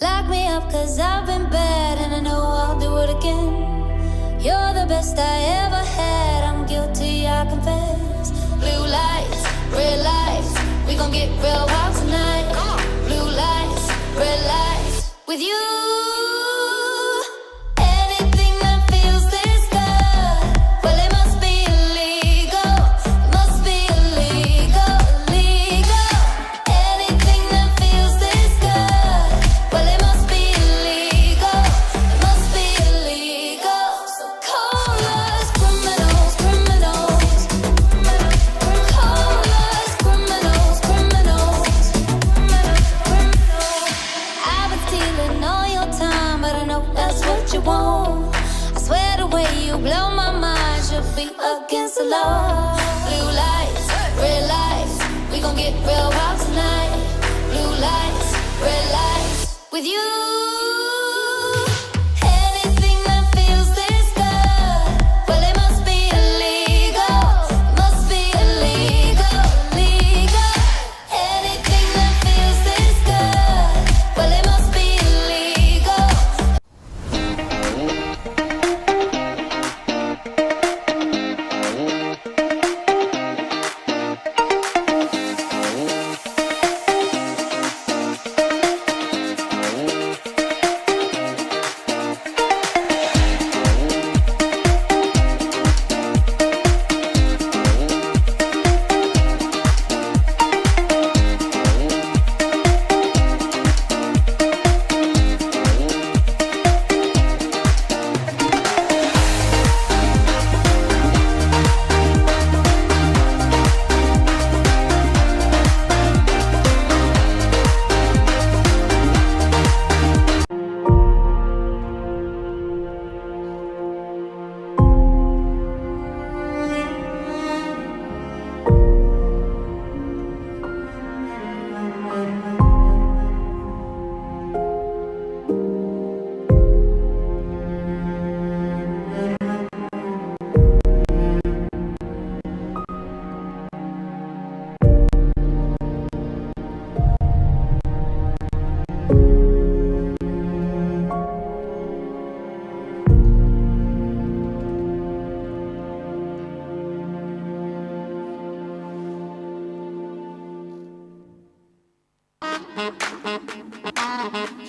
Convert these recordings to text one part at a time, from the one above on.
Lock me up 'cause I've been bad and I know I'll do it again. You're the best I ever had, I'm guilty, I confess. Blue lights, red lights, we gon' get real wild tonight. Blue lights, red lights, with you. Anything that feels this good, well it must be illegal. It must be illegal, illegal. Anything that feels this good, well it must be illegal. It must be illegal. So call us criminals, criminals. Call us criminals, criminals. I've been stealing all your time, but I know that's what you want. I swear the way you blow my mind should be against the law. Blue lights, red lights, we gon' get real wild tonight. Blue lights, red lights, with you. Anything that feels this good, well it must be illegal. It must be illegal, illegal. Anything that feels this good, well it must be illegal.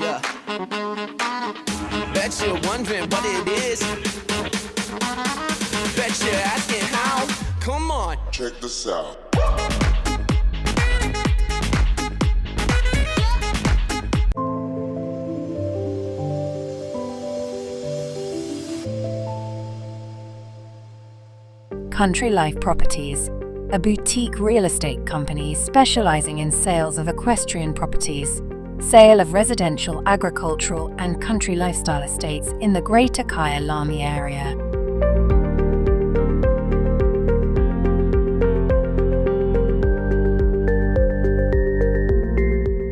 Yeah. Bet you're wondering what it is. Bet you're asking how. Come on. Check this out. Country Life Properties, a boutique real estate company specializing in sales of equestrian properties, sale of residential, agricultural, and country lifestyle estates in the Greater Kyalami area.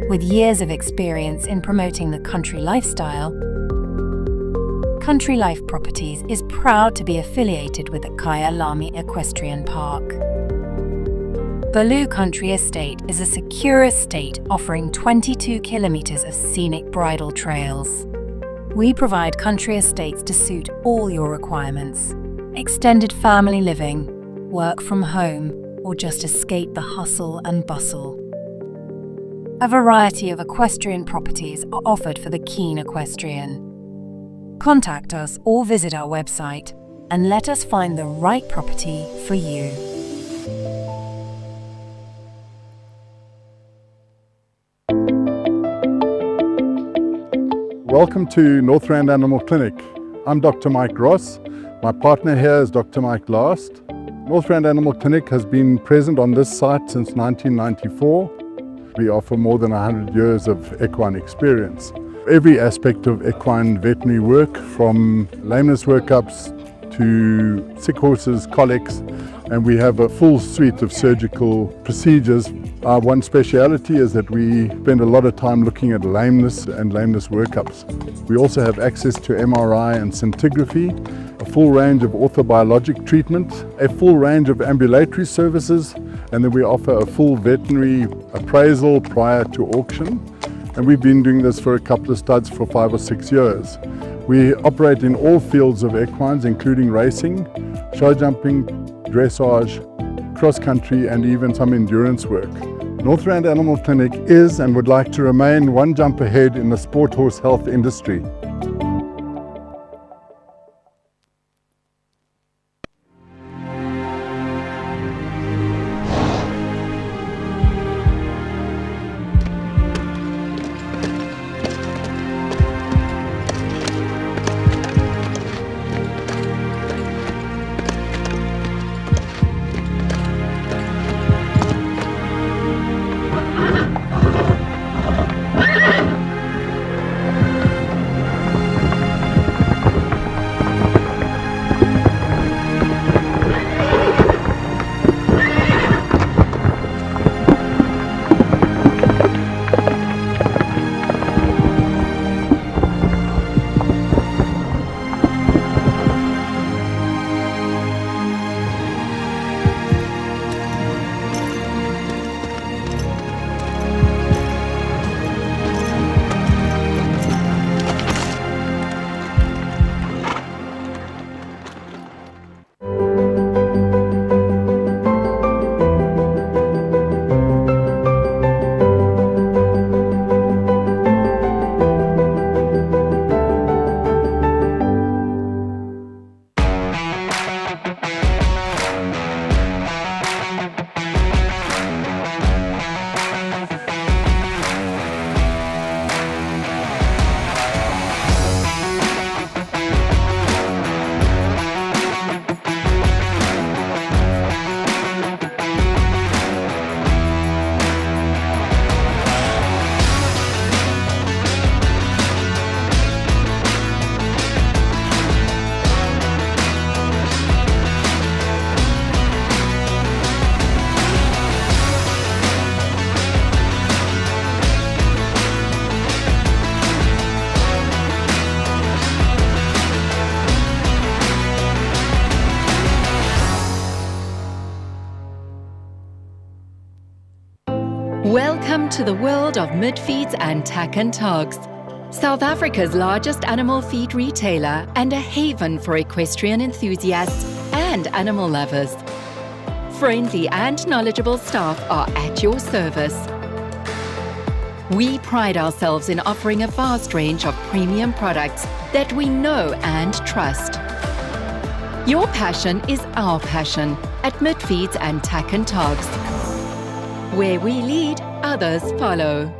With years of experience in promoting the country lifestyle, Country Life Properties is proud to be affiliated with the Kyalami Equestrian Park. Baloo Country Estate is a secure estate offering 22 kilometers of scenic bridle trails. We provide country estates to suit all your requirements: extended family living, work from home, or just escape the hustle and bustle. A variety of equestrian properties are offered for the keen equestrian. Contact us or visit our website and let us find the right property for you. Welcome to Northrand Animal Clinic. I'm Dr. Mike Ross. My partner here is Dr. Mike Last. Northrand Animal Clinic has been present on this site since 1994. We offer more than 100 years of equine experience. Every aspect of equine veterinary work, from lameness workups to sick horses, colics, and we have a full suite of surgical procedures. Our one speciality is that we spend a lot of time looking at lameness and lameness workups. We also have access to MRI and scintigraphy, a full range of orthobiologic treatment, a full range of ambulatory services, and then we offer a full veterinary appraisal prior to auction. and we've been doing this for a couple of studs for 5 or 6 years. We operate in all fields of equines, including racing, show jumping, dressage, cross-country, and even some endurance work. Northrand Animal Clinic is and would like to remain one jump ahead in the sport horse health industry. Welcome to the world of Midfeeds and Tack and Togs, South Africa's largest animal feed retailer and a haven for equestrian enthusiasts and animal lovers. Friendly and knowledgeable staff are at your service. We pride ourselves in offering a vast range of premium products that we know and trust. Your passion is our passion at Midfeeds and Tack and Togs. Where we lead, others follow.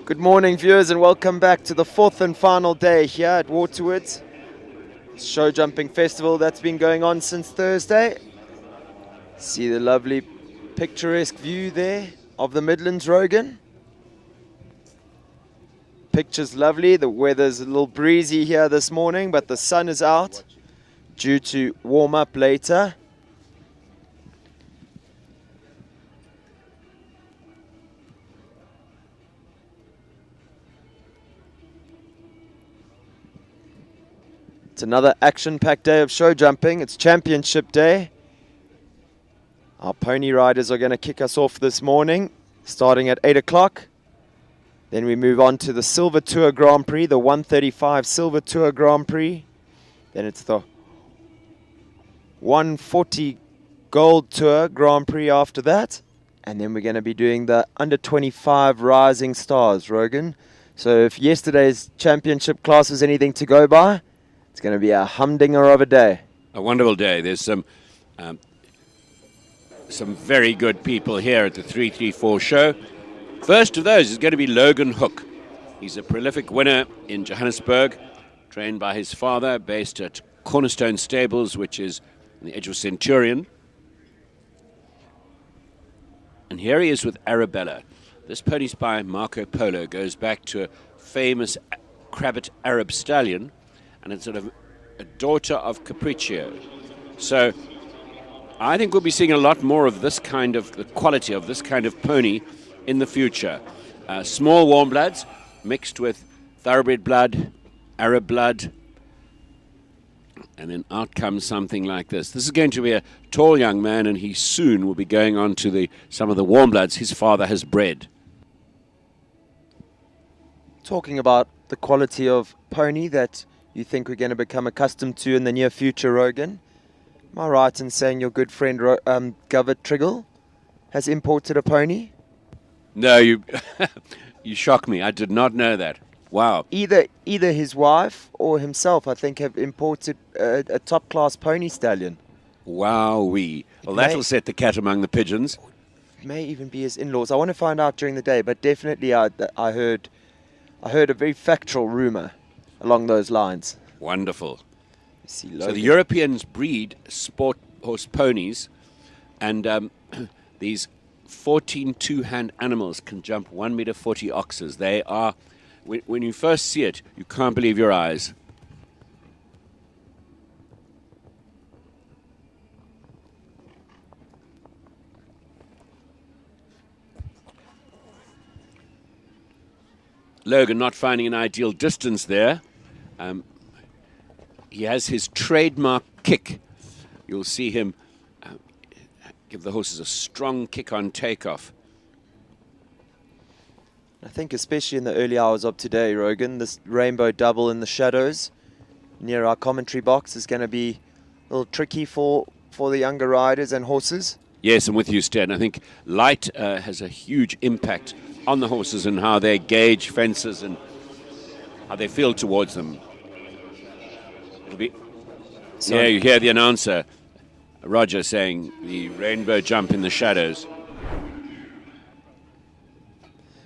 Good morning, viewers, and welcome back to the fourth and final day here at Waterwoods show jumping festival that's been going on since Thursday. See the lovely picturesque view there of the Midlands, Rogan. Picture's lovely. The weather's a little breezy here this morning, but the sun is out due to warm up later. It's another action-packed day of show jumping. It's championship day. Our pony riders are going to kick us off this morning, starting at 8 o'clock. Then we move on to the Silver Tour Grand Prix, the 135 Silver Tour Grand Prix. Then it's the 140 Gold Tour Grand Prix after that. And then we're going to be doing the under 25 Rising Stars, Rogan. So if yesterday's championship class was anything to go by, it's going to be a humdinger of a day. A wonderful day. There's some very good people here at the 334 show. First of those is going to be Logan Hook. He's a prolific winner in Johannesburg, trained by his father, based at Cornerstone Stables, which is on the edge of Centurion. And here he is with Arabella. This pony's by Marco Polo, goes back to a famous Crabbit Arab stallion, and it's sort of a daughter of Capriccio. So I think we'll be seeing a lot more of this kind of, the quality of this kind of pony in the future. Small warm bloods mixed with thoroughbred blood, Arab blood, and then out comes something like this. This is going to be a tall young man, and he soon will be going on to some of the warm bloods his father has bred. Talking about the quality of pony that you think we're going to become accustomed to in the near future, Rogan, am I right in saying your good friend Govert Triggle has imported a pony? No, you shock me. I did not know that. Wow. Either his wife or himself, I think, have imported a top-class pony stallion. Wowee. Well, that'll set the cat among the pigeons. It may even be his in-laws. I want to find out during the day, but definitely I heard a very factual rumor along those lines. Wonderful. So the Europeans breed sport horse ponies, and these 14 two-hand animals can jump 1 meter 40 oxes. They are, when you first see it, you can't believe your eyes. Logan not finding an ideal distance there. He has his trademark kick. You'll see him give the horses a strong kick on takeoff. I think especially in the early hours of today, Rogan, this rainbow double in the shadows near our commentary box is going to be a little tricky for the younger riders and horses. Yes, I'm with you, Stan. I think light has a huge impact on the horses and how they gauge fences and how they feel towards them. It'll be. Yeah, you hear the announcer, Roger, saying the rainbow jump in the shadows.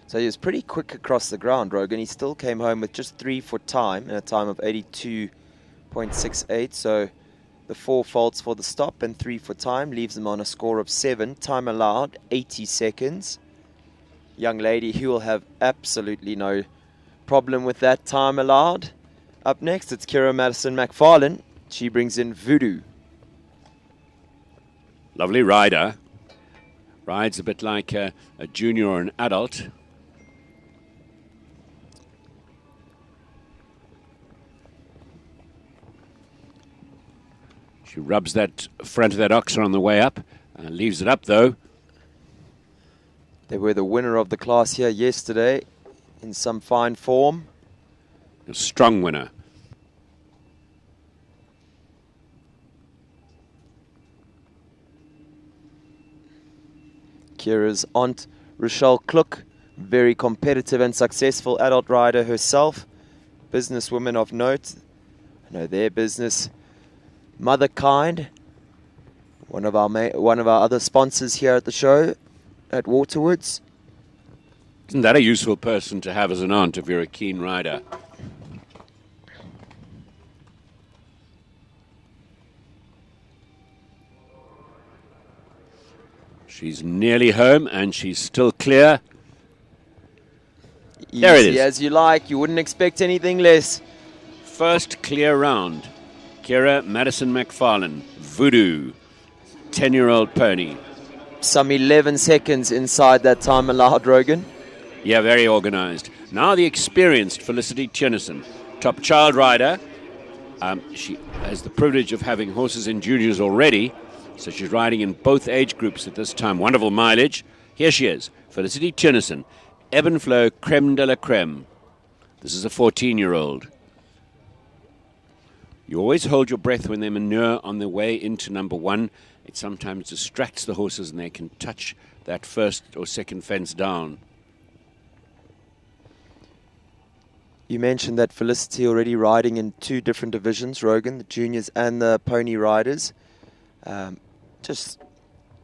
So he was pretty quick across the ground, Rogan. He still came home with just 3 foot time and a time of 82.68. So the 4 faults for the stop and 3 foot time leaves him on a score of 7. Time allowed 80 seconds. Young lady who will have absolutely no problem with that time allowed. Up next, it's Kira Madison McFarlane. She brings in Voodoo. Lovely rider. Rides a bit like a junior or an adult. She rubs that front of that oxer on the way up, leaves it up though. They were the winner of the class here yesterday in some fine form. A strong winner. Kira's aunt, Rochelle Klook, very competitive and successful adult rider herself, businesswoman of note. I know their business, Mother Kind, one of our other sponsors here at the show at Waterwoods. Isn't that a useful person to have as an aunt if you're a keen rider? She's nearly home and she's still clear. There it Easy is. as you like, you wouldn't expect anything less. First clear round. Kira Madison McFarlane, Voodoo, 10-year-old pony. Some 11 seconds inside that time allowed, Rogan. Yeah, very organized. Now the experienced Felicity Tiernison, top child rider. She has the privilege of having horses in juniors already, so she's riding in both age groups at this time. Wonderful mileage. Here she is, Felicity Tiernison, Ebb and Flow Creme de la Creme. This is a 14-year-old. You always hold your breath when they manure on their way into number one. It sometimes distracts the horses and they can touch that first or second fence down. You mentioned that Felicity already riding in two different divisions, Rogan, the juniors and the pony riders. Just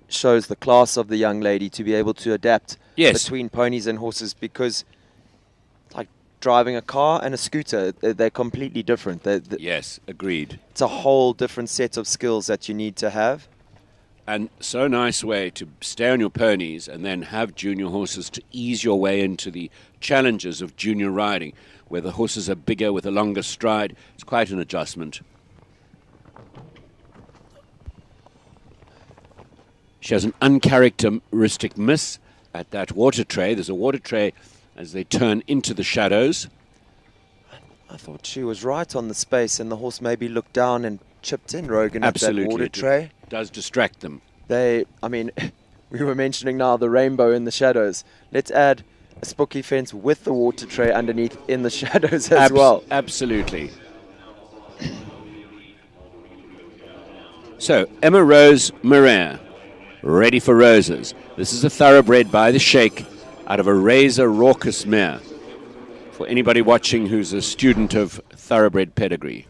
shows the class of the young lady to be able to adapt between ponies and horses, because like driving a car and a scooter, they're completely different. Yes, agreed. It's a whole different set of skills that you need to have. And so nice way to stay on your ponies and then have junior horses to ease your way into the challenges of junior riding, where the horses are bigger with a longer stride. It's quite an adjustment. She has an uncharacteristic miss at that water tray. There's a water tray as they turn into the shadows. I thought she was right on the space, and the horse maybe looked down and chipped in, Rogan, Absolutely. at that water tray. It does distract them. We were mentioning now the rainbow in the shadows. Let's add a spooky fence with the water tray underneath in the shadows as well. Absolutely. So, Emma Rose Marais, ready for roses. This is a thoroughbred by the Sheikh out of a Razor Raucous mare. For anybody watching who's a student of thoroughbred pedigree.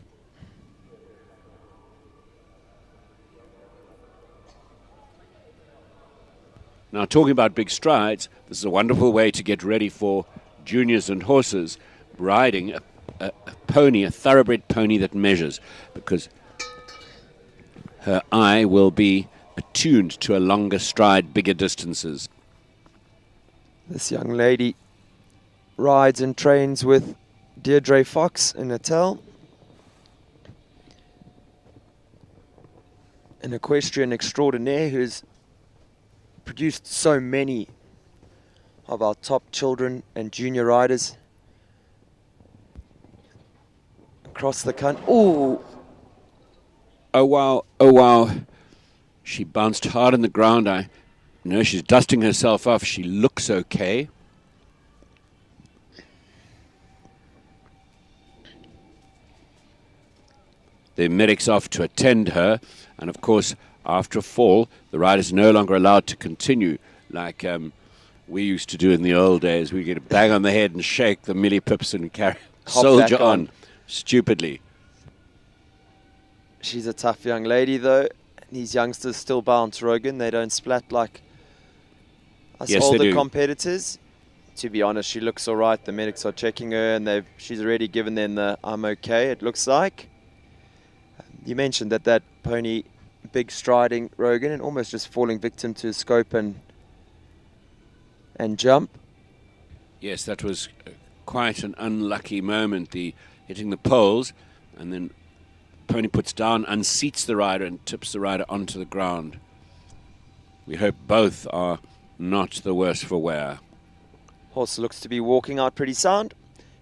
Now, talking about big strides, this is a wonderful way to get ready for juniors and horses riding a pony, a thoroughbred pony that measures, because her eye will be attuned to a longer stride, bigger distances. This young lady rides and trains with Deirdre Fox in Natal, an equestrian extraordinaire who's produced so many of our top children and junior riders across the country. Ooh! Oh, wow. Oh, wow. She bounced hard on the ground. I know she's dusting herself off. She looks okay. The medic's off to attend her. And, of course, after a fall, the rider's no longer allowed to continue like we used to do in the old days. We get a bang on the head and shake the millipips and soldier on stupidly. She's a tough young lady, though. These youngsters still bounce, Rogan. They don't splat like us older competitors. To be honest, she looks all right. The medics are checking her, and she's already given them the "I'm okay," it looks like. You mentioned that pony, big striding, Rogan, and almost just falling victim to scope and jump. Yes, that was quite an unlucky moment, hitting the poles, and then pony puts down, unseats the rider and tips the rider onto the ground. We hope both are not the worse for wear. Horse looks to be walking out pretty sound,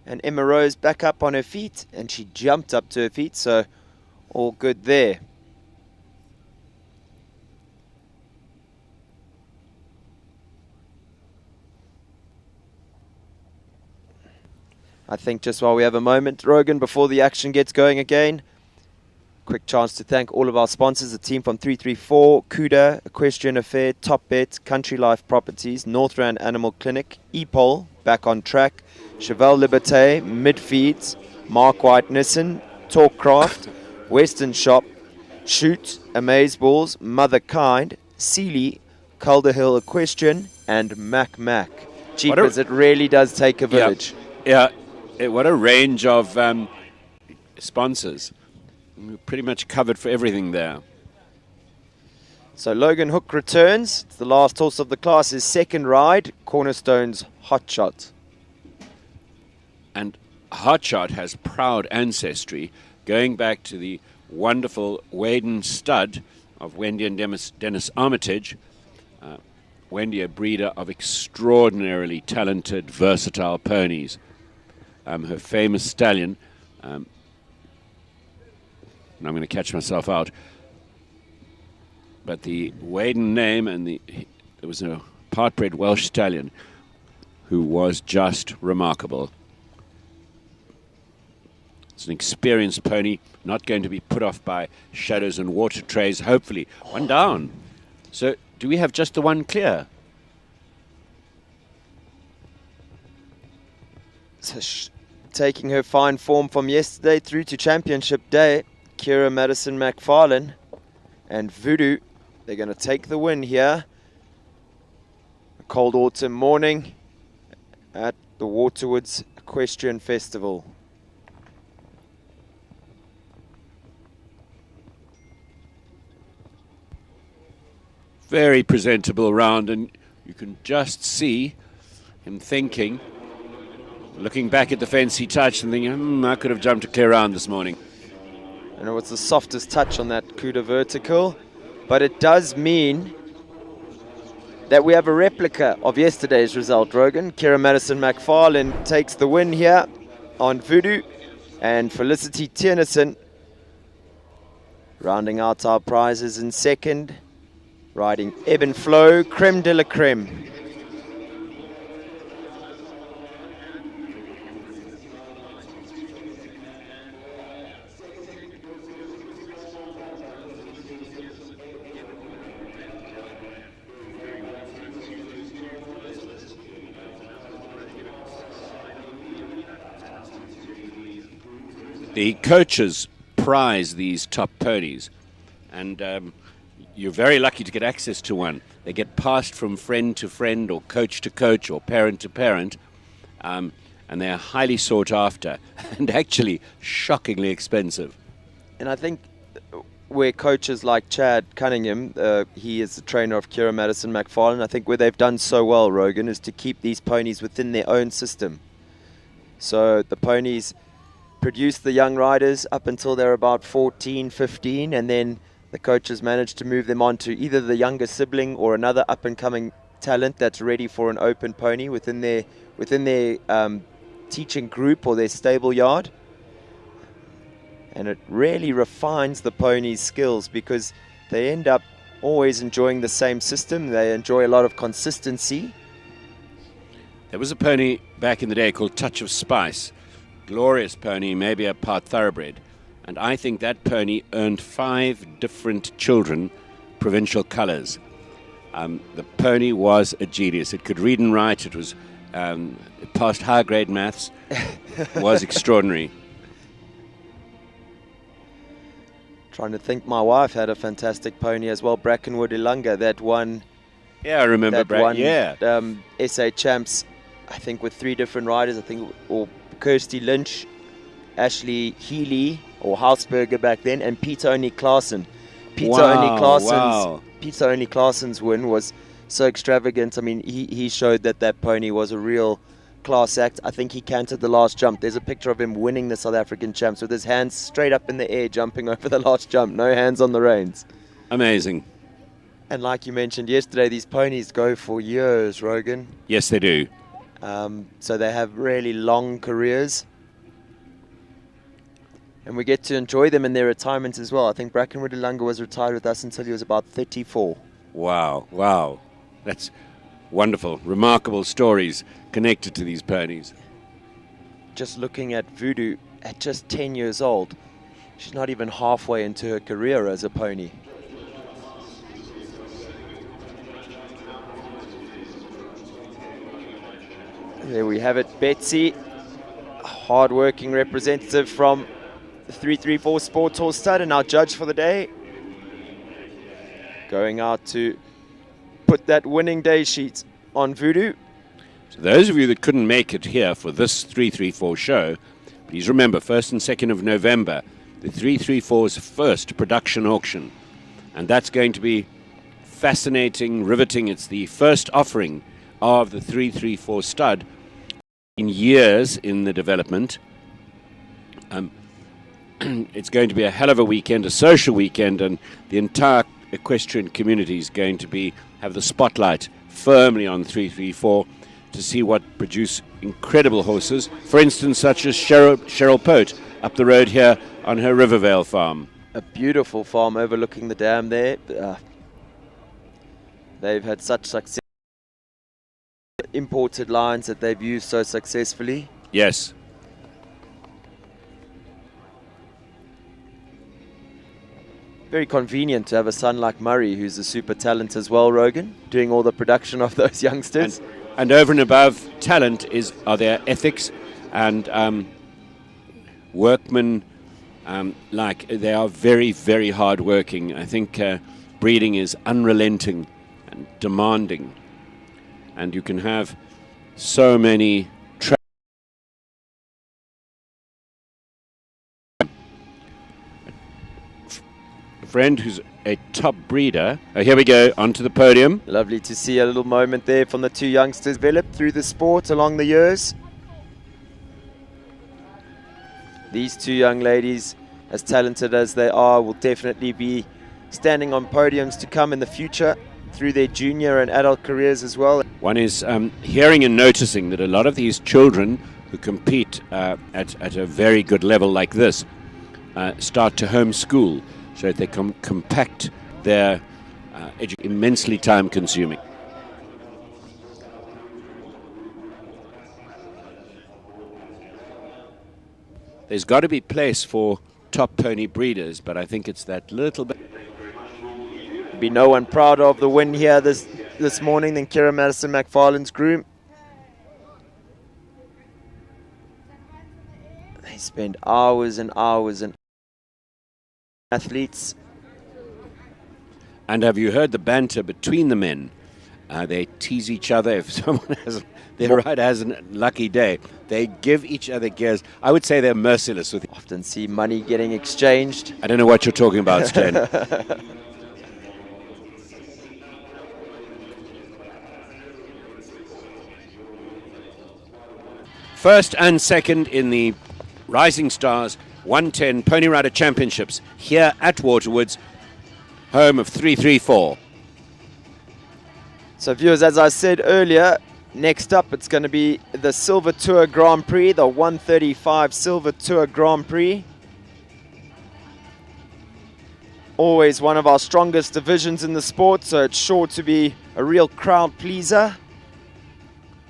and Emma Rose back up on her feet, and she jumped up to her feet, so all good there. I think just while we have a moment, Rogan, before the action gets going again, quick chance to thank all of our sponsors, the team from 334, Cuda, Equestrian Affair, Top Bet, Country Life Properties, Northrand Animal Clinic, EPOL, Back on Track, Cheval Liberté, Midfeeds, Mark White Nissen, Talkcraft, Western Shop, Shoot, Amazeballs, Mother Kind, Sealy, Calder Hill Equestrian, and Mac. Cheapers, it really does take a village. Yeah, what a range of sponsors. We're pretty much covered for everything there. So Logan Hook returns. It's the last horse of the class, his second ride, Cornerstone's Hot Shot. And Hotshot has proud ancestry going back to the wonderful Waden stud of Wendy and Dennis Armitage. Wendy, a breeder of extraordinarily talented, versatile ponies. Her famous stallion, and I'm going to catch myself out, but the Waden name, and there was a part-bred Welsh stallion who was just remarkable. It's an experienced pony, not going to be put off by shadows and water trays, hopefully. One down. So do we have just the one clear? So taking her fine form from yesterday through to Championship Day, Kira Madison McFarlane and Voodoo, they're going to take the win here. A cold autumn morning at the Waterwoods Equestrian Festival. Very presentable round, and you can just see him thinking, looking back at the fence he touched and thinking, I could have jumped a clear round this morning. I know it's the softest touch on that Cuda vertical, but it does mean that we have a replica of yesterday's result, Rogan. Kira Madison McFarlane takes the win here on Voodoo, and Felicity Tiernison rounding out our prizes in second, riding Ebb and Flow, Creme de la Creme. The coaches prize these top ponies, and you're very lucky to get access to one. They get passed from friend to friend or coach to coach or parent to parent, and they're highly sought after and actually shockingly expensive. And I think where coaches like Chad Cunningham, he is the trainer of Kira Madison McFarlane, I think where they've done so well, Rogan, is to keep these ponies within their own system. So the ponies produce the young riders up until they're about 14, 15, and then the coaches manage to move them on to either the younger sibling or another up-and-coming talent that's ready for an open pony within their teaching group or their stable yard. And it really refines the pony's skills because they end up always enjoying the same system. They enjoy a lot of consistency. There was a pony back in the day called Touch of Spice. Glorious pony, maybe a part thoroughbred. And I think that pony earned 5 different children provincial colours. The pony was a genius. It could read and write. It was it passed high-grade maths. It was extraordinary. Trying to think, my wife had a fantastic pony as well, Brackenwood Ilunga, that won. Yeah, I remember SA Champs, I think with 3 different riders, I think, or Kirsty Lynch, Ashley Healy, or Hausberger back then, and Peter Oni Klaassen. Peter Oni Klaassen's win was so extravagant. I mean, he showed that pony was a real class act. I think he canted the last jump. There's a picture of him winning the South African champs with his hands straight up in the air, jumping over the last jump, no hands on the reins. Amazing. And like you mentioned yesterday, these ponies go for years, Rogan. Yes, they do. So they have really long careers. And we get to enjoy them in their retirement as well. I think Brackenwood Ilunga was retired with us until he was about 34. Wow. That's wonderful. Remarkable stories connected to these ponies. just looking at Voodoo at just 10 years old. She's not even halfway into her career as a pony. There we have it, Betsy, a hard-working representative from the 334 Sports Horse Stud and our judge for the day. Going out to put that winning day sheet on Voodoo. So those of you that couldn't make it here for this 334 show, please remember, 1st and 2nd of November, the 334's first production auction. And that's going to be fascinating, riveting. It's the first offering of the 334 stud in years in the development. It's going to be a hell of a weekend, a social weekend, and the entire equestrian community is going to have the spotlight firmly on 334 to see what produce incredible horses. For instance, such as Cheryl Pote up the road here on her Rivervale farm. A beautiful farm overlooking the dam there. They've had such success. Imported lines that they've used so successfully. Yes. Very convenient to have a son like Murray, who's a super talent as well, Rogan, doing all the production of those youngsters. And over and above talent are their ethics and workmen. Like they are very, very hard working. I think breeding is unrelenting and demanding. And you can have so many a friend who's a top breeder. Oh, here we go, onto the podium. Lovely to see a little moment there from the two youngsters develop through the sport along the years. These two young ladies, as talented as they are, will definitely be standing on podiums to come in the future through their junior and adult careers as well. One is hearing and noticing that a lot of these children who compete at a very good level like this start to homeschool so that they can compact their immensely time consuming. There's got to be place for top pony breeders, but I think it's that little bit. Be no one prouder of the win here this morning than Kira Madison McFarlane's groom. They spend hours and hours and athletes. And have you heard the banter between the men? They tease each other. If someone their rider has a lucky day, they give each other gears. I would say they're merciless with. Often see money getting exchanged. I don't know what you're talking about, Stan. First and second in the Rising Stars 110 Pony Rider Championships here at Waterwoods, home of 334. So viewers, as I said earlier, next up it's going to be the Silver Tour Grand Prix, the 135 Silver Tour Grand Prix. Always one of our strongest divisions in the sport, so it's sure to be a real crowd pleaser.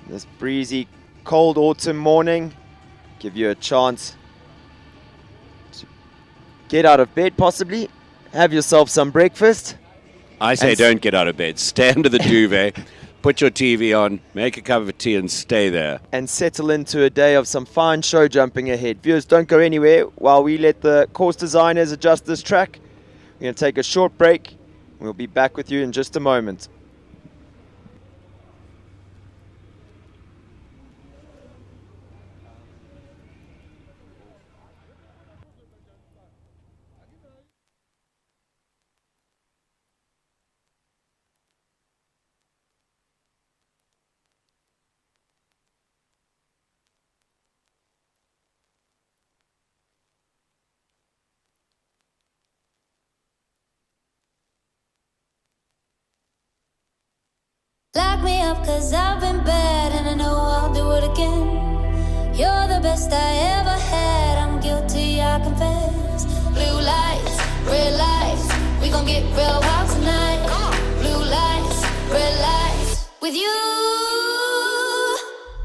This breezy, cold autumn morning give you a chance to get out of bed, possibly have yourself some breakfast. I say don't get out of bed. Stay under the duvet, put your TV on, make a cup of tea and stay there. And settle into a day of some fine show jumping ahead. Viewers, don't go anywhere while we let the course designers adjust this track. We're going to take a short break. We'll be back with you in just a moment. Lock me up, cause I've been bad, and I know I'll do it again. You're the best I ever had, I'm guilty, I confess. Blue lights, red lights, we gon' get real wild tonight. Blue lights, red lights, with you.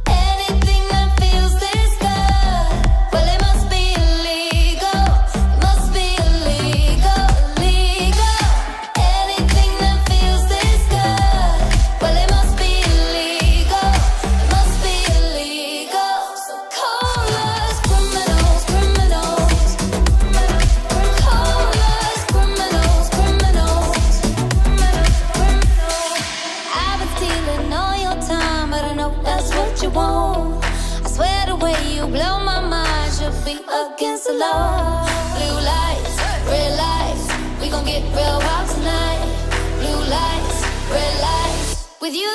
Anything that feels this good. with you.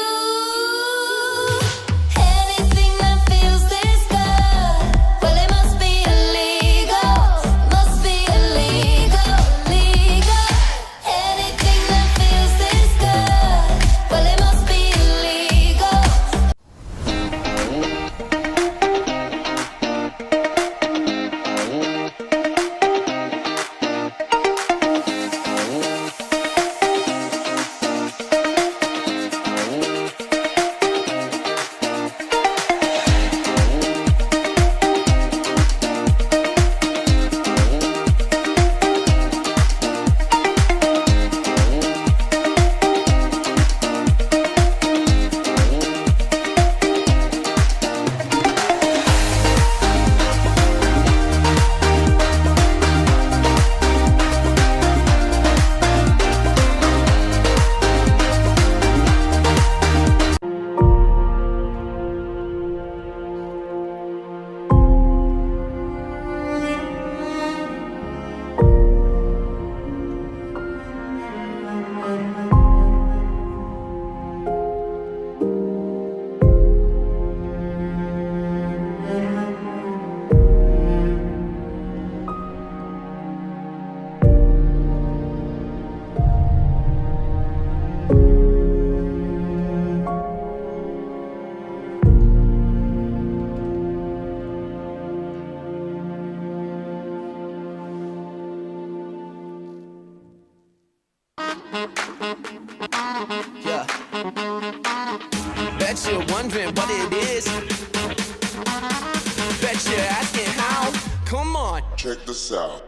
Anything that feels this good, well, it must be illegal. Must be illegal, illegal. Anything that feels this good, well, it must be illegal. Yeah. Bet you're wondering what it is. Bet you're asking how. Come on. Check this out.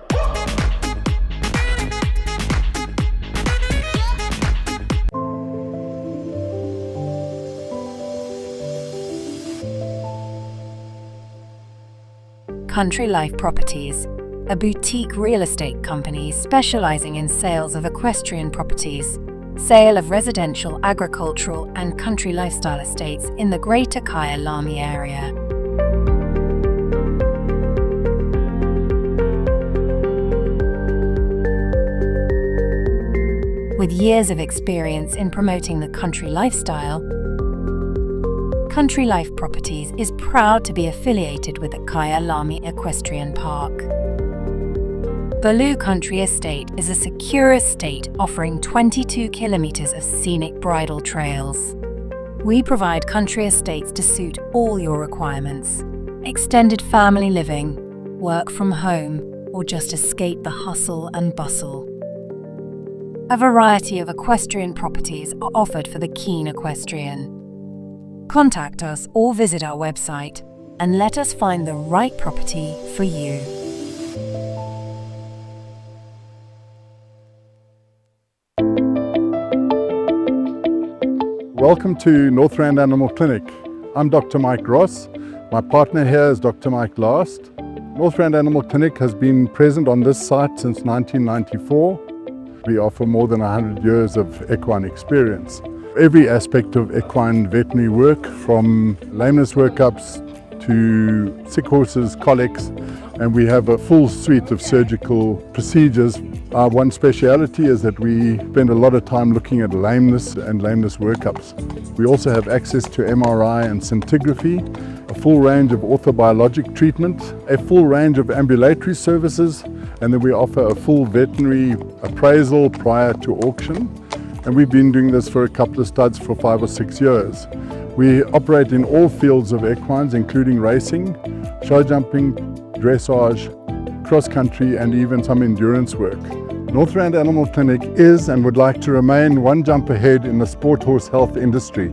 Country Life Properties, a boutique real estate company specializing in sales of equestrian properties, sale of residential, agricultural, and country lifestyle estates in the Greater Kyalami area. With years of experience in promoting the country lifestyle, Country Life Properties is proud to be affiliated with the Kyalami Equestrian Park. Baloo Country Estate is a secure estate offering 22 kilometers of scenic bridle trails. We provide country estates to suit all your requirements: extended family living, work from home, or just escape the hustle and bustle. A variety of equestrian properties are offered for the keen equestrian. Contact us or visit our website and let us find the right property for you. Welcome to Northrand Animal Clinic. I'm Dr. Mike Ross. My partner here is Dr. Mike Last. Northrand Animal Clinic has been present on this site since 1994. We offer more than 100 years of equine experience. Every aspect of equine veterinary work, from lameness workups to sick horses, colics, and we have a full suite of surgical procedures. Our one speciality is that we spend a lot of time looking at lameness and lameness workups. We also have access to MRI and scintigraphy, a full range of orthobiologic treatment, a full range of ambulatory services, and then we offer a full veterinary appraisal prior to auction. And we've been doing this for a couple of studs for 5 or 6 years. We operate in all fields of equines, including racing, show jumping, dressage, cross-country, and even some endurance work. Northrand Animal Clinic is and would like to remain one jump ahead in the sport horse health industry.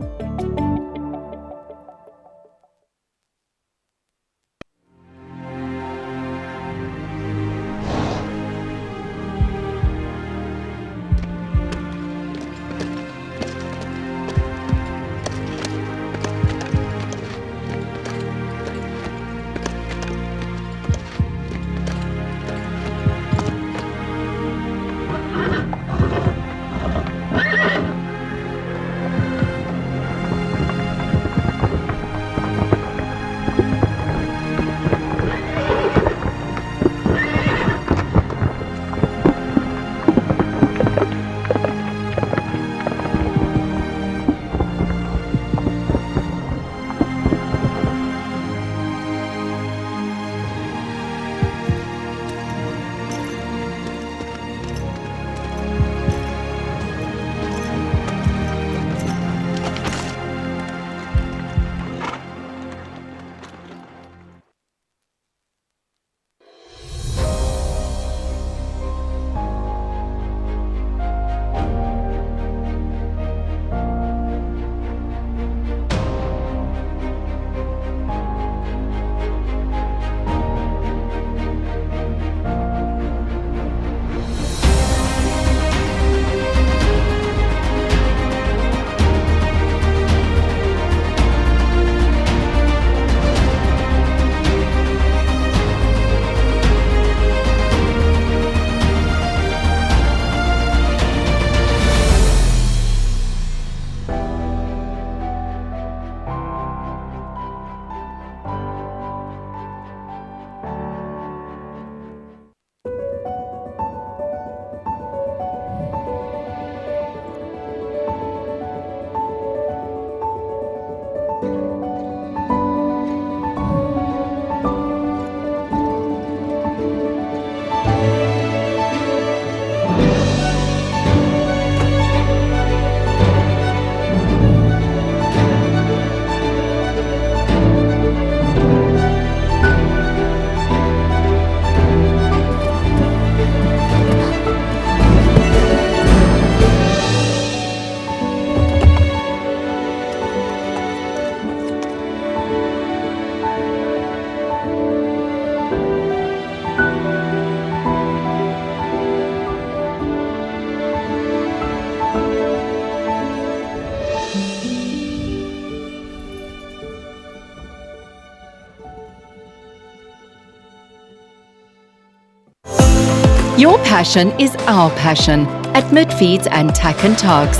Your passion is our passion at Midfeeds and Tack and Togs.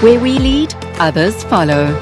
Where we lead, others follow.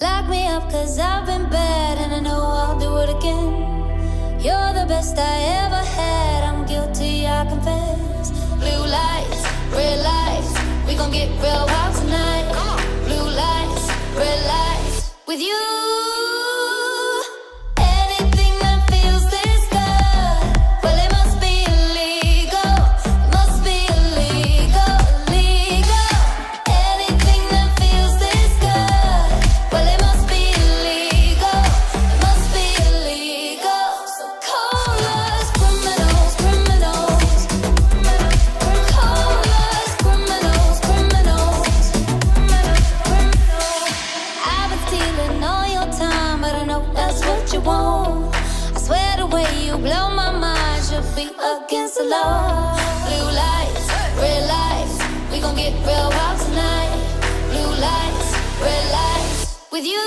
Lock me up 'cause I've been bad and I know I'll do it again. You're the best I ever had, I'm guilty, I confess. Blue with you. Anything that feels this good, well, it must be illegal. Must be illegal, illegal. Anything that feels this good, well, it must be illegal. It must be illegal. So call us criminals, criminals. Call us criminals, criminals. I've been stealing all your time, but I know that's what you want. I swear the way you blow my mind should be against the law. Blue lights, red lights, we gon' get real wild tonight. Blue lights, red lights, with you.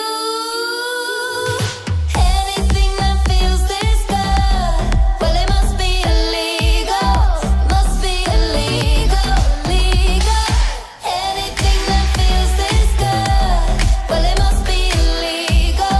Anything that feels this good, well, it must be illegal. Must be illegal, illegal. Anything that feels this good, well, it must be illegal.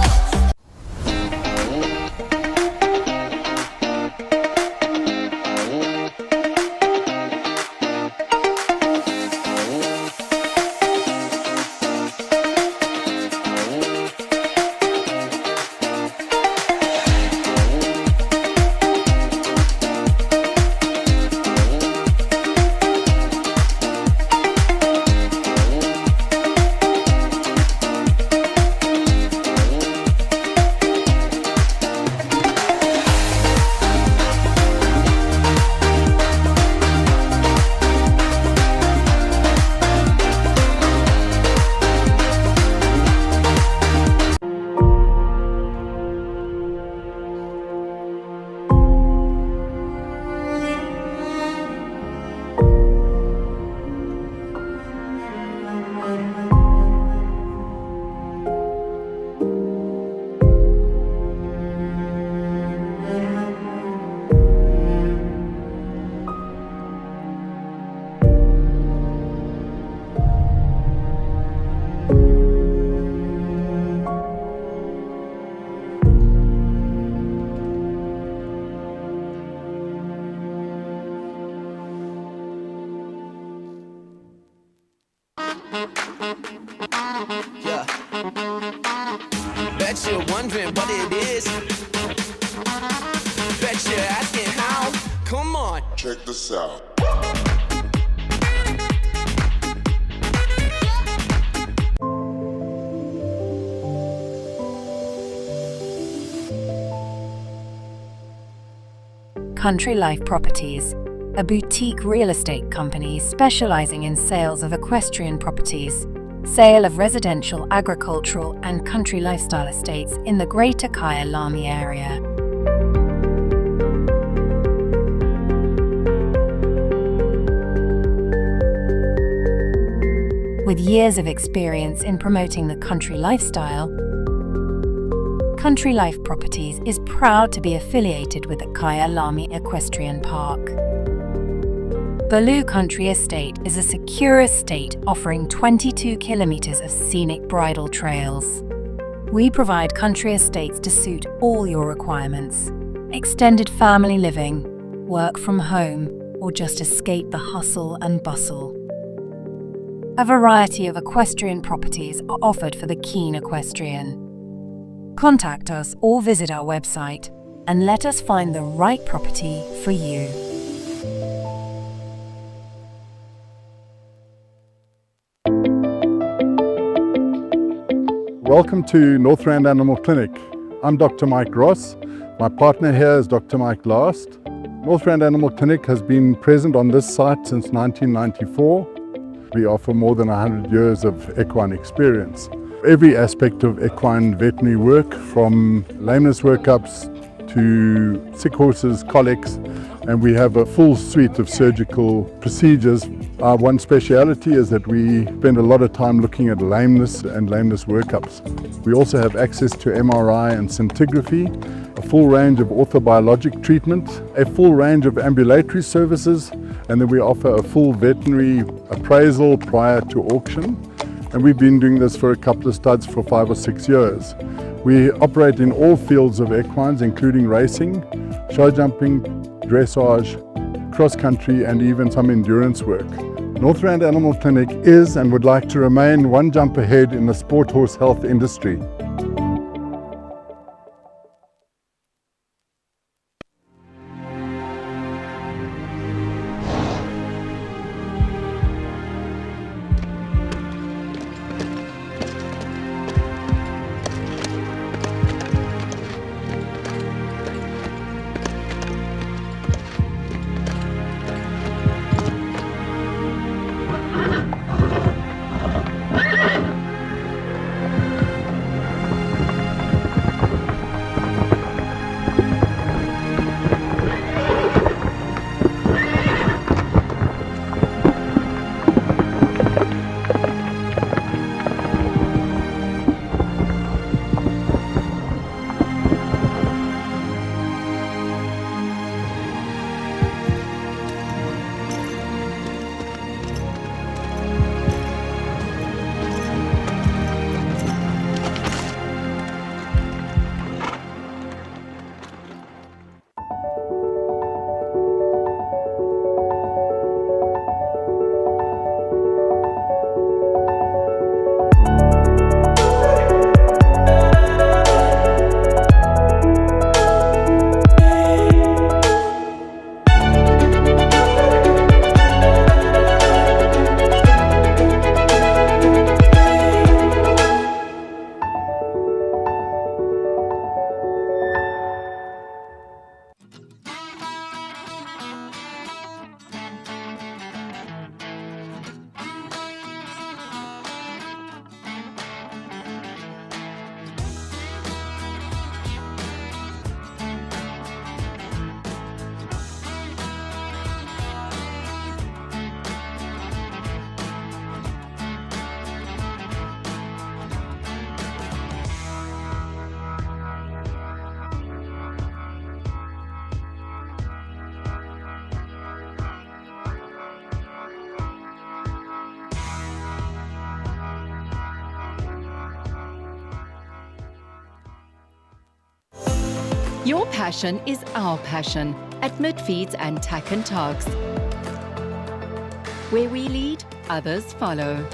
Yeah. Bet you're wondering what it is. Bet you're asking how. Come on. Check this out. Country Life Properties, a boutique real estate company specializing in sales of equestrian properties, sale of residential, agricultural, and country lifestyle estates in the Greater Kyalami area. With years of experience in promoting the country lifestyle, Country Life Properties is proud to be affiliated with the Kyalami Equestrian Park. Baloo Country Estate is a secure estate offering 22 kilometers of scenic bridle trails. We provide country estates to suit all your requirements: extended family living, work from home, or just escape the hustle and bustle. A variety of equestrian properties are offered for the keen equestrian. Contact us or visit our website and let us find the right property for you. Welcome to Northrand Animal Clinic. I'm Dr. Mike Ross. My partner here is Dr. Mike Last. Northrand Animal Clinic has been present on this site since 1994. We offer more than 100 years of equine experience. Every aspect of equine veterinary work, from lameness workups to sick horses, colics, and we have a full suite of surgical procedures. Our one speciality is that we spend a lot of time looking at lameness and lameness workups. We also have access to MRI and scintigraphy, a full range of orthobiologic treatment, a full range of ambulatory services, and then we offer a full veterinary appraisal prior to auction. And we've been doing this for a couple of studs for 5 or 6 years. We operate in all fields of equines, including racing, show jumping, dressage, cross-country, and even some endurance work. Northrand Animal Clinic is and would like to remain one jump ahead in the sport horse health industry. Your passion is our passion at Midfeeds and Tack and Togs. Where we lead, others follow.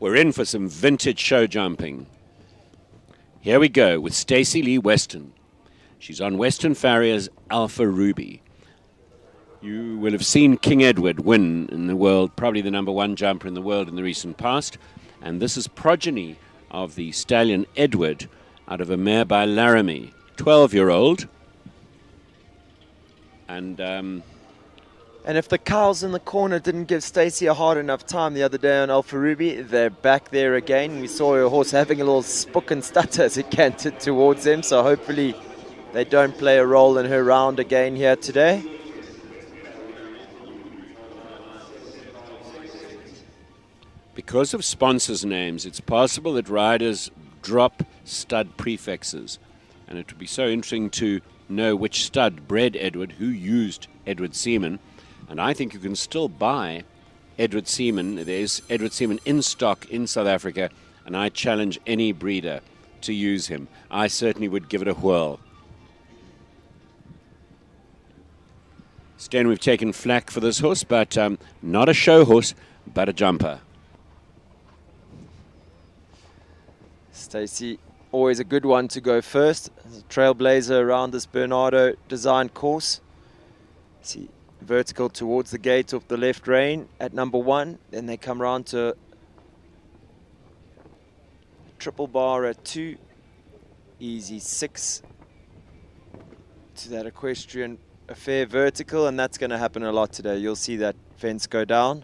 We're in for some vintage show jumping. Here we go with Stacey Lee Weston. She's on Western Farrier's Alpha Ruby. You will have seen King Edward win in the world, probably the #1 jumper in the world in the recent past. And this is progeny of the stallion Edward out of a mare by Laramie, 12-year-old. And if the cows in the corner didn't give Stacey a hard enough time the other day on Alpha Ruby, they're back there again. We saw her horse having a little spook and stutter as it cantered towards them, so hopefully they don't play a role in her round again here today. Because of sponsors' names, it's possible that riders drop stud prefixes. And it would be so interesting to know which stud bred Edward, who used Edward semen. And I think you can still buy Edward semen. There's Edward semen in stock in South Africa, and I challenge any breeder to use him. I certainly would give it a whirl. Stan, we've taken flack for this horse, but not a show horse, but a jumper. Stacey, always a good one to go first. As a trailblazer around this Bernardo designed course. See, vertical towards the gate of the left rein at #1. Then they come round to triple bar at 2. Easy 6 to that equestrian affair vertical, and that's going to happen a lot today. You'll see that fence go down.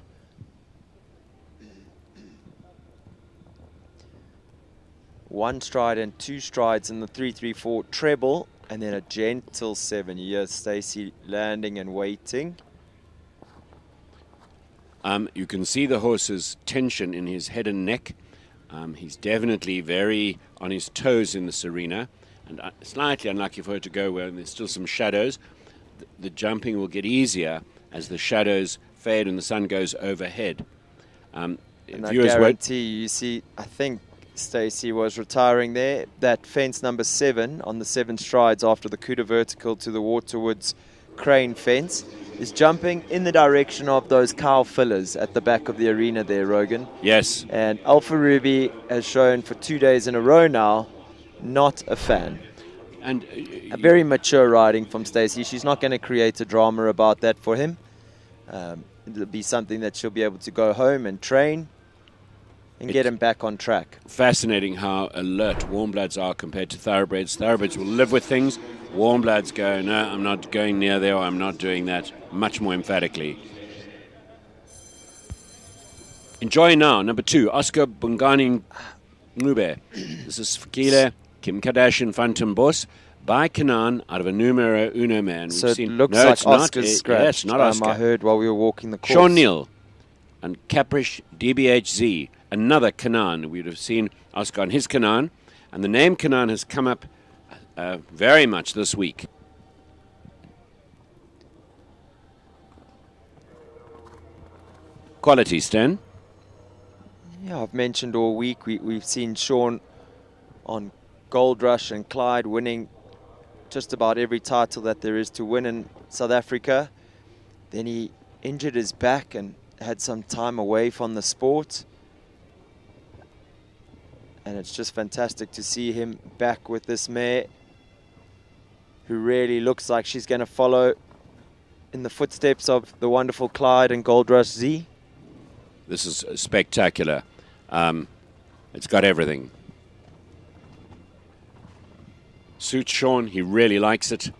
One stride and 2 strides in the 3-3-4 treble, and then a gentle 7. You hear Stacey landing and waiting. You can see the horse's tension in his head and neck. He's definitely very on his toes in this arena, and slightly unlucky for her to go where there's still some shadows. The jumping will get easier as the shadows fade and the sun goes overhead. And I guarantee you see, I think Stacey was retiring there. That fence #7 on the 7 strides after the Cuda vertical to the Waterwoods crane fence is jumping in the direction of those cow fillers at the back of the arena there, Rogan. Yes. And Alpha Ruby has shown for 2 days in a row now, not a fan. And a very mature riding from Stacey. She's not going to create a drama about that for him. It'll be something that she'll be able to go home and train and get him back on track. Fascinating how alert warm bloods are compared to thoroughbreds. Thoroughbreds will live with things. Warm bloods go, no, I'm not going near there, or I'm not doing that, much more emphatically. Enjoy now, #2, Oscar Bungani Ngube. This is Fakile, Kim Kardashian Phantom Boss, by Kanan out of a numero uno man. So it looks like Oscar's scratched. Yes, not Oscar. I heard while we were walking the course. Sean Neal and Caprish DBHZ, another Kanan. We would have seen Oscar on his Kanan, and the name Kanan has come up very much this week. Quality, Stan. Yeah, I've mentioned all week we've seen Sean on Gold Rush and Clyde winning just about every title that there is to win in South Africa. Then he injured his back and had some time away from the sport. And it's just fantastic to see him back with this mare, who really looks like she's going to follow in the footsteps of the wonderful Clyde and Gold Rush Z. This is spectacular. It's got everything. Suits Sean, he really likes it.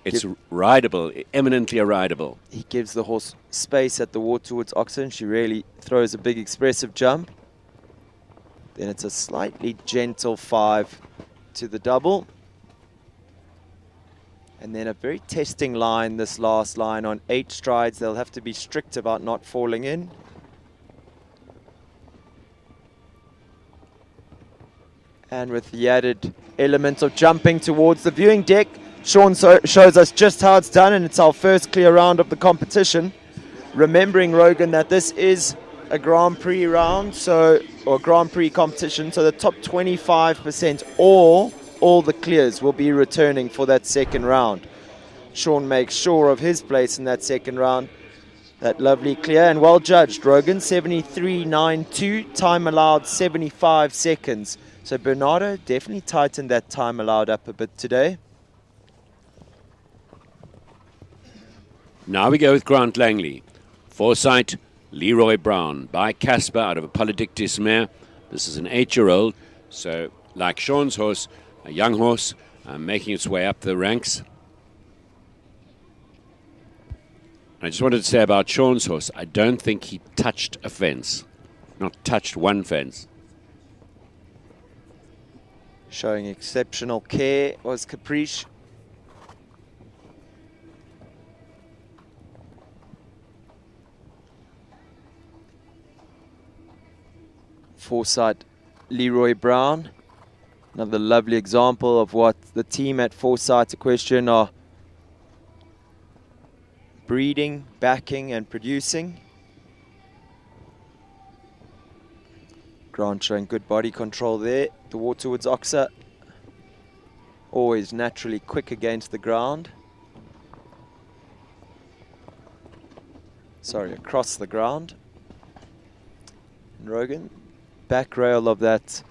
It's rideable, eminently rideable. He gives the horse space at the Waterwoods Oxen. She really throws a big expressive jump. Then it's a slightly gentle 5 to the double. And then a very testing line, this last line on 8 strides. They'll have to be strict about not falling in. And with the added element of jumping towards the viewing deck, Sean shows us just how it's done, and it's our first clear round of the competition. Remembering, Rogan, that this is a Grand Prix round, or Grand Prix competition, so the top 25%, all the clears will be returning for that second round. Sean makes sure of his place in that second round. That lovely clear and well judged, Rogan. 73.92, time allowed 75 seconds. So Bernardo definitely tightened that time allowed up a bit today. Now we go with Grant Langley. Foresight, Leroy Brown by Casper out of a Polydictis mare. This is an 8-year-old, so like Sean's horse, a young horse making its way up the ranks. I just wanted to say about Sean's horse, I don't think he touched a fence. Not touched one fence. Showing exceptional care was Caprice. Foresight, Leroy Brown. Another lovely example of what the team at Foresight Equestrian are breeding, backing and producing. Grant showing good body control there. The Waterwoods Oxer always naturally quick against the ground. Sorry, across the ground. And Rogan, back rail of that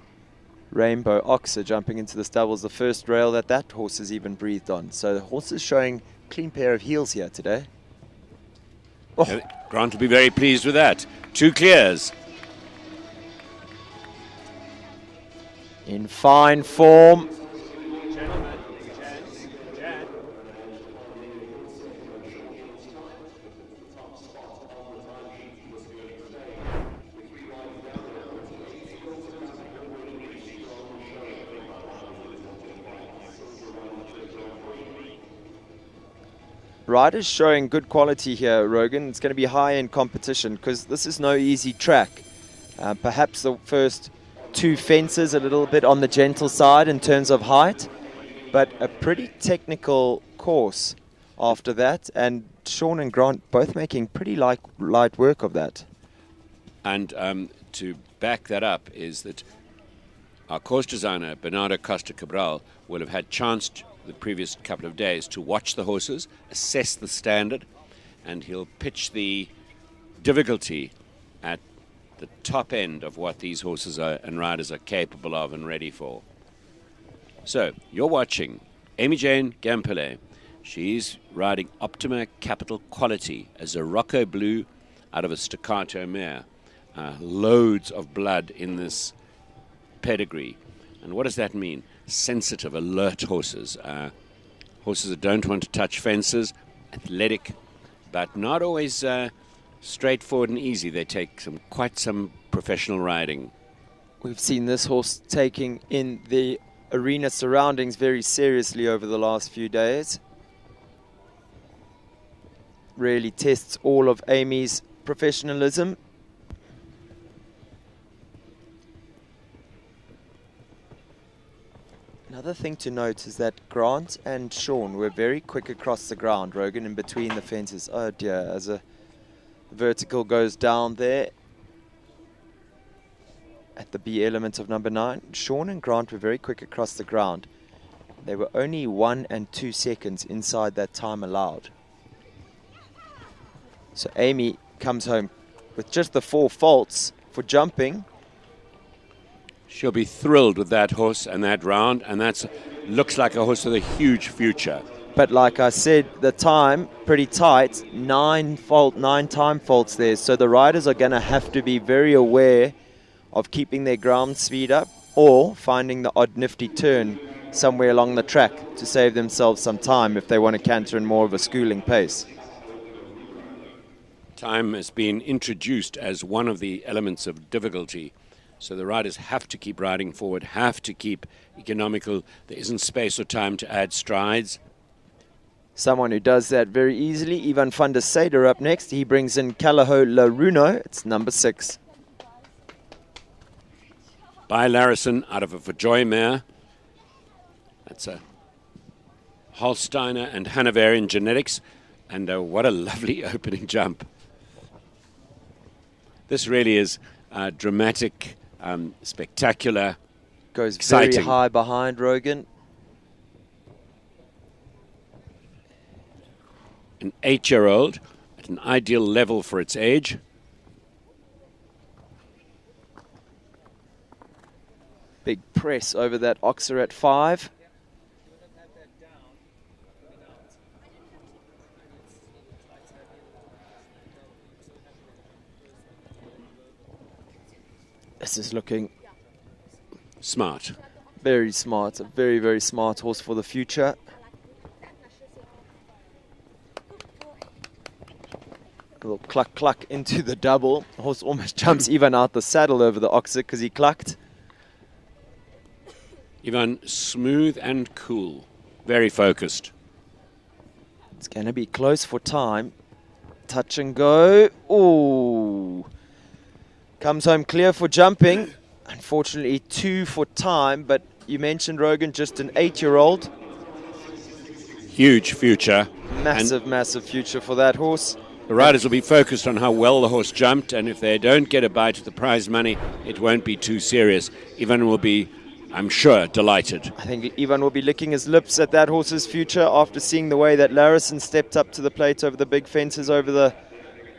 Rainbow Oxer jumping into the stubbles, the first rail that horse has even breathed on. So the horse is showing clean pair of heels here today. Oh. Grant will be very pleased with that. 2 clears. In fine form. Riders showing good quality here, Rogan. It's going to be high-end competition because this is no easy track. Perhaps the first 2 fences a little bit on the gentle side in terms of height, but a pretty technical course after that. And Sean and Grant both making pretty light work of that. And to back that up is that our course designer, Bernardo Costa Cabral, will have had chance the previous couple of days to watch the horses, assess the standard, and he'll pitch the difficulty at the top end of what these horses are and riders are capable of and ready for. So, you're watching Amy Jane Gampele. She's riding Optima Capital Quality as a Rocco Blue out of a Staccato mare. Loads of blood in this pedigree. And what does that mean? Sensitive, alert horses. Horses that don't want to touch fences, athletic, but not always straightforward and easy. They take quite some professional riding. We've seen this horse taking in the arena surroundings very seriously over the last few days. Really tests all of Amy's professionalism. Another thing to note is that Grant and Sean were very quick across the ground, Rogan, in between the fences. Oh dear, as a vertical goes down there at the B element of number 9. Sean and Grant were very quick across the ground. They were only 1 and 2 seconds inside that time allowed. So Amy comes home with just the 4 faults for jumping. She'll be thrilled with that horse and that round, and that looks like a horse with a huge future. But like I said, the time, pretty tight, 9 time faults there. So the riders are going to have to be very aware of keeping their ground speed up or finding the odd nifty turn somewhere along the track to save themselves some time if they want to canter in more of a schooling pace. Time has been introduced as one of the elements of difficulty. So the riders have to keep riding forward, have to keep economical. There isn't space or time to add strides. Someone who does that very easily, Ivan van der Seder up next. He brings in Calaho Laruno. It's number 6. By Larison out of a Verjoy mare. That's a Holsteiner and Hanoverian genetics. And what a lovely opening jump. This really is dramatic. Spectacular, goes exciting. Very high behind Rogan. An 8-year-old at an ideal level for its age. Big press over that oxer at 5. This is looking Smart. very smart. A very, very smart horse for the future. A little cluck cluck into the double. The horse almost jumps even out the saddle over the oxer because he clucked. Ivan, smooth and cool. Very focused. It's going to be close for time. Touch and go. Ooh. Comes home clear for jumping. Unfortunately, 2 for time, but you mentioned, Rogan, just an 8-year-old. Huge future. Massive, massive future for that horse. The riders will be focused on how well the horse jumped, and if they don't get a bite of the prize money, it won't be too serious. Ivan will be, I'm sure, delighted. I think Ivan will be licking his lips at that horse's future after seeing the way that Larison stepped up to the plate over the big fences over the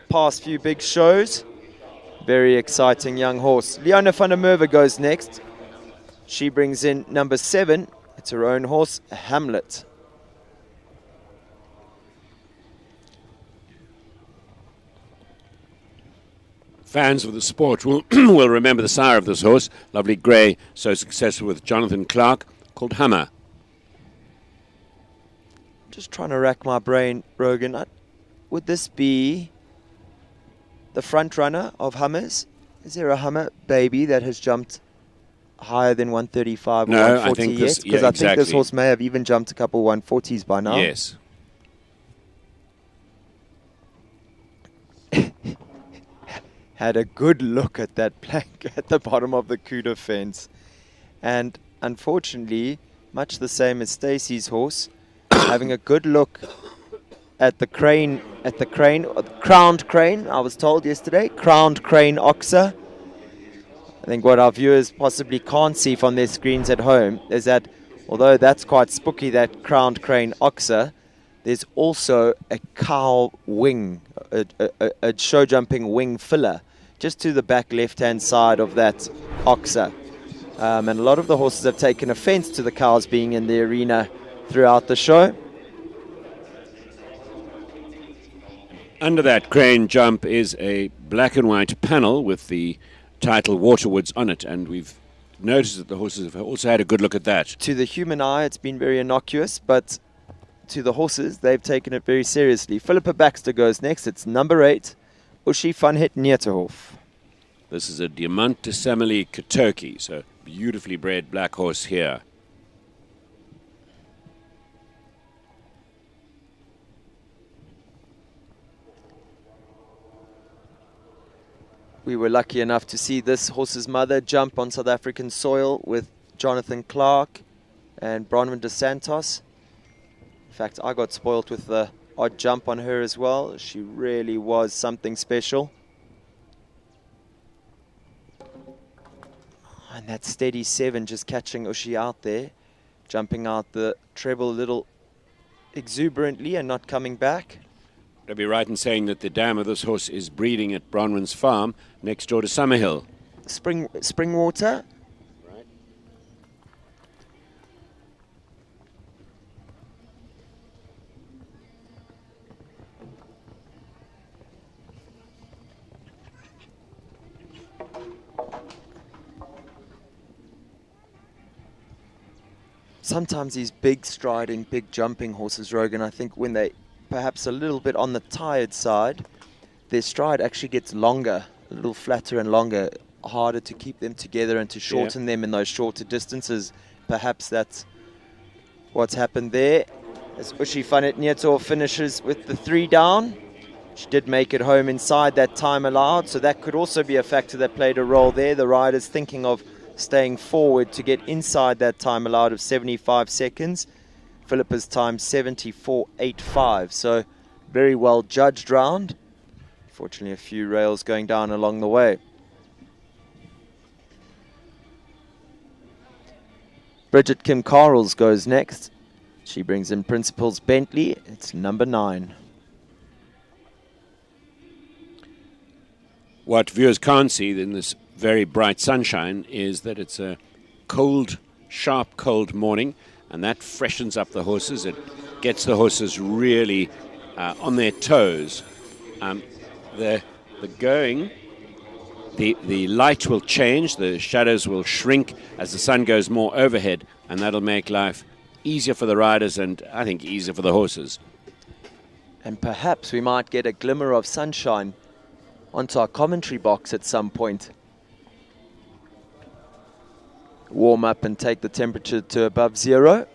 past few big shows. Very exciting young horse. Leona van der Merwe goes next. She brings in number 7. It's her own horse, Hamlet. Fans of the sport will, will remember the sire of this horse, lovely grey, so successful with Jonathan Clark, called Hammer. Just trying to rack my brain, Rogan. Would this be the front runner of Hummers? Is there a Hummer baby that has jumped higher than 135 or No, 140 I think yet? this- Because yeah, I think this exactly. horse may have even jumped a couple 140s by now. Yes. Had a good look at that plank at the bottom of the Cuda fence. And unfortunately, much the same as Stacey's horse, having a good look at the crowned crane, I was told yesterday, crowned crane oxer. I think what our viewers possibly can't see from their screens at home is that although that's quite spooky, that crowned crane oxer, there's also a cow wing, a show jumping wing filler, just to the back left-hand side of that oxer. And a lot of the horses have taken offense to the cows being in the arena throughout the show. Under that crane jump is a black and white panel with the title Waterwoods on it, and we've noticed that the horses have also had a good look at that. To the human eye, it's been very innocuous, but to the horses, they've taken it very seriously. Philippa Baxter goes next. It's number 8, Uschi van het Nieterhof. This is a Diamant de Sameli Katoki, so beautifully bred black horse here. We were lucky enough to see this horse's mother jump on South African soil with Jonathan Clark and Bronwyn de Santos. In fact, I got spoilt with the odd jump on her as well. She really was something special. And that steady 7 just catching Uschi out there, jumping out the treble a little exuberantly and not coming back. I'd be right in saying that the dam of this horse is breeding at Bronwyn's farm next door to Summerhill. Spring water. Sometimes these big striding, big jumping horses, Rogan, I think when they perhaps a little bit on the tired side, their stride actually gets longer, a little flatter and longer, harder to keep them together and to shorten them in those shorter distances. Perhaps that's what's happened there. As Uschi van het Nieterhof finishes with the 3 down. She did make it home inside that time allowed, so that could also be a factor that played a role there. The riders thinking of staying forward to get inside that time allowed of 75 seconds. Philippa's time 74.85, so very well judged round. Fortunately, a few rails going down along the way. Bridget Kim Carles goes next. She brings in Principals Bentley. It's number 9. what viewers can't see in this very bright sunshine is that it's a cold, sharp, cold morning, and that freshens up the horses. It gets the horses really on their toes. The light will change, the shadows will shrink as the sun goes more overhead, and that'll make life easier for the riders and I think easier for the horses. And perhaps we might get a glimmer of sunshine onto our commentary box at some point. Warm up and take the temperature to above 0.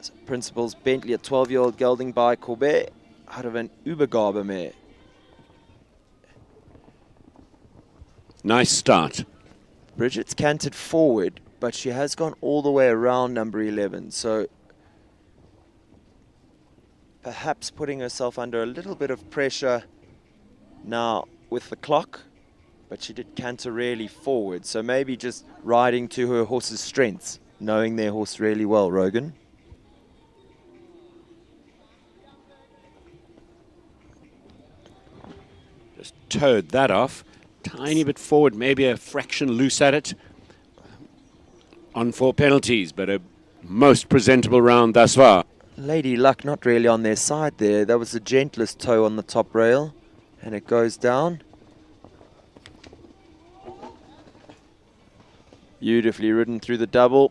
So Principals Bentley, a 12-year-old gelding by Corbet, out of an Übergabe mare. Nice start. Bridget's canted forward, but she has gone all the way around number 11, so perhaps putting herself under a little bit of pressure now with the clock, but she did canter really forward, so maybe just riding to her horse's strengths, knowing their horse really well, Rogan. Just towed that off. Tiny bit forward, maybe a fraction loose at it. On 4 penalties, but a most presentable round thus far. Lady Luck not really on their side there. That was the gentlest toe on the top rail, and it goes down. Beautifully ridden through the double.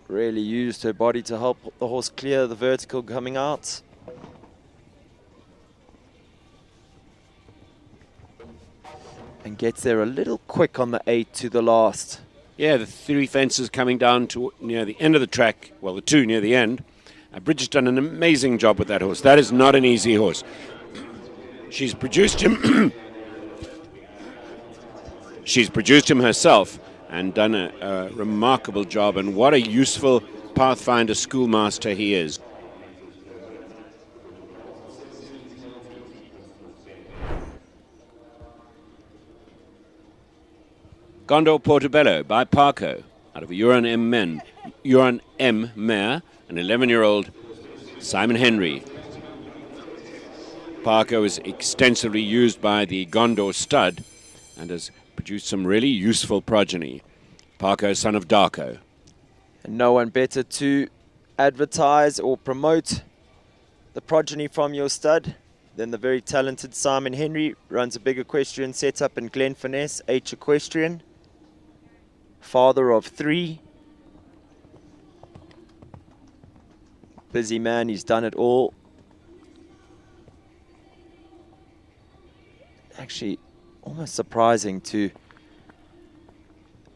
Really used her body to help the horse clear the vertical coming out. And gets there a little quick on the 8 to the last. Yeah, the 3 fences coming down to near the end of the track. Well, the 2 near the end. Bridget's done an amazing job with that horse. That is not an easy horse. She's produced him. She's produced him herself and done a remarkable job. And what a useful pathfinder schoolmaster he is. Gondor Portobello by Parco out of a Uran M mare, an 11-year-old Simon Henry. Parco is extensively used by the Gondor stud and has produced some really useful progeny. Parco, son of Darko. And no one better to advertise or promote the progeny from your stud than the very talented Simon Henry. Runs a big equestrian setup in Glenfinesse, H Equestrian. Father of 3. Busy man, he's done it all. Actually, almost surprising to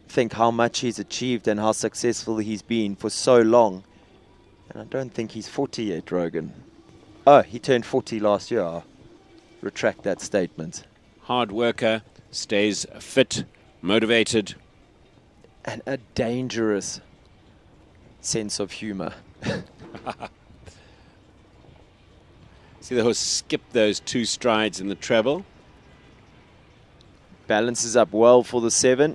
think how much he's achieved and how successful he's been for so long. And I don't think he's 40 yet, Rogan. Oh, he turned 40 last year. I'll retract that statement. Hard worker, stays fit, motivated. And a dangerous sense of humor. See the horse skip those 2 strides in the treble. Balances up well for the 7.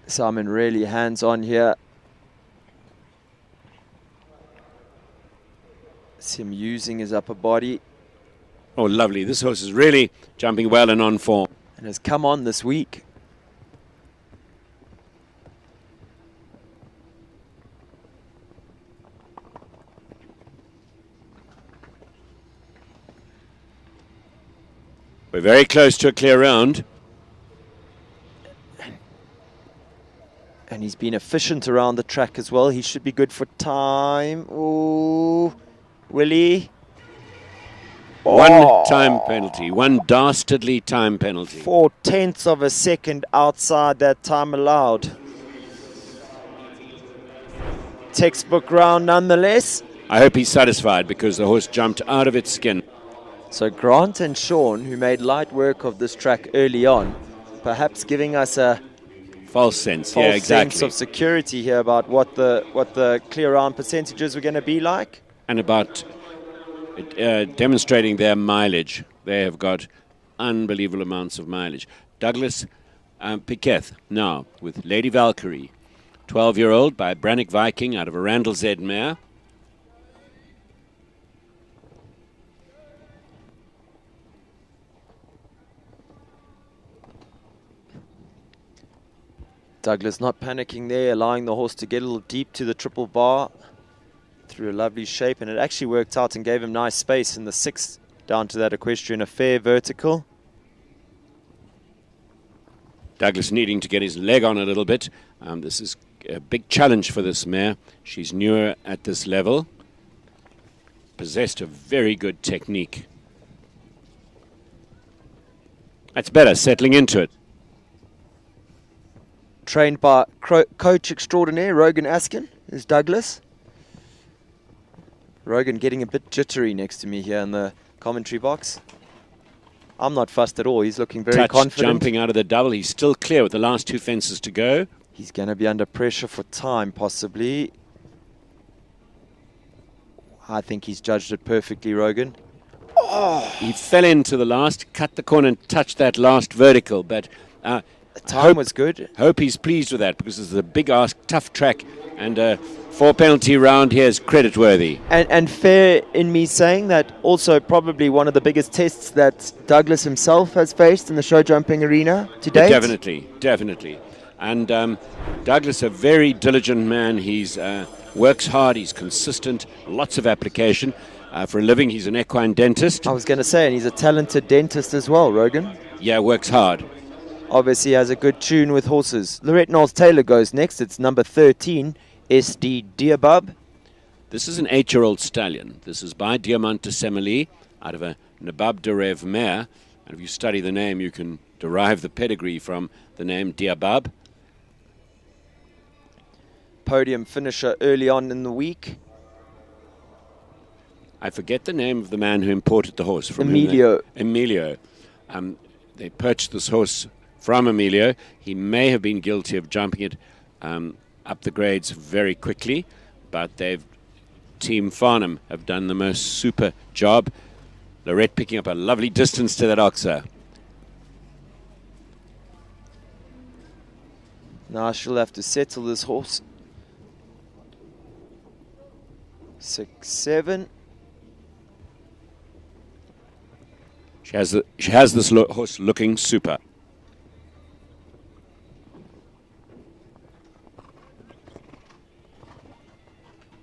Simon really hands-on here. See him using his upper body. Oh, lovely. This horse is really jumping well and on form. And has come on this week. We're very close to a clear round. And he's been efficient around the track as well. He should be good for time. Ooh, Willie. One time penalty, one dastardly time penalty. 0.4 of a second outside that time allowed. Textbook round nonetheless. I hope he's satisfied because the horse jumped out of its skin. So Grant and Sean, who made light work of this track early on, perhaps giving us a false sense, sense of security here about what the clear round percentages were going to be like. And about demonstrating their mileage. They have got unbelievable amounts of mileage. Douglas Piquet now with Lady Valkyrie 12-year-old by Brannick Viking out of a Randall Z mare. Douglas not panicking there, allowing the horse to get a little deep to the triple bar through a lovely shape, and it actually worked out and gave him nice space in the 6th down to that equestrian, a fair vertical. Douglas needing to get his leg on a little bit. This is a big challenge for this mare. She's newer at this level. Possessed a very good technique. That's better, settling into it. Trained by coach extraordinaire Rogan Askin is Douglas. Rogan getting a bit jittery next to me here in the commentary box. I'm not fussed at all. He's looking very confident. Jumping out of the double. He's still clear with the last 2 fences to go. He's going to be under pressure for time, possibly. I think he's judged it perfectly, Rogan. He fell into the last, cut the corner and touched that last vertical, but the time was good. Hope he's pleased with that, because this is a big ask, tough track, and a 4-penalty round here is credit-worthy. And fair in me saying that also probably one of the biggest tests that Douglas himself has faced in the show jumping arena to date. Definitely. And Douglas, a very diligent man. He's works hard, he's consistent, lots of application. For a living, he's an equine dentist. I was going to say, and he's a talented dentist as well, Rogan. Yeah, works hard. Obviously has a good tune with horses. Lorette Knowles-Taylor goes next. It's number 13, SD Diabub. This is an 8-year-old stallion. This is by Diamant de Semeli out of a Nabab de Rev mare. And if you study the name, you can derive the pedigree from the name Diabab. Podium finisher early on in the week. I forget the name of the man who imported the horse from Emilio. Emilio. They purchased this horse from Emilio. He may have been guilty of jumping it up the grades very quickly, but Team Farnham have done the most super job. Lorette picking up a lovely distance to that oxer. Now she'll have to settle this horse. 6, 7. She has this horse looking super.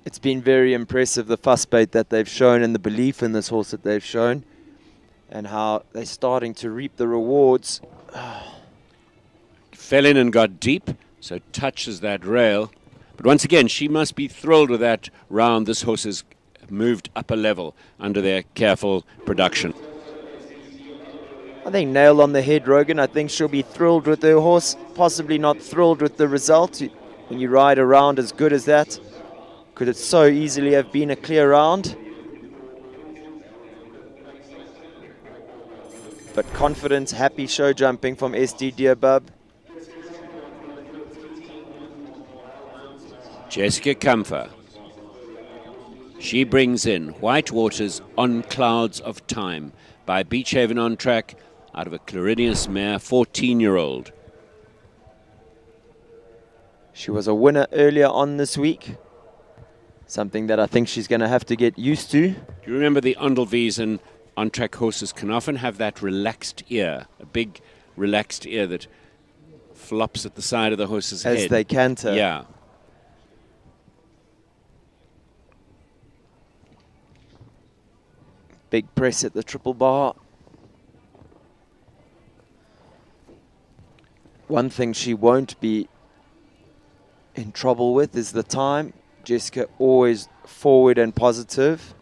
It's been very impressive, the fuss bait that they've shown and the belief in this horse that they've shown, and how they're starting to reap the rewards. Fell in and got deep, so touches that rail. But once again, she must be thrilled with that round. This horse has moved up a level under their careful production. I think nail on the head, Rogan. I think she'll be thrilled with her horse, possibly not thrilled with the result. When you ride a round as good as that, could it so easily have been a clear round? But confident, happy show jumping from SD Diabub. Jessica Comfer. She brings in White Waters on Clouds of Time by Beachhaven on Track out of a Clarinius mare, 14-year-old. She was a winner earlier on this week. Something that I think she's going to have to get used to. Do you remember the Ondelwies on-track horses can often have that relaxed ear, a big relaxed ear that flops at the side of the horse's head. As they canter. Yeah. Big press at the triple bar. One thing she won't be in trouble with is the time. Jessica always forward and positive.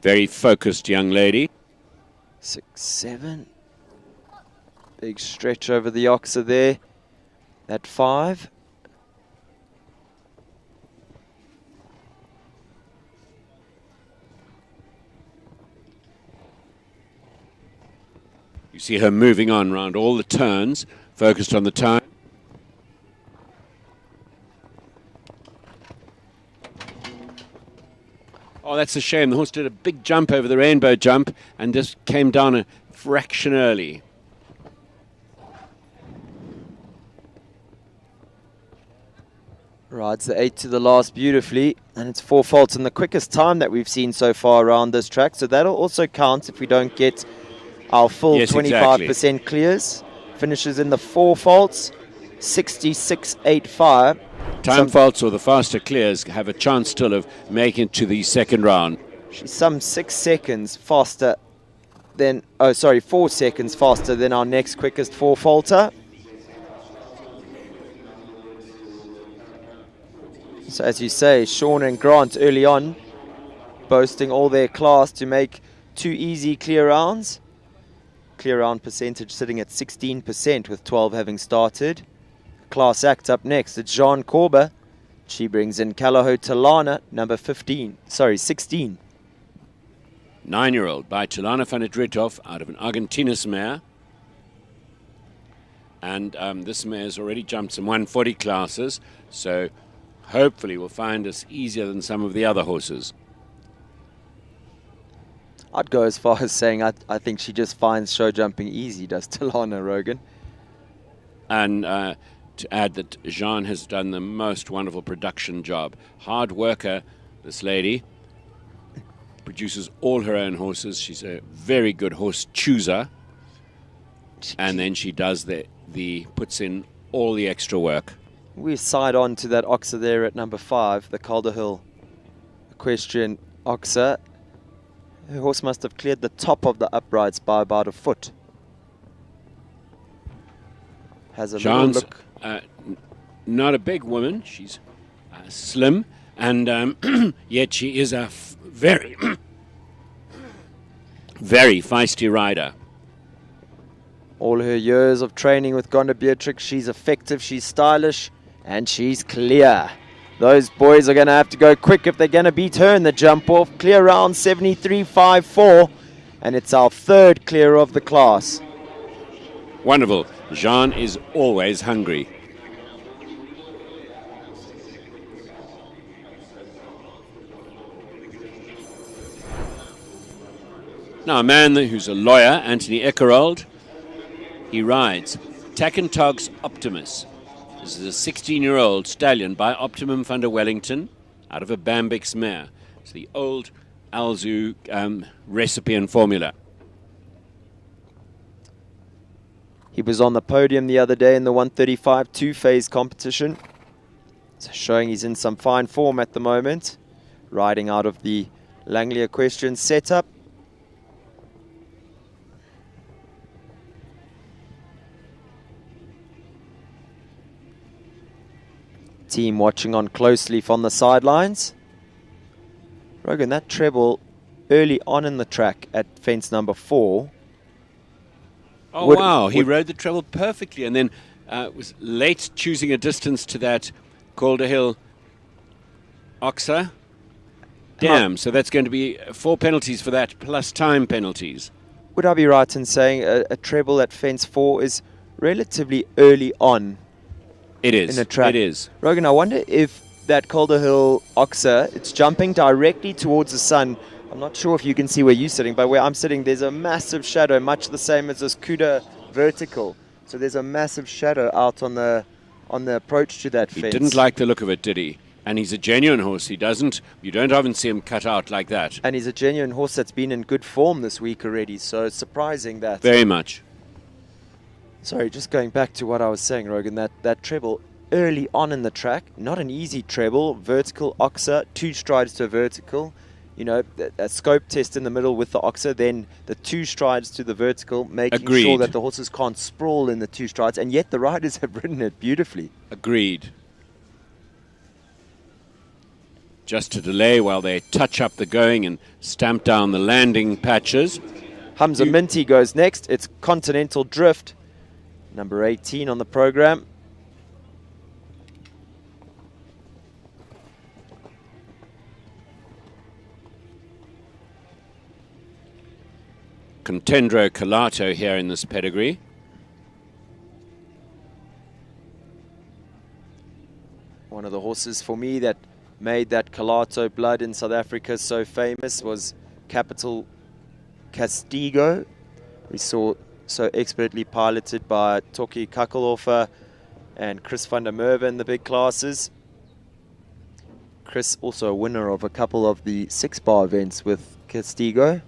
Very focused young lady. 6, 7. Big stretch over the oxer there. At 5. You see her moving on round all the turns, focused on the time. Oh, that's a shame. The horse did a big jump over the rainbow jump and just came down a fraction early. Rides the 8 to the last beautifully, and it's 4 faults and the quickest time that we've seen so far around this track. So that'll also count if we don't get our full Yes, 25% clears. Finishes in the 4 faults, 66.85. Time faults or the faster clears have a chance still of making it to the second round. She's some 6 seconds faster than, 4 seconds faster than our next quickest 4 faulter. So as you say, Sean and Grant early on boasting all their class to make 2 easy clear rounds. Clear round percentage sitting at 16% with 12 having started. Class act up next. It's Jean Corber. She brings in Kalaho Talana, number 16. 9-year-old by Talana van der Drithoff out of an Argentinus mare. And this mare has already jumped some 140 classes, so hopefully will find us easier than some of the other horses. I'd go as far as saying I think she just finds show jumping easy, does Talana, Rogan. And to add that Jean has done the most wonderful production job. Hard worker, this lady. Produces all her own horses. She's a very good horse chooser. And then she does puts in all the extra work. We side on to that Oxer there at number 5, the Calder Hill Equestrian Oxer. Her horse must have cleared the top of the uprights by about a foot. Has a little Jean's look. not a big woman. She's slim, and yet she is a very, very feisty rider. All her years of training with Gonda Beatrix, she's effective, she's stylish, and she's clear. Those boys are going to have to go quick if they're going to beat her in the jump off. Clear round 73.54, and it's our 3rd clear of the class. Wonderful. Jean is always hungry. Now a man who's a lawyer, Anthony Eckerold, he rides Tack and Tog's Optimus. This is a 16-year-old stallion by Optimum van der Wellington out of a Bambix mare. It's the old Alzu recipe and formula. He was on the podium the other day in the 135 two-phase competition. So showing he's in some fine form at the moment. Riding out of the Langley Equestrian setup. Team watching on closely from the sidelines. Rogan, that treble early on in the track at fence number 4. Oh, wow. He rode the treble perfectly and then was late choosing a distance to that Calder Hill Oxer. Damn, so that's going to be 4 penalties for that, plus time penalties. Would I be right in saying a treble at fence 4 is relatively early on? It is. In a track. It is. Rogan, I wonder if that Calder Hill Oxer, it's jumping directly towards the sun. I'm not sure if you can see where you're sitting, but where I'm sitting, there's a massive shadow, much the same as this Cuda vertical. So there's a massive shadow out on the approach to that fence. He didn't like the look of it, did he? And he's a genuine horse. You don't often see him cut out like that. And he's a genuine horse that's been in good form this week already. So it's surprising that. Very much. Sorry, just going back to what I was saying, Rogan, that treble early on in the track, not an easy treble, vertical Oxer, 2 strides to a vertical, a scope test in the middle with the Oxer, then the 2 strides to the vertical, making sure that the horses can't sprawl in the 2 strides, and yet the riders have ridden it beautifully. Agreed. Just to delay while they touch up the going and stamp down the landing patches. Hamza Minty goes next. It's Continental Drift, number 18 on the program. Contendro Calato here in this pedigree. One of the horses for me that made that Calato blood in South Africa so famous was Capital Castigo. We saw so expertly piloted by Toki Kakelhofer and Chris van der Merwe in the big classes. Chris, also a winner of a couple of the 6-bar events with Castigo.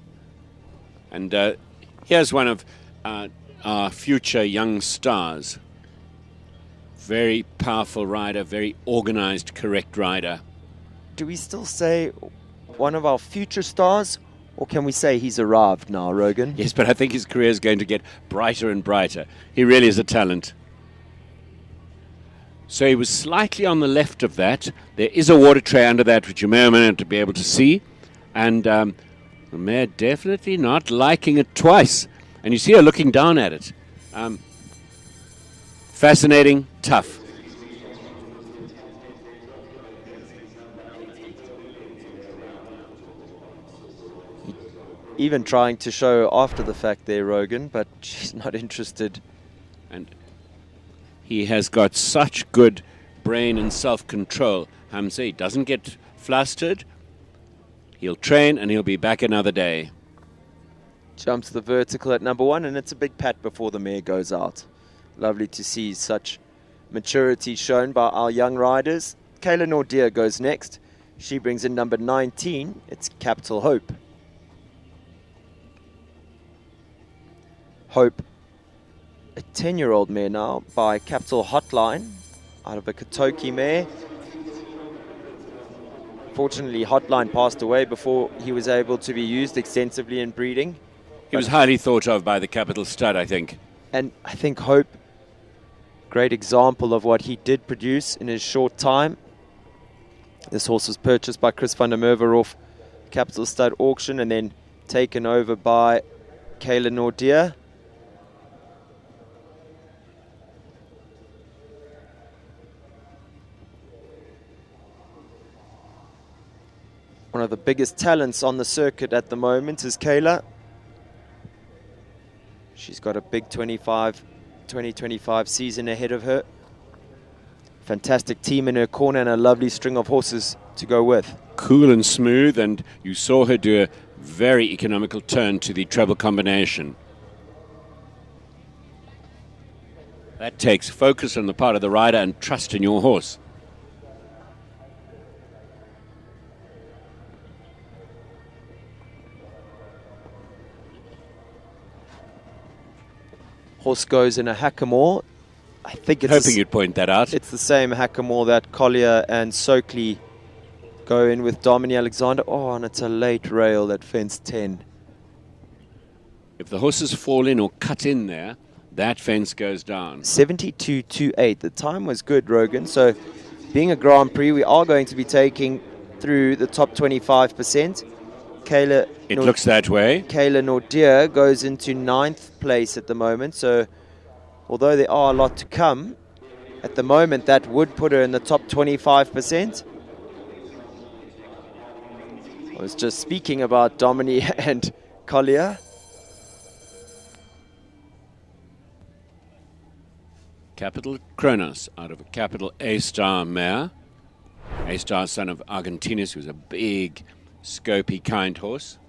And here's one of our future young stars. Very powerful rider, very organized, correct rider. Do we still say one of our future stars, or can we say he's arrived now, Rogan? Yes, but I think his career is going to get brighter and brighter. He really is a talent. So he was slightly on the left of that. There is a water tray under that, which you may or may not be able to see. And the mare definitely not liking it twice. And you see her looking down at it. Fascinating, tough. Even trying to show after the fact there, Rogan, but she's not interested. And he has got such good brain and self-control. Hamza, he doesn't get flustered. He'll train and he'll be back another day. Jumps the vertical at number 1, and it's a big pat before the mare goes out. Lovely to see such maturity shown by our young riders. Kayla Nordia goes next. She brings in number 19. It's Capital Hope. Hope, a 10-year-old mare now by Capital Hotline out of a Katoki mare. Fortunately, Hotline passed away before he was able to be used extensively in breeding. He was highly thought of by the Capital Stud, I think. And I think Hope, great example of what he did produce in his short time. This horse was purchased by Chris van der Merwe off Capital Stud auction and then taken over by Kayla Nordia. One of the biggest talents on the circuit at the moment is Kayla. She's got a big 2025 season ahead of her. Fantastic team in her corner and a lovely string of horses to go with. Cool and smooth, and you saw her do a very economical turn to the treble combination. That takes focus on the part of the rider and trust in your horse. Horse goes in a hackamore. I think it's Hoping you'd point that out. It's the same hackamore that Collier and Soakley go in with Dominic Alexander. Oh, and it's a late rail at fence 10. If the horses fall in or cut in there, that fence goes down. 72.28. The time was good, Rogan. So being a Grand Prix, we are going to be taking through the top 25%. Kayla It looks that way. Kayla Nordia goes into 9th place at the moment. So although there are a lot to come, at the moment that would put her in the top 25%. I was just speaking about Domini and Collier. Capital Kronos out of a Capital A-Star mare. A-Star, son of Argentinus, who's a big, scopy, kind horse.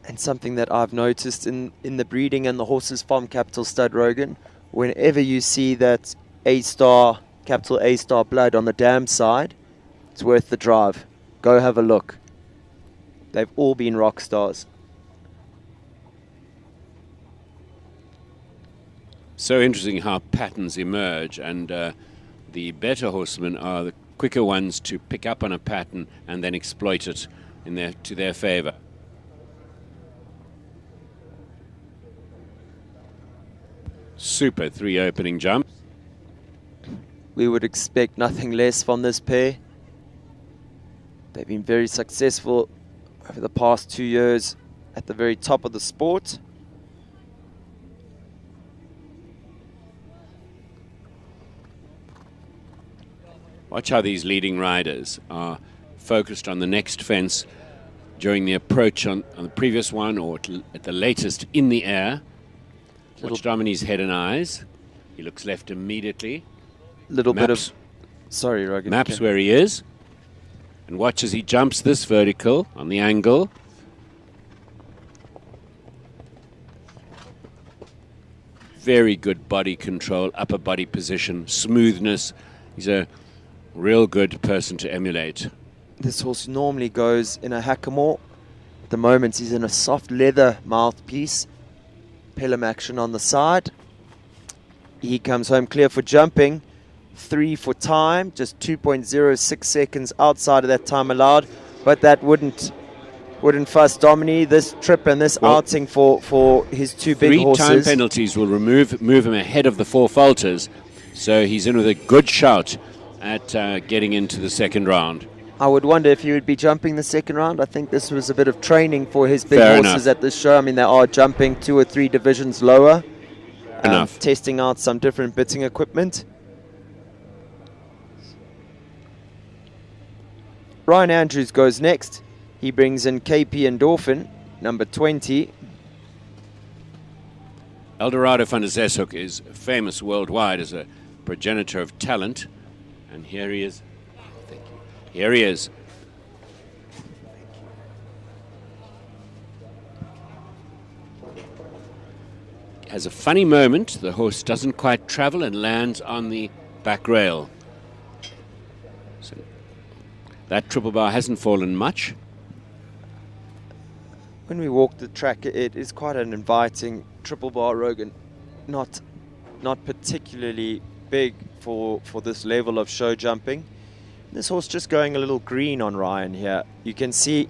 And something that I've noticed in the breeding and the horses from Capital Stud, Rogan, whenever you see that A-Star, Capital A-Star blood on the dam side, it's worth the drive. Go have a look. They've all been rock stars. So interesting how patterns emerge, and the better horsemen are the quicker ones to pick up on a pattern and then exploit it to their favor. Super 3 opening jump. We would expect nothing less from this pair. They've been very successful over the past 2 years at the very top of the sport. Watch how these leading riders are focused on the next fence during the approach on the previous one, or at the latest in the air. Watch Domini's head and eyes. He looks left immediately. Little bit of... Sorry, Rogan. Maps where he is. And watch as he jumps this vertical on the angle. Very good body control, upper body position, smoothness. He's a real good person to emulate. This horse normally goes in a hackamore. At the moment, he's in a soft leather mouthpiece. Pelham action on the side. He comes home clear for jumping. 3 for time, just 2.06 seconds outside of that time allowed. But that wouldn't fuss Domini this trip and this outing for his two big horses. 3 time penalties will move him ahead of the 4 falters. So he's in with a good shout at getting into the second round. I would wonder if he would be jumping the second round. I think this was a bit of training for his big Fair horses enough. at this show. I mean, they are jumping 2 or 3 divisions lower. Enough. Testing out some different bitting equipment. Ryan Andrews goes next. He brings in KP Endorphin, number 20. Eldorado van der Zeshoek is famous worldwide as a progenitor of talent. And here he is. Thank you. Here he is. Has a funny moment. The horse doesn't quite travel and lands on the back rail. So that triple bar hasn't fallen much. When we walk the track, it is quite an inviting triple bar, Rogan. Not particularly big for this level of show jumping. This horse just going a little green on Ryan here. You can see.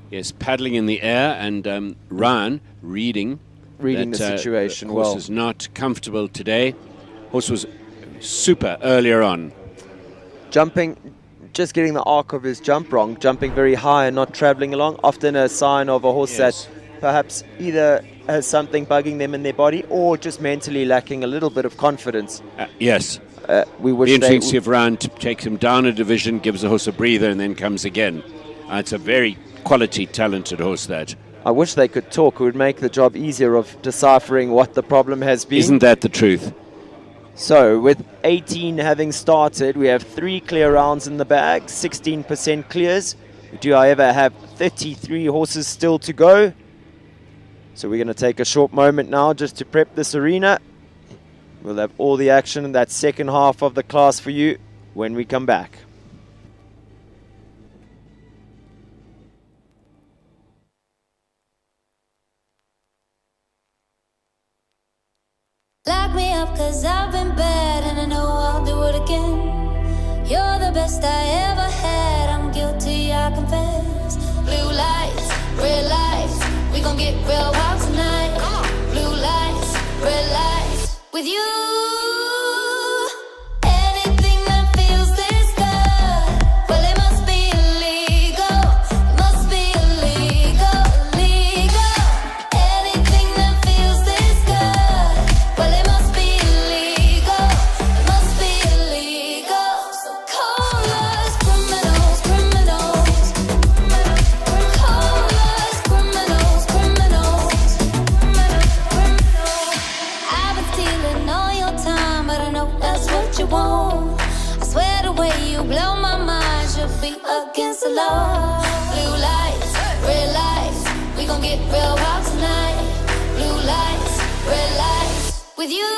Yes, paddling in the air, and Ryan reading The that, situation horse well. is not comfortable today. Horse was super earlier on. Jumping, just getting the arc of his jump wrong, jumping very high and not traveling along, often a sign of a horse Yes. that perhaps either has something bugging them in their body or just mentally lacking a little bit of confidence. Yes. We wish Be they interesting to see if Ryan takes him down a division, gives the horse a breather, and then comes again. It's a very quality, talented horse, that. I wish they could talk. It would make the job easier of deciphering what the problem has been. Isn't that the truth? So, with 18 having started, we have 3 clear rounds in the bag, 16% clears. We do, however, have 33 horses still to go. So we're going to take a short moment now just to prep this arena. We'll have all the action in that second half of the class for you when we come back. Lock me up 'cause I've been bad and I know I'll do it again. You're the best I ever had, I'm guilty, I confess. Blue lights, red lights, we gon' get real wild tonight. Blue lights, red lights, with you. Anything that feels this good, well it must be illegal. It must be illegal, illegal. Anything that feels this good, well it must be illegal. It must be illegal. So call us criminals, criminals. Call us criminals, criminals. I've been stealing all your time, but I know that's what you want. I swear the way you blow my mind should be against the law. Blue lights, red lights, we gon' get real wild tonight. Blue lights, red lights, with you.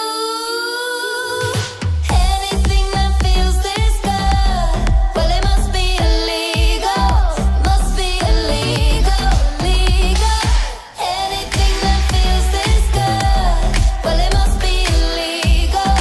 Anything that feels this good, well it must be illegal. It must be illegal, illegal. Anything that feels this good, well it must be illegal.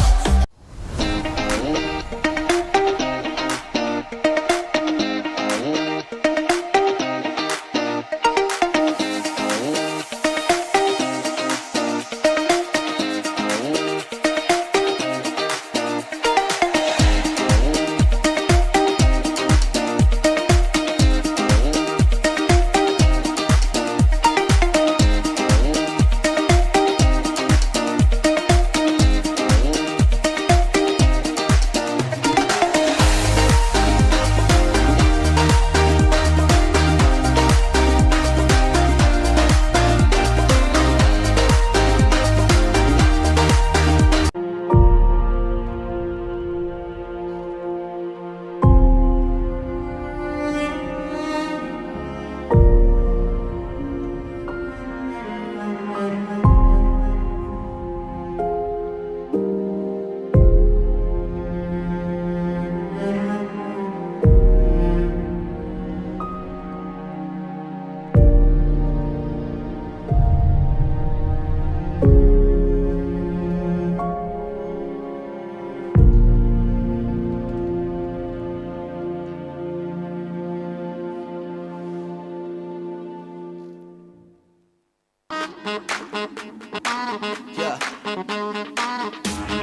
Yeah.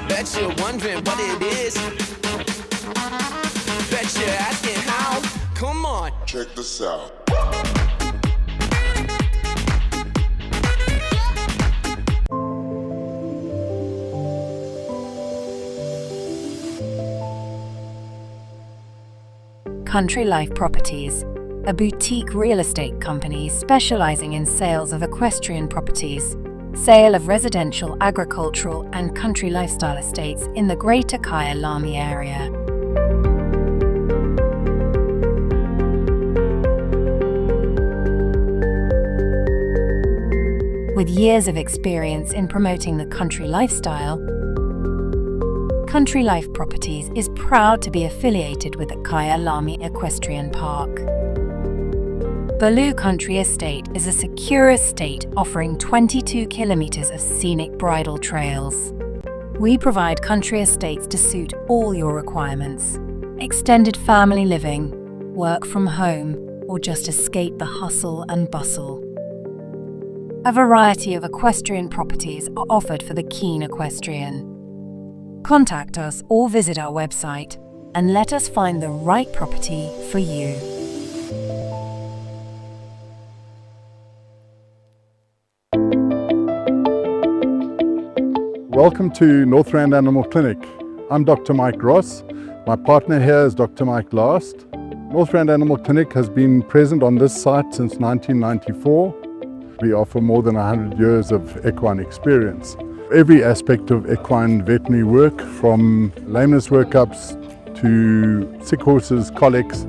Bet you're wondering what it is. Bet you're asking how. Come on. Check this out. Country Life Properties, a boutique real estate company specializing in sales of equestrian properties, sale of residential, agricultural, and country lifestyle estates in the Greater Kyalami area. With years of experience in promoting the country lifestyle, Country Life Properties is proud to be affiliated with the Kyalami Equestrian Park. Baloo Country Estate is a secure estate offering 22 kilometers of scenic bridle trails. We provide country estates to suit all your requirements: extended family living, work from home, or just escape the hustle and bustle. A variety of equestrian properties are offered for the keen equestrian. Contact us or visit our website and let us find the right property for you. Welcome to Northrand Animal Clinic. I'm Dr. Mike Ross. My partner here is Dr. Mike Last. Northrand Animal Clinic has been present on this site since 1994. We offer more than 100 years of equine experience. Every aspect of equine veterinary work, from lameness workups to sick horses, colics,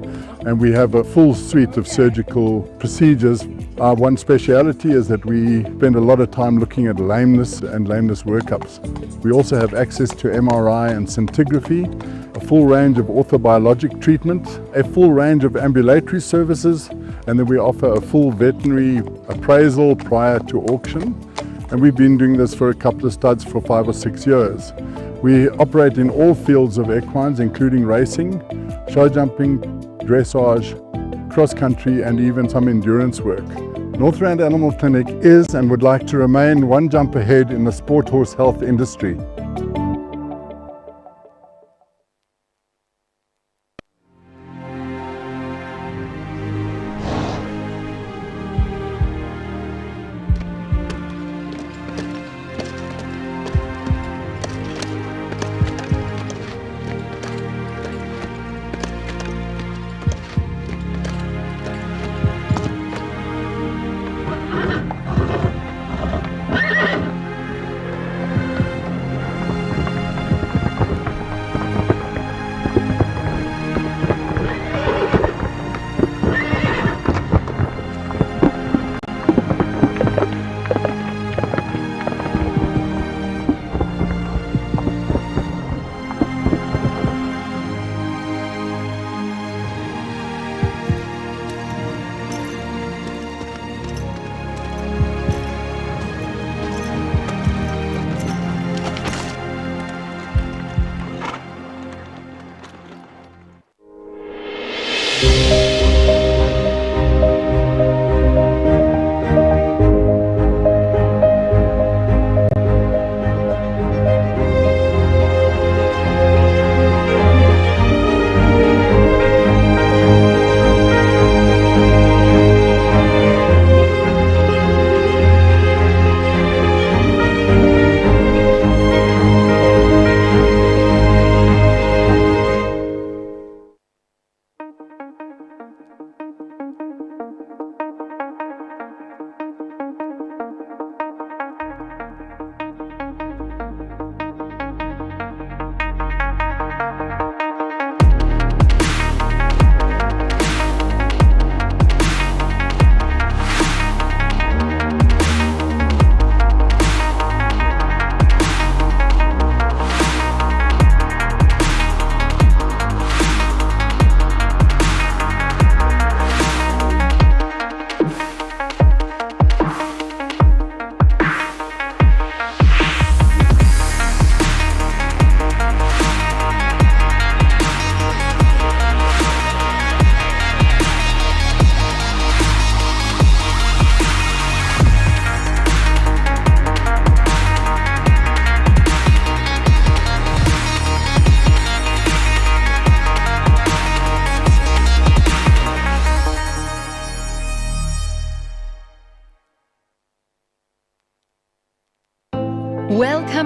and we have a full suite of surgical procedures. Our one speciality is that we spend a lot of time looking at lameness and lameness workups. We also have access to MRI and scintigraphy, a full range of orthobiologic treatment, a full range of ambulatory services, and then we offer a full veterinary appraisal prior to auction. And we've been doing this for a couple of studs for 5 or 6 years. We operate in all fields of equines, including racing, show jumping, dressage, cross country, and even some endurance work. Northrand Animal Clinic is and would like to remain one jump ahead in the sport horse health industry.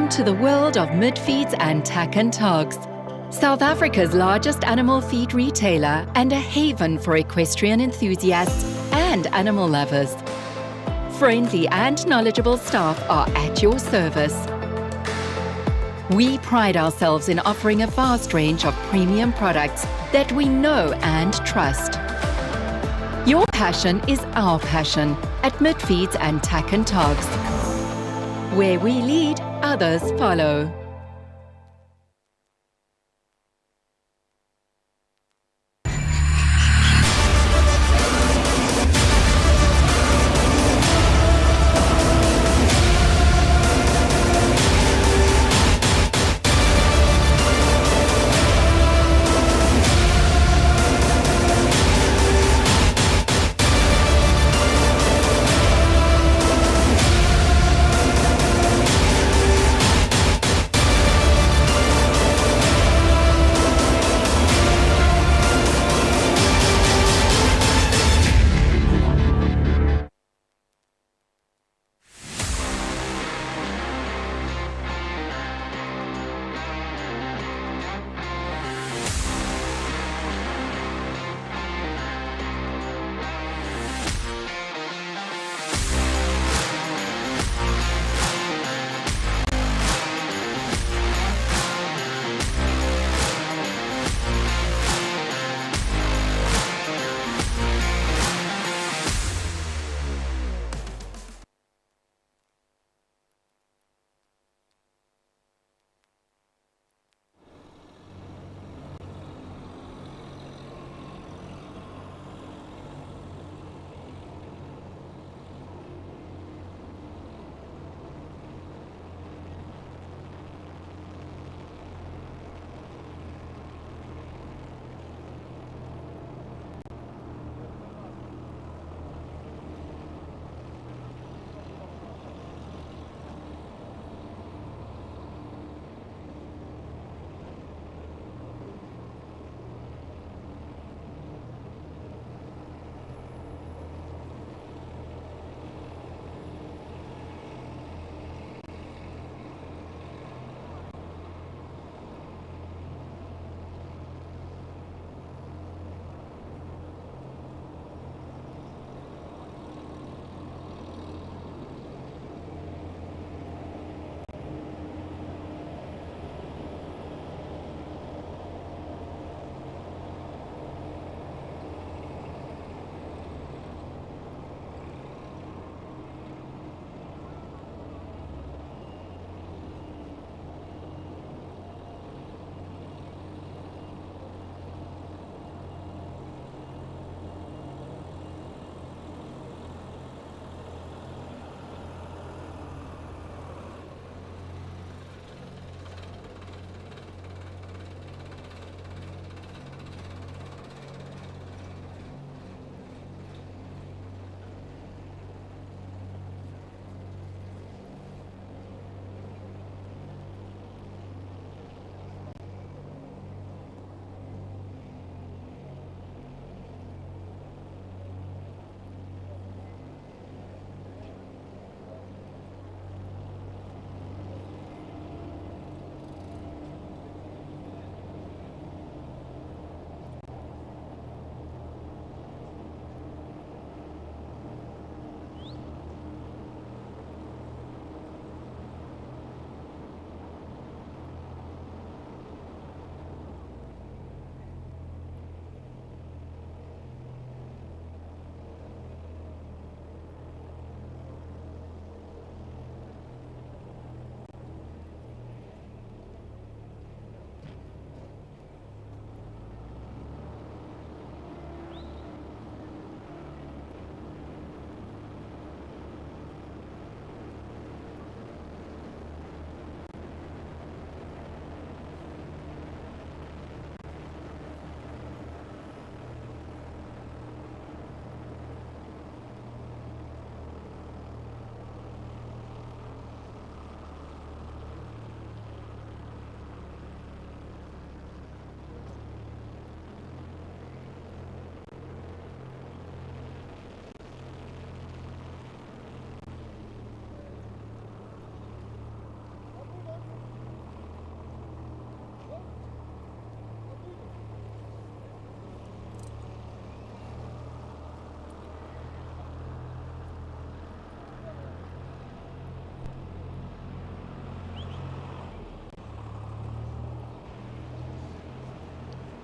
Welcome to the world of Midfeeds and Tack and Togs, South Africa's largest animal feed retailer and a haven for equestrian enthusiasts and animal lovers. Friendly and knowledgeable staff are at your service. We pride ourselves in offering a vast range of premium products that we know and trust. Your passion is our passion at Midfeeds and Tack and Togs. Where we lead, others follow.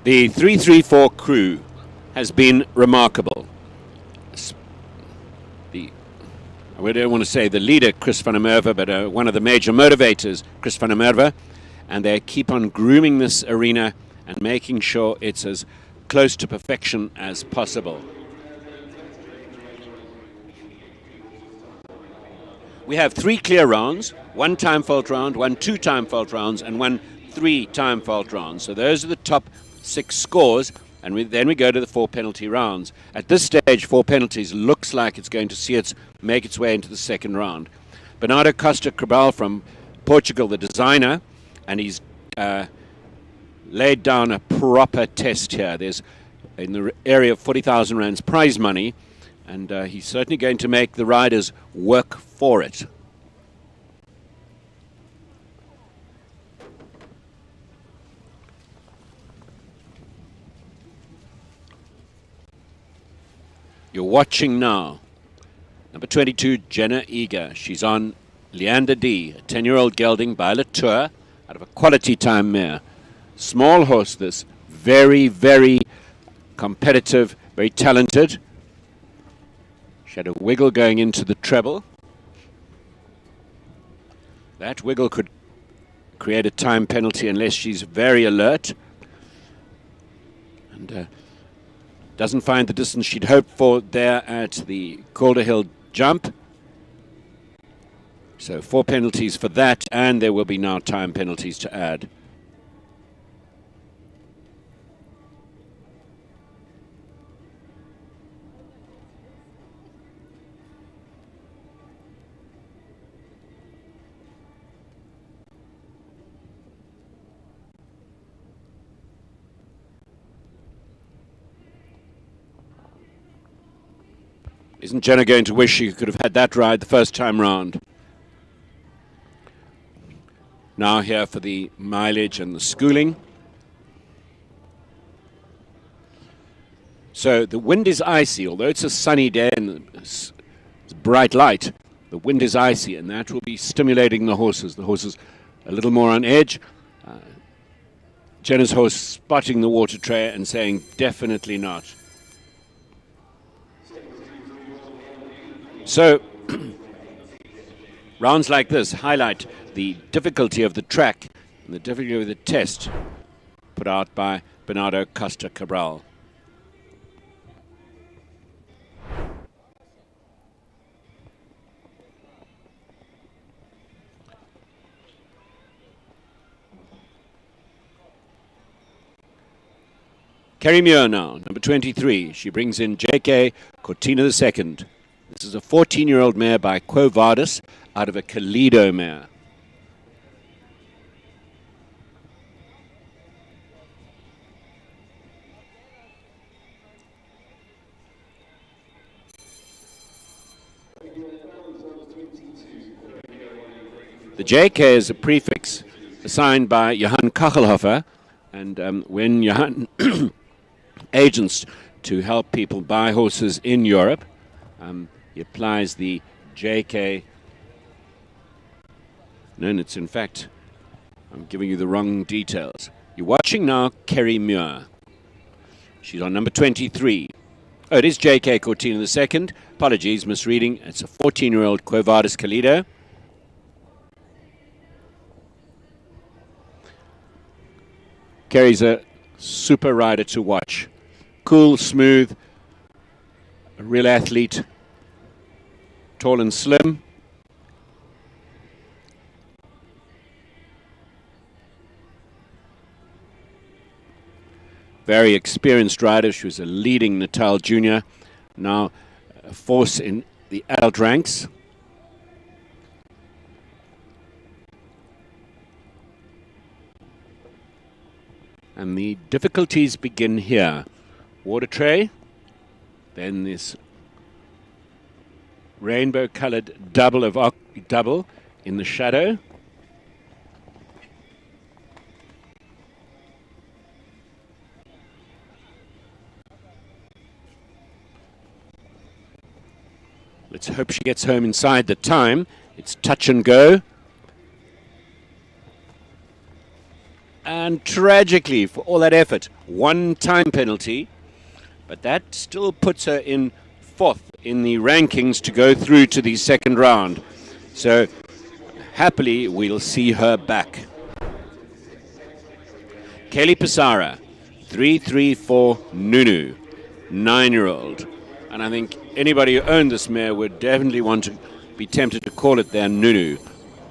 The 334 crew has been remarkable. I don't want to say the leader, Chris van der Merwe, but one of the major motivators, Chris van der Merwe, and they keep on grooming this arena and making sure it's as close to perfection as possible. We have 3 clear rounds, 1 time fault round, 1 2-time fault rounds, and 1 3-time fault round. So those are the top 6 scores, and then we go to the 4 penalty rounds. At this stage, 4 penalties looks like it's going to make its way into the second round. Bernardo Costa Cabral from Portugal, the designer, and he's laid down a proper test here. There's in the area of 40,000 rands prize money, and he's certainly going to make the riders work for it. You're watching now. Number 22, Jenna Eager. She's on Leander D, a 10-year-old gelding by Latour out of a quality time mare. Small horse this. Very, very competitive, very talented. She had a wiggle going into the treble. That wiggle could create a time penalty unless she's very alert. And doesn't find the distance she'd hoped for there at the Calder Hill jump. So 4 penalties for that, and there will be now time penalties to add. Isn't Jenna going to wish she could have had that ride the first time round? Now here for the mileage and the schooling. So the wind is icy, although it's a sunny day and it's bright light. The wind is icy, and that will be stimulating the horses. The horses a little more on edge. Jenna's horse spotting the water tray and saying, definitely not. So, rounds like this highlight the difficulty of the track and the difficulty of the test put out by Bernardo Costa Cabral. Kerry Muir now, number 23. She brings in J.K. Cortina II. This is a 14-year-old mare by Quo Vadis out of a Kalido mare. The JK is a prefix assigned by Johann Kachelhofer, and when Johann agents to help people buy horses in Europe, he applies the JK. No, it's in fact, I'm giving you the wrong details. You're watching now Kerry Muir. She's on number 23. Oh, it is JK Cortina II. Apologies, misreading. It's a 14-year-old Quo Vadis Kalido. Kerry's a super rider to watch. Cool, smooth, a real athlete. Tall and slim. Very experienced rider. She was a leading Natal Junior. Now a force in the adult ranks. And the difficulties begin here. Water tray. Then this rainbow-colored double in the shadow. Let's hope she gets home inside the time. It's touch and go. And tragically, for all that effort, 1 time penalty, but that still puts her in 4th in the rankings to go through to the second round. So happily, we'll see her back. Kelly Pisara, 334 Nunu, 9-year-old. And I think anybody who owned this mare would definitely want to be tempted to call it their Nunu.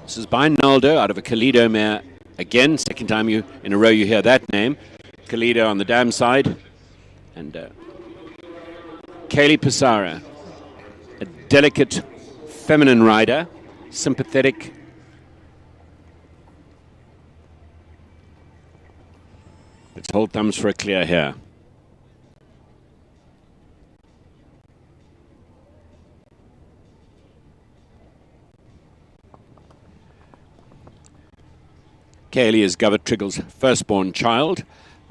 This is by Naldo out of a Kalido mare. Again, second time in a row you hear that name. Kalido on the dam side. And Kaylee Pisara, a delicate, feminine rider, sympathetic. Let's hold thumbs for a clear here. Kaylee is Govert Triggle's firstborn child,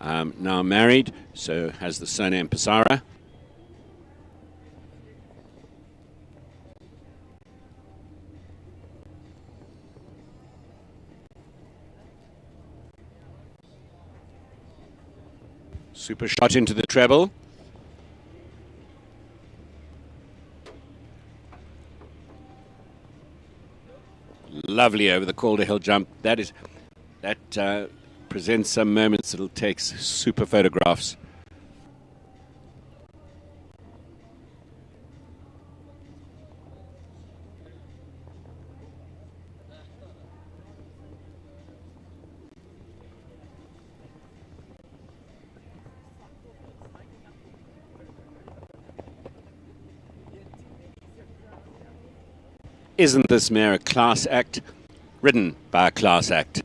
now married, so has the surname Pisara. Super shot into the treble. Lovely over the Calder Hill jump. That presents some moments that'll take super photographs. Isn't this mare a class act? Ridden by a class act.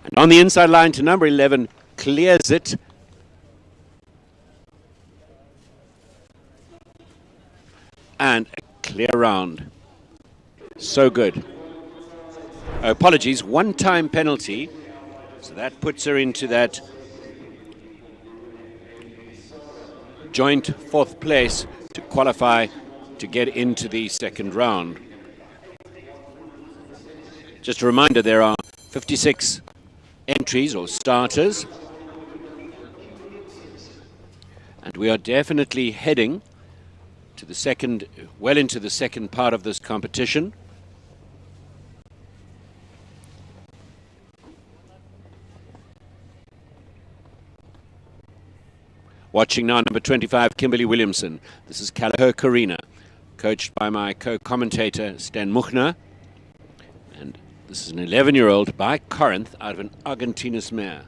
And on the inside line to number 11, clears it. And a clear round. So good. Apologies, 1 time penalty. So that puts her into that joint 4th place to qualify to get into the second round. Just a reminder, there are 56 entries or starters. And we are definitely heading to the second, well into the second part of this competition. Watching now, number 25, Kimberly Williamson. This is Callagher Karina, coached by my co-commentator, Stan Muchner. And this is an 11-year-old by Corinth out of an Argentinus mare.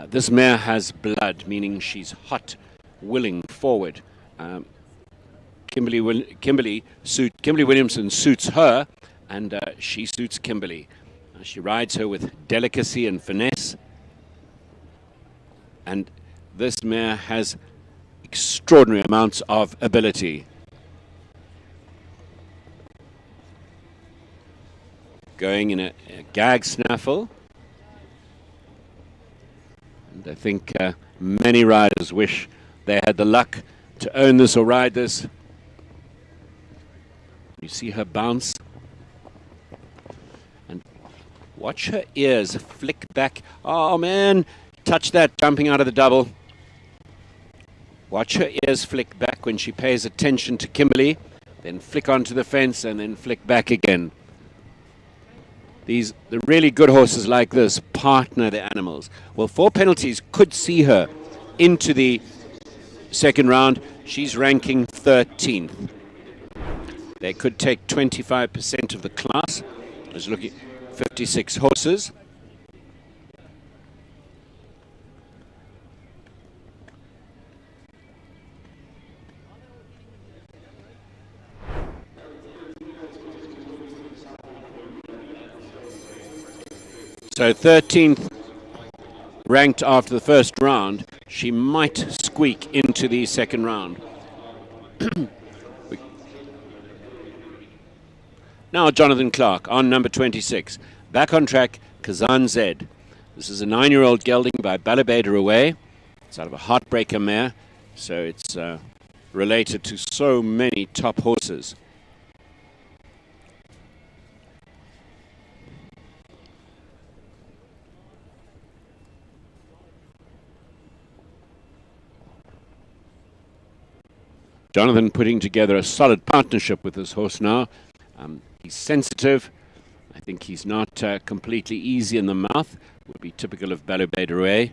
This mare has blood, meaning she's hot, willing, forward. Kimberly Williamson suits her, and she suits Kimberly. She rides her with delicacy and finesse. And this mare has extraordinary amounts of ability. Going in a gag snaffle. And I think many riders wish they had the luck to own this or ride this. You see her bounce. And watch her ears flick back. Oh man, touch that jumping out of the double. Watch her ears flick back when she pays attention to Kimberly, then flick onto the fence and then flick back again. The really good horses like this partner the animals. Well, 4 penalties could see her into the second round. She's ranking 13th. They could take 25% of the class. I was looking at 56 horses. So 13th ranked after the first round, she might squeak into the second round. Now Jonathan Clark on number 26. Back on track, Kazan Zed. This is a 9-year-old gelding by Balabeda Away. It's out of a Heartbreaker mare, so it's related to so many top horses. Jonathan putting together a solid partnership with this horse now. He's sensitive. I think he's not completely easy in the mouth. Would be typical of Balubé de Rouet.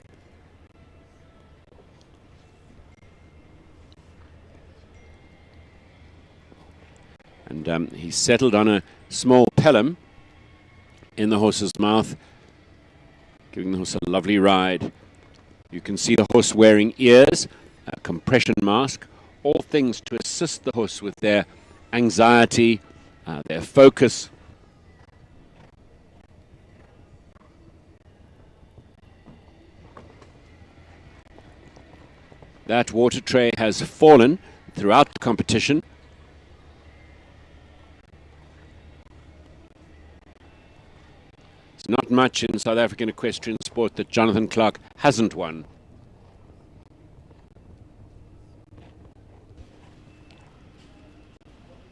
And he's settled on a small pelham in the horse's mouth, giving the horse a lovely ride. You can see the horse wearing ears, a compression mask, all things to assist the horse with their anxiety, their focus. That water tray has fallen throughout the competition. It's not much in South African equestrian sport that Jonathan Clark hasn't won.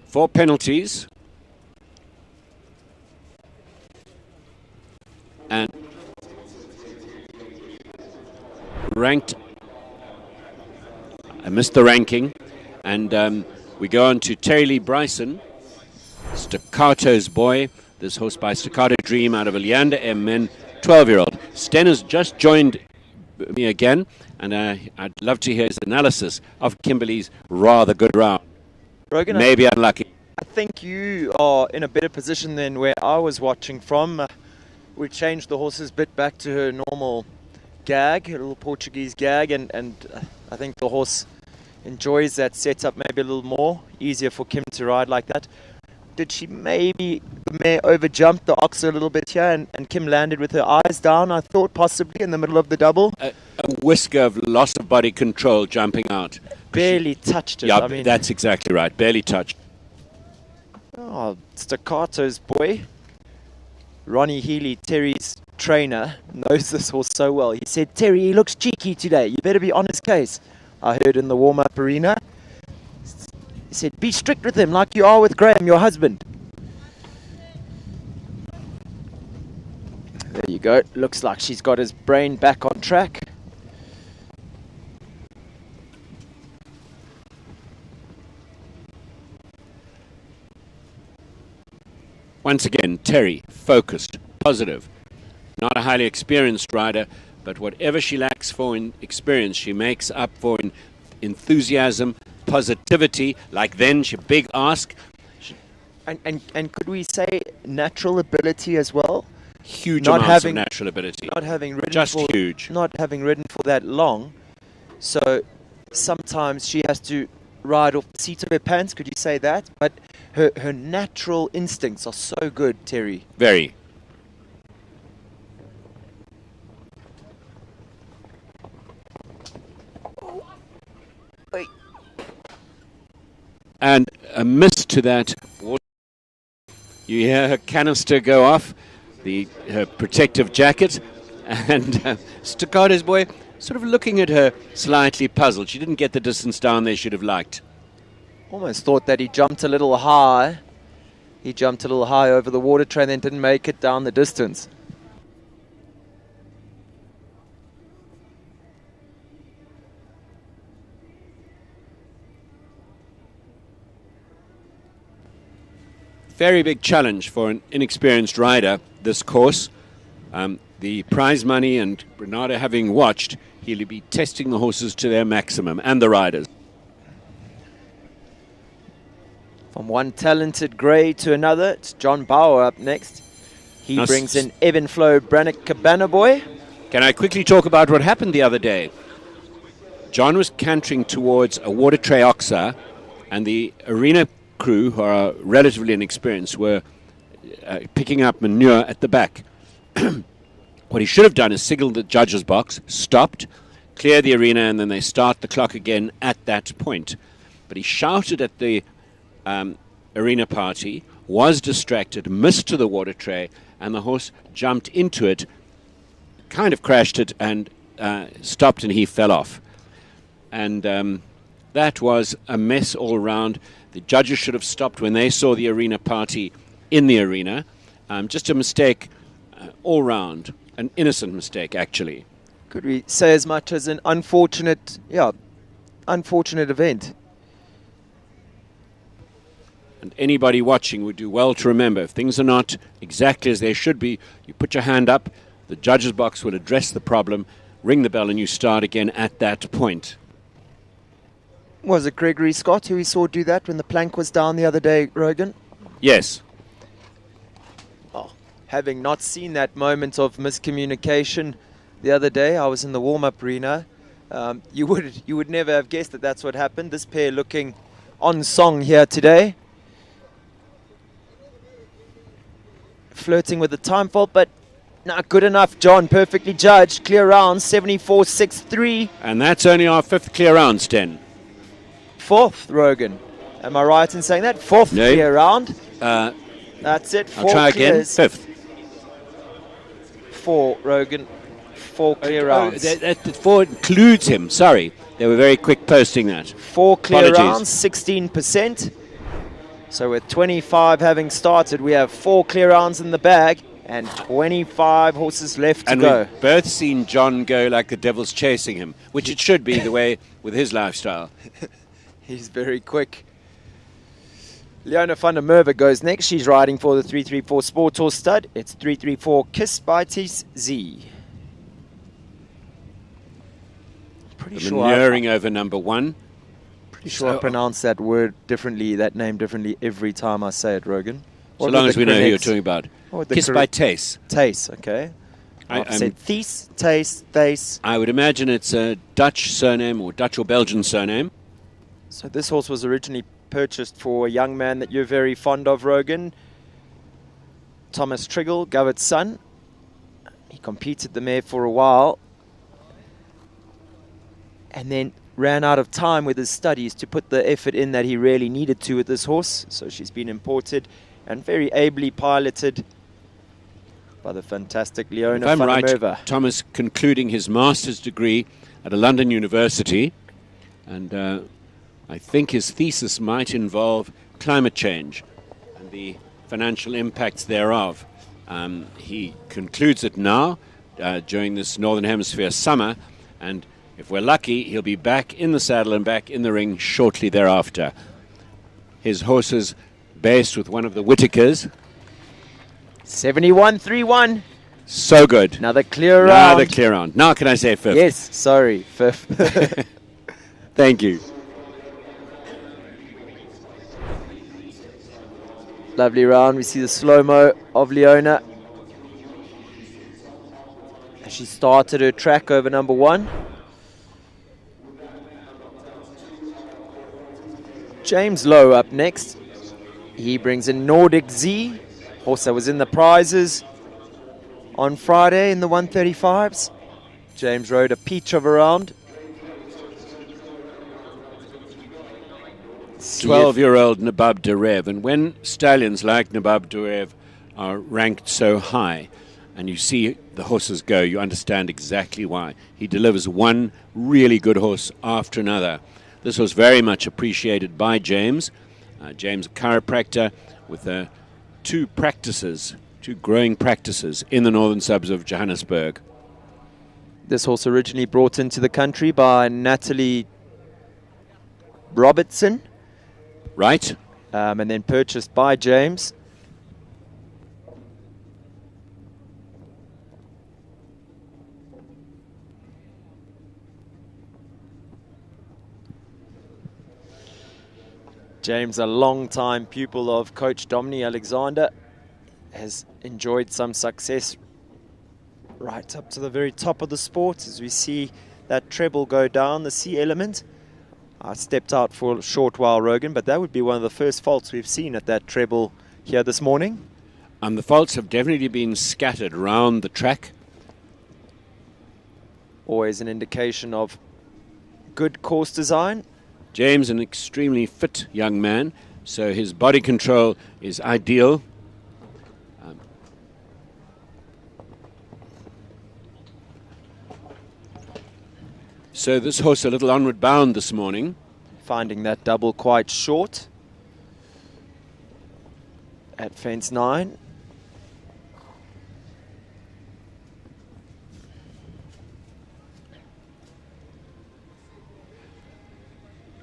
Four penalties. And ranked. I missed the ranking. And we go on to Terry Lee Bryson, Staccato's Boy. This horse by Staccato Dream out of Leander M. Men, 12-year-old. Sten has just joined me again, and I'd love to hear his analysis of Kimberley's rather good round. Rogan, Maybe unlucky. I think you are in a better position than where I was watching from. We changed the horse's bit back to her normal gag, her little Portuguese gag, and I think the horse enjoys that setup maybe a little more. Easier for Kim to ride like that. Did she maybe over jump the ox a little bit here, and Kim landed with her eyes down, I thought, possibly in the middle of the double? A whisker of loss of body control jumping out. Barely touched it. Yeah, I mean, that's exactly right. Barely touched. Oh, Staccato's Boy. Ronnie Healy, Terry's trainer, knows this horse so well. He said, Terry, he looks cheeky today. You better be on his case. I heard in the warm-up arena. He said, be strict with him like you are with Graham, your husband. There you go. Looks like she's got his brain back on track. Once again, Terry, focused, positive. Not a highly experienced rider, but whatever she lacks for in experience, she makes up for in enthusiasm, positivity. Like then, she big ask. And could we say natural ability as well? Huge Not amounts having- of natural ability. Not having ridden Just for, huge. Not having ridden for that long, so sometimes she has to ride off the seat of her pants. Could you say that? But her natural instincts are so good, Terry. Very. Wait. And a miss to that. You hear her canister go off, her protective jacket, and Staccato's Boy sort of looking at her slightly puzzled. She didn't get the distance down they should have liked. Almost thought that he jumped a little high. He jumped a little high over the water train, then didn't make it down the distance. Very big challenge for an inexperienced rider, this course. The prize money and Bernardo having watched, he'll be testing the horses to their maximum and the riders. From one talented grey to another, it's John Bauer up next. He Now brings in Evenflow Brannock Cabana Boy. Can I quickly talk about what happened the other day? John was cantering towards a water tray oxa, and the arena crew, who are relatively inexperienced, were picking up manure at the back. What he should have done is signaled the judge's box, stopped, clear the arena, and then they start the clock again at that point. But he shouted at the arena party, was distracted, missed to the water tray, and the horse jumped into it, kind of crashed it, and stopped, and he fell off. And That was a mess all round. The judges should have stopped when they saw the arena party in the arena. Just a mistake all round. An innocent mistake, actually. Could we say as much as an unfortunate event? And anybody watching would do well to remember, if things are not exactly as they should be, you put your hand up, the judges box will address the problem, ring the bell, and you start again at that point. Was it Gregory Scott who we saw do that when the plank was down the other day, Rogan? Yes. Having not seen that moment of miscommunication the other day, I was in the warm-up arena. You would never have guessed that that's what happened. This pair looking on song here today. Flirting with the time fault, but not good enough. John, perfectly judged. Clear round, 74.63. And that's only our 5th clear round, Sten. 4th, Rogan. Am I right in saying that? 4th No. clear round. That's it. I'll try again. 5th. 4, Rogan. 4 clear rounds. That 4 includes him. Sorry. They were very quick posting that. 4 clear Apologies. rounds, 16%. So with 25 having started, we have 4 clear rounds in the bag and 25 horses left to And go. we've both seen John go like the devil's chasing him, which it should be the way with his lifestyle. He's very quick. Leona van der Merwe goes next. She's riding for the 334 Sport Horse stud. It's 334 Kiss by Tis Z. Pretty sure Maneuvering over number 1. Pretty sure I pronounce that word differently, that name differently every time I say it, Rogan. So long as we know who you're talking about. Kiss by Tace. Tace. Tace, okay. I've said Thies, Tace, Thace. I would imagine it's a Dutch surname or Dutch or Belgian surname. So this horse was originally purchased for a young man that you're very fond of, Rogan. Thomas Triggle, Govert's son. He competed the mare for a while and then ran out of time with his studies to put the effort in that he really needed to with this horse. So she's been imported and very ably piloted by the fantastic Leona If I'm van der right, Merwe. Thomas concluding his master's degree at a London university, and I think his thesis might involve climate change and the financial impacts thereof. He concludes it now during this Northern Hemisphere summer, and if we're lucky, he'll be back in the saddle and back in the ring shortly thereafter. His horses based with one of the Whitakers. 71.31. So good. Another clear Another round. clear round. Now can I say 5th? Yes, sorry, 5th. Thank you. Lovely round. We see the slow-mo of Leona. She started her track over number 1. James Lowe up next. He brings in Nordic Z. Horse that was in the prizes on Friday in the 135s. James rode a peach of a round. 12-year-old Nabab Derev. And when stallions like Nabab Derev are ranked so high and you see the horses go, you understand exactly why. He delivers one really good horse after another. This was very much appreciated by James. James, a chiropractor with two growing practices in the northern suburbs of Johannesburg. This horse originally brought into the country by Natalie Robertson. Right. And then purchased by James. James, a long-time pupil of Coach Dominique Alexander, has enjoyed some success right up to the very top of the sport. As we see that treble go down, the C element. I stepped out for a short while, Rogan, but that would be one of the first faults we've seen at that treble here this morning. The faults have definitely been scattered around the track. Always an indication of good course design. James, an extremely fit young man, so his body control is ideal. So this horse a little onward bound this morning. finding that double quite short at fence 9.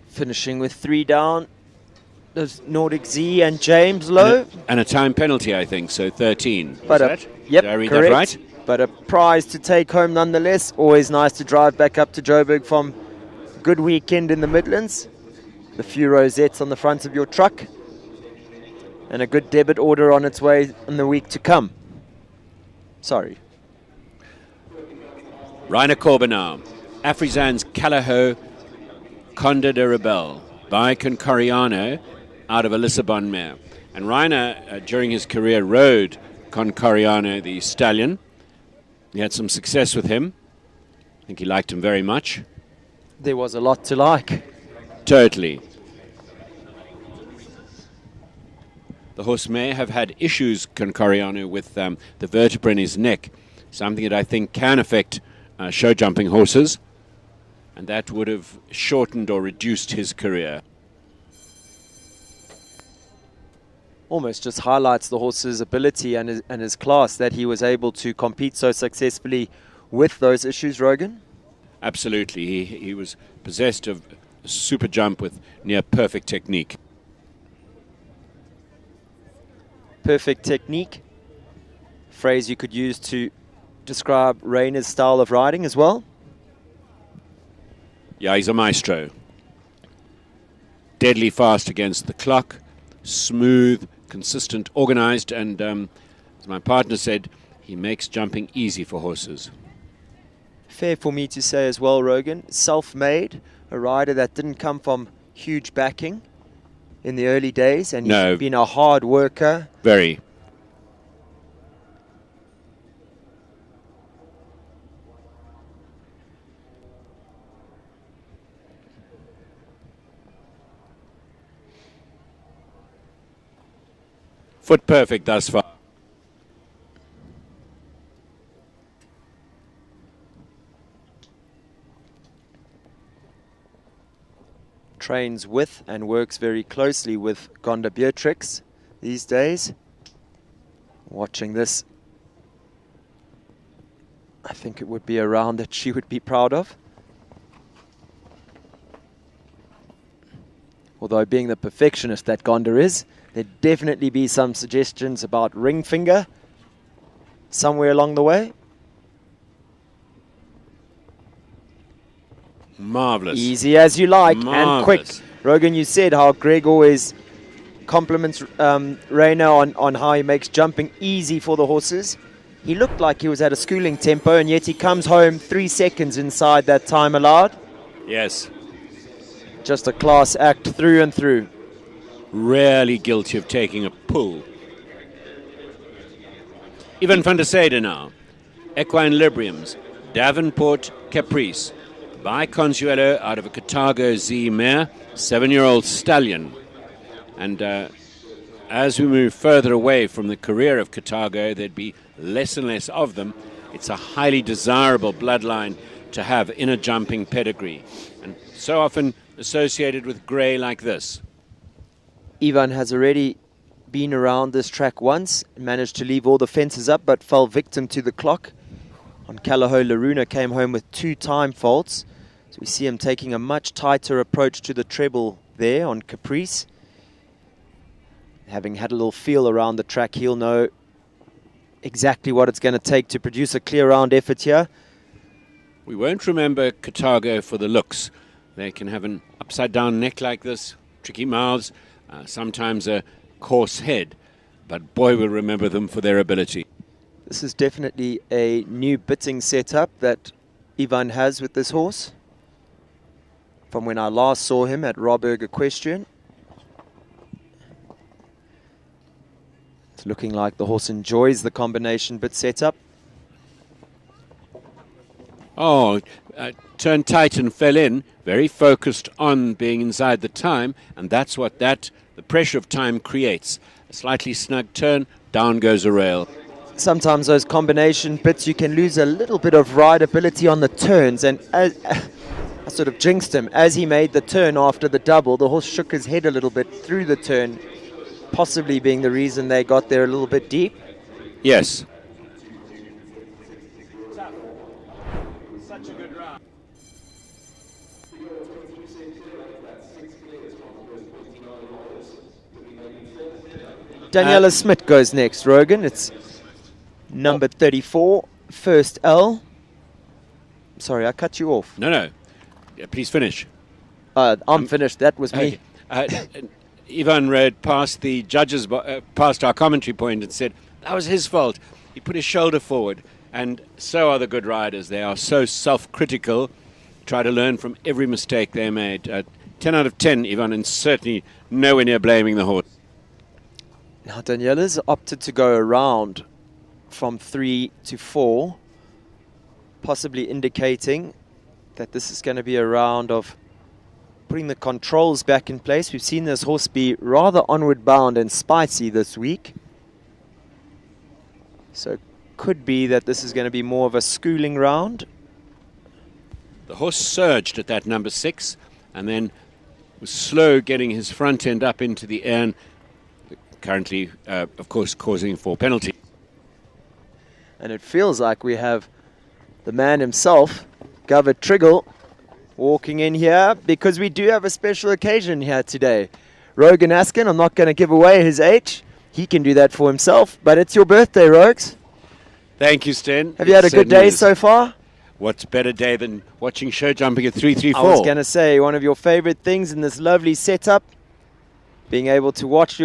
Finishing with 3 down. There's Nordic Z and James Lowe. And a time penalty, I think, so 13. But yep, Did I read correct. that right? But a prize to take home nonetheless. Always nice to drive back up to Joburg from a good weekend in the Midlands. The few rosettes on the front of your truck. And a good debit order on its way in the week to come. Sorry. Rainer Corbenau, Afrizan's Callao Conde de Rebel by Concoriano out of a Lissabon mare. And Rainer, during his career, rode Concoriano, the stallion. He had some success with him. I think he liked him very much. There was a lot to like. Totally. The horse may have had issues, Concoriano, with the vertebra in his neck, something that I think can affect show jumping horses, and that would have shortened or reduced his career. Almost just highlights the horse's ability and his class that he was able to compete so successfully with those issues, Rogan. Absolutely. He was possessed of a super jump with near perfect technique. Perfect technique. Phrase you could use to describe Rainer's style of riding as well. Yeah, he's a maestro. Deadly fast against the clock. Smooth, consistent, organized, and as my partner said, he makes jumping easy for horses. Fair for me to say as well, Rogan. Self-made, a rider that didn't come from huge backing in the early days, and he's been a hard worker. Very. Foot perfect thus far. Trains with and works very closely with Gonda Beatrix these days. Watching this, I think it would be a round that she would be proud of. Although being the perfectionist that Gonda is, there'd definitely be some suggestions about ring finger somewhere along the way. Marvelous. Easy as you like and quick. Marvellous. Rogan, you said how Greg always compliments Rainer on how he makes jumping easy for the horses. He looked like he was at a schooling tempo, and yet he comes home 3 seconds inside that time allowed. Yes. Just a class act through and through. Rarely guilty of taking a pull. Ivan van der Seyde now. Equine Libriums. Davenport Caprice. By Consuelo out of a Carthago Z mare, 7-year-old stallion. And as we move further away from the career of Carthago, there'd be less and less of them. It's a highly desirable bloodline to have in a jumping pedigree, and so often associated with grey like this. Ivan has already been around this track once, managed to leave all the fences up, but fell victim to the clock. On Callao, Laruna came home with 2 time faults. So we see him taking a much tighter approach to the treble there on Caprice. Having had a little feel around the track, he'll know exactly what it's going to take to produce a clear round effort here. We won't remember Carthago for the looks. They can have an upside-down neck like this, tricky mouths, sometimes a coarse head, but boy, we'll remember them for their ability. This is definitely a new bitting setup that Ivan has with this horse. From when I last saw him at Roburg Equestrian. It's looking like the horse enjoys the combination bit setup. Oh, turned tight and fell in, very focused on being inside the time, and that's what the pressure of time creates. A slightly snug turn, down goes a rail. Sometimes those combination bits, you can lose a little bit of rideability on the turns, and I sort of jinxed him. As he made the turn after the double, the horse shook his head a little bit through the turn, possibly being the reason they got there a little bit deep. Yes. Daniela Smith goes next, Rogan. It's number 34, first L. Sorry, I cut you off. No. Yeah, please finish. I'm finished. That was me. Okay. Ivan rode past the judges, past our commentary point and said, that was his fault. He put his shoulder forward. And so are the good riders. They are so self-critical, try to learn from every mistake they made. 10 out of 10, Ivan, and certainly nowhere near blaming the horse. Now, Daniela's opted to go around from 3 to 4, possibly indicating that this is going to be a round of putting the controls back in place. We've seen this horse be rather onward bound and spicy this week. So it could be that this is going to be more of a schooling round. The horse surged at that number 6 and then was slow getting his front end up into the air, and currently, of course, causing 4 penalty. And it feels like we have the man himself, Govert Triggle, walking in here because we do have a special occasion here today. Rogan Askin, I'm not going to give away his age. He can do that for himself, but it's your birthday, Rogues. Thank you, Sten. Have you had a good day so far? What's better day than watching show jumping at 334? I was going to say, one of your favorite things in this lovely setup, being able to watch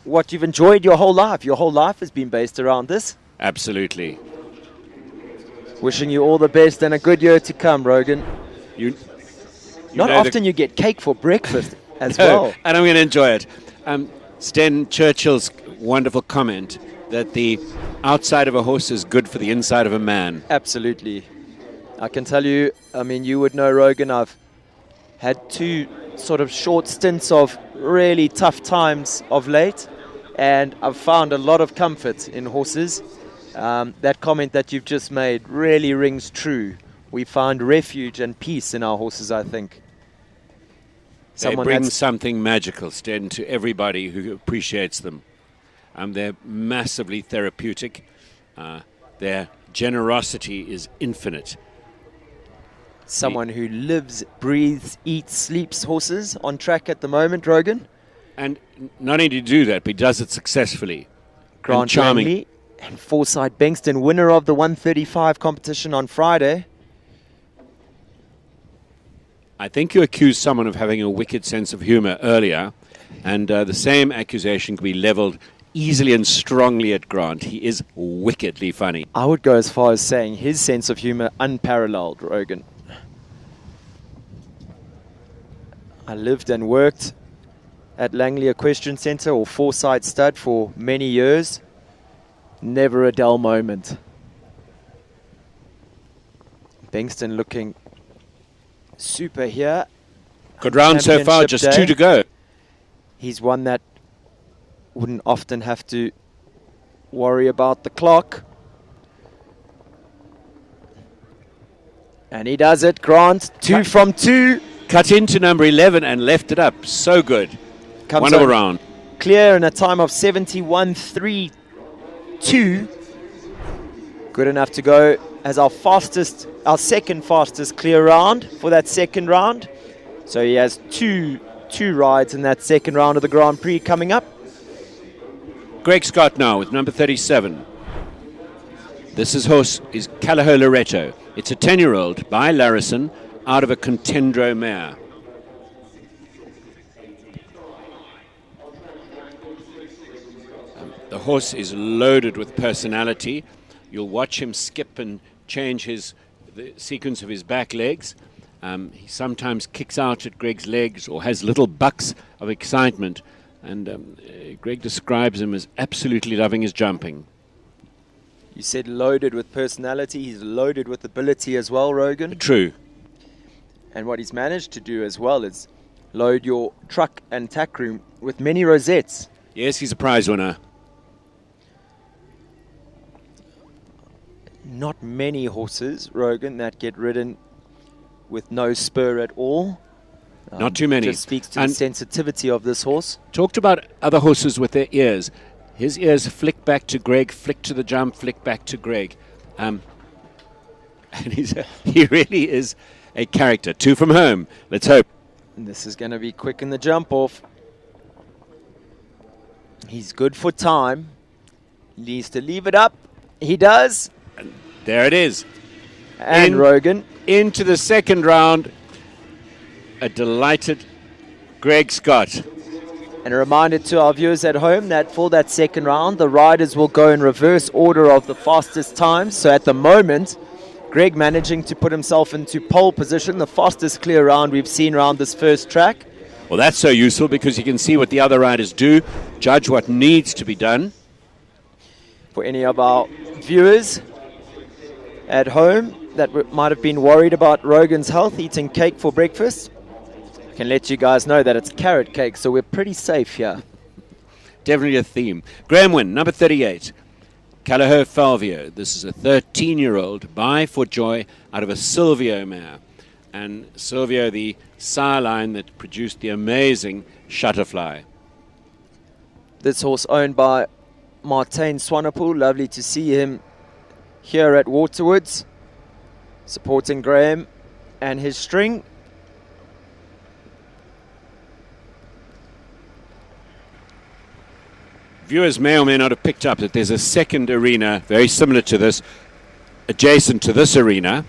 what you've enjoyed your whole life. Your whole life has been based around this. Absolutely. Wishing you all the best and a good year to come, Rogan. You Not know often you get cake for breakfast as No, well. and I'm going to enjoy it. Sten Churchill's wonderful comment that the outside of a horse is good for the inside of a man. Absolutely. I can tell you, I mean, you would know, Rogan, I've had 2 sort of short stints of really tough times of late, and I've found a lot of comfort in horses. That comment that you've just made really rings true. We find refuge and peace in our horses, I think. They bring something magical, Sten, to everybody who appreciates them. They're massively therapeutic. Their generosity is infinite. Someone who lives, breathes, eats, sleeps horses on track at the moment, Rogan. And not only to do that, but he does it successfully. Grant and charming. Langley and Forsyth Bengston, winner of the 135 competition on Friday. I think you accused someone of having a wicked sense of humor earlier, and the same accusation can be leveled easily and strongly at Grant. He is wickedly funny. I would go as far as saying his sense of humor unparalleled, Rogan. I lived and worked at Langley Equestrian Centre or Forsyth Stud for many years. Never a dull moment. Bengston looking super here. Good round so far, Championship just day. 2 to go. He's one that wouldn't often have to worry about the clock. And he does it, Grant. 2 from 2. Cut into number 11 and left it up. So good. Comes Wonderful over round. clear in a time of 71.32. Good enough to go as our second fastest clear round for that second round. So he has two rides in that second round of the Grand Prix coming up. Greg Scott now with number 37. This horse is Callao Loretto. It's a 10-year-old by Larrison out of a Contendro mare. The horse is loaded with personality. You'll watch him skip and change the sequence of his back legs. He sometimes kicks out at Greg's legs or has little bucks of excitement. And Greg describes him as absolutely loving his jumping. You said loaded with personality. He's loaded with ability as well, Rogan. True. And what he's managed to do as well is load your truck and tack room with many rosettes. Yes, he's a prize winner. Not many horses, Rogan, that get ridden with no spur at all. Not too many. Just speaks to And the sensitivity of this horse. talked about other horses with their ears. His ears flick back to Greg, flick to the jump, flick back to Greg. And he really is a character. 2 from home. Let's hope. And this is going to be quick in the jump off. He's good for time. Needs to leave it up. He does. There it is. And In- Rogan. Into the second round. A delighted Greg Scott. And a reminder to our viewers at home that for that second round, the riders will go in reverse order of the fastest times. So at the moment, Greg managing to put himself into pole position, the fastest clear round we've seen around this first track. Well, that's so useful because you can see what the other riders do, judge what needs to be done. For any of our viewers at home that might have been worried about Rogan's health, eating cake for breakfast, I can let you guys know that it's carrot cake, so we're pretty safe here. Definitely a theme. Graham win, number 38. Callagher Falvio. This is a 13-year-old by FootJoy out of a Silvio mare. And Silvio, the sire line that produced the amazing Shutterfly. This horse owned by Martin Swanepoel. Lovely to see him here at Waterwoods, supporting Graham and his string. Viewers may or may not have picked up that there's a second arena very similar to this, adjacent to this arena.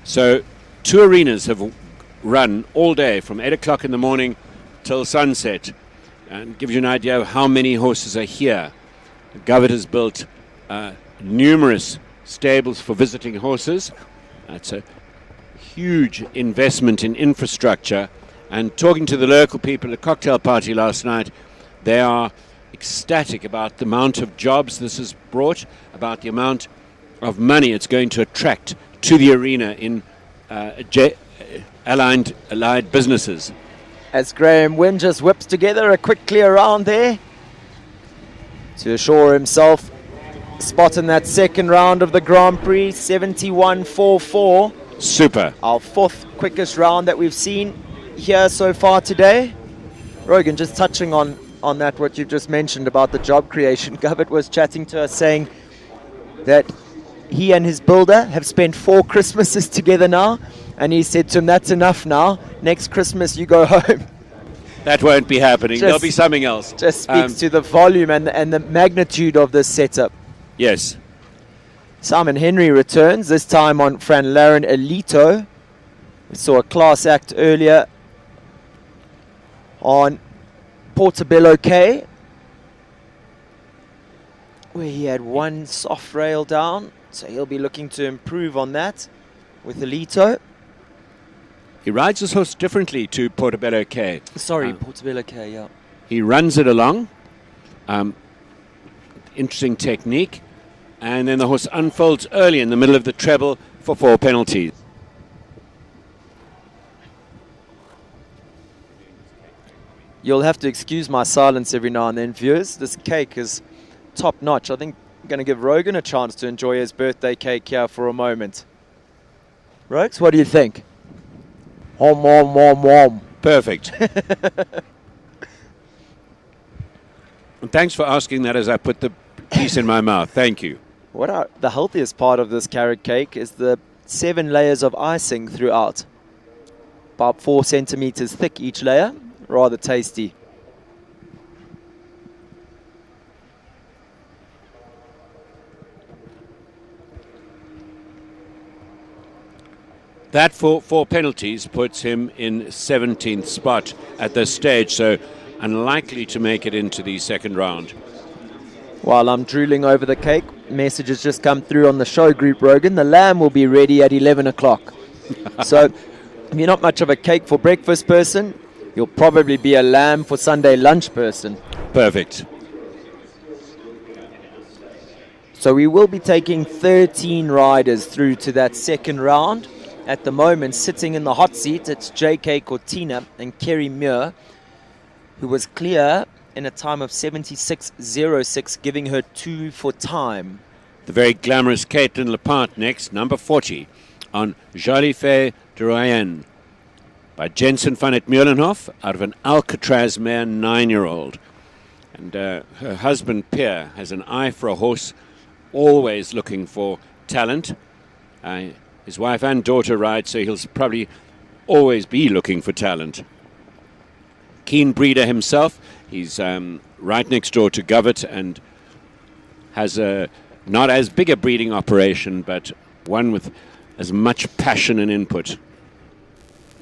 So 2 arenas have run all day from 8 o'clock in the morning till sunset, and gives you an idea of how many horses are here. Govert has built numerous stables for visiting horses. That's a huge investment in infrastructure. And talking to the local people at a cocktail party last night, they are ecstatic about the amount of jobs this has brought, about the amount of money it's going to attract to the arena in allied businesses. As Graham Wynn just whips together a quick clear round there to assure himself a spot in that second round of the Grand Prix, 71.44. Super. Our 4th quickest round that we've seen here so far today. Rogan, just touching on that, what you've just mentioned about the job creation. Govert was chatting to us saying that he and his builder have spent 4 Christmases together now, and he said to him, that's enough now. Next Christmas you go home. That won't be happening. Just- There'll be something else. Just speaks to the volume and the magnitude of this setup. Yes. Simon Henry returns, this time on Fran Laren Elito. We saw a class act earlier on Portobello K, where he had 1 soft rail down, so he'll be looking to improve on that with Elito. He rides his horse differently to Portobello K. Sorry, Portobello K, yeah. He runs it along. Interesting technique. And then the horse unfolds early in the middle of the treble for 4 penalties. You'll have to excuse my silence every now and then, viewers. This cake is top notch. I think I'm going to give Rogan a chance to enjoy his birthday cake here for a moment. Rox, what do you think? Om, om, om, om. Perfect. And thanks for asking that as I put the piece in my mouth. Thank you. The healthiest part of this carrot cake is the 7 layers of icing throughout. About 4 centimeters thick each layer. Rather tasty. That for 4 penalties puts him in 17th spot at this stage, so unlikely to make it into the second round. While I'm drooling over the cake, message has just come through on the show group, Rogan. The lamb will be ready at 11 o'clock. So if you're not much of a cake for breakfast person, you'll probably be a lamb for Sunday lunch person. Perfect. So we will be taking 13 riders through to that second round. At the moment, sitting in the hot seat, it's J.K. Cortina and Kerry Muir, who was clear in a time of 76.06, giving her 2 for time. The very glamorous Caitlin Lepant next, number 40, on Jolifet de Royen by Jensen van het Meulenhof out of an Alcatraz mare 9-year-old. And her husband, Pierre, has an eye for a horse, always looking for talent. His wife and daughter ride, so he'll probably always be looking for talent. Keen breeder himself. He's right next door to Govett and has a not as big a breeding operation, but one with as much passion and input.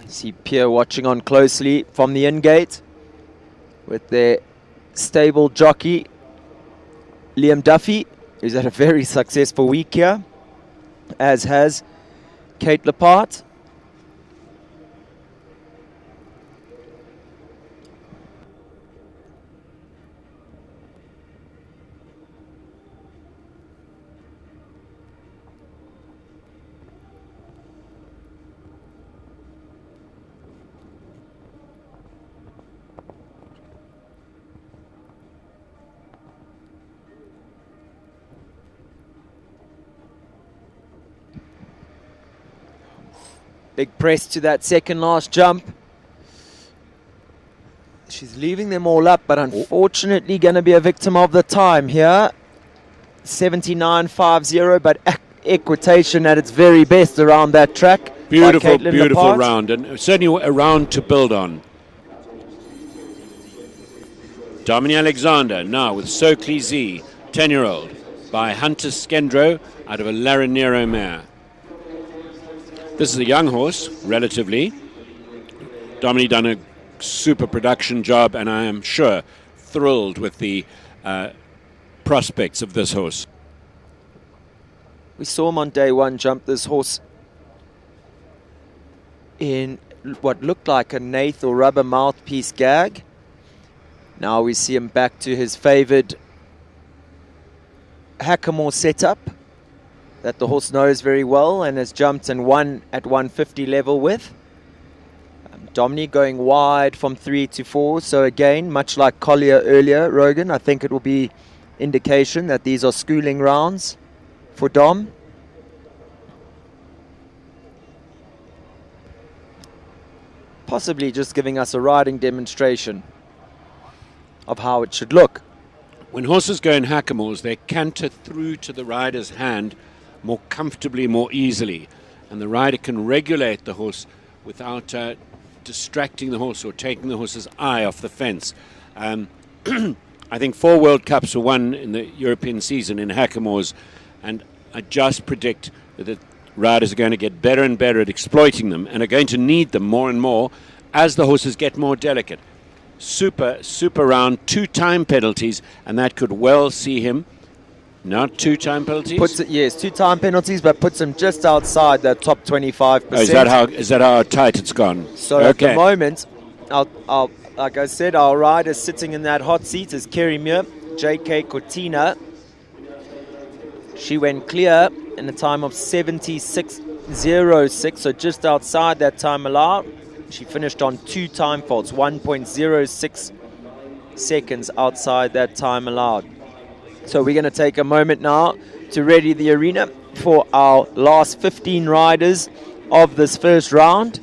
I see Pierre watching on closely from the in-gate with their stable jockey, Liam Duffy, who's had a very successful week here, as has Kate Lepart. Big press to that second last jump. She's leaving them all up, but unfortunately going to be a victim of the time here. 79.50, but equitation at its very best around that track. Beautiful, beautiful round, and certainly a round to build on. Dominic Alexander now with Soakley Z, 10-year-old, by Hunter Skendro out of a Laranero mare. This is a young horse, relatively. Dominic done a super production job, and I am sure thrilled with the prospects of this horse. We saw him on day one jump this horse in what looked like a Nath or rubber mouthpiece gag. Now we see him back to his favoured Hackamore setup that the horse knows very well and has jumped and won at 150 level with. Dominic going wide from 3 to 4. So again, much like Collier earlier, Rogan, I think it will be indication that these are schooling rounds for Dom. Possibly just giving us a riding demonstration of how it should look. When horses go in hackamores, they canter through to the rider's hand more comfortably, more easily, and the rider can regulate the horse without distracting the horse or taking the horse's eye off the fence. I think 4 World Cups were won in the European season in hackamores, and I just predict that the riders are going to get better and better at exploiting them and are going to need them more and more as the horses get more delicate. Super round, 2 time penalties, and that could well see him. Not 2 time penalties? Yes, 2 time penalties, but puts him just outside that top 25%. Oh, is that how tight it's gone? So at the moment, I'll, like I said, our rider sitting in that hot seat is Kerry Muir, J.K. Cortina. She went clear in a time of 76.06, so just outside that time allowed. She finished on 2 time faults, 1.06 seconds outside that time allowed. So we're going to take a moment now to ready the arena for our last 15 riders of this first round.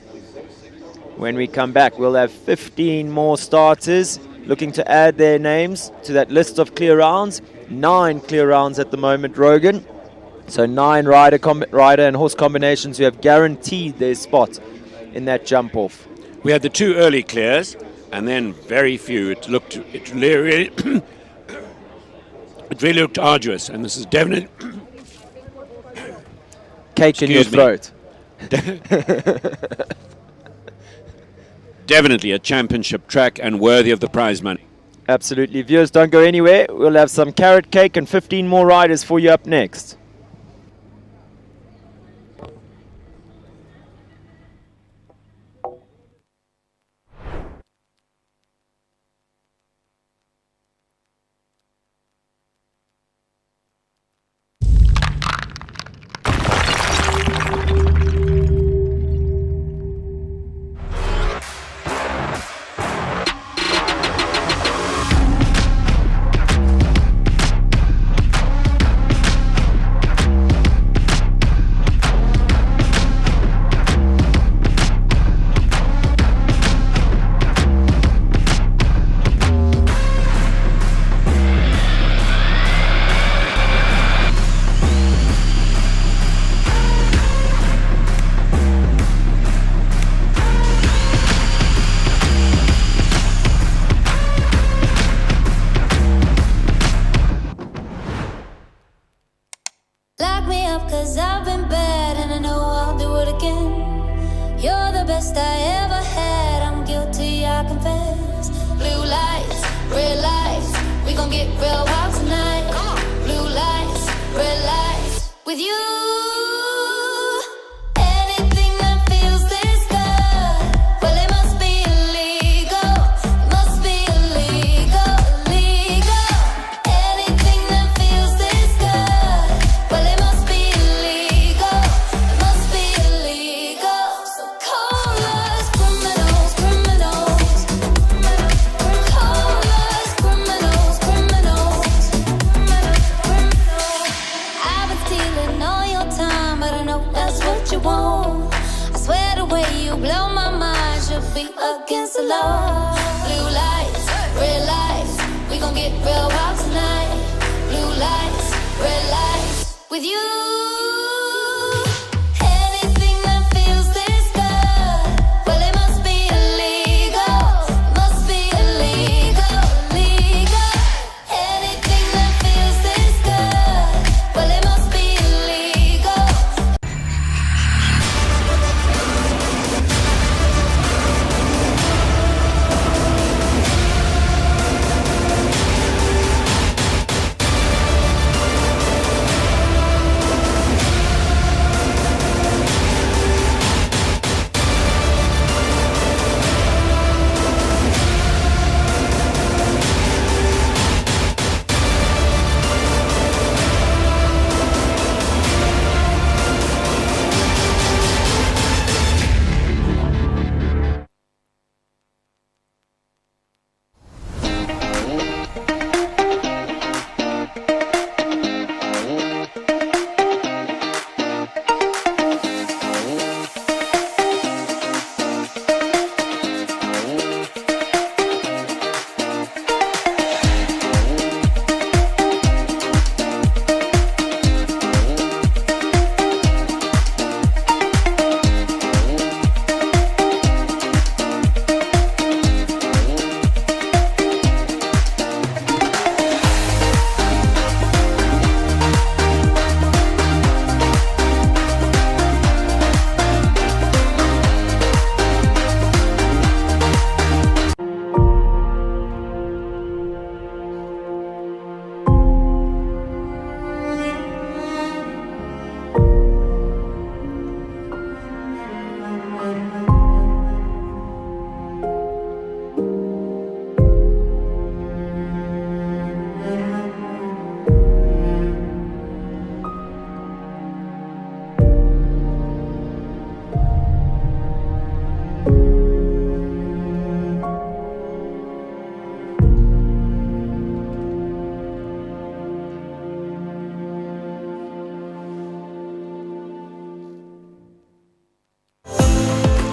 When we come back, we'll have 15 more starters looking to add their names to that list of clear rounds. 9 clear rounds at the moment, Rogan. So 9 rider and horse combinations who have guaranteed their spot in that jump off. We had the 2 early clears, and then very few. It really it really looked arduous, and this is definitely cake in your throat. Definitely a championship track and worthy of the prize money. Absolutely. Viewers, don't go anywhere. We'll have some carrot cake and 15 more riders for you up next. up, cause I've been bad and I know I'll do it again. You're the best I ever had, I'm guilty, I confess. Blue lights, red lights, we gon' get real wild tonight. Blue lights, red lights, with you. Anything that feels this good, well it must be illegal. Must be illegal, illegal. Anything that feels this good, well it must be illegal. It must be illegal. So call us criminals, criminals. Call us criminals, criminals. I've been stealing all your time, but I know that's what you want. I swear the way you blow my mind should be against the law. Blue lights, red lights, we gon' get real wild tonight. Blue lights, red lights, with you. Anything that feels this good, well it must be illegal. Must be illegal, illegal. Anything that feels this good, well it must be illegal.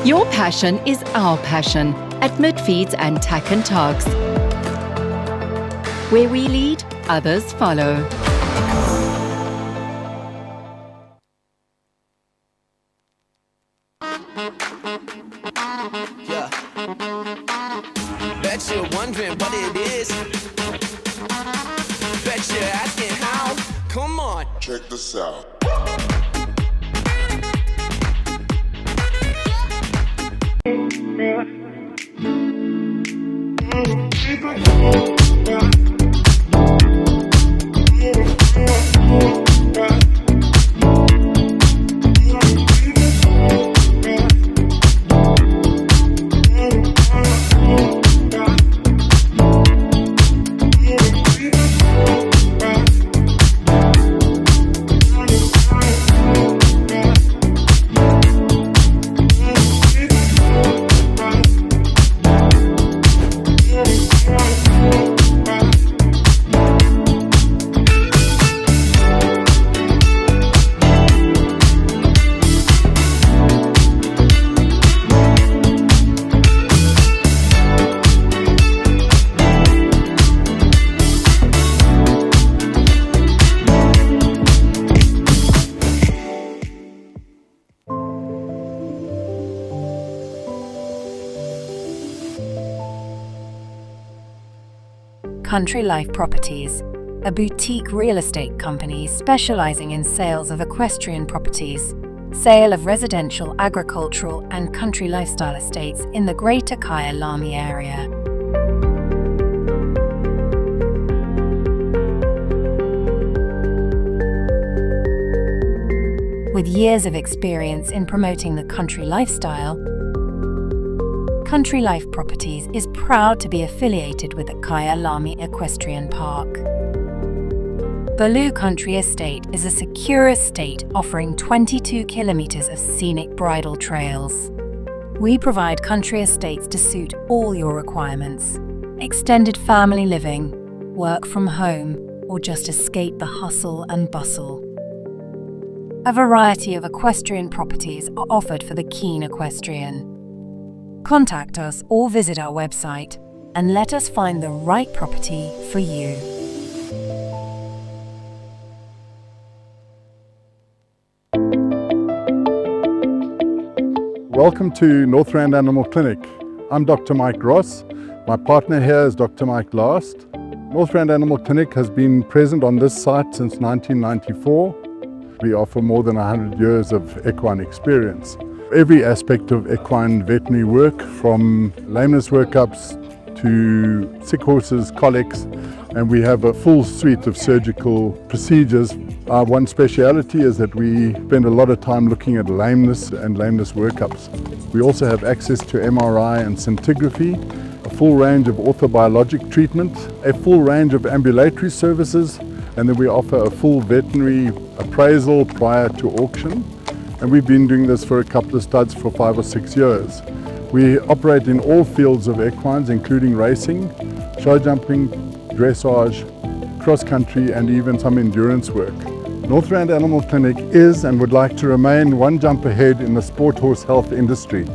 Your passion is our passion at Midfeeds and Tack and Togs. Where we lead, others follow. Yeah. Bet you're wondering what it is. Bet you're asking how. Come on. Check this out. Country Life Properties, a boutique real estate company specializing in sales of equestrian properties, sale of residential, agricultural, and country lifestyle estates in the Greater Kyalami area. With years of experience in promoting the country lifestyle, Country Life Properties is proud to be affiliated with the Kyalami Equestrian Park. Baloo Country Estate is a secure estate offering 22 kilometers of scenic bridle trails. We provide country estates to suit all your requirements: extended family living, work from home, or just escape the hustle and bustle. A variety of equestrian properties are offered for the keen equestrian. Contact us or visit our website and let us find the right property for you. Welcome to Northrand Animal Clinic. I'm Dr. Mike Ross. My partner here is Dr. Mike Last. Northrand Animal Clinic has been present on this site since 1994. We offer more than 100 years of equine experience. Every aspect of equine veterinary work, from lameness workups to sick horses, colics, and we have a full suite of surgical procedures. Our one speciality is that we spend a lot of time looking at lameness and lameness workups. We also have access to MRI and scintigraphy, a full range of orthobiologic treatment, a full range of ambulatory services, and then we offer a full veterinary appraisal prior to auction. And we've been doing this for a couple of studs for 5 or 6 years. We operate in all fields of equines, including racing, show jumping, dressage, cross country, and even some endurance work. Northrand Animal Clinic is and would like to remain one jump ahead in the sport horse health industry.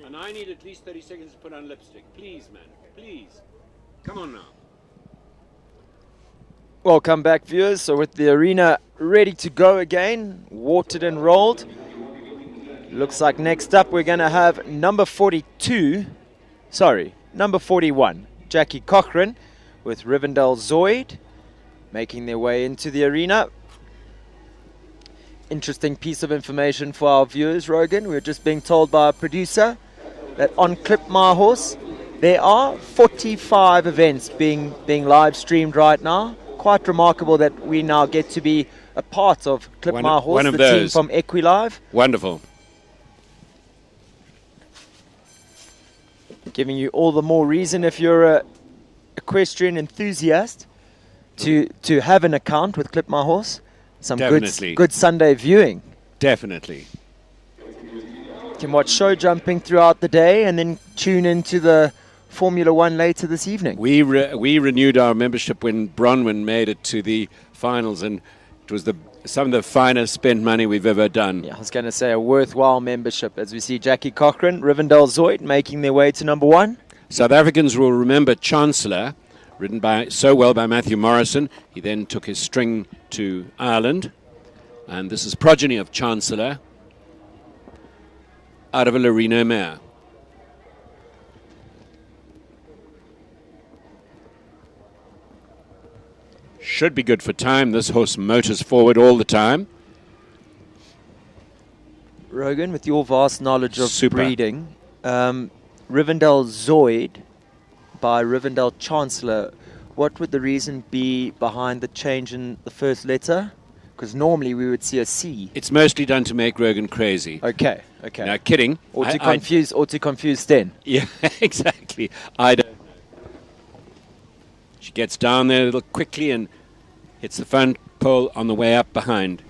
And I need at least 30 seconds to put on lipstick. Please, man. Please. Come on now. Welcome back, viewers. So with the arena ready to go again, watered and rolled. Looks like next up we're going to have number 41, Jackie Cochran with Rivendell Zoid making their way into the arena. Interesting piece of information for our viewers, Rogan. We're just being told by our producer that on Clip My Horse, there are 45 events being live streamed right now. Quite remarkable that we now get to be a part of Clip My Horse, one of the those. team from EquiLive. Wonderful. Giving you all the more reason if you're a equestrian enthusiast to have an account with Clip My Horse. Some Definitely. good Sunday viewing. Definitely. You can watch show jumping throughout the day and then tune into the Formula One later this evening. We renewed our membership when Bronwyn made it to the finals, and it was some of the finest spent money we've ever done. Yeah, I was going to say a worthwhile membership as we see Jackie Cochran, Rivendell Zoid making their way to number 1. South Africans will remember Chancellor, ridden so well by Matthew Morrison. He then took his string to Ireland, and this is progeny of Chancellor out of a Lorino mare. Should be good for time. This horse motors forward all the time. Rogan, with your vast knowledge of Super. breeding, Rivendell Zoid by Rivendell Chancellor, what would the reason be behind the change in the first letter? Because normally we would see a C. It's mostly done to make Rogan crazy. Okay. Now, kidding. Or to confuse Sten. Yeah, exactly. I don't. She gets down there a little quickly and hits the front pole on the way up behind.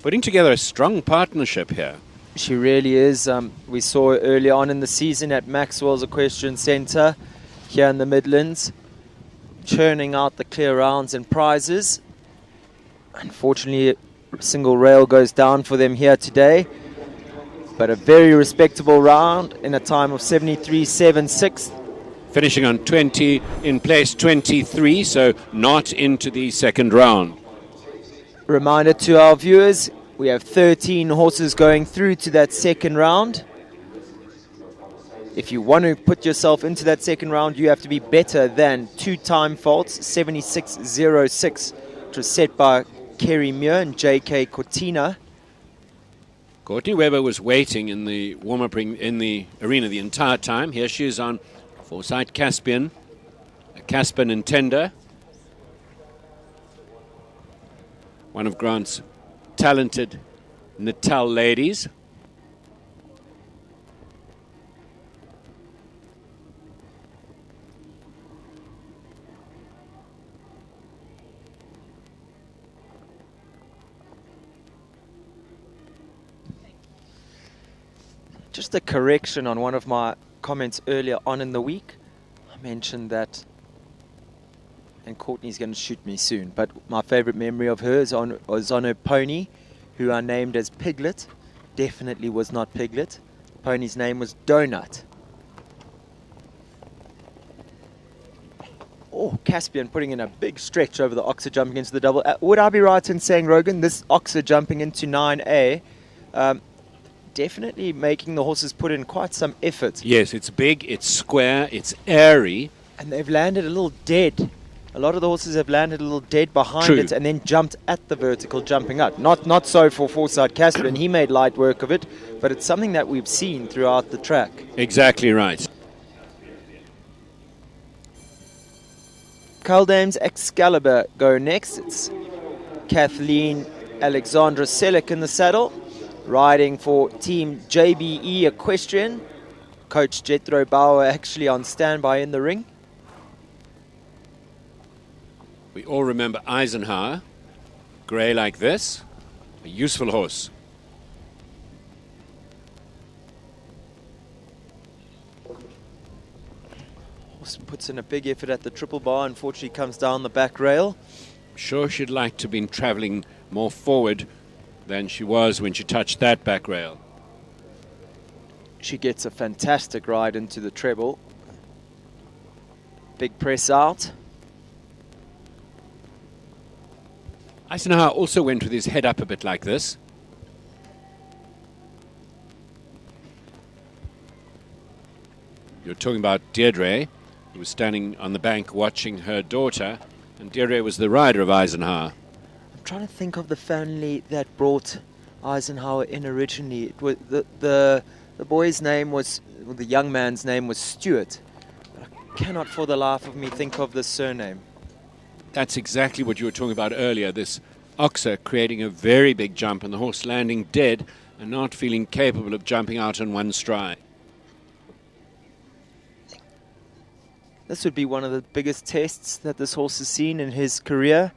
Putting together a strong partnership here. She really is. We saw her early on in the season at Maxwell's Equestrian Centre here in the Midlands, churning out the clear rounds and prizes. Unfortunately, a single rail goes down for them here today, but a very respectable round in a time of 73.76. Finishing on 20 in place 23, so not into the second round. Reminder to our viewers, we have 13 horses going through to that second round. If you want to put yourself into that second round, you have to be better than 2 time faults, 76.06, which was set by Kerry Muir and J.K. Cortina. Courtney Webber was waiting in the warm-up ring in the arena the entire time. Here she is on Foresight Caspian, a Caspian Intender. One of Grant's talented Natal ladies. Just a correction on one of my comments earlier on in the week. I mentioned that, and Courtney's going to shoot me soon, but my favorite memory of her was on her pony, who I named as Piglet. Definitely was not Piglet. Pony's name was Donut. Oh, Caspian putting in a big stretch over the Oxer jumping into the double. Would I be right in saying, Rogan, this Oxer jumping into 9A, definitely making the horses put in quite some effort. Yes, it's big, it's square, it's airy. And they've landed a little dead. A lot of the horses have landed a little dead behind True. it and then jumped at the vertical jumping up. Not so for Foresight Caspian. He made light work of it, but it's something that we've seen throughout the track. Exactly right. Caldame's Excalibur go next. It's Kathleen Alexandra Selleck in the saddle, riding for Team JBE Equestrian. Coach Jethro Bauer actually on standby in the ring. We all remember Eisenhower, grey like this, a useful horse. Horse horse puts in a big effort at the triple bar, unfortunately comes down the back rail. Sure, she'd like to have been travelling more forward than she was when she touched that back rail. She gets a fantastic ride into the treble. Big press out. Eisenhower also went with his head up a bit like this. You're talking about Deirdre, who was standing on the bank watching her daughter, and Deirdre was the rider of Eisenhower. I'm trying to think of the family that brought Eisenhower in originally. It was the boy's name was, well, the young man's name was Stuart. But I cannot for the life of me think of the surname. That's exactly what you were talking about earlier, this oxer creating a very big jump and the horse landing dead and not feeling capable of jumping out in one stride. This would be one of the biggest tests that this horse has seen in his career.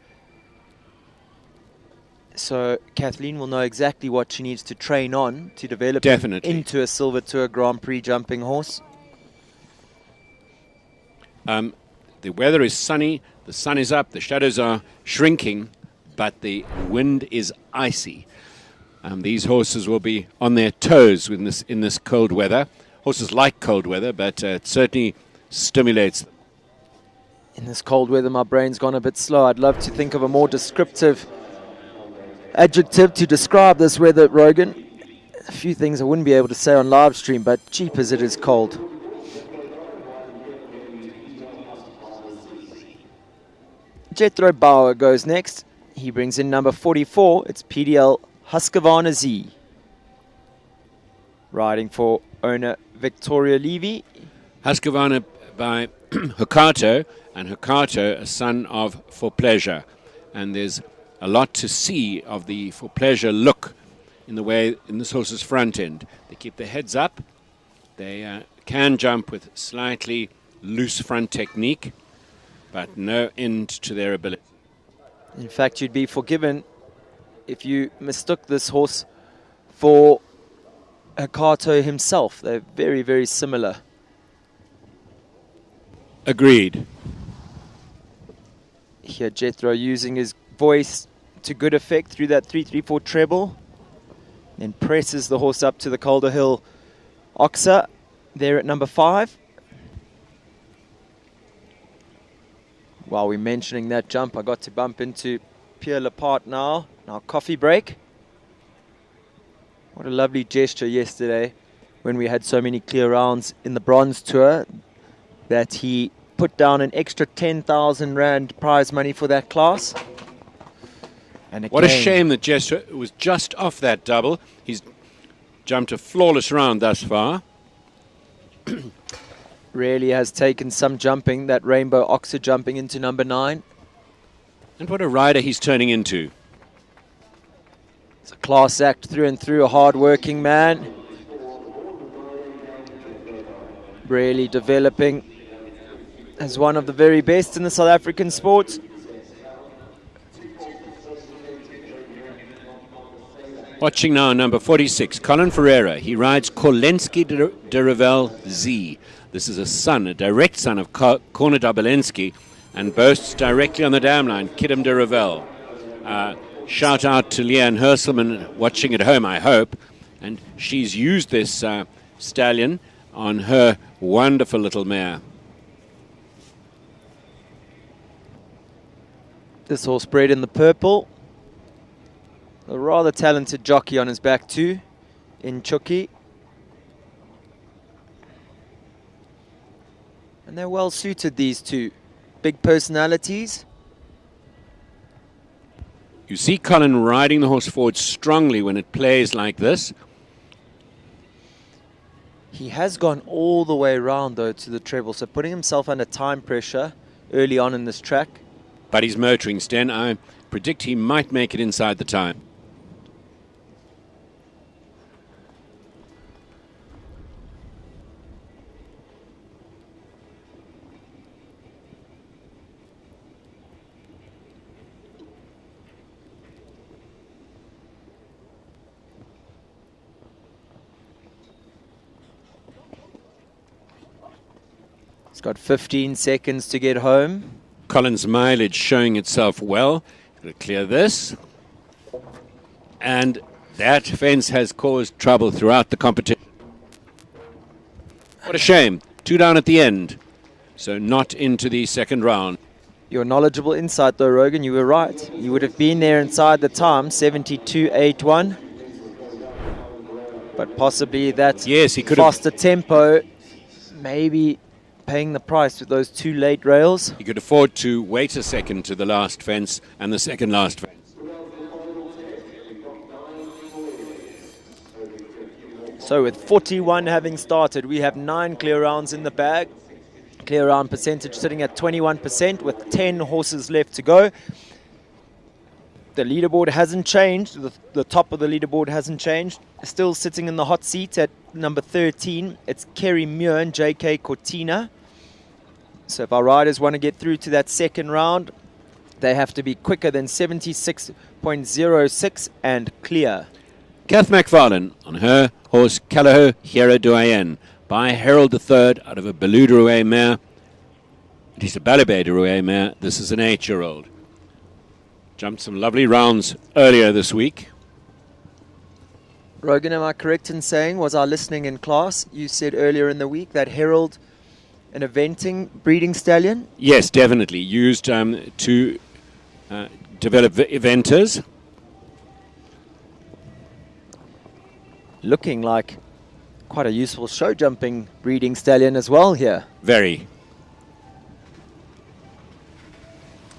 So Kathleen will know exactly what she needs to train on to develop him into a Silver Tour Grand Prix jumping horse. The weather is sunny, the sun is up, the shadows are shrinking, but the wind is icy. These horses will be on their toes in this cold weather. Horses like cold weather, but it certainly stimulates them. In this cold weather, my brain's gone a bit slow. I'd love to think of a more descriptive adjective to describe this weather, Rogan. A few things I wouldn't be able to say on live stream, but jeepers, it is cold. Jethro Bauer goes next. He brings in number 44. It's PDL Husqvarna Z. Riding for owner Victoria Levy. Husqvarna by Hokato, and Hokato, a son of For Pleasure. And there's a lot to see of the For Pleasure look in the way in this horse's front end. They keep their heads up. They can jump with slightly loose front technique, but no end to their ability. In fact, you'd be forgiven if you mistook this horse for Hokato himself. They're very, very similar. Agreed. Here Jethro using his voice to good effect through that 3-3-4 treble. Then presses the horse up to the Calder Hill Oxer there at number 5. While we're mentioning that jump, I got to bump into Pierre Lepart now. Now coffee break. What a lovely gesture yesterday when we had so many clear rounds in the Bronze Tour that he put down an extra 10,000 Rand prize money for that class. And what a shame that Jethro was just off that double. He's jumped a flawless round thus far. Really has taken some jumping, that Rainbow Oxer jumping into number 9. And what a rider he's turning into. It's a class act through and through, a hard-working man. Really developing as one of the very best in the South African sport. Watching now number 46, Colin Ferreira. He rides Kolensky de Revel Z. This is a son, a direct son of Corner Dabelensky, and boasts directly on the dam line, Kidam de Revel. Shout out to Leanne Herselman watching at home, I hope. And she's used this stallion on her wonderful little mare. This horse bred in the purple. A rather talented jockey on his back too, in Chucky. And they're well suited, these two. Big personalities. You see Colin riding the horse forward strongly when it plays like this. He has gone all the way around though to the treble, so putting himself under time pressure early on in this track. But he's motoring, Sten. I predict he might make it inside the time. He's got 15 seconds to get home. Collins' mileage showing itself well. Going to clear this. And that fence has caused trouble throughout the competition. What a shame. 2 down at the end. So not into the second round. Your knowledgeable insight though, Rogan, you were right. You would have been there inside the time, 72.81. But possibly that Yes, he could have. faster tempo, maybe paying the price with those 2 late rails. He could afford to wait a second to the last fence and the second last fence. So with 41 having started, we have 9 clear rounds in the bag. Clear round percentage sitting at 21% with 10 horses left to go. The leaderboard hasn't changed. The top of the leaderboard hasn't changed. Still sitting in the hot seat at number 13. It's Kerry Muir and J.K. Cortina. So if our riders want to get through to that second round, they have to be quicker than 76.06 and clear. Kath McFarlane on her horse Callao Hera Doyen by Harold III out of a Belou de Rouet mare. It is a Balabé de Rouet mare. This is an 8-year-old. Jumped some lovely rounds earlier this week. Rogan, am I correct in saying, was I listening in class? You said earlier in the week that Herald, an eventing breeding stallion? Yes, definitely. Used to develop eventers. Looking like quite a useful show jumping breeding stallion as well here. Very.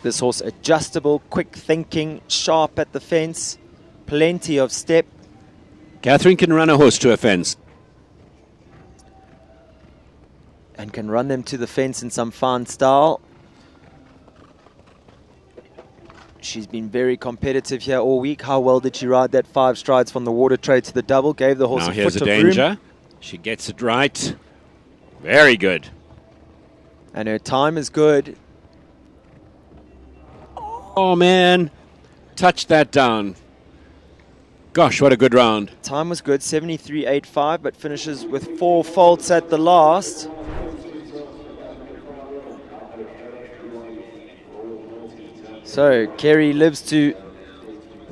This horse adjustable, quick thinking, sharp at the fence, plenty of step. Catherine can run a horse to a fence. And can run them to the fence in some fine style. She's been very competitive here all week. How well did she ride that 5 strides from the water trade to the double? Gave the horse Now a here's foot a of danger. room. She gets it right. Very good. And her time is good. Oh, man. Touched that down. Gosh, what a good round. Time was good, 73.85, but finishes with 4 faults at the last. So Kerry lives to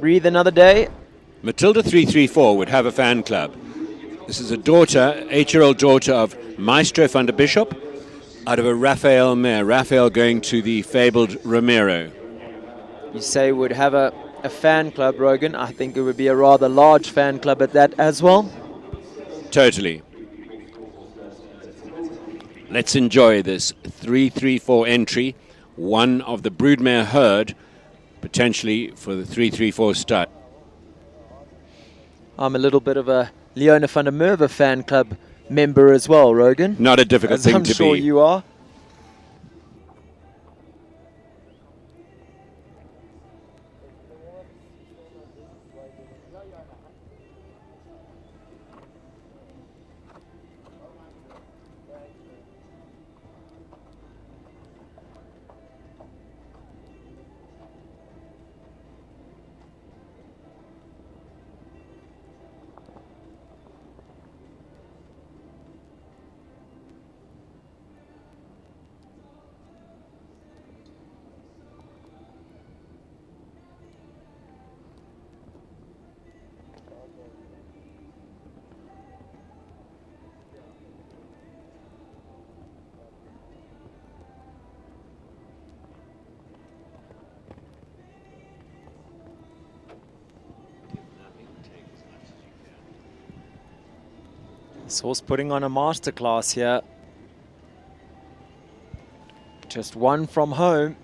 breathe another day. Matilda 334 would have a fan club. This is a daughter, 8-year-old daughter of Maestro van der Bishop, out of a Raphael mare. Raphael going to the fabled Romero. You say would have a fan club, Rogan. I think it would be a rather large fan club at that as well. Totally. Let's enjoy this 334 entry. One of the broodmare herd, potentially for the 334 stud. I'm a little bit of a Leona van der Merwe fan club member as well, Rogan. Not a difficult As thing I'm to sure be. you are. This horse putting on a masterclass here. Just one from home.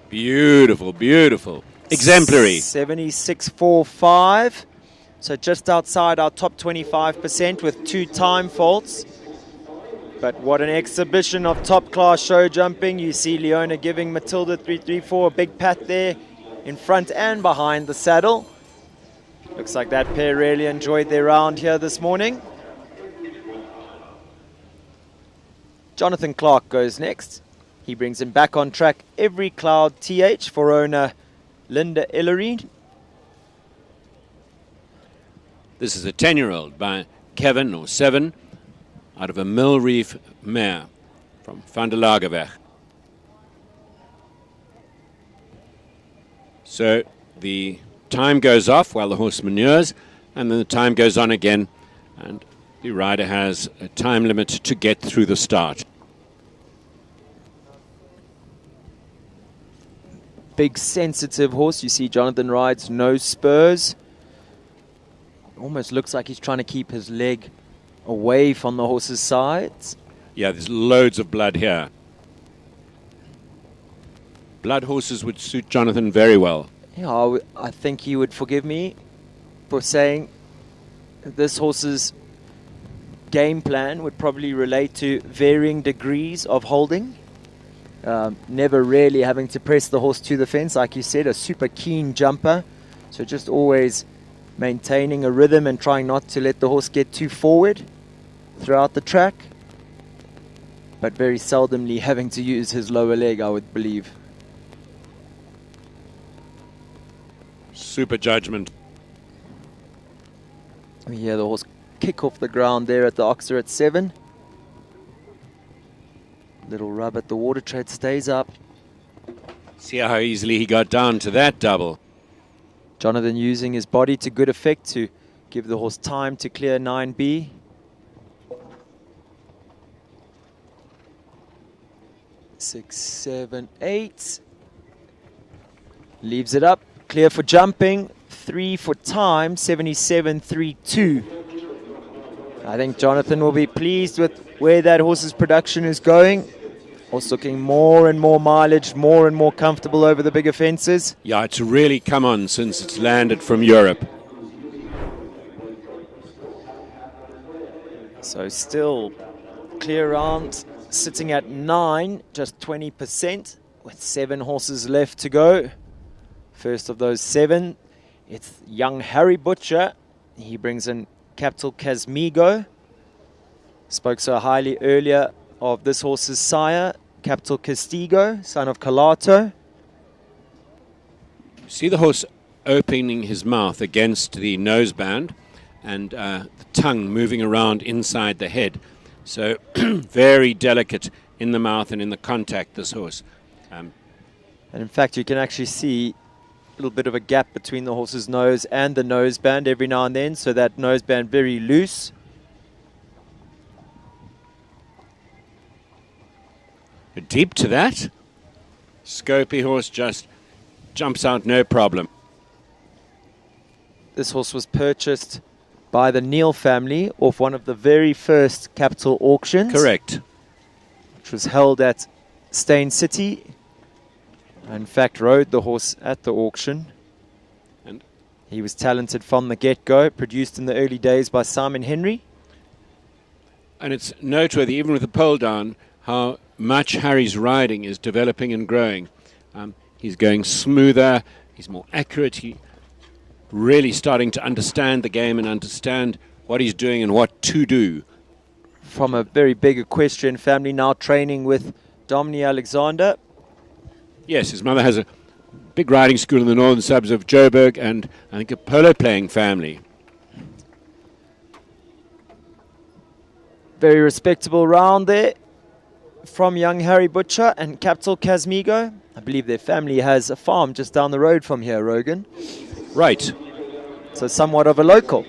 Beautiful, beautiful. Exemplary. 76.45. So just outside our top 25% with 2 time faults. But what an exhibition of top class show jumping. You see Leona giving Matilda 334 a big pat there in front and behind the saddle. Looks like that pair really enjoyed their round here this morning. Jonathan Clark goes next. He brings him back on track. Every Cloud TH for owner Linda Ellery. This is a 10-year-old by Kevin or 7 out of a Mill Reef mare from Van der Lagerweg. So the time goes off while the horse manures, and then the time goes on again, and the rider has a time limit to get through the start. Big sensitive horse. You see Jonathan rides no spurs. Almost looks like he's trying to keep his leg away from the horse's sides. Yeah, there's loads of blood here. Blood horses would suit Jonathan very well. Yeah, I think he would forgive me for saying this horse's game plan would probably relate to varying degrees of holding. Never really having to press the horse to the fence, like you said, a super keen jumper. So just always maintaining a rhythm and trying not to let the horse get too forward throughout the track. But very seldomly having to use his lower leg, I would believe. Super judgment. We hear the horse kick off the ground there at the Oxer at 7. Little rub at the water tread, stays up. See how easily he got down to that double. Jonathan using his body to good effect to give the horse time to clear 9B. Six, 7, 8. Leaves it up. Clear for jumping. 3 for time. 77.32. I think Jonathan will be pleased with where that horse's production is going. Horse looking more and more mileage, more and more comfortable over the bigger fences. Yeah, it's really come on since it's landed from Europe. So still clear round, sitting at 9, just 20%, with 7 horses left to go. First of those 7, it's young Harry Butcher. He brings in Capital Casmigo. Spoke so highly earlier of this horse's sire, Capital Castigo, son of Calato. See the horse opening his mouth against the noseband and the tongue moving around inside the head. So very delicate in the mouth and in the contact, this horse. And in fact, you can actually see a little bit of a gap between the horse's nose and the noseband every now and then, so that noseband very loose. Deep to that. Scopy horse just jumps out no problem. This horse was purchased by the Neal family off one of the very first capital auctions. Correct. Which was held at Stain City. I, in fact, rode the horse at the auction. And he was talented from the get-go, produced in the early days by Simon Henry. And it's noteworthy, even with the pole down, how much Harry's riding is developing and growing. He's going smoother, he's more accurate, he really starting to understand the game and understand what he's doing and what to do. From a very big equestrian family, now training with Dominic Alexander. Yes, his mother has a big riding school in the northern suburbs of Joburg, and I think a polo playing family. Very respectable round there from young Harry Butcher and Capital Casmigo. I believe their family has a farm just down the road from here, Rogan. Right. So somewhat of a local.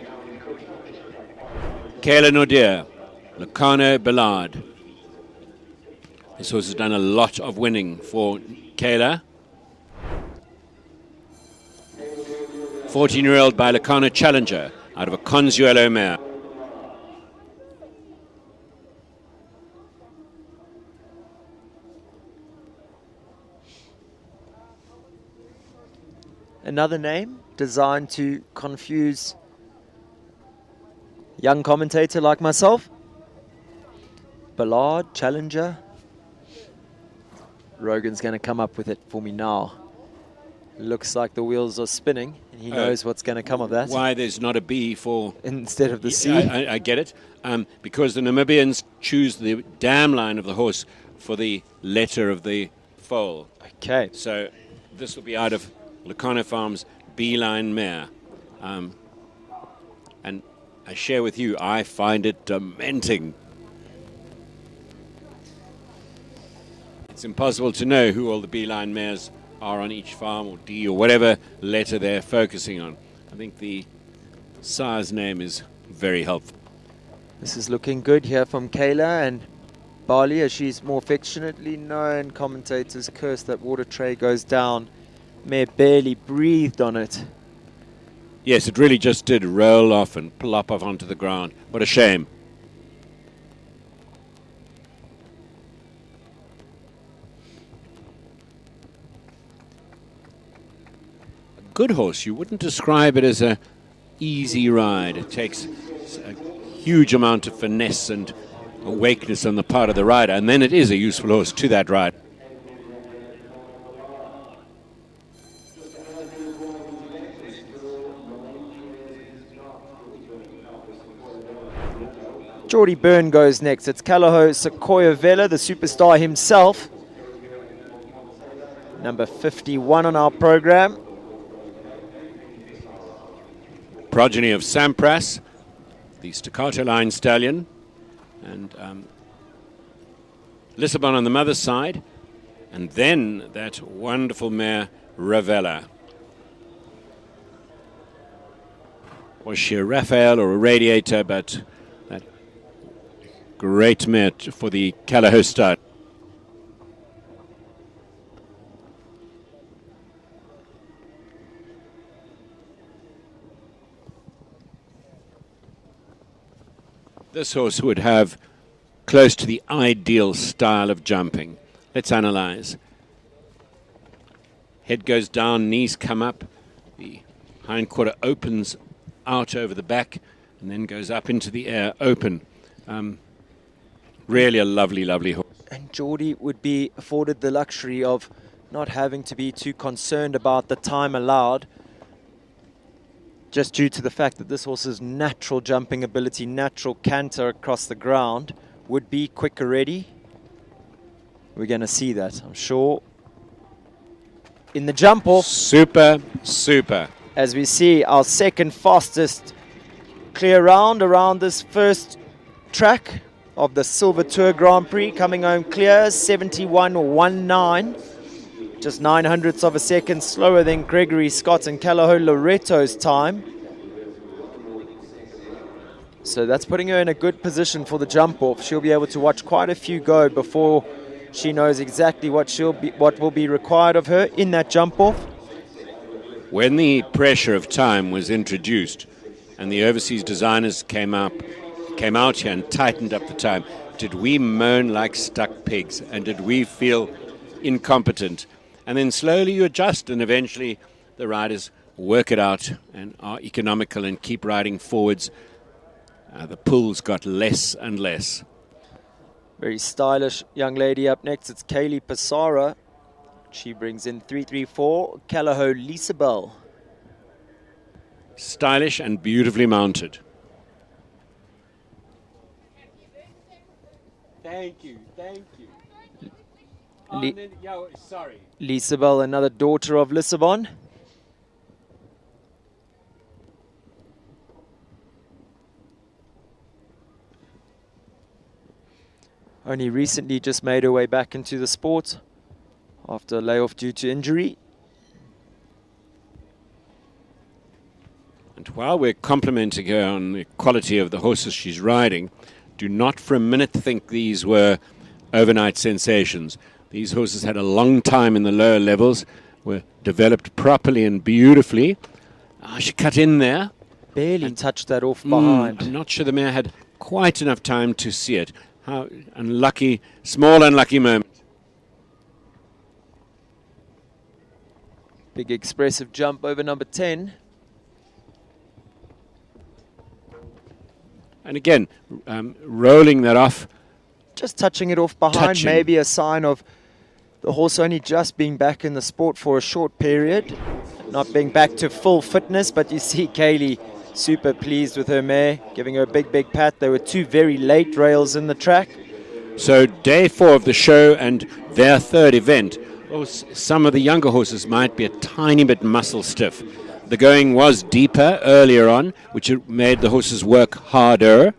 Kayla Nordier, Lucano Ballard. This horse has done a lot of winning for Kayla. 14-year-old by Lucano Challenger out of a Consuelo mare. Another name designed to confuse young commentator like myself. Ballard, Challenger. Rogan's going to come up with it for me now. Looks like the wheels are spinning, and he knows what's going to come of that. Why there's not a B for... Instead of the C. I get it. Because the Namibians choose the dam line of the horse for the letter of the foal. Okay. So this will be out of Lucano Farms B-line mare. And I share with you, I find it dementing. impossible to know who all the beeline mares are on each farm, or D, or whatever letter they're focusing on. I think the sire's name is very helpful. This is looking good here from Kayla, and Barley, as she's more affectionately known. Commentators curse that water tray goes down. Mare barely breathed on it. Yes, it really just did roll off and plop off onto the ground. What a shame. A good horse, you wouldn't describe it as a easy ride. It takes a huge amount of finesse and awakeness on the part of the rider, and then it is a useful horse to that ride. Geordie Byrne goes next. It's Callao Sequoia Vela, the superstar himself. Number 51 on our program. Progeny of Sampras, the staccato line stallion, and Lisbon on the mother's side, and then that wonderful mare Ravella. Was she a Raphael or a Radiator, but that great mare for the Callao stud. This horse would have close to the ideal style of jumping. Let's analyze. Head goes down, knees come up, the hind quarter opens out over the back and then goes up into the air, open. Really a lovely, lovely horse. And Geordie would be afforded the luxury of not having to be too concerned about the time allowed, just due to the fact that this horse's natural jumping ability, natural canter across the ground, would be quicker ready. We're going to see that, I'm sure. In the jump off, Super, super. as we see our second fastest clear round around this first track of the Silver Tour Grand Prix, coming home clear, 71.19. Just 900ths of a second slower than Gregory Scott and Callao Loretto's time. So that's putting her in a good position for the jump off. She'll be able to watch quite a few go before she knows exactly what will be required of her in that jump off. When the pressure of time was introduced and the overseas designers came out here and tightened up the time, did we moan like stuck pigs, and did we feel incompetent? And then slowly you adjust, and eventually the riders work it out and are economical and keep riding forwards. The pulls got less and less. Very stylish young lady up next. It's Kaylee Passara. She brings in 334, Callao Lisabel. Stylish and beautifully mounted. Thank you, thank you. Sorry. Lisabel, another daughter of Lisbon. Only recently just made her way back into the sport after a layoff due to injury. And while we're complimenting her on the quality of the horses she's riding, do not for a minute think these were overnight sensations. These horses had a long time in the lower levels, were developed properly and beautifully. She cut in there. Barely touched that off behind. I'm not sure the mare had quite enough time to see it. How unlucky, small unlucky moment. Big expressive jump over number 10. And again, rolling that off. Just touching it off behind, Touching. maybe a sign of the horse only just being back in the sport for a short period, not being back to full fitness. But you see Kaylee super pleased with her mare, giving her a big, big pat. There were two very late rails in the track. So day 4 of the show and their third event. Some of the younger horses might be a tiny bit muscle stiff. The going was deeper earlier on, which made the horses work harder.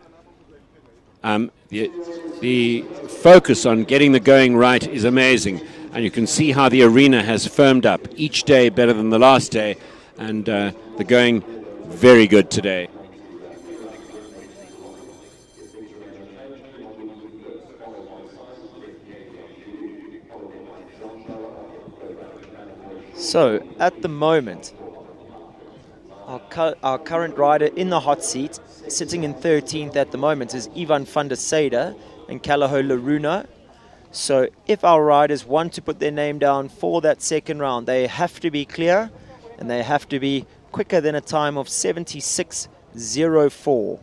The focus on getting the going right is amazing. And you can see how the arena has firmed up each day better than the last day. And the going very good today. So, at the moment, our current rider in the hot seat, sitting in 13th at the moment, is Ivan van der Sade and Calaho Laruna. So, if our riders want to put their name down for that second round, they have to be clear and they have to be quicker than a time of 76.04.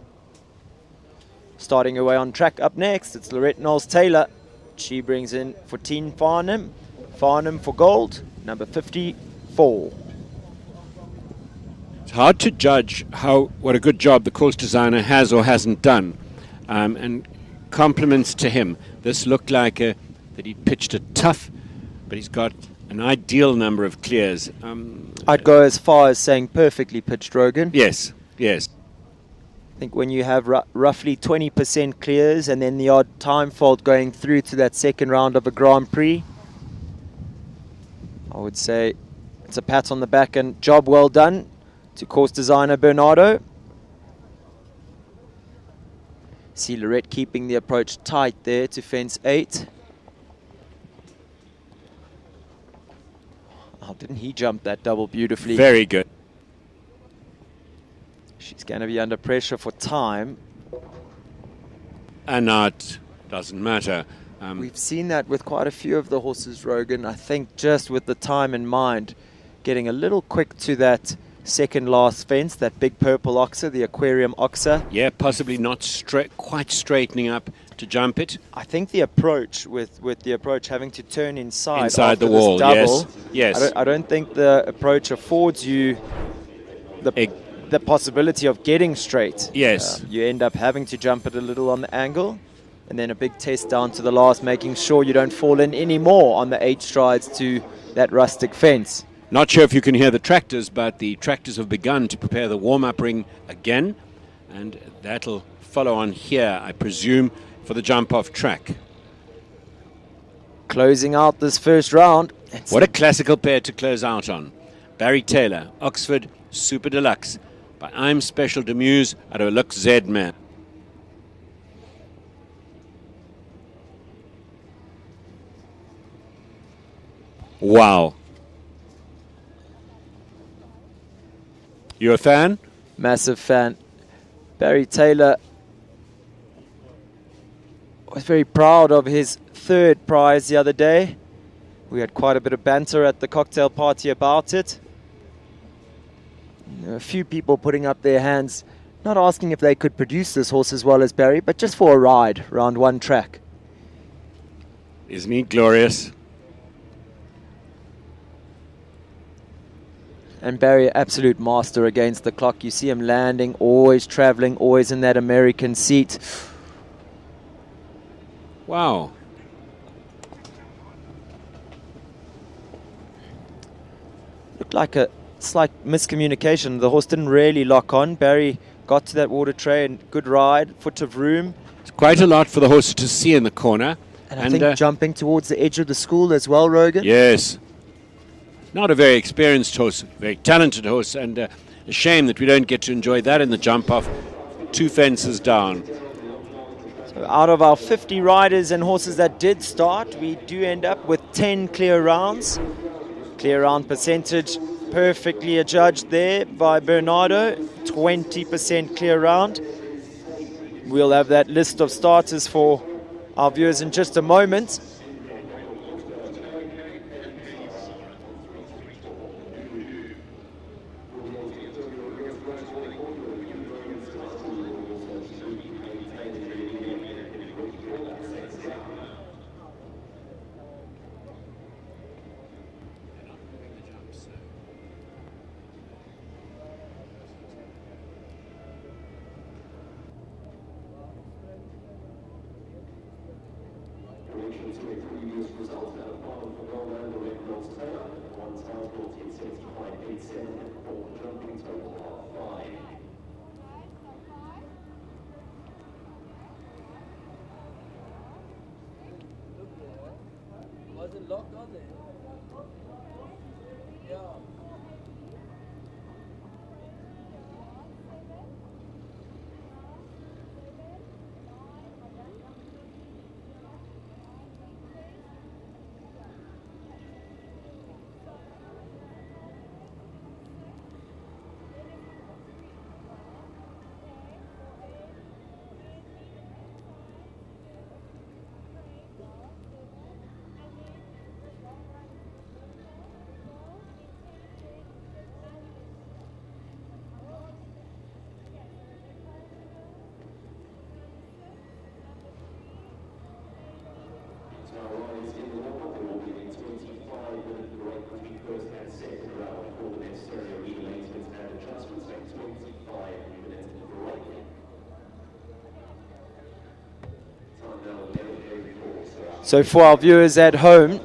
Starting away on track up next, it's Lorette Knowles-Taylor. She brings in Fortine Farnham. Farnham for gold, number 54. It's hard to judge what a good job the course designer has or hasn't done. And compliments to him. This looked like that he pitched it tough, but he's got an ideal number of clears. I'd go as far as saying perfectly pitched, Rogan. Yes, yes. I think when you have roughly 20% clears and then the odd time fault going through to that second round of a Grand Prix, I would say it's a pat on the back and job well done to course designer Bernardo. See Lorette keeping the approach tight there to fence 8. Oh, didn't he jump that double beautifully? Very good. She's going to be under pressure for time. And now it doesn't matter. We've seen that with quite a few of the horses, Rogan. I think just with the time in mind, getting a little quick to that second last fence, that big purple oxer, the aquarium oxer. Yeah, possibly not quite straightening up to jump it. I think the approach, with the approach having to turn inside the after wall, this double, yes. I don't think the approach affords you the possibility of getting straight. Yes. You end up having to jump it a little on the angle. And then a big test down to the last, making sure you don't fall in any more on the 8 strides to that rustic fence. Not sure if you can hear the tractors, but the tractors have begun to prepare the warm-up ring again. And that'll follow on here, I presume, for the jump-off track. Closing out this first round. What a classical pair to close out on. Barry Taylor, Oxford Super Deluxe, by I'm Special Demuse out of a Lux Z man. Wow. You a fan? Massive fan. Barry Taylor was very proud of his third prize the other day. We had quite a bit of banter at the cocktail party about it. There were a few people putting up their hands, not asking if they could produce this horse as well as Barry, but just for a ride around one track. Isn't he glorious? And Barry, absolute master against the clock. You see him landing, always traveling, always in that American seat. Wow. Looked like a slight miscommunication. The horse didn't really lock on. Barry got to that water tray and good ride, foot of room. It's quite a lot for the horse to see in the corner. And I think jumping towards the edge of the school as well, Rogan. Yes. Not a very experienced horse, very talented horse, and a shame that we don't get to enjoy that in the jump-off. 2 fences down. So out of our 50 riders and horses that did start, we do end up with 10 clear rounds. Clear round percentage perfectly adjudged there by Bernardo. 20% clear round. We'll have that list of starters for our viewers in just a moment. So for our viewers at home,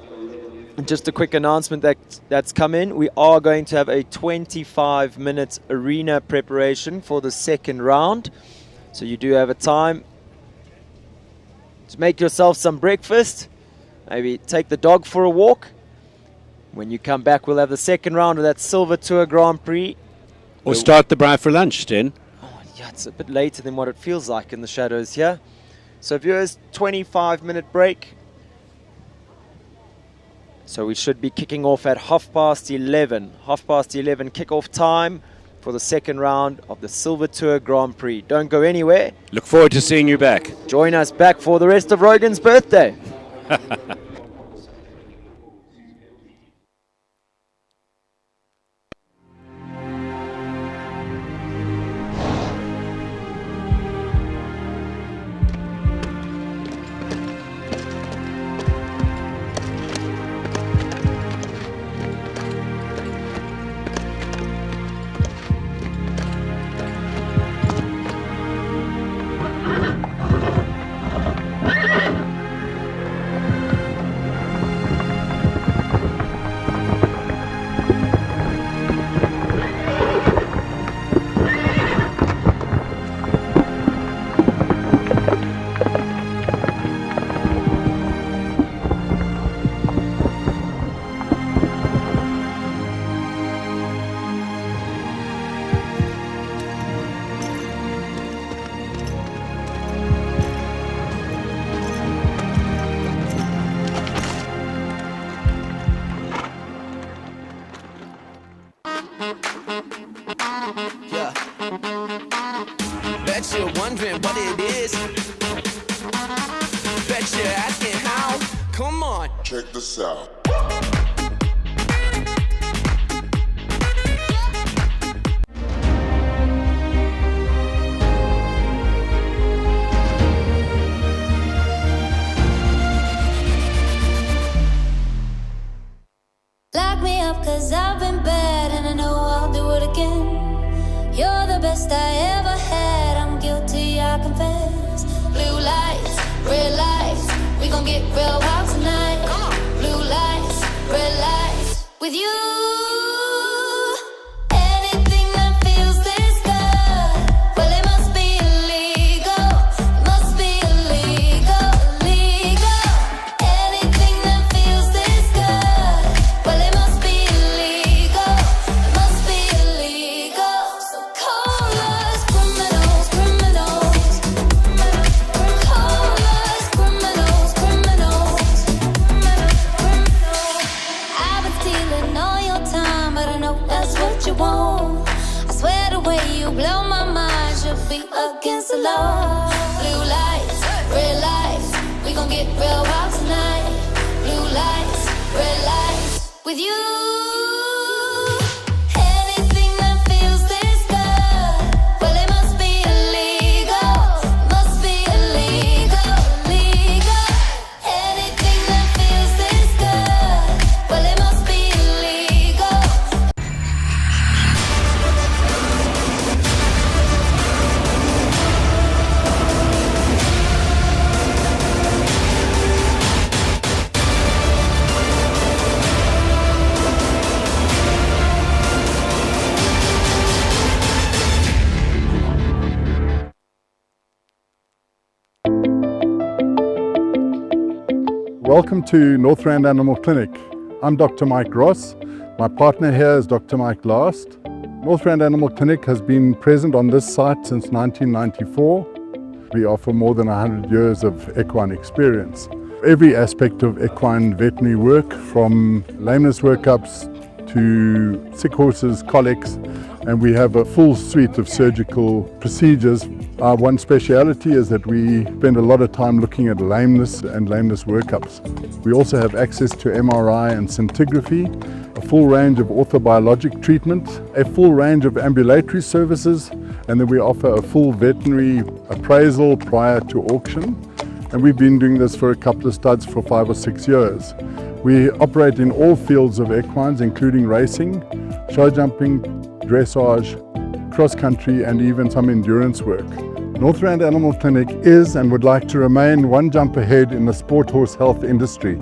just a quick announcement that's come in. We are going to have a 25-minute arena preparation for the second round. So you do have a time to make yourself some breakfast, maybe take the dog for a walk. When you come back, we'll have the second round of that Silver Tour Grand Prix. Or start the bride for lunch, then. Oh, yeah, it's a bit later than what it feels like in the shadows here. So viewers, 25-minute break. So we should be kicking off at 11:30. 11:30 kickoff time for the second round of the Silver Tour Grand Prix. Don't go anywhere. Look forward to seeing you back. Join us back for the rest of Rogan's birthday. Yeah. Bet you're wondering what it is. Bet you're asking how. Come on. Check this out. Lock me up 'cause I've been bad and I know I'll do it again. You're the best I ever had, I'm guilty, I confess. Blue lights, red lights, we gon' get real wild tonight. Blue lights, red lights, with you. Anything that feels this good, well it must be illegal. It must be illegal, illegal. Anything that feels this good, well it must be illegal. It must be illegal. So call us criminals, criminals. Call us criminals, criminals. I've been stealing all your time, but I know that's what you want. I swear the way you blow my mind should be against the law. Blue lights, red lights, we gon' get real wild tonight. Blue lights, red lights, with you. Anything that feels this good, well it must be illegal. Must be illegal, illegal. Anything that feels this good, well it must be illegal. Welcome to Northrand Animal Clinic. I'm Dr. Mike Ross. My partner here is Dr. Mike Last. Northrand Animal Clinic has been present on this site since 1994. We offer more than 100 years of equine experience. Every aspect of equine veterinary work, from lameness workups to sick horses, colics, and we have a full suite of surgical procedures. Our one speciality is that we spend a lot of time looking at lameness and lameness workups. We also have access to MRI and scintigraphy, a full range of orthobiologic treatment, a full range of ambulatory services, and then we offer a full veterinary appraisal prior to auction. And we've been doing this for a couple of studs for 5 or 6 years. We operate in all fields of equines, including racing, show jumping, dressage, cross-country, and even some endurance work. Northrand Animal Clinic is and would like to remain one jump ahead in the sport horse health industry.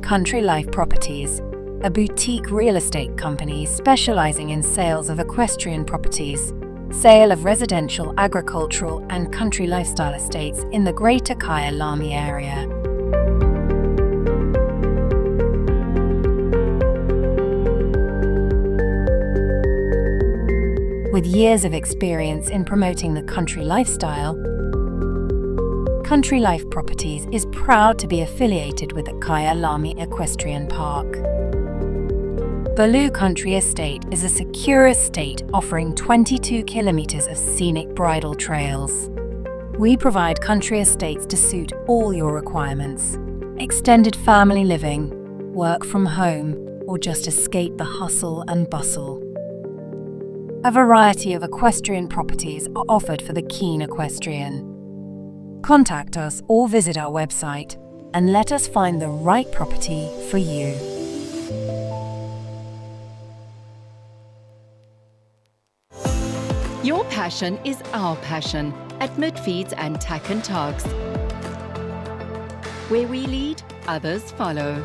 Country Life Properties, a boutique real estate company specializing in sales of equestrian properties, sale of residential, agricultural, and country lifestyle estates in the Greater Kyalami area. With years of experience in promoting the country lifestyle, Country Life Properties is proud to be affiliated with the Kyalami Equestrian Park. Baloo Country Estate is a secure estate offering 22 kilometers of scenic bridle trails. We provide country estates to suit all your requirements: extended family living, work from home, or just escape the hustle and bustle. A variety of equestrian properties are offered for the keen equestrian. Contact us or visit our website and let us find the right property for you. Your passion is our passion at Midfeeds and Tack and Togs. Where we lead, others follow.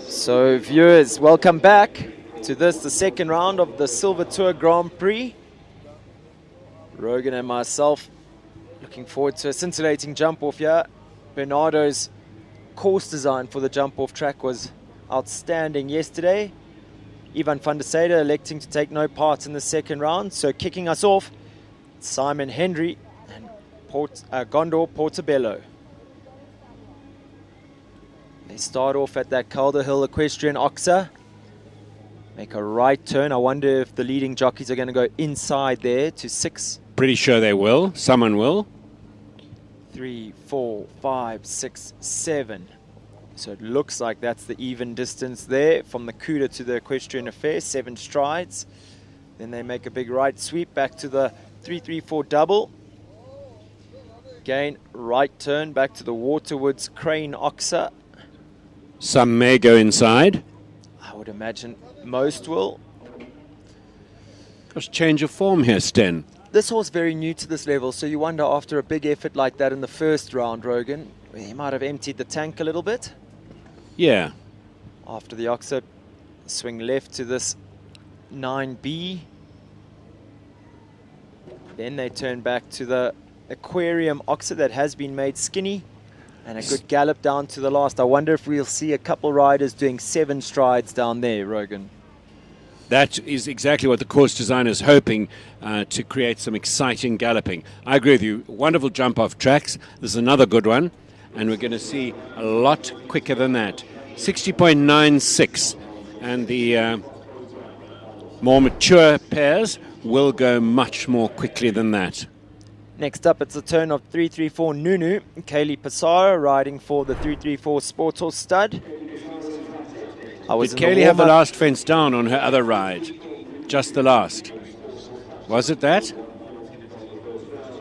So viewers, welcome back to this, the second round of the Silver Tour Grand Prix. Rogan and myself looking forward to a scintillating jump off here. Bernardo's course design for the jump off track was outstanding yesterday. Ivan van der Sade electing to take no part in the second round. So kicking us off, Simon Hendry and Gondor Portobello. They start off at that Calder Hill Equestrian Oxer. Make a right turn. I wonder if the leading jockeys are going to go inside there to 6. Pretty sure they will. Someone will. 3, 4, 5, 6, 7. So it looks like that's the even distance there from the Cuda to the Equestrian Affair, 7 strides. Then they make a big right sweep back to the 3-3-4 double. Again, right turn back to the Waterwoods Crane Oxer. Some may go inside. I would imagine most will. Just change of form here, Sten. This horse very new to this level, so you wonder after a big effort like that in the first round, Rogan, where he might have emptied the tank a little bit. Yeah. After the Oxer, swing left to this 9B. Then they turn back to the Aquarium Oxer that has been made skinny. And a good gallop down to the last. I wonder if we'll see a couple riders doing 7 strides down there, Rogan. That is exactly what the course designer is hoping to create some exciting galloping. I agree with you. Wonderful jump off tracks. This is another good one. And we're going to see a lot quicker than that. 60.96. And the more mature pairs will go much more quickly than that. Next up, it's a turn of 3-3-4 Nunu. Kaylee Passaro riding for the 3-3-4 Sports Horse Stud. Did Kaylee have the last fence down on her other ride? Just the last. Was it that?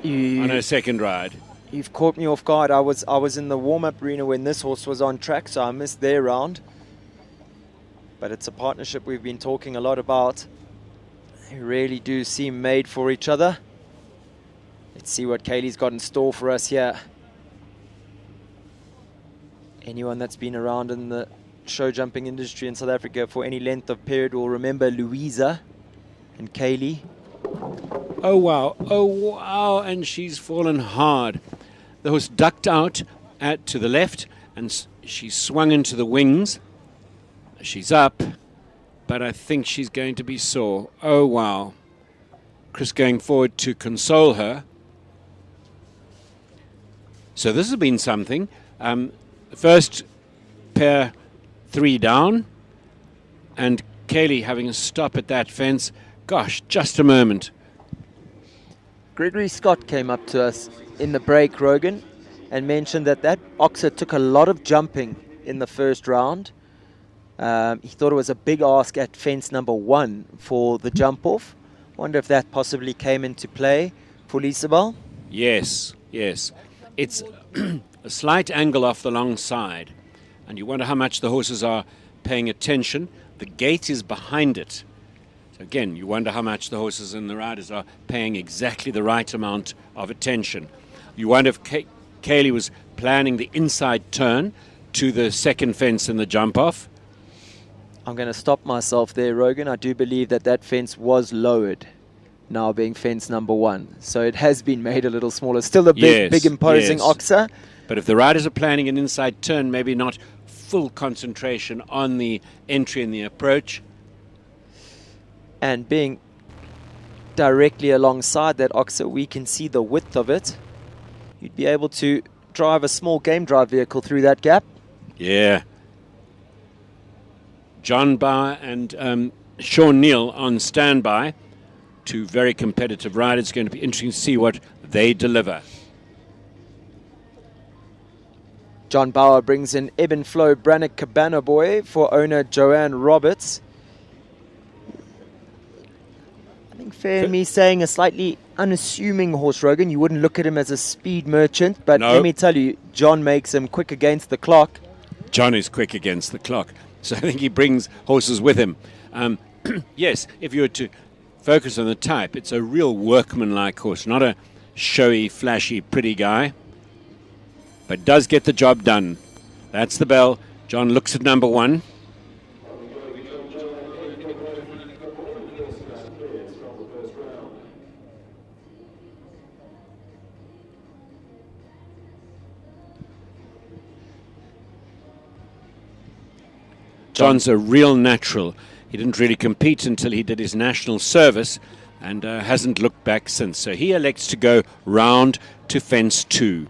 On her second ride. You've caught me off guard. I was in the warm-up arena when this horse was on track, so I missed their round. But it's a partnership we've been talking a lot about. They really do seem made for each other. Let's see what Kaylee's got in store for us here. Anyone that's been around in the show jumping industry in South Africa for any length of period will remember Louisa and Kaylee. Oh, wow. Oh, wow. And she's fallen hard. The horse ducked out to the left, and she swung into the wings. She's up, but I think she's going to be sore. Oh, wow. Chris going forward to console her. So this has been something. First pair 3 down, and Kaylee having a stop at that fence. Gosh, just a moment. Gregory Scott came up to us in the break, Rogan, and mentioned that Oxer took a lot of jumping in the first round. He thought it was a big ask at fence number 1 for the jump off. Wonder if that possibly came into play for Lisabel. Yes, yes. It's a slight angle off the long side, and you wonder how much the horses are paying attention. The gate is behind it. So again, you wonder how much the horses and the riders are paying exactly the right amount of attention. You wonder if Kaylee was planning the inside turn to the second fence in the jump off. I'm going to stop myself there, Rogan. I do believe that fence was lowered, now being fence number 1. So it has been made a little smaller. Still a big imposing yes. Oxer. But if the riders are planning an inside turn, maybe not full concentration on the entry and the approach. And being directly alongside that Oxer, we can see the width of it. You'd be able to drive a small game drive vehicle through that gap. Yeah. John Bauer and Sean Neal on standby. 2 very competitive riders. It's going to be interesting to see what they deliver. John Bauer brings in Ebb and Flow Brannock Cabana Boy for owner Joanne Roberts. I think fair in me saying a slightly unassuming horse, Rogan. You wouldn't look at him as a speed merchant, but No. let me tell you, John makes him quick against the clock. John is quick against the clock, so I think he brings horses with him. Yes, if you were to focus on the type, it's a real workmanlike horse, not a showy, flashy, pretty guy, but does get the job done. That's the bell. John looks at number 1. John's a real natural. He didn't really compete until he did his national service and hasn't looked back since. So he elects to go round to fence 2.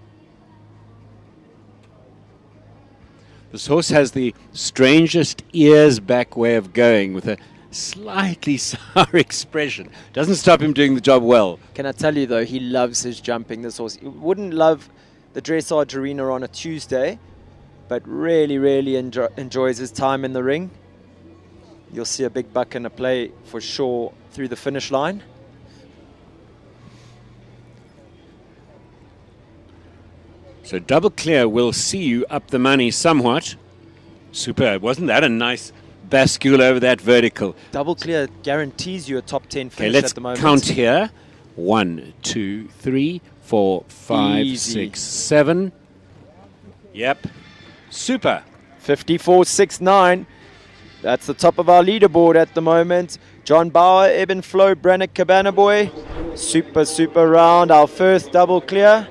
This horse has the strangest ears back way of going with a slightly sour expression. Doesn't stop him doing the job well. Can I tell you, though, he loves his jumping, this horse. He wouldn't love the dressage arena on a Tuesday, but really enjoys his time in the ring. You'll see a big buck in a play for sure through the finish line. So Double Clear will see you up the money somewhat. Superb. Wasn't that a nice bascule over that vertical? Double Clear guarantees you a top 10 Okay, finish let's at the moment. count here. 1, 2, 3, 4, 5, Easy. 6, 7. Yep. Super. 54.69. That's the top of our leaderboard at the moment. John Bauer, Ebb and Flow, Brannick, Cabana Boy. Super round. Our first Double Clear.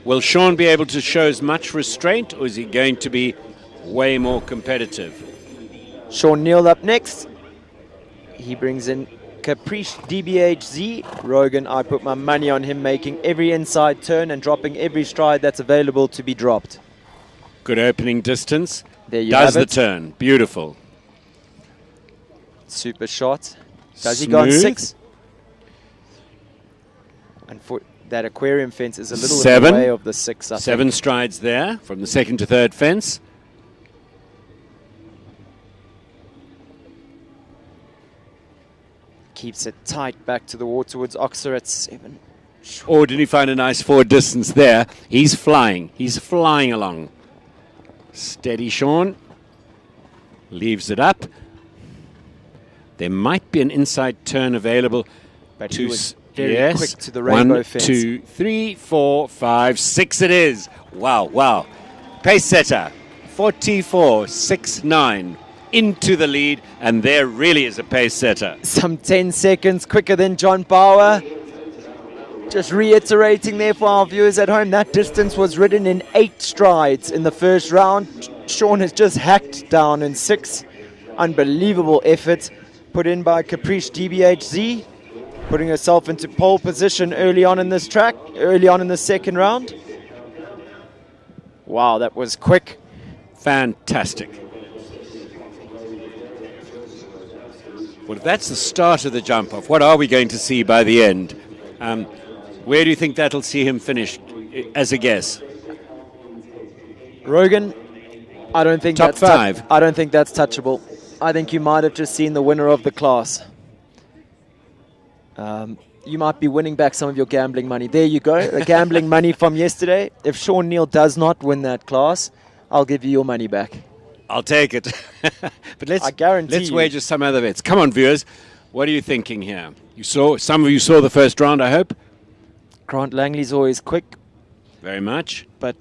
Will Sean be able to show as much restraint, or is he going to be way more competitive? Sean Neal up next. He brings in Caprice DBHZ. Rogan, I put my money on him making every inside turn and dropping every stride that's available to be dropped. Good opening distance. There you Does have the it. turn. Beautiful. Super shot. Does he go on Smooth. 6? And for that aquarium fence is a little in 7. the way of the 6. I 7 think. strides there from the second to third fence. Keeps it tight back to the Waterwoods Oxer at 7. Or did he find a nice forward distance there? He's flying. He's flying along. Steady, Sean. Leaves it up. There might be an inside turn available. But to he was very quick to the rainbow 1, fence. 2, 3, 4, 5, 6 it is. Wow. Pace setter. 44.69. Into the lead, and there really is a pace setter. Some 10 seconds quicker than John Bauer. Just reiterating there for our viewers at home, that distance was ridden in 8 strides in the first round. Sean has just hacked down in 6. Unbelievable effort put in by Caprice DBHZ, putting herself into pole position early on in this track, early on in the second round. Wow, that was quick. Fantastic. Well, if that's the start of the jump off, what are we going to see by the end? Where do you think that'll see him finish as a guess? Rogan, I don't think Top that's 5. I don't think that's touchable. I think you might have just seen the winner of the class. You might be winning back some of your gambling money. There you go, the gambling money from yesterday. If Sean Neal does not win that class, I'll give you your money back. I'll take it. But I guarantee let's you. wager some other bets. Come on, viewers. What are you thinking here? Some of you saw the first round, I hope. Grant Langley's always quick, Very much. but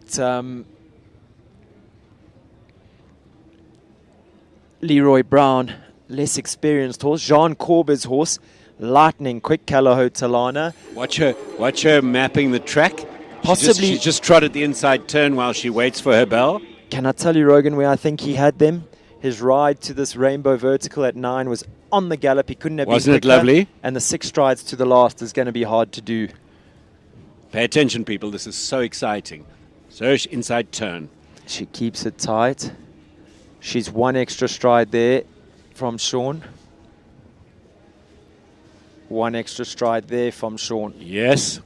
Leroy Brown, less experienced horse. Jean Corber's horse, lightning quick. Calaho Talana. Watch her mapping the track. Possibly- She just trotted the inside turn while she waits for her bell. Can I tell you, Rogan, where I think he had them? His ride to this rainbow vertical at 9 was on the gallop. He couldn't have Wasn't it been quicker. lovely? And the 6 strides to the last is going to be hard to do. Pay attention, people. This is so exciting. So inside turn. She keeps it tight. She's 1 extra stride there from Sean. 1 extra stride there from Sean. Yes.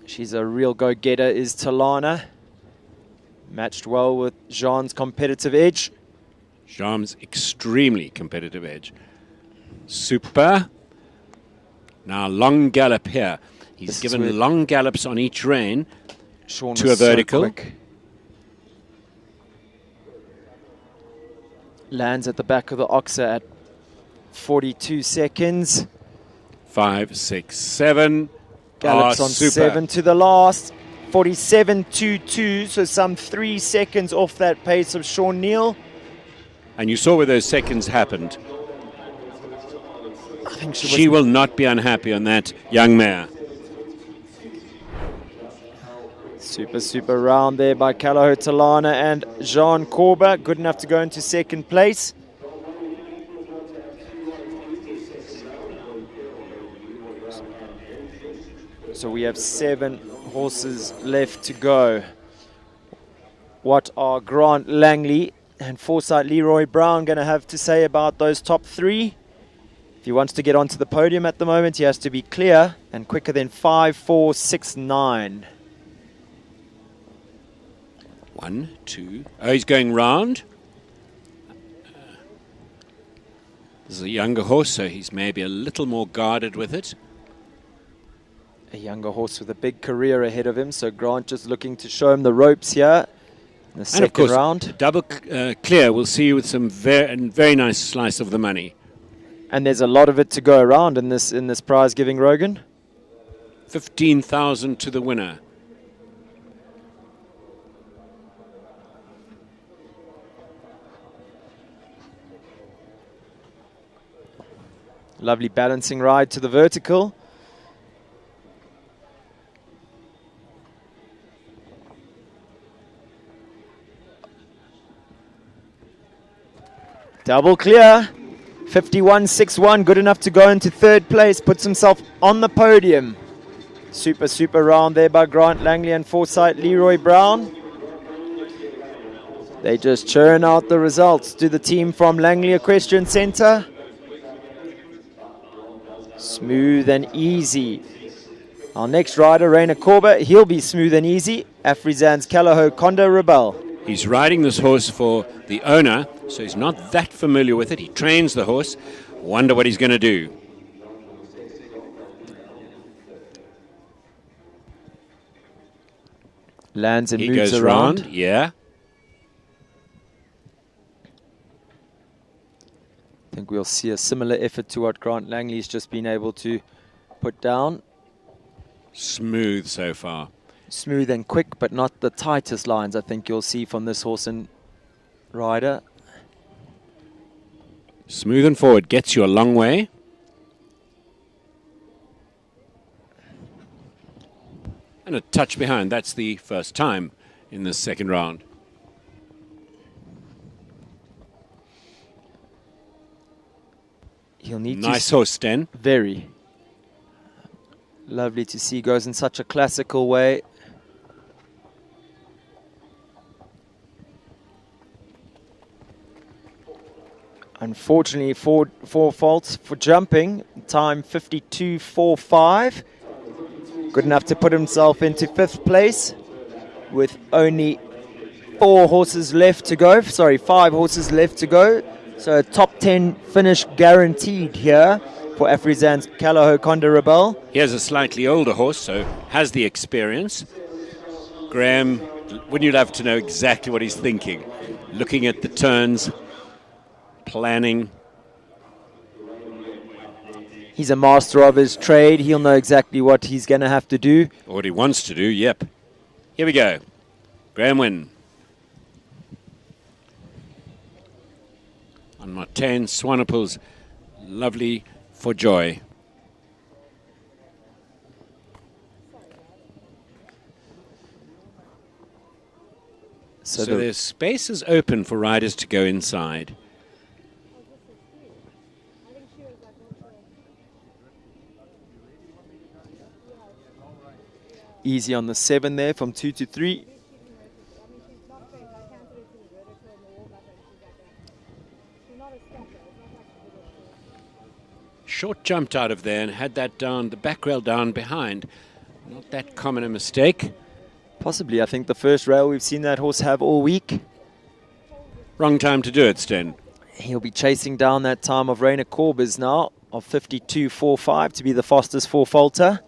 She's a real go-getter, is Talana. Matched well with Jean's competitive edge. Jam's extremely competitive edge. Super. Now long gallop here. He's This is where- given long gallops on each rein. Sean To is a vertical. So quick. Lands at the back of the Oxer at 42 seconds. 5, 6, 7. Gallops on super. 7 to the last. 47.22, so some 3 seconds off that pace of Sean Neal. And you saw where those seconds happened. I think She will not be unhappy on that young mare. Super round there by Calaho Talana and Jean Corber. Good enough to go into second place. So we have 7 horses left to go. what are Grant Langley and Forsyth Leroy Brown going to have to say about those top three. If he wants to get onto the podium at the moment, he has to be clear and quicker than 5.469. 1, 2. Oh, he's going round. This is a younger horse, so he's maybe a little more guarded with it. A younger horse with a big career ahead of him, so Grant just looking to show him the ropes here in the second And of course, round. double clear will see you with some very nice slice of the money. And there's a lot of it to go around in this prize giving, Rogan. 15,000 to the winner. Lovely balancing ride to the vertical. Double clear. 51.61, good enough to go into third place. Puts himself on the podium. Super round there by Grant Langley and Forsyth Leroy Brown. They just churn out the results to the team from Langley Equestrian Centre. Smooth and easy. Our next rider, Rainer Korber, he'll be smooth and easy. Afrizan's Callahoo Conda Rebel. He's riding this horse for the owner, so he's not that familiar with it. He trains the horse. Wonder what he's going to do. Lands and He moves goes around. round, yeah. I think we'll see a similar effort to what Grant Langley's just been able to put down. Smooth so far. Smooth and quick, but not the tightest lines I think you'll see from this horse and rider. Smooth and forward gets you a long way. And a touch behind. That's the first time in the second round. He'll need Nice to... horse, Sten. Very. Lovely to see. Goes in such a classical way. Unfortunately, four faults for jumping. Time 52.45. Good enough to put himself into fifth place with only 5 horses left to go. So a top 10 finish guaranteed here for Afrizan's Callahoo Conda Rebel. Here's a slightly older horse, so has the experience. Graham, wouldn't you love to know exactly what he's thinking? Looking at the turns, planning. He's a master of his trade. He'll know exactly what he's going to have to do. What he wants to do, yep. Here we go. Graham Wynn. On Martin Swanepoel's lovely For Joy. So there's spaces open for riders to go inside. Easy on the 7 there from 2 to 3. Short jumped out of there and had that down, the back rail down behind. Not that common a mistake. Possibly, I think the first rail we've seen that horse have all week. Wrong time to do it, Sten. He'll be chasing down that time of Rainer Korber's now of 52.45 to be the fastest 4-faulter.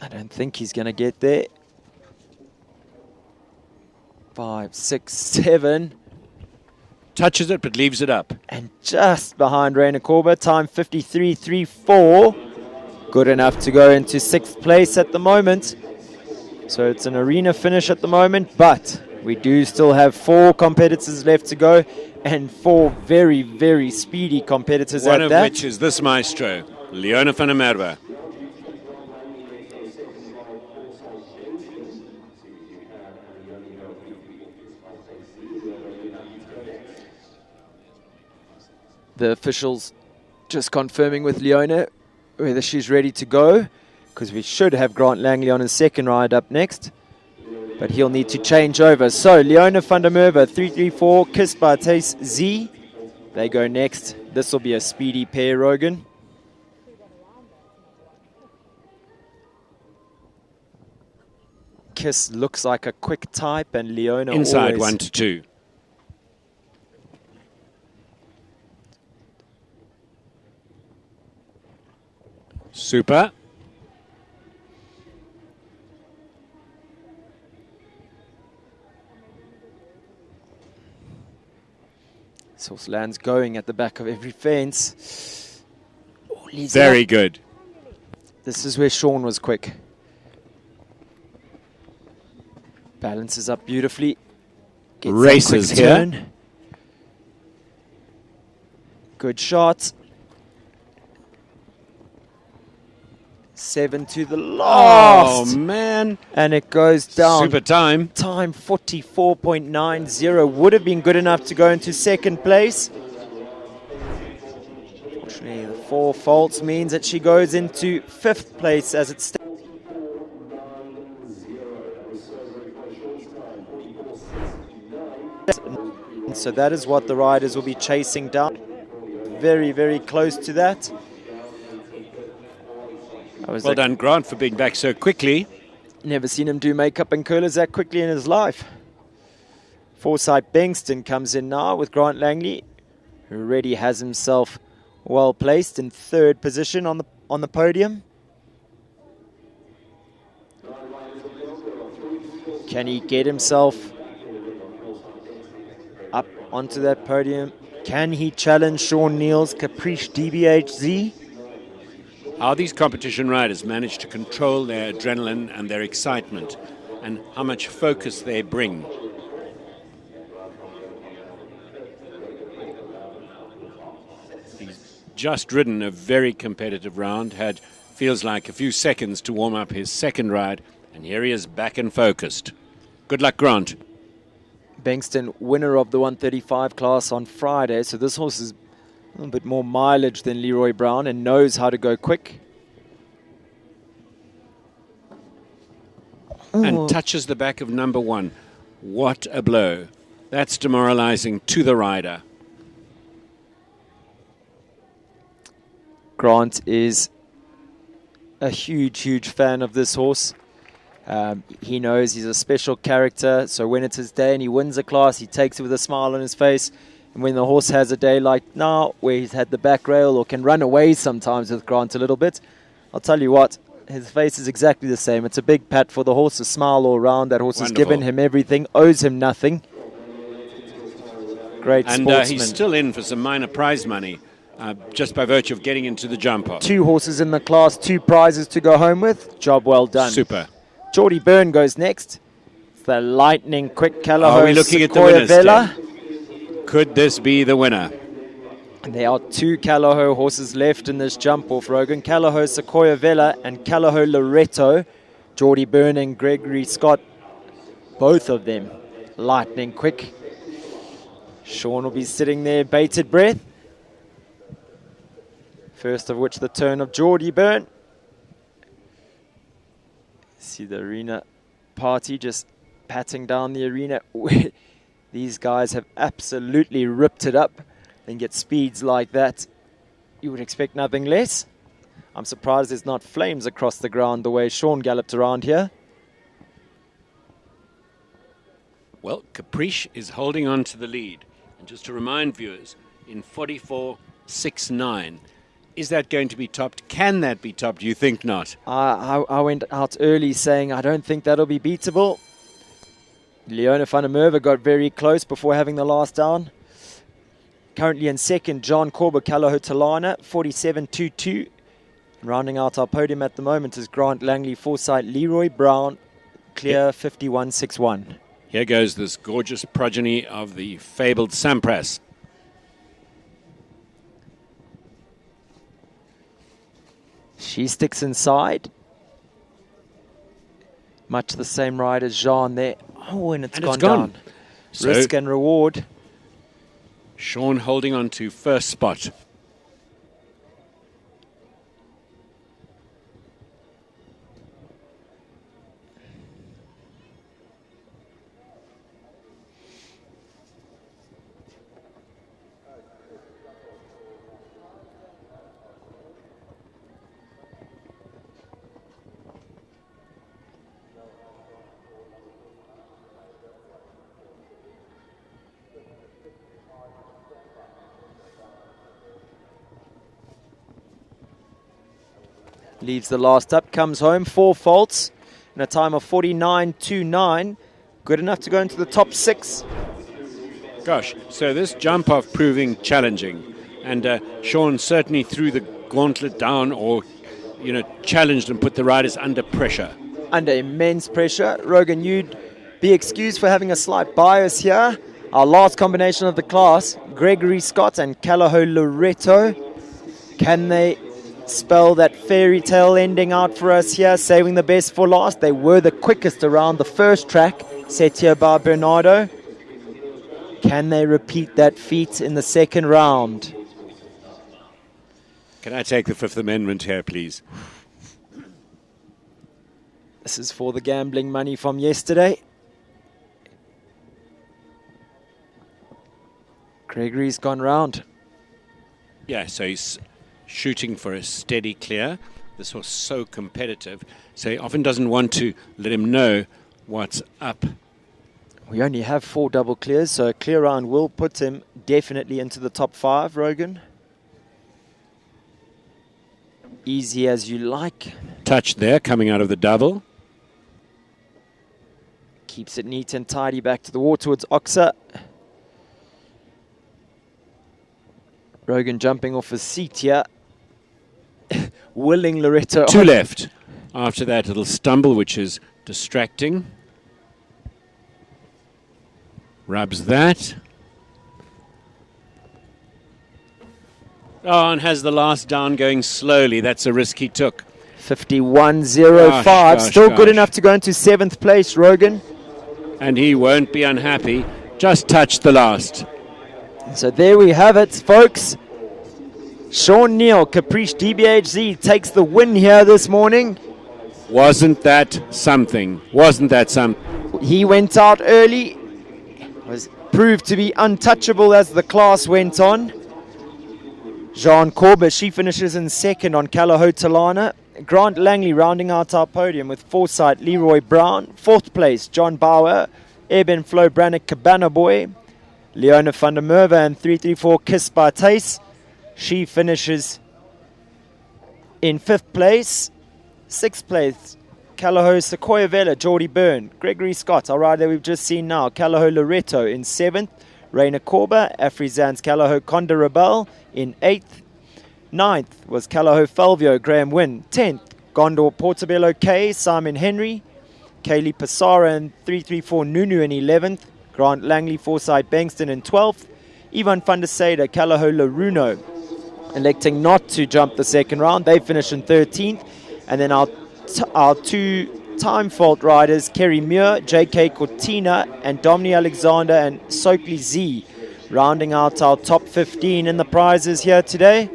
I don't think he's going to get there. 5, 6, 7. Touches it but leaves it up. And just behind Rainer Korber, time 53.34. Good enough to go into 6th place at the moment. So it's an arena finish at the moment, but we do still have 4 competitors left to go and 4 very, very speedy competitors One at of that. which is this maestro, Leona van der Merwe. The officials just confirming with Leona whether she's ready to go, because we should have Grant Langley on his second ride up next. but he'll need to change over. So Leona van der Merwe, 334, Kissed by Taste Z. They go next. This will be a speedy pair, Rogan. Kiss looks like a quick type, and Leona Inside always 1 to 2. Super. Sauce lands going at the back of every fence. Oh, leads it Very up. good. This is where Sean was quick. Balances up beautifully. Gets that Races quick here. turn. Good shot. 7 to the Oh, last. man. And it goes down. Super time. Time 44.90. Would have been good enough to go into second place. Fortunately, the 4 faults means that she goes into 5th place as it stands. So that is what the riders will be chasing down. Very, very close to that. Well done, Grant, for being back so quickly. Never seen him do makeup and curlers that quickly in his life. Forsyth Bengston comes in now with Grant Langley, who already has himself well placed in 3rd position on the podium. Can he get himself up onto that podium? Can he challenge Sean Neal's Caprice DBHZ? How these competition riders manage to control their adrenaline and their excitement, and how much focus they bring. He's just ridden a very competitive round, had feels like a few seconds to warm up his second ride, and here he is back and focused. Good luck, Grant. Bengston, winner of the 135 class on Friday, so this horse is a little bit more mileage than Leroy Brown and knows how to go quick. And touches the back of number 1. What a blow. That's demoralizing to the rider. Grant is a huge, huge fan of this horse. He knows he's a special character, so when it's his day and he wins a class, he takes it with a smile on his face. And when the horse has a day like now, where he's had the back rail or can run away sometimes with Grant a little bit, I'll tell you what, his face is exactly the same. It's a big pat for the horse, a smile all around. That horse has given him everything, owes him nothing. Great And sportsman. he's still in for some minor prize money, just by virtue of getting into the jump off. 2 horses in the class, 2 prizes to go home with. Job well done. Super. Geordie Byrne goes next. It's the lightning quick Callahoo. Are we looking at the Sequoia winners, Vela. Could this be the winner? And there are 2 Callahoo horses left in this jump off, Rogan. Callahoo Sequoia Vela and Callahoo Loretto. Geordie Byrne and Gregory Scott, both of them lightning quick. Sean will be sitting there, bated breath. First of which the turn of Geordie Byrne. See the arena party just patting down the arena. These guys have absolutely ripped it up and get speeds like that. You would expect nothing less. I'm surprised there's not flames across the ground the way Sean galloped around here. Well, Caprice is holding on to the lead. And just to remind viewers, in 44.69, is that going to be topped? Can that be topped? You think not? I went out early saying I don't think that'll be beatable. Leona van der Merwe got very close before having the last down. Currently in second, John Corber, Callahoo Talana, 47.22. Rounding out our podium at the moment is Grant Langley, Forsyth, Leroy Brown, clear 51.61. Here goes this gorgeous progeny of the fabled Sampras. She sticks inside. Much the same ride as Jean there. Oh, and it's gone down. So Risk and reward. Sean holding on to first spot. Leaves the last up, comes home, 4 faults in a time of 49.29. Good enough to go into the top 6. Gosh, so this jump off proving challenging, and Sean certainly threw the gauntlet down, or challenged and put the riders under pressure. Under immense pressure. Rogan, you'd be excused for having a slight bias here. Our last combination of the class, Gregory Scott and Callao Loreto. Can they spell that fairy tale ending out for us here, saving the best for last? They were the quickest around the first track, set here by Bernardo. Can they repeat that feat in the second round? Can I take the Fifth Amendment here, please? This is for the gambling money from yesterday. Gregory's gone round. Yeah, so he's shooting for a steady clear. This was so competitive, so he often doesn't want to let him know what's up. We only have 4 double clears, so a clear round will put him definitely into the top 5, Rogan. Easy as you like. Touch there, coming out of the double. Keeps it neat and tidy back to the Waterwoods Oxer. Rogan jumping off his seat here. Willing Loreto 2 on. left. After that little stumble, which is distracting. Rubs that. Oh, and has the last down going slowly. That's a risk he took. 51.05. Gosh, Still good gosh. enough to go into 7th place, Rogan. And he won't be unhappy. Just touched the last. So there we have it, folks. Sean Neal, Caprice DBHZ, takes the win here this morning. Wasn't that something? Wasn't that something? He went out early. Was proved to be untouchable as the class went on. Jean Corber, she finishes in 2nd on Callao Talana. Grant Langley rounding out our podium with Foresight Leroy Brown. 4th place, John Bauer. Eben Flo Brannick Cabana Boy. Leona van der Merwe and 334 Kiss by Tace. She finishes in 5th place. 6th place, Callao Sequoia Vela, Geordie Byrne. Gregory Scott, our rider we've just seen now. Callao Loreto in 7th. Rainer Korber, Afrizan's Callao Conda Rebel in 8th. 9th was Callao Falvio, Graham Wynn. 10th, Gondor Portobello K, Simon Henry. Kaylee Passara and 334 Nunu in 11th. Grant Langley, Forsyth Bankston in 12th. Ivan van der Sade, Callao Laruno, electing not to jump the second round. They finish in 13th. And then our 2 time fault riders, Kerry Muir, J.K. Cortina, and Dominic Alexander and Soakley Z, rounding out our top 15 in the prizes here today.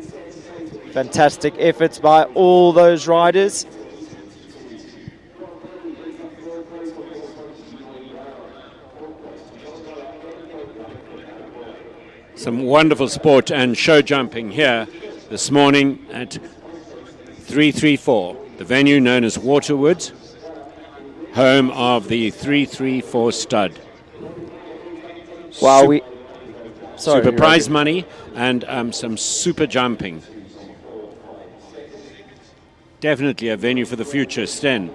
Fantastic efforts by all those riders. Some wonderful sport and show jumping here this morning at 334, the venue known as Waterwoods, home of the 334 stud. Wow, Super prize money and some super jumping. Definitely a venue for the future, Sten.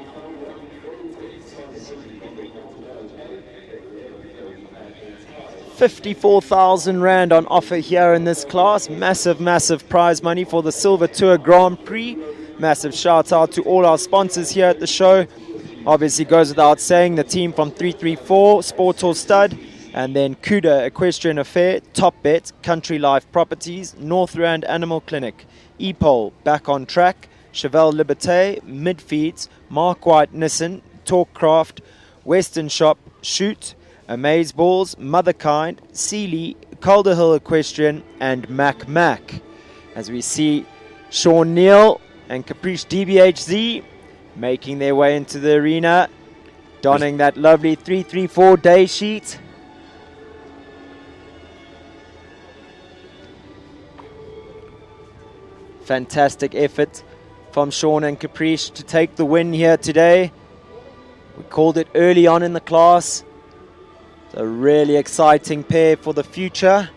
R54,000 on offer here in this class. Massive, massive prize money for the Silver Tour Grand Prix. Massive shout out to all our sponsors here at the show. Obviously goes without saying, the team from 334, Sport Hall Stud, and then Cuda Equestrian Affair, Top Bet, Country Life Properties, Northrand Animal Clinic, Epol, Back on Track, Chevelle Liberté, Midfeeds, Mark White Nissan, Talkcraft, Western Shop, Shoot, Amaze Balls, Motherkind, Sealy, Calder Hill Equestrian, and Mac. As we see Sean Neal and Caprice DBHZ making their way into the arena, donning that lovely 334 day sheet. Fantastic effort from Sean and Caprice to take the win here today. We called it early on in the class. It's a really exciting pair for the future.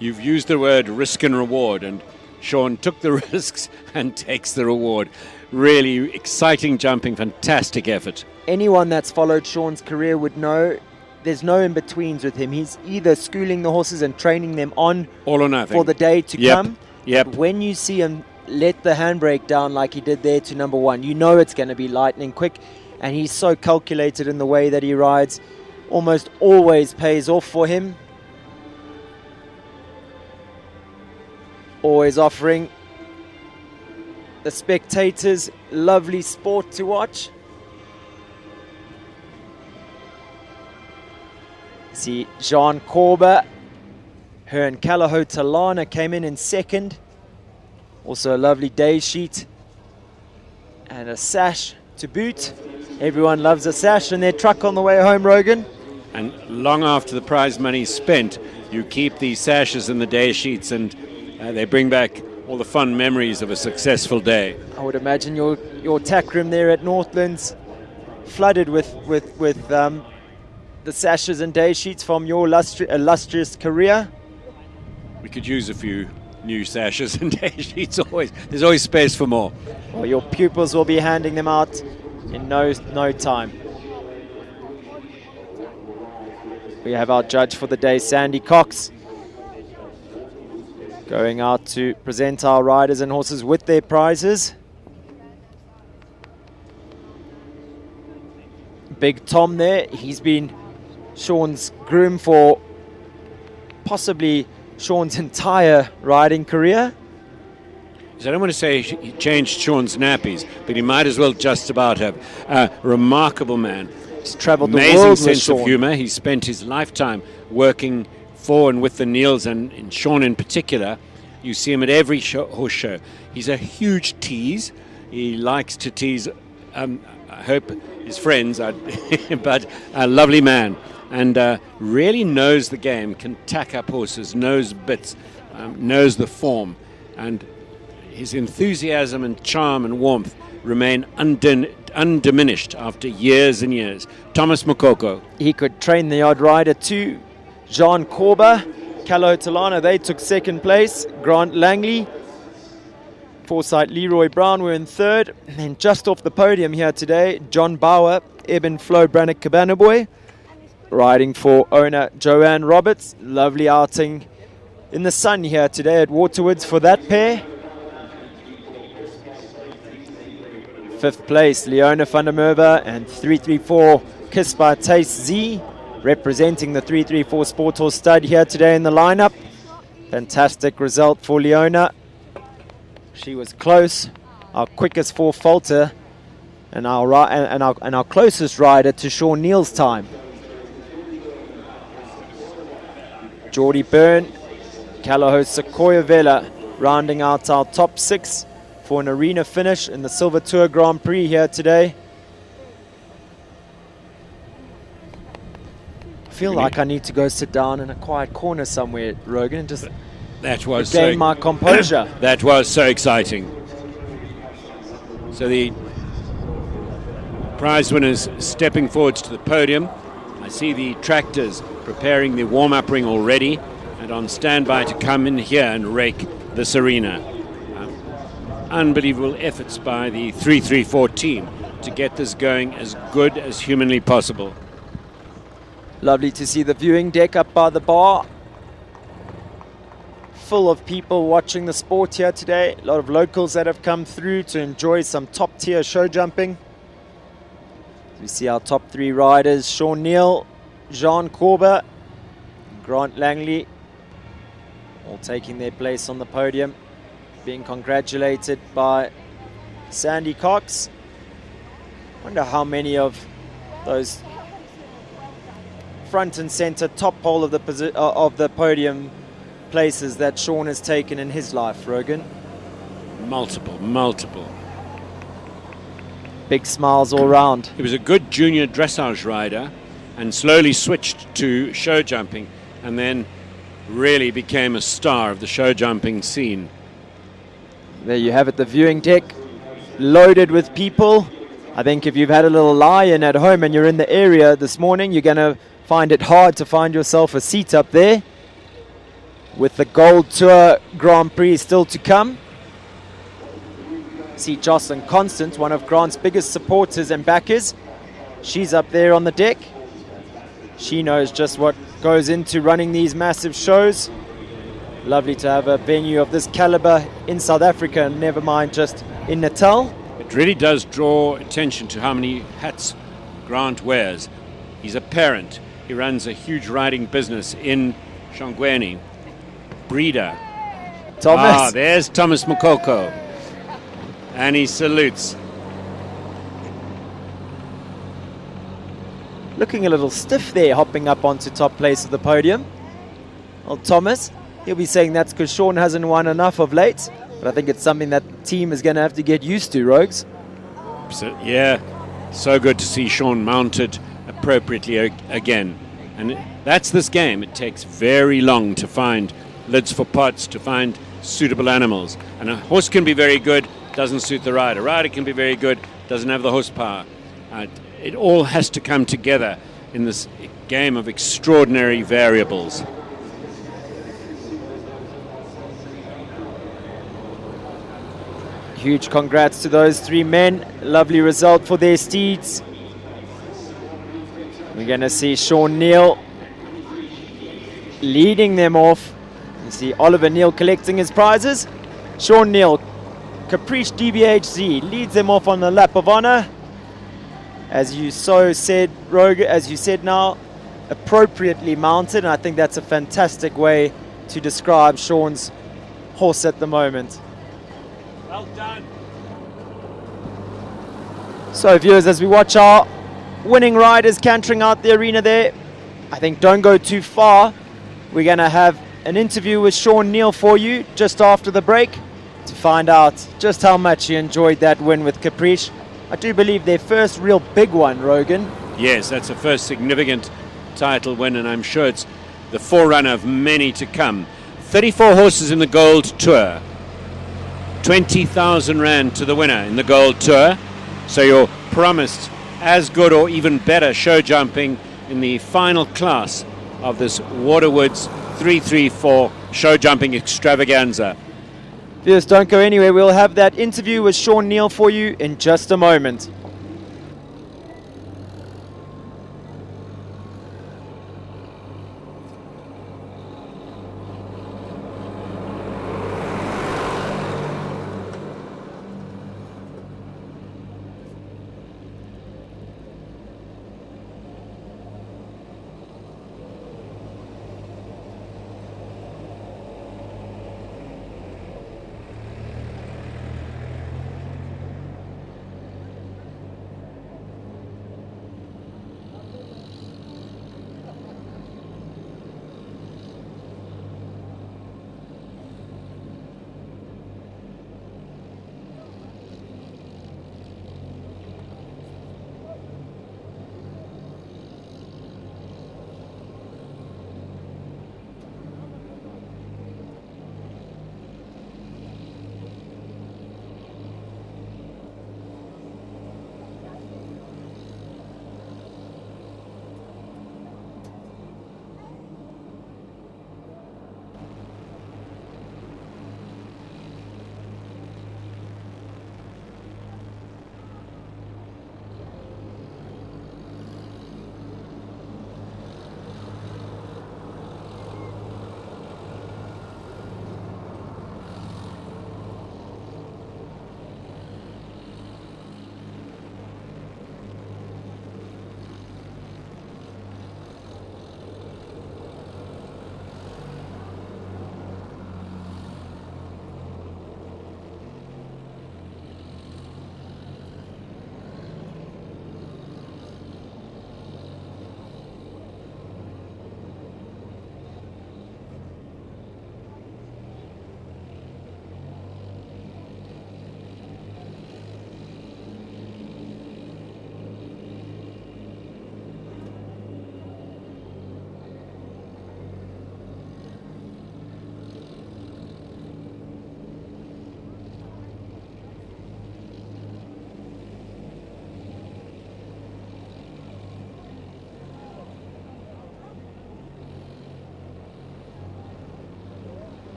You've used the word risk and reward, and Sean took the risks and takes the reward. really exciting jumping, fantastic effort. Anyone that's followed Sean's career would know there's no in-betweens with him. He's either schooling the horses and training them on All or nothing. for the day to Yep, come. yep. But when you see him let the handbrake down like he did there to number 1, you know it's going to be lightning quick. And he's so calculated in the way that he rides. Almost always pays off for him. Always offering the spectators lovely sport to watch. See Jean Corber, her and Calaho Talana came in second. Also a lovely day sheet and a sash to boot. Everyone loves a sash in their truck on the way home, Rogan. And long after the prize money's spent, you keep these sashes and the day sheets, and they bring back all the fun memories of a successful day. I would imagine your tack room there at Northland's flooded with the sashes and day sheets from your illustrious career. We could use a few new sashes and day sheets always. There's always space for more. Well, your pupils will be handing them out in no time. We have our judge for the day, Sandy Cox, going out to present our riders and horses with their prizes. Big Tom there, he's been Sean's groom for possibly Sean's entire riding career. So I don't want to say he changed Sean's nappies, but he might as well just about have. A remarkable man. He's travelled the Amazing world with sense of Sean. humour. He spent his lifetime working for and with the Neils, and Sean in particular. You see him at every horse show. He's a huge tease. He likes to tease, I hope his friends, but a lovely man. And really knows the game, can tack up horses, knows bits, knows the form. And his enthusiasm and charm and warmth remain undiminished after years and years. Thomas Mokoko. He could train the odd rider too. Jean Corber, Calo Talana, they took second place. Grant Langley, Foresight Leroy Brown were in third. And then just off the podium here today, John Bauer, Eben Flo Brannock Cabanaboy, riding for owner Joanne Roberts. Lovely outing in the sun here today at Waterwoods for that pair. Fifth place, Leona van der Merwe and 334 Kiss by Taste Z, representing the 334 Sport Horse stud here today in the lineup. Fantastic result for Leona. She was close, our quickest four falter, and our closest rider to Sean Neal's time. Geordie Byrne, Calaho Sequoia Vela, rounding out our top 6 for an arena finish in the Silver Tour Grand Prix here today. I feel like I need to go sit down in a quiet corner somewhere, Rogan, and just regain my composure. That was so exciting. So the prize winners stepping forwards to the podium. I see the tractors preparing the warm-up ring already and on standby to come in here and rake this arena. Unbelievable efforts by the 334 team to get this going as good as humanly possible. Lovely to see the viewing deck up by the bar. Full of people watching the sport here today. A lot of locals that have come through to enjoy some top tier show jumping. We see our top 3 riders, Sean Neal, Jean Corber, Grant Langley, all taking their place on the podium, being congratulated by Sandy Cox. Wonder how many of those front and center top pole of the podium places that Sean has taken in his life, Rogan. Multiple. Big smiles all round. He was a good junior dressage rider and slowly switched to show jumping, and then really became a star of the show jumping scene. There you have it, the viewing deck loaded with people. I think if you've had a little lie-in at home and you're in the area this morning, you're going to find it hard to find yourself a seat up there. With the Gold Tour Grand Prix still to come. See Jocelyn Constant, one of Grant's biggest supporters and backers. She's up there on the deck. She knows just what goes into running these massive shows. Lovely to have a venue of this caliber in South Africa, and never mind just in Natal. It really does draw attention to how many hats Grant wears. He's a parent. He runs a huge riding business in Shongweni. Breeder. Thomas. There's Thomas Mokoko. And he salutes. Looking a little stiff there, hopping up onto top place of the podium. Well, Thomas, he'll be saying that's because Sean hasn't won enough of late. But I think it's something that the team is going to have to get used to, Rogues. So, yeah, so good to see Sean mounted appropriately again. And that's this game. It takes very long to find lids for pots, to find suitable animals. And a horse can be very good, doesn't suit the rider. A rider can be very good, doesn't have the horsepower. It all has to come together in this game of extraordinary variables. Huge congrats to those three men. Lovely result for their steeds. We're going to see Sean Neal leading them off. You see Oliver Neal collecting his prizes. Sean Neal, Caprice DBHZ, leads them off on the lap of honor. As you so said, Rogue, as you said now, appropriately mounted. And I think that's a fantastic way to describe Sean's horse at the moment. Well done. So viewers, as we watch our winning riders cantering out the arena there, I think don't go too far. We're going to have an interview with Sean Neal for you just after the break to find out just how much he enjoyed that win with Caprice. I do believe their first real big one, Rogan. Yes, that's the first significant title win, and I'm sure it's the forerunner of many to come. 34 horses in the Gold Tour. 20,000 Rand to the winner in the Gold Tour. So you're promised as good or even better show jumping in the final class of this Waterwoods 334 show jumping extravaganza. Viewers, don't go anywhere. We'll have that interview with Sean Neal for you in just a moment.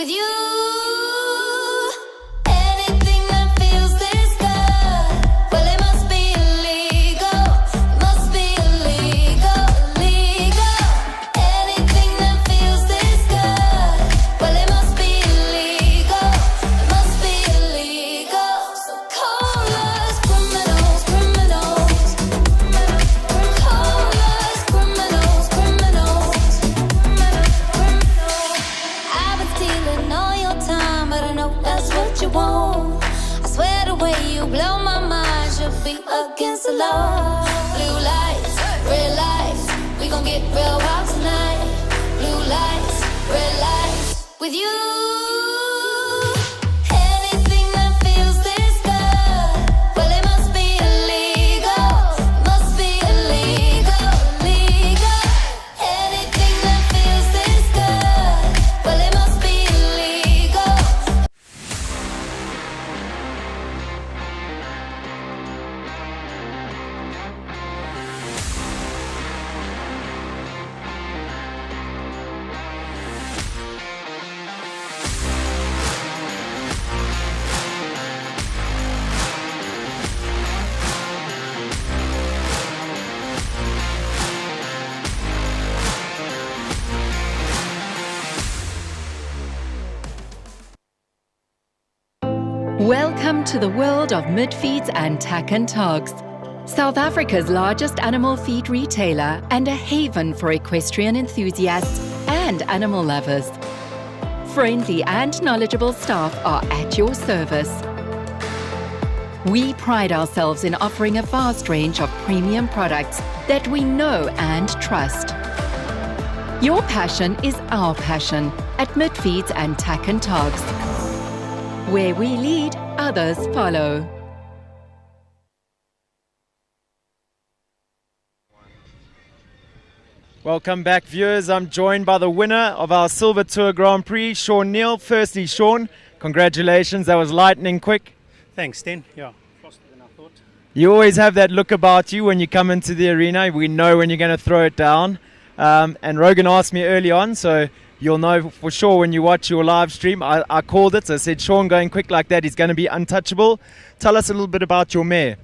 with you. Anything that feels this good, well, it must be illegal. It must be illegal, illegal. Anything that feels this good, well, it must be illegal. It must be illegal. So call us criminals, criminals. Call us criminals, criminals. I've been stealing all your time, but I know that's what you want. I swear the way you blow my mind should be against the law. Blue lights, red lights, we gon' get real wild tonight. Blue lights, red lights, with you. Anything that feels this good, well, it must be illegal. Must be illegal, illegal. Anything that feels this good, well, it must be illegal. Welcome to the world of Midfeeds and tack and togs, South Africa's largest animal feed retailer and a haven for equestrian enthusiasts and animal lovers. Friendly and knowledgeable staff are at your service. We pride ourselves in offering a vast range of premium products that we know and trust. Your passion is our passion at Midfeeds and tack and togs. Where we lead, others follow. Welcome back, viewers. I'm joined by the winner of our Silver Tour Grand Prix, Sean Neal. Firstly, Sean, congratulations. That was lightning quick. Thanks, Sten. Yeah, faster than I thought. You always have that look about you when you come into the arena. We know when you're going to throw it down. And Rogan asked me early on, so you'll know for sure when you watch your live stream. I called it. I said, Sean going quick like that, he's going to be untouchable. Tell us a little bit about your mare.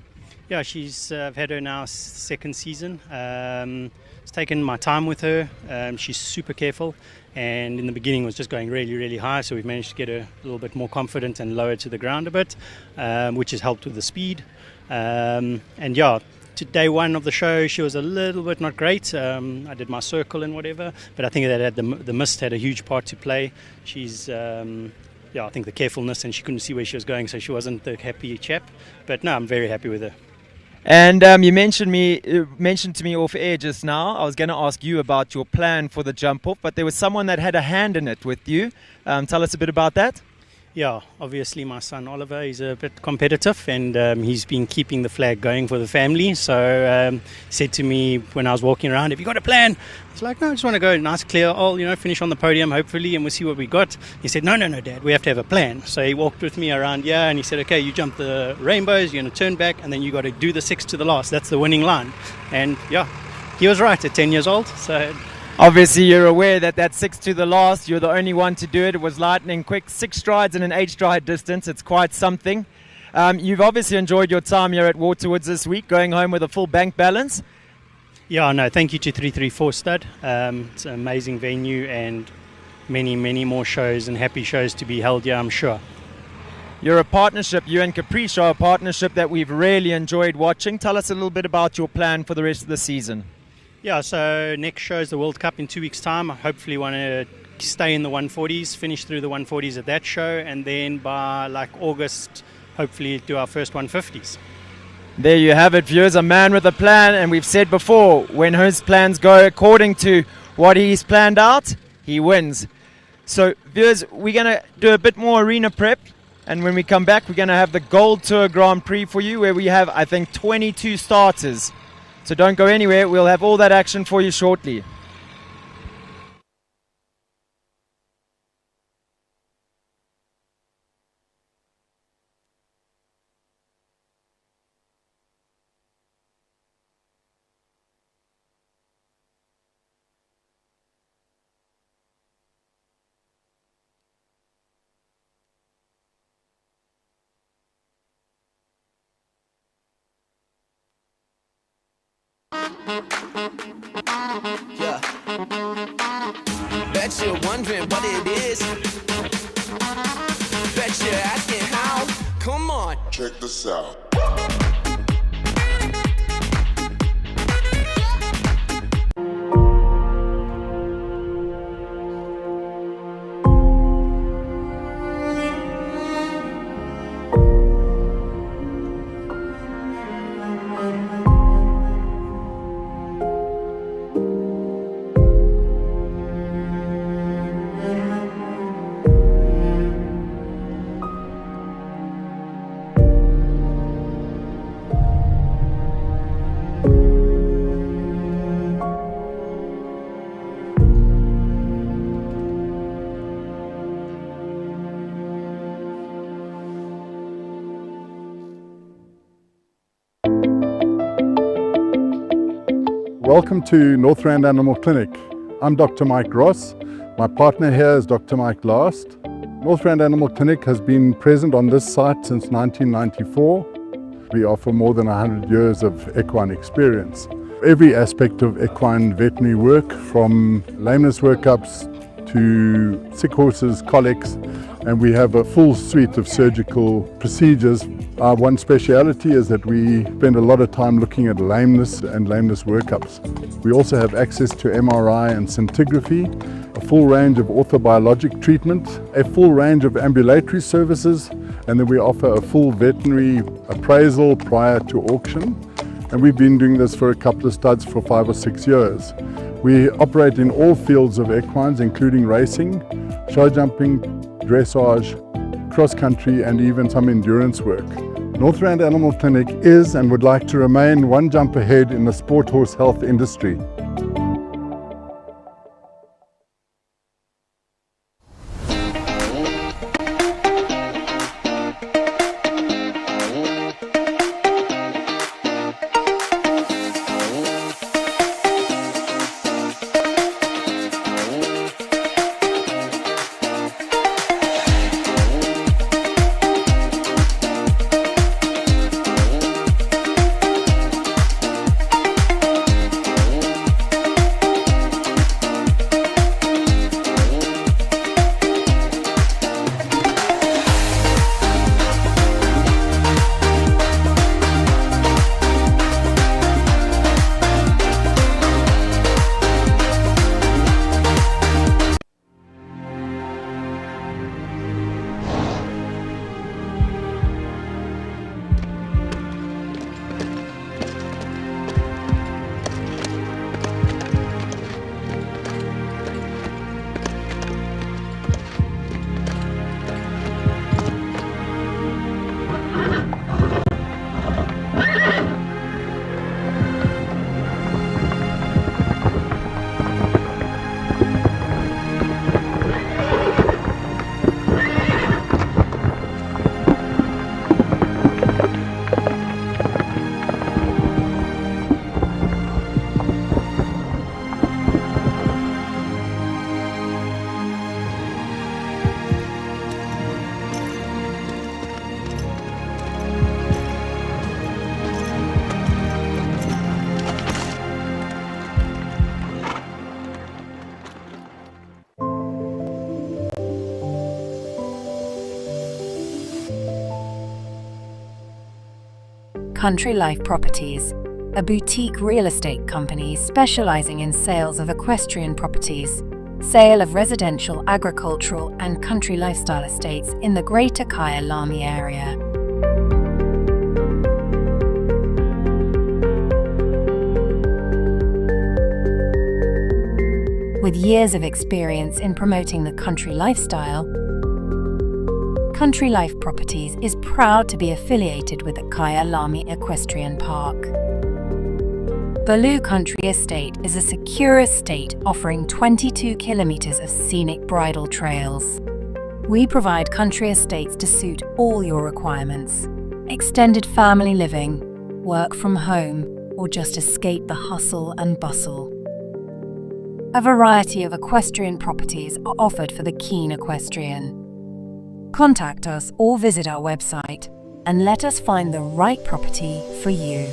Yeah, I've had her now second season. It's taken my time with her. She's super careful, and in the beginning was just going really, really high. So we've managed to get her a little bit more confident and lower to the ground a bit, which has helped with the speed. And yeah, to day one of the show, she was a little bit not great. I did my circle and whatever, but I think that had the mist had a huge part to play. She's I think the carefulness, and she couldn't see where she was going, so she wasn't the happy chap. But no, I'm very happy with her. And you mentioned to me off air just now. I was going to ask you about your plan for the jump off, but there was someone that had a hand in it with you. Tell us a bit about that. Yeah, obviously my son Oliver is a bit competitive, and he's been keeping the flag going for the family. So he said to me when I was walking around, "Have you got a plan?" I was like, "No, I just want to go nice, clear, finish on the podium hopefully, and we'll see what we got." He said, No, Dad, we have to have a plan. So he walked with me around, and he said, "Okay, you jump the rainbows, you're going to turn back, and then you got to do the 6 to the last. That's the winning line." And yeah, he was right at 10 years old. So obviously, you're aware that 6 to the last, you're the only one to do it. It was lightning quick, 6 strides in an 8-stride distance. It's quite something. You've obviously enjoyed your time here at Waterwoods this week, going home with a full bank balance. Yeah, no, thank you to 334 Stud. It's an amazing venue, and many, many more shows and happy shows to be held here, I'm sure. You're a partnership, you and Caprice are a partnership that we've really enjoyed watching. Tell us a little bit about your plan for the rest of the season. Yeah, so next show is the World Cup in 2 weeks' time. I hopefully want to stay in the 140s, finish through the 140s at that show, and then by August, hopefully do our first 150s. There you have it, viewers, a man with a plan, and we've said before, when his plans go according to what he's planned out, he wins. So, viewers, we're going to do a bit more arena prep, and when we come back, we're going to have the Gold Tour Grand Prix for you, where we have, I think, 22 starters. So don't go anywhere, we'll have all that action for you shortly. Yeah. Bet you're wondering what it is. Bet you're asking how. Come on. Check this out. Welcome to Northrand Animal Clinic. I'm Dr. Mike Ross. My partner here is Dr. Mike Last. Northrand Animal Clinic has been present on this site since 1994. We offer more than 100 years of equine experience. Every aspect of equine veterinary work, from lameness workups to sick horses, colics, and we have a full suite of surgical procedures. Our one speciality is that we spend a lot of time looking at lameness and lameness workups. We also have access to MRI and scintigraphy, a full range of orthobiologic treatment, a full range of ambulatory services, and then we offer a full veterinary appraisal prior to auction. And we've been doing this for a couple of studs for 5 or 6 years. We operate in all fields of equines, including racing, show jumping, dressage, cross-country, and even some endurance work. Northrand Animal Clinic is and would like to remain one jump ahead in the sport horse health industry. Country Life Properties, a boutique real estate company specializing in sales of equestrian properties, sale of residential, agricultural, and country lifestyle estates in the Greater Kyalami area. With years of experience in promoting the country lifestyle, Country Life Properties is proud to be affiliated with the Kyalami Equestrian Park. Baloo Country Estate is a secure estate offering 22 kilometers of scenic bridle trails. We provide country estates to suit all your requirements: extended family living, work from home, or just escape the hustle and bustle. A variety of equestrian properties are offered for the keen equestrian. Contact us or visit our website and let us find the right property for you.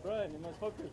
Brian, you must focus.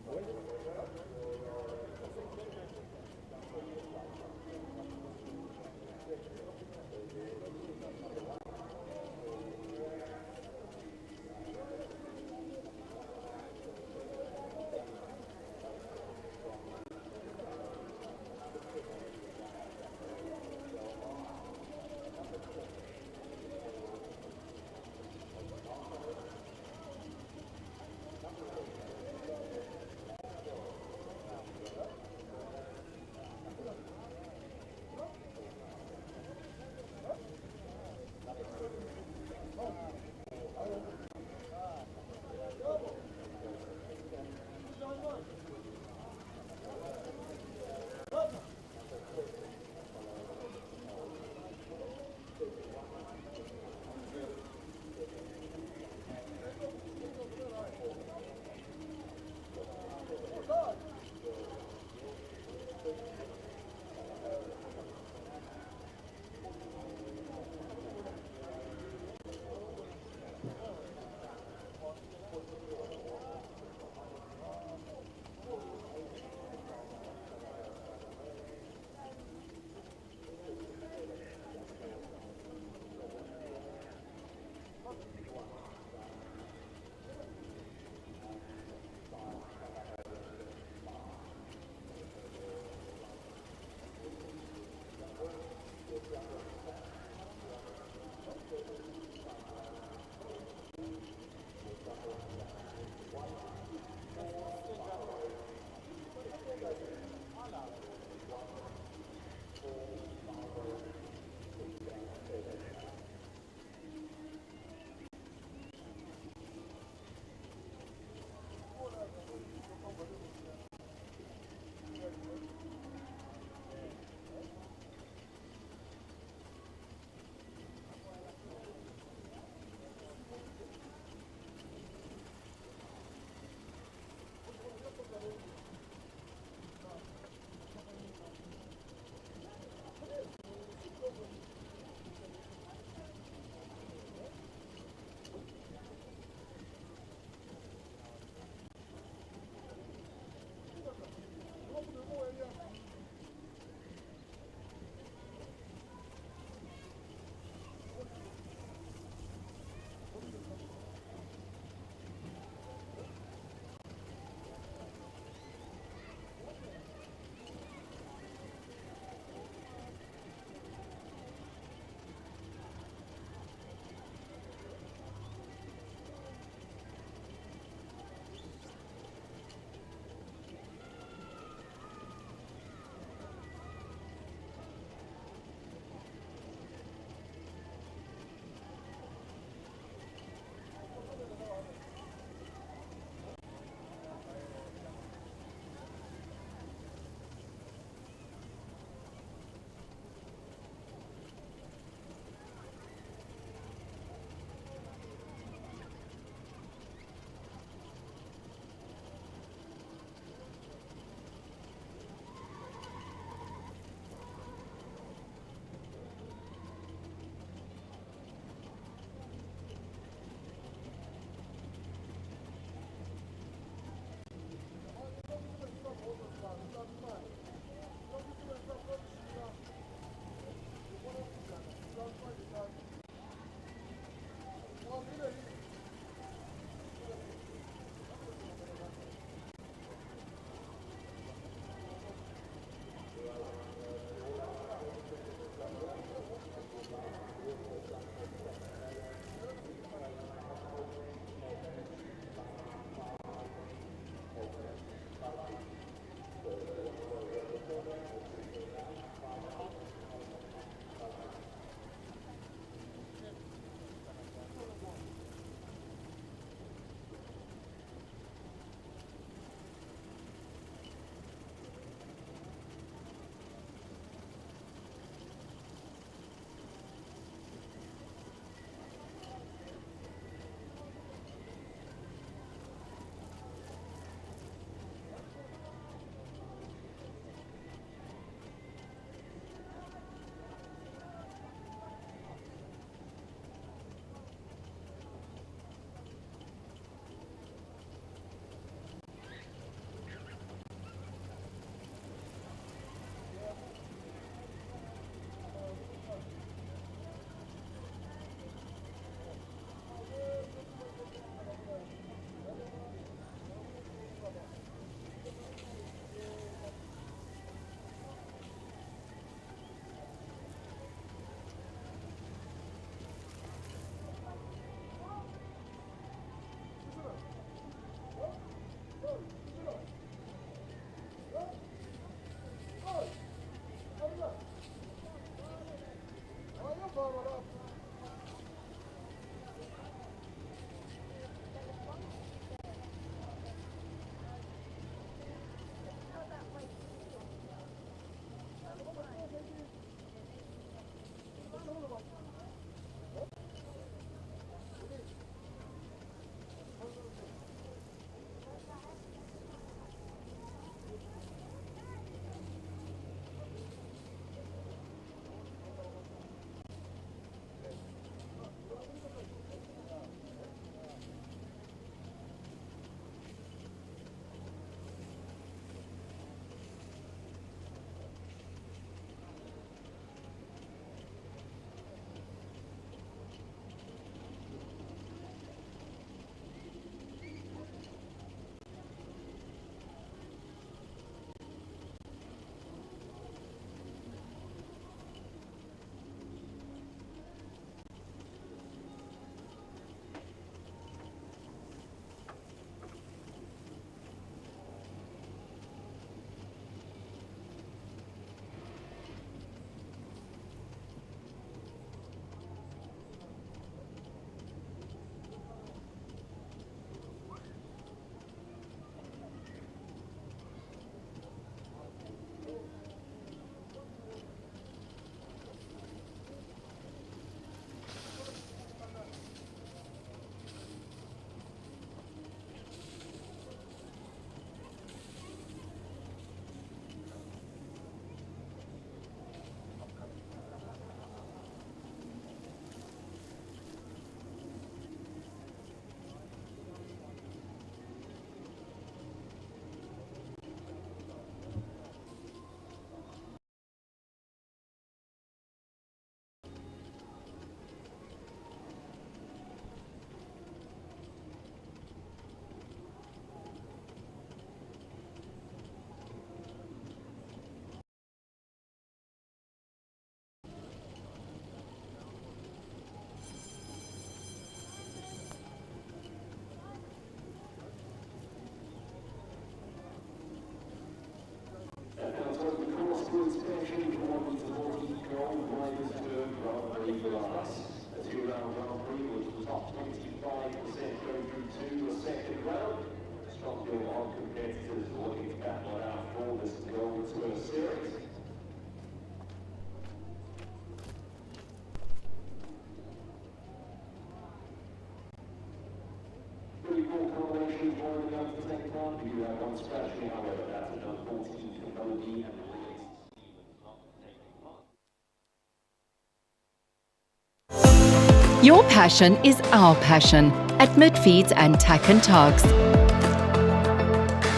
Your passion is our passion at Midfeeds and Tack and Togs.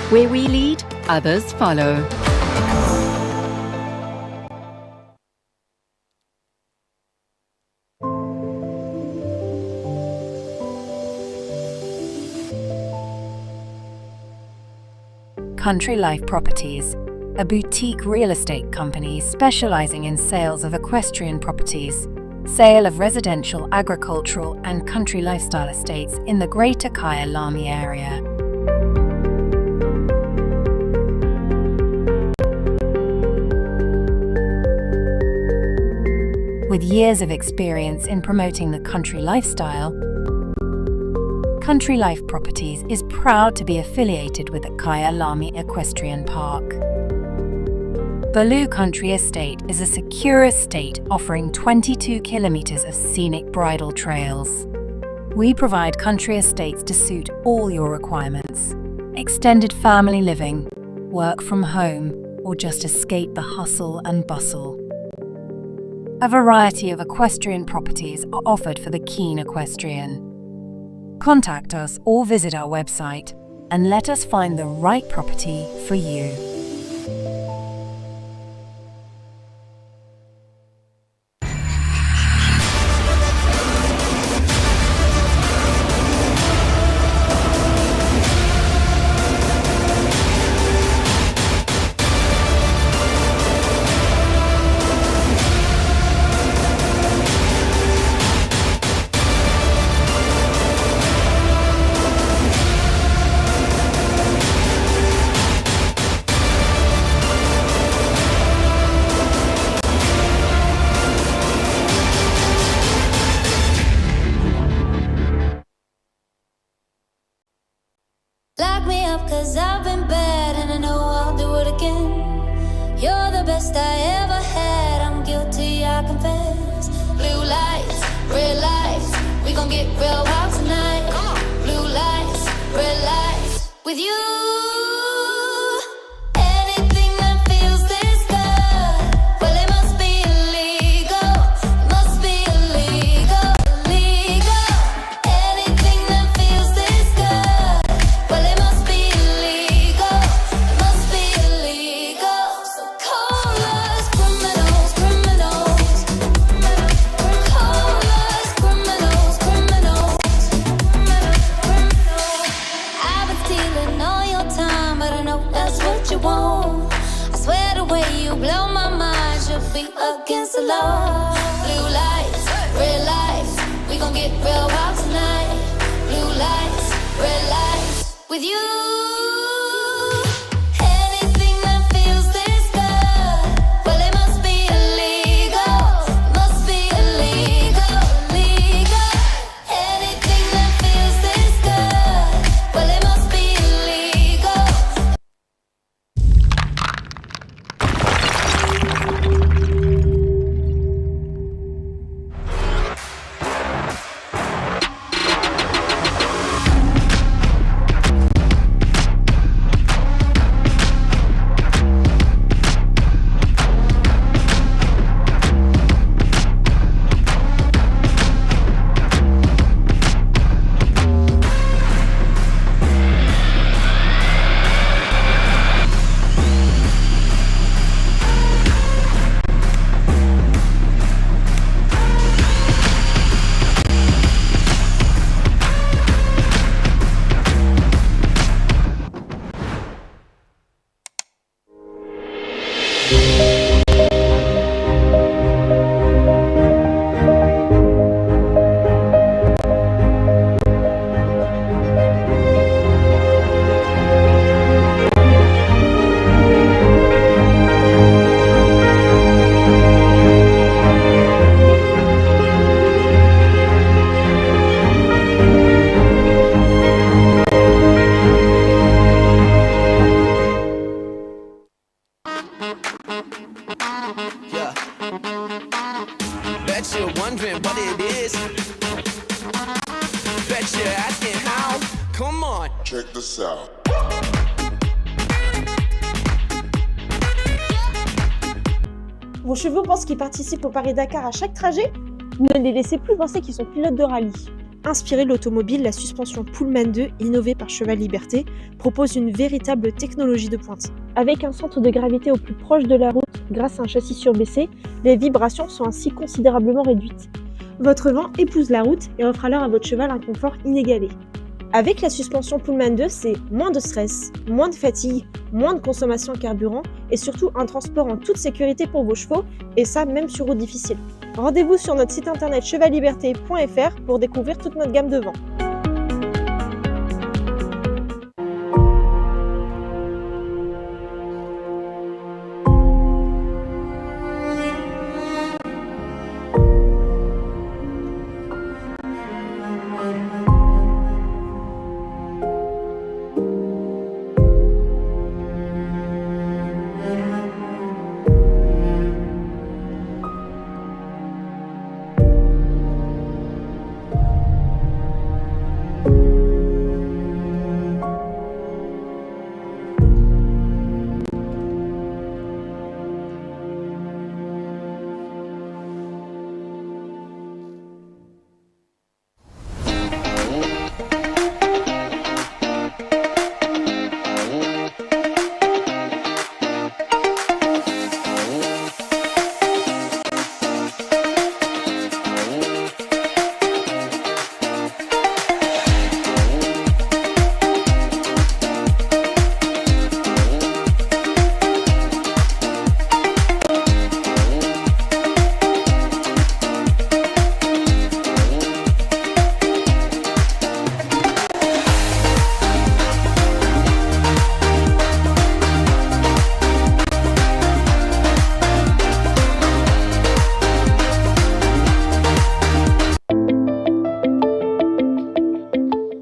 Where we lead, others follow. Country Life Properties, a boutique real estate company specializing in sales of equestrian properties, sale of residential, agricultural, and country lifestyle estates in the Greater Kyalami area. With years of experience in promoting the country lifestyle, Country Life Properties is proud to be affiliated with the Kyalami Equestrian Park. Baloo Country Estate is a secure estate offering 22 kilometers of scenic bridle trails. We provide country estates to suit all your requirements. Extended family living, work from home, or just escape the hustle and bustle. A variety of equestrian properties are offered for the keen equestrian. Contact us or visit our website and let us find the right property for you. Lock me up 'cause I've been bad and I know I'll do it again. You're the best I ever had, I'm guilty, I confess. Blue lights, red lights, we gon' get real wild tonight. Blue lights, red lights, with you. Anything that feels this good, well it must be illegal. Must be illegal, illegal. Anything that feels this good, well it must be illegal. It must be illegal. So call us criminals, criminals. Call us criminals, criminals. I've been stealing all your time, but I know that's what you want. I swear the way you blow my mind should be against the law. Blue lights, red lights, we gon' get real wild tonight. Blue lights, red lights, with you. Anything that feels this good, well it must be illegal. Must be illegal, illegal. Anything that feels this good, well it must be illegal. Yeah. Bet you're wondering what it is. Bet you're asking how. Come on. Check this out. Vos chevaux pensent qu'ils participent au Paris-Dakar à chaque trajet? Ne les laissez plus penser qu'ils sont pilotes de rallye. Inspirée de l'automobile, la suspension Pullman 2, innovée par Cheval Liberté, propose une véritable technologie de pointe. Avec un centre de gravité au plus proche de la route grâce à un châssis surbaissé, les vibrations sont ainsi considérablement réduites. Votre vent épouse la route et offre alors à votre cheval un confort inégalé. Avec la suspension Pullman 2, c'est moins de stress, moins de fatigue, moins de consommation de carburant et surtout un transport en toute sécurité pour vos chevaux, et ça même sur route difficile. Rendez-vous sur notre site internet chevalliberté.fr pour découvrir toute notre gamme de vents.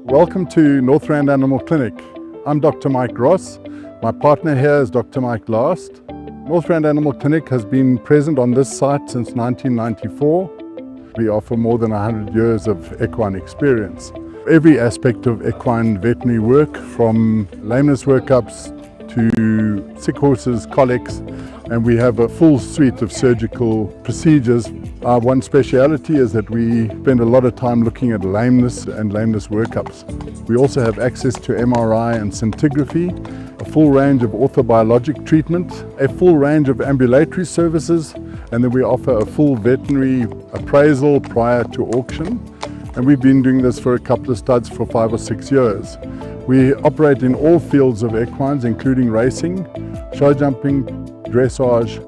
Welcome to Northrand Animal Clinic. I'm Dr. Mike Ross. My partner here is Dr. Mike Last. Northrand Animal Clinic has been present on this site since 1994. We offer more than 100 years of equine experience. Every aspect of equine veterinary work, from lameness workups to sick horses, colics, and we have a full suite of surgical procedures. Our one speciality is that we spend a lot of time looking at lameness and lameness workups. We also have access to MRI and scintigraphy, a full range of orthobiologic treatment, a full range of ambulatory services, and then we offer a full veterinary appraisal prior to auction. And we've been doing this for a couple of studs for 5 or 6 years. We operate in all fields of equines, including racing, show jumping, dressage,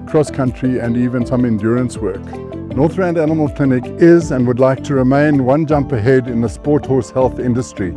cross-country, and even some endurance work. Northrand Animal Clinic is and would like to remain one jump ahead in the sport horse health industry.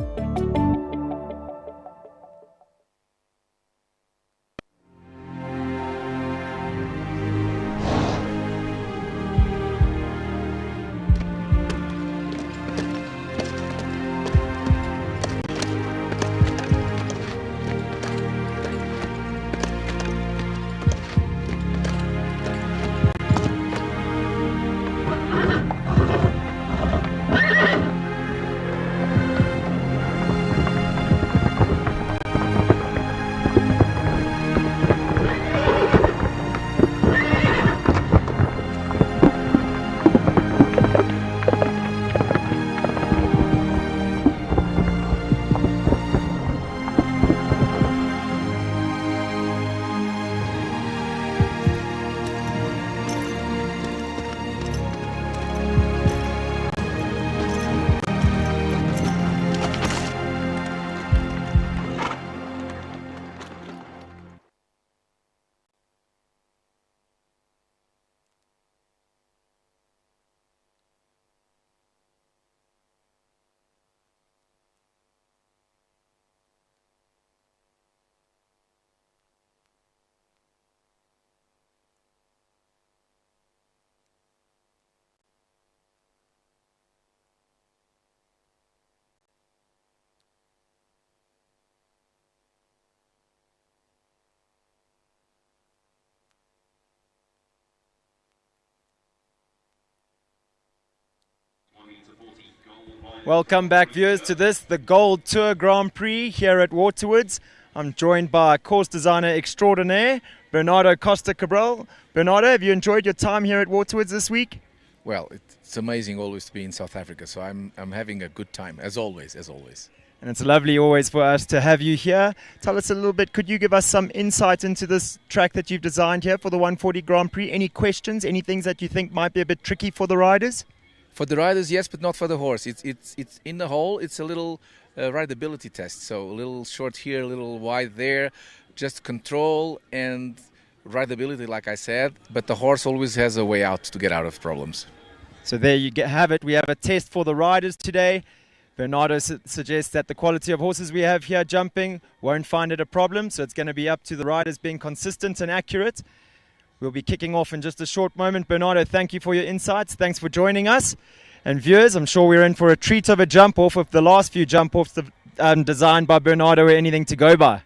Welcome back, viewers, to the Gold Tour Grand Prix here at Waterwoods. I'm joined by course designer extraordinaire, Bernardo Costa Cabral. Bernardo, have you enjoyed your time here at Waterwoods this week? Well, it's amazing always to be in South Africa, so I'm having a good time, as always. And it's lovely always for us to have you here. Tell us a little bit, could you give us some insight into this track that you've designed here for the 140 Grand Prix? Any questions, any things that you think might be a bit tricky for the riders? For the riders, yes, but not for the horse. It's in the hole. It's a little rideability test, so a little short here, a little wide there, just control and rideability, like I said. But the horse always has a way out to get out of problems. So there you have it. We have a test for the riders today. Bernardo suggests that the quality of horses we have here jumping won't find it a problem, so it's going to be up to the riders being consistent and accurate. We'll be kicking off in just a short moment. Bernardo, thank you for your insights. Thanks for joining us. And viewers, I'm sure we're in for a treat of a jump-off if the last few jump-offs designed by Bernardo were anything to go by.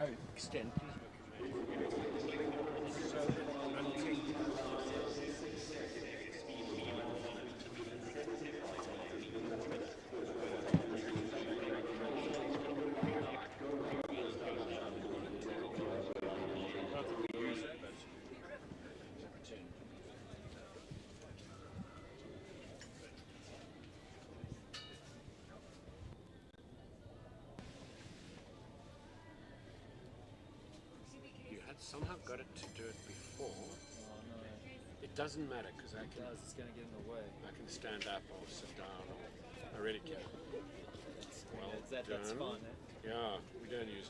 You had somehow got it to do it before. It doesn't matter because It's going to get in the way. I can stand up or sit down. I really can. Well That's done. fun. Yeah, we don't use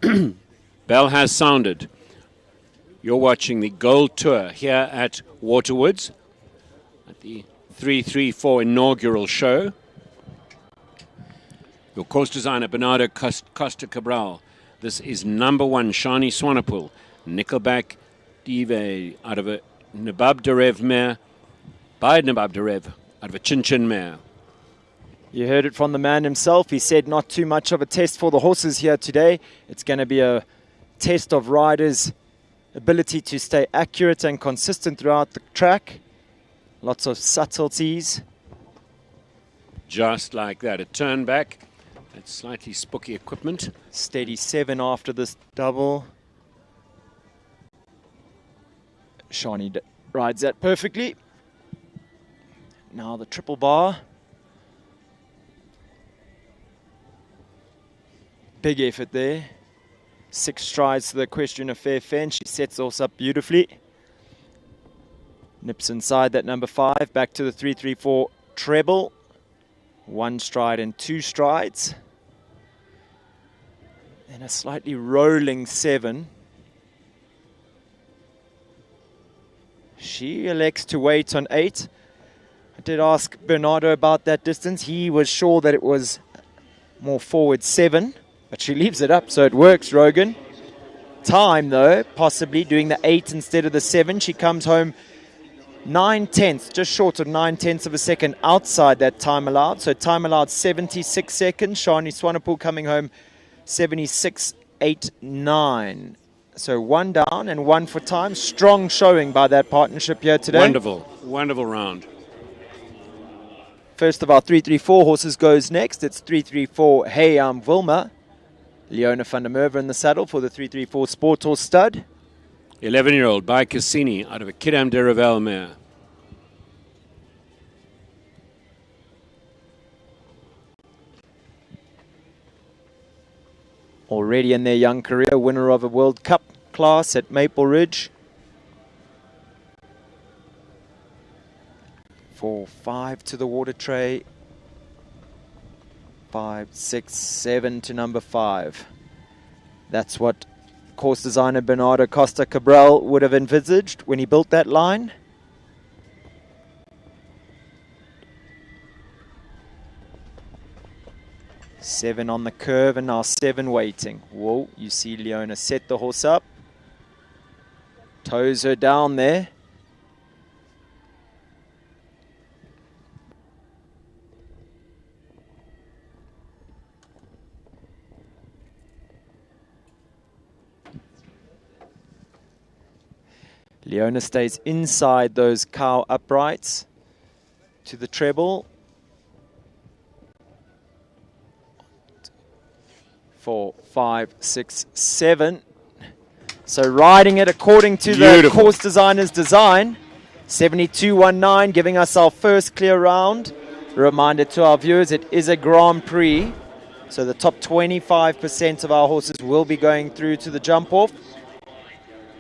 it. Bell has sounded. You're watching the Gold Tour here at Waterwoods at the 334 inaugural show. Your course designer, Bernardo Costa Cabral. This is number 1, Shani Swanepoel. Nickelback Dive out of a Nabab Derev mare. By Nabab Derev out of a Chin Chin mare. You heard it from the man himself. He said not too much of a test for the horses here today. It's going to be a test of riders' ability to stay accurate and consistent throughout the track. Lots of subtleties. Just like that. A turn back. That's slightly spooky equipment. Steady 7 after this double. Shani rides that perfectly. Now the triple bar. Big effort there. 6 strides to the equestrian of fair fence. She sets us up beautifully. Nips inside that number 5. Back to the 334 treble. 1 stride and 2 strides. And a slightly rolling 7. She elects to wait on 8. I did ask Bernardo about that distance. He was sure that it was more forward 7. But she leaves it up, so it works, Rogan. Time, though, possibly doing the 8 instead of the 7. She comes home 9/10, just short of 9/10 of a second outside that time allowed. So time allowed 76 seconds. Shani Swanepoel coming home 76.89. So 1 down and 1 for time. Strong showing by that partnership here today. Wonderful, wonderful round. First of our 334 horses goes next. It's 334 Hey, I'm Wilma. Leona van der Merwe in the saddle for the 334 Sport Horse Stud. 11-year-old by Cassini out of a Kidam de Revel mare. Already in their young career, winner of a World Cup class at Maple Ridge. 4-5 to the water tray. 5, 6, 7 to number 5. That's what course designer Bernardo Costa Cabral would have envisaged when he built that line. Seven on the curve and now 7 waiting. Whoa, you see Leona set the horse up. Toes her down there. Leona stays inside those cow uprights to the treble. 4, 5, 6, 7. So riding it according to the course designer's design. 72.19, giving us our first clear round. A reminder to our viewers, it is a Grand Prix. So the top 25% of our horses will be going through to the jump off.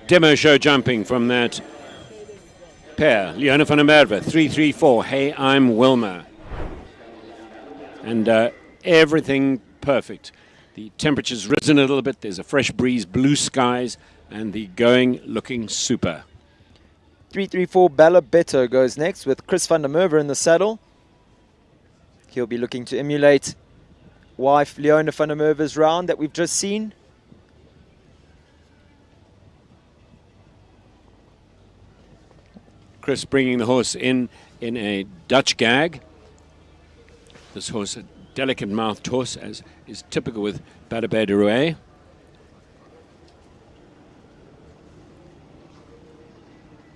Demo show jumping from that pair. Leona van der Merwe, 334. Hey, I'm Wilma. And everything perfect. The temperature's risen a little bit. There's a fresh breeze, blue skies, and the going looking super. 334 Bella Beto goes next with Chris van der Merwe in the saddle. He'll be looking to emulate wife Leona van der Merwe's round that we've just seen. Chris bringing the horse in a Dutch gag. This horse had delicate mouthed horse, as is typical with Badabé de Rouet.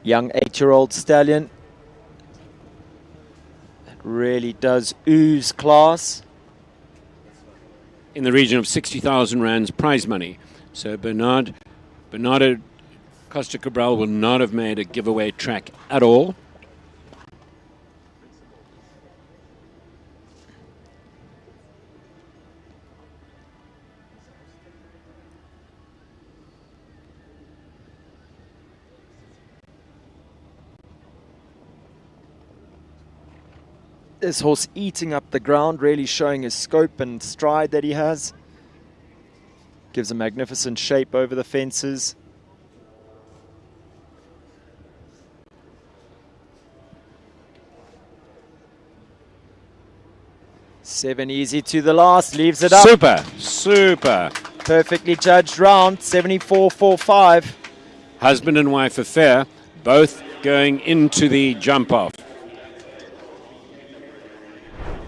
Young 8-year-old stallion. That really does ooze class. In the region of 60,000 rands prize money. So Bernardo Costa Cabral will not have made a giveaway track at all. This horse eating up the ground, really showing his scope and stride that he has. Gives a magnificent shape over the fences. Seven easy to the last, leaves it up. Super, super. Perfectly judged round, 74.45. Husband and wife affair, both going into the jump off.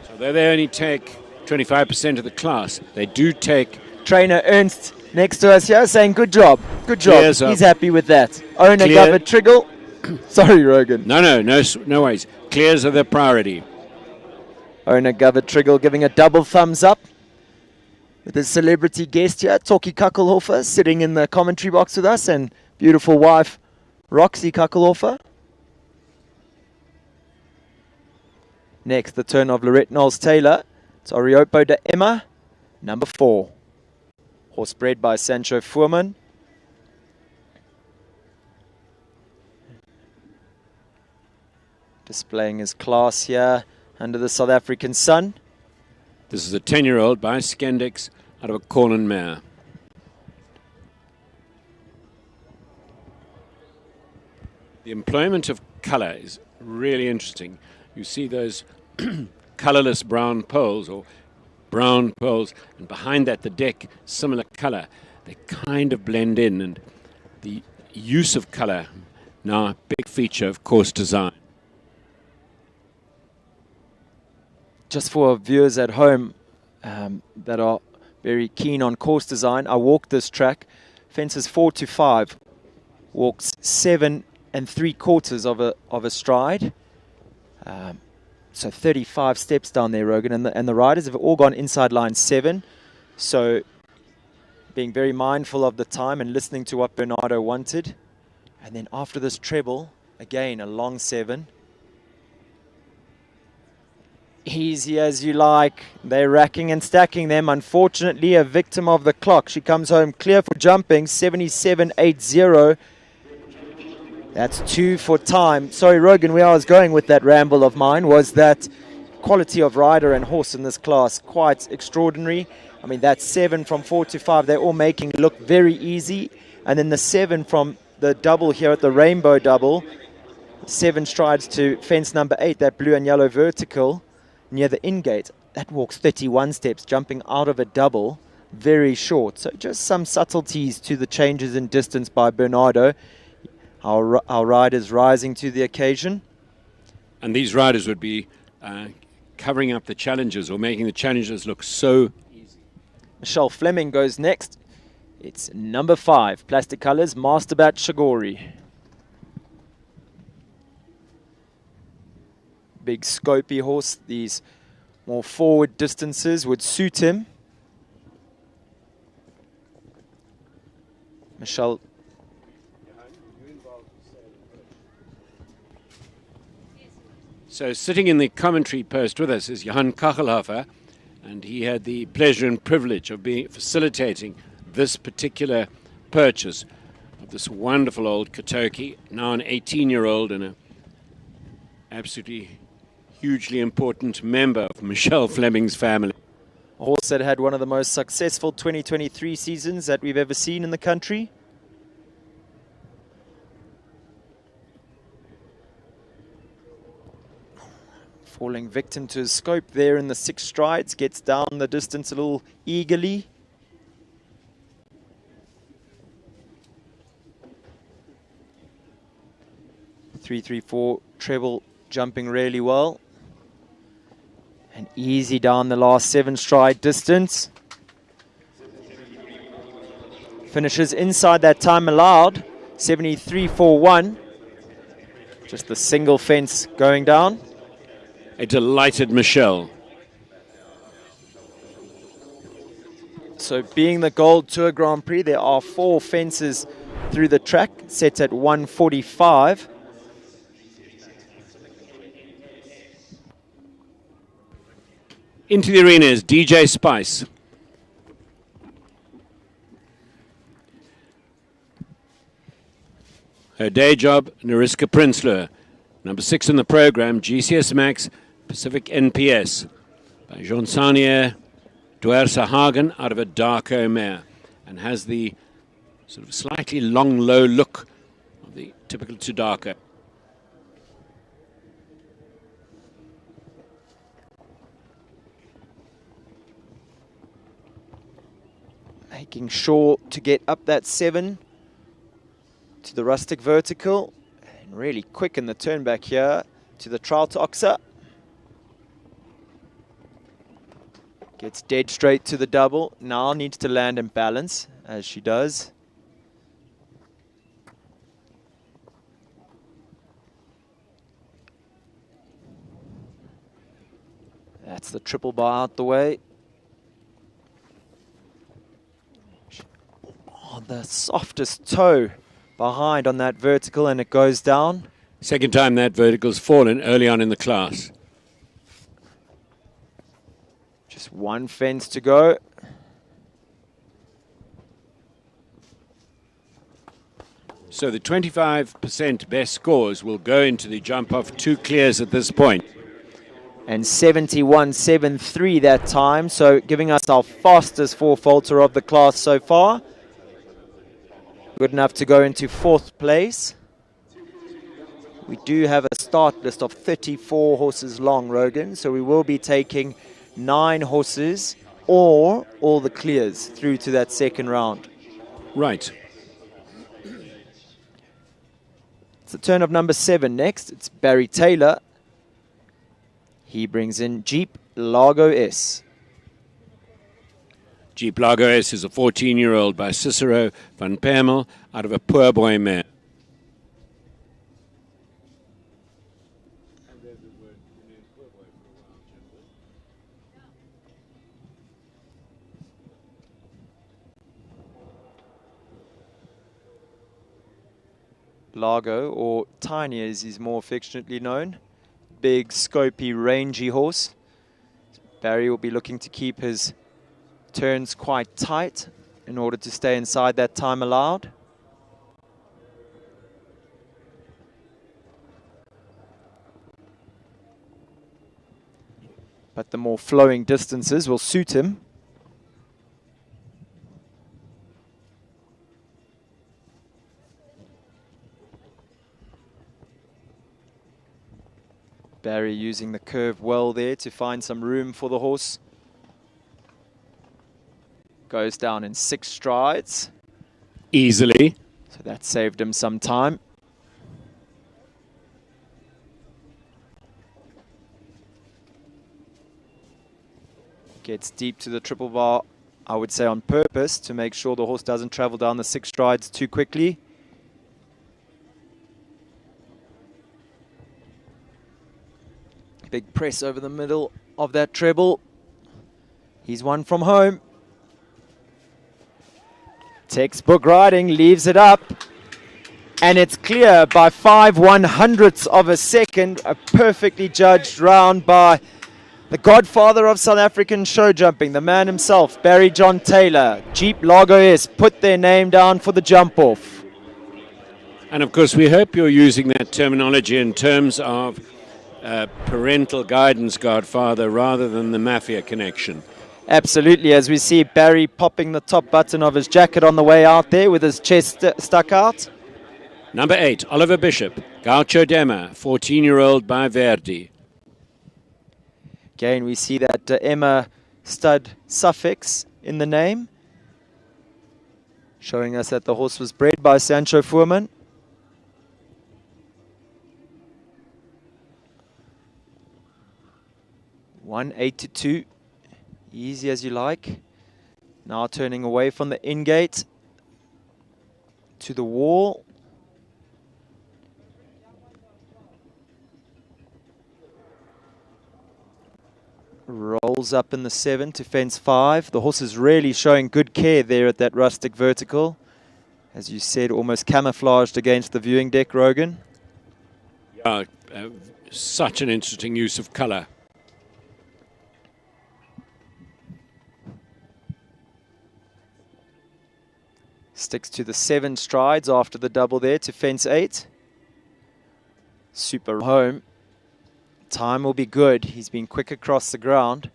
So though they only take 25% of the class, they do take. Trainer Ernst next to us here saying good job, good job. Clears up. He's happy with that. Owner Clear. Govert Triggle. Sorry, Rogan. No worries. Clears are the priority. Owner Govert Triggle giving a double thumbs up with his celebrity guest here, Toki Kakelhofer, sitting in the commentary box with us, and beautiful wife, Roxy Kakelhofer. Next, the turn of Lorette Knowles-Taylor. It's Oriopo de Emma, number 4. Horse bred by Sancho Fuhrman. Displaying his class here under the South African sun. This is a 10-year-old by Skendex out of a Corlin mare. The employment of colour is really interesting. You see those colourless brown poles or brown poles, and behind that the deck, similar colour. They kind of blend in, and the use of colour now a big feature of course design. Just for viewers at home that are very keen on course design, I walked this track, fences 4 to 5, walks 7 3/4 of a stride. So 35 steps down there, Rogan, and the riders have all gone inside line 7. So being very mindful of the time and listening to what Bernardo wanted. And then after this treble, again, a long 7. Easy as you like. They're racking and stacking them. Unfortunately, a victim of the clock. She comes home clear for jumping, 77.80. That's 2 for time. Sorry, Rogan, where I was going with that ramble of mine was that quality of rider and horse in this class, quite extraordinary. I mean, that 7 from 4 to 5, they're all making it look very easy. And then the 7 from the double here at the rainbow double, 7 strides to fence number 8, that blue and yellow vertical near the in-gate. That walks 31 steps, jumping out of a double, very short. So just some subtleties to the changes in distance by Bernardo. Our riders rising to the occasion. And these riders would be covering up the challenges or making the challenges look so easy. Michelle Fleming goes next. It's number 5, Plastic Colors, Masterbat Shagori. Big scopy horse. These more forward distances would suit him. Michelle. So sitting in the commentary post with us is Johan Kachelhofer, and he had the pleasure and privilege of facilitating this particular purchase of this wonderful old Katoki, now an 18-year-old and an absolutely hugely important member of Michelle Fleming's family. A horse that had one of the most successful 2023 seasons that we've ever seen in the country. Falling victim to his scope there in the 6 strides, gets down the distance a little eagerly. Three, 3, 4 treble jumping really well. And easy down the last 7 stride distance. Finishes inside that time allowed, 73.41. Just the single fence going down. A delighted Michelle. So being the Gold Tour Grand Prix, there are 4 fences through the track, set at 145. Into the arena is DJ Spice. Her day job, Nariska Prinsloo. Number 6 in the program, GCS Max Pacific NPS by Jean Sanier Dwerse Hagen out of a Darko mare, and has the sort of slightly long, low look of the typical Tudaka. Making sure to get up that 7 to the rustic vertical, and really quick in the turn back here to the trout oxer. Gets dead straight to the double. Now needs to land and balance, as she does. That's the triple bar out the way. Oh, the softest toe behind on that vertical, and it goes down. Second time that vertical's fallen early on in the class. Just 1 fence to go. So the 25% best scores will go into the jump off 2 clears at this point. And 71.73 that time, so giving us our fastest 4-faulter of the class so far. Good enough to go into 4th place. We do have a start list of 34 horses long, Rogan, so we will be taking 9 horses or all the clears through to that second round. Right. It's the turn of number 7 next. It's Barry Taylor. He brings in Jeep Largo S. Jeep Largo S is a 14-year-old by Cicero van Permel out of a poor boy mare. Largo, or Tiny as he's more affectionately known. Big, scopy, rangy horse. Barry will be looking to keep his turns quite tight in order to stay inside that time allowed. But the more flowing distances will suit him. Barry using the curve well there to find some room for the horse. Goes down in 6 strides. Easily. So that saved him some time. Gets deep to the triple bar, I would say on purpose, to make sure the horse doesn't travel down the 6 strides too quickly. Big press over the middle of that treble. He's one from home. Textbook riding, leaves it up. And it's clear by 5/100ths of a second. A perfectly judged round by the godfather of South African show jumping, the man himself, Barry John Taylor. Jeep Largo S put their name down for the jump off. And of course, we hope you're using that terminology in terms of parental guidance, godfather, rather than the mafia connection. Absolutely, as we see Barry popping the top button of his jacket on the way out there with his chest stuck out. Number 8, Oliver Bishop, Gaucho Dema, 14-year-old by Verdi. Again, we see that Emma stud suffix in the name, showing us that the horse was bred by Sancho Fuhrman. 182. Easy as you like. Now turning away from the in-gate to the wall. Rolls up in the 7 to fence 5. The horse is really showing good care there at that rustic vertical. As you said, almost camouflaged against the viewing deck, Rogan. Yeah, such an interesting use of colour. Sticks to the 7 strides after the double there to fence 8. Super home. Time will be good. He's been quick across the ground.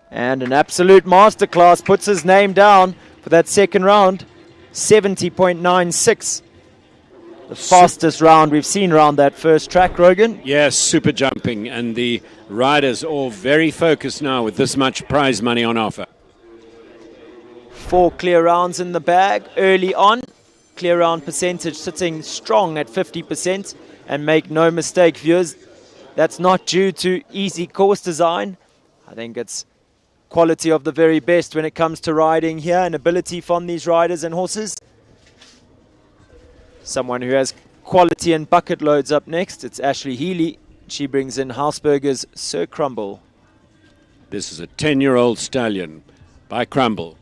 And an absolute masterclass, puts his name down for that second round. 70.96. The fastest round we've seen around that first track, Rogan. Yes, super jumping, and the riders all very focused now with this much prize money on offer. 4 clear rounds in the bag early on. Clear round percentage sitting strong at 50%. And make no mistake, viewers, that's not due to easy course design. I think it's quality of the very best when it comes to riding here and ability from these riders and horses. Someone who has quality and bucket loads up next. It's Ashley Healy. She brings in Hausberger's Sir Crumble. This is a 10-year-old stallion by Crumble.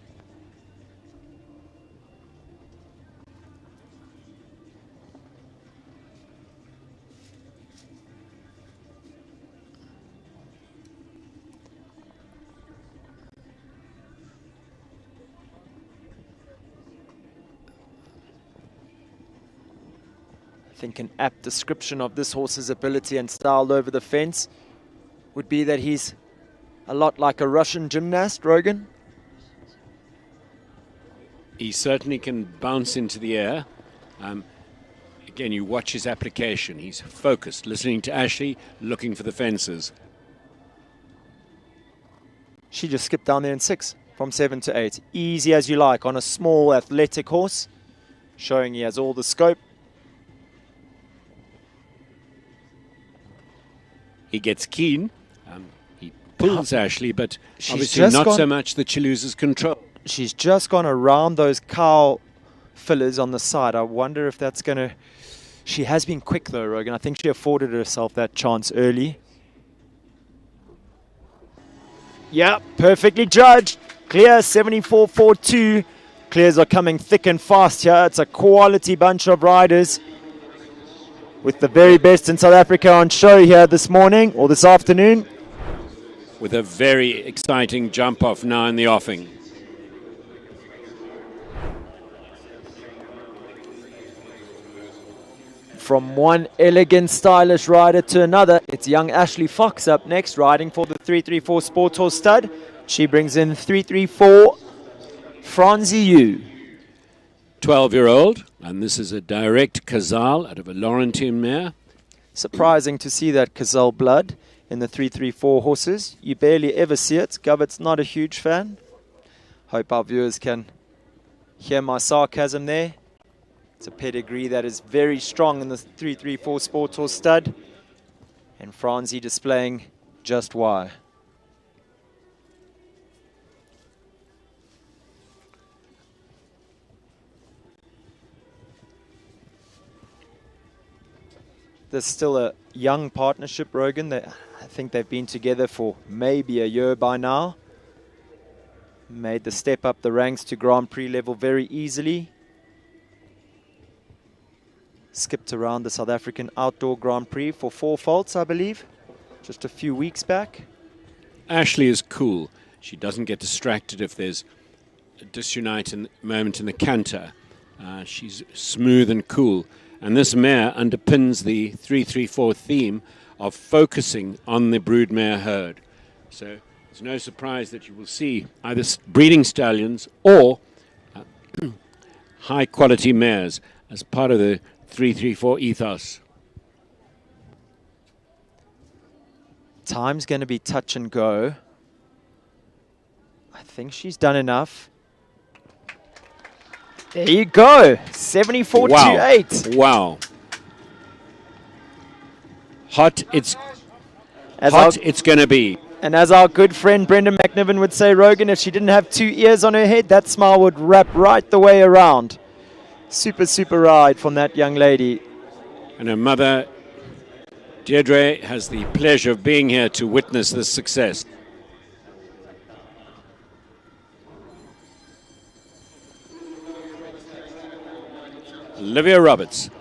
I think an apt description of this horse's ability and style over the fence would be that he's a lot like a Russian gymnast, Rogan. He certainly can bounce into the air. Again, you watch his application. He's focused, listening to Ashley, looking for the fences. She just skipped down there in 6 from 7 to 8. Easy as you like on a small athletic horse, showing he has all the scope. He gets keen. He pulls Ashley, but She's obviously just not gone- so much that she loses control. She's just gone around those cow fillers on the side. I wonder if that's going to... She has been quick though, Rogan. I think she afforded herself that chance early. Yeah, perfectly judged. Clear, 74.42. Clears are coming thick and fast here. It's a quality bunch of riders, with the very best in South Africa on show here this morning or this afternoon. With a very exciting jump off now in the offing. From one elegant, stylish rider to another, it's young Ashley Fox up next, riding for the 334 Sport Horse Stud. She brings in 334 Franzi Yu. 12-year-old, and this is a direct Cazal out of a Laurentine mare. Surprising to see that Cazal blood in the 334 horses. You barely ever see it. Govern's not a huge fan. Hope our viewers can hear my sarcasm there. It's a pedigree that is very strong in the 334 Sport Horse Stud. And Franzi displaying just why. There's still a young partnership, Rogan. I think they've been together for maybe a year by now. Made the step up the ranks to Grand Prix level very easily. Skipped around the South African Outdoor Grand Prix for 4 faults, I believe, just a few weeks back. Ashley is cool. She doesn't get distracted if there's a disunited moment in the canter. She's smooth and cool. And this mare underpins the 334 theme of focusing on the broodmare herd. So it's no surprise that you will see either breeding stallions or high-quality mares as part of the 334 ethos. Time's going to be touch and go. I think she's done enough. There you go. 74 Wow. to 8. Wow. Hot it's going to be. And as our good friend Brendan McNiven would say, Rogan, if she didn't have 2 ears on her head, that smile would wrap right the way around. Super, super ride from that young lady. And her mother, Deirdre, has the pleasure of being here to witness this success. Olivia Roberts,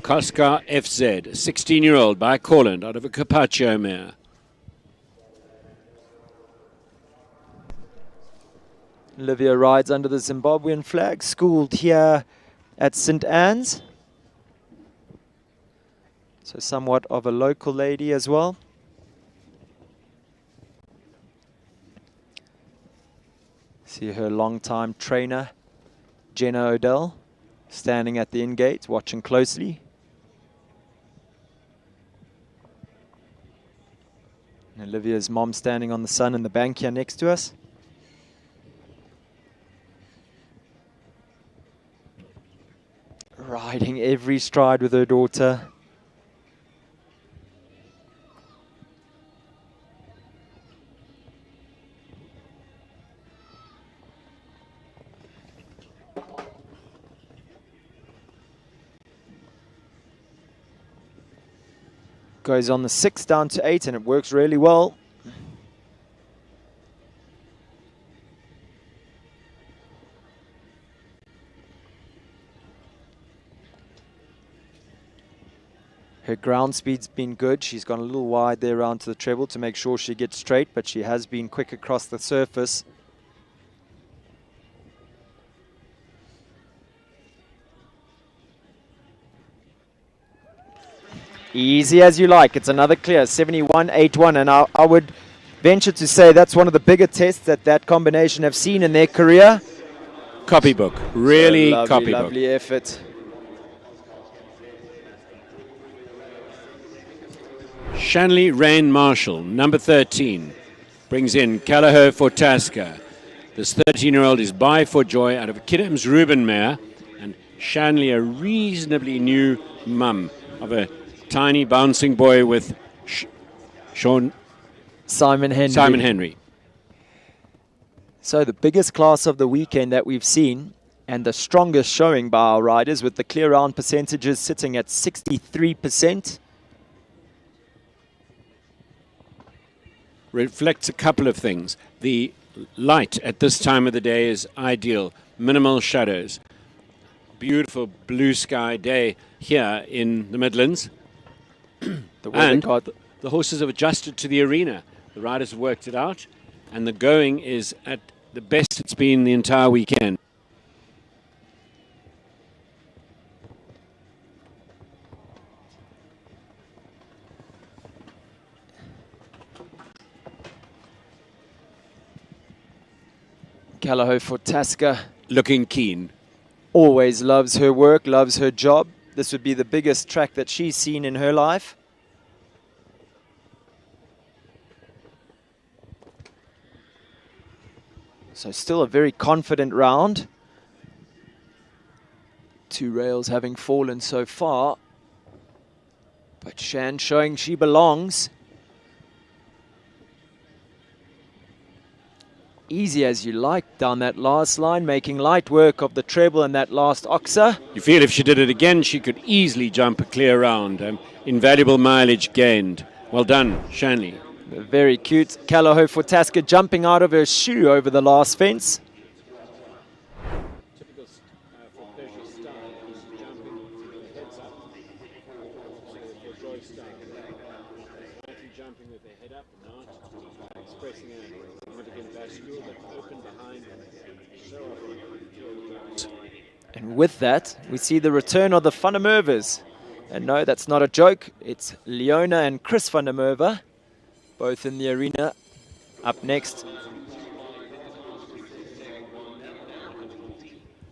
Coscar FZ, 16-year-old by Corland out of a Carpaccio mare. Olivia rides under the Zimbabwean flag, schooled here at St. Anne's. So somewhat of a local lady as well. See her longtime trainer, Jenna Odell, standing at the in-gate, watching closely. And Olivia's mom standing on the sun in the bank here next to us. Riding every stride with her daughter. Goes on the 6 down to 8 and it works really well. Her ground speed's been good. She's gone a little wide there around to the treble to make sure she gets straight, but she has been quick across the surface. Easy as you like. It's another clear, 71.81, and I would venture to say that's one of the bigger tests that combination have seen in their career. Copybook, really So lovely, copybook. lovely effort. Shanley Rain Marshall, number 13, brings in Callagher for Tasca. This 13-year-old is by for joy out of Kidham's Reuben mare, and Shanley, a reasonably new mum of a tiny bouncing boy with Simon Henry. So the biggest class of the weekend that we've seen, and the strongest showing by our riders, with the clear round percentages sitting at 63%. Reflects a couple of things. The light at this time of the day is ideal. Minimal shadows. Beautiful blue sky day here in the Midlands. And the horses have adjusted to the arena. The riders have worked it out, and the going is at the best it's been the entire weekend. Callagher for Tasca. Looking keen. Always loves her work, loves her job. This would be the biggest track that she's seen in her life. So still a very confident round. 2 rails having fallen so far. But Shan showing she belongs. Easy as you like down that last line, making light work of the treble and that last oxer. You feel if she did it again, she could easily jump a clear round. Invaluable mileage gained. Well done, Shanley. Very cute. Callagher for Tasca jumping out of her shoe over the last fence. And with that, we see the return of the Van der Merwes. And no, that's not a joke. It's Leona and Chris Van der Merwe, both in the arena. Up next.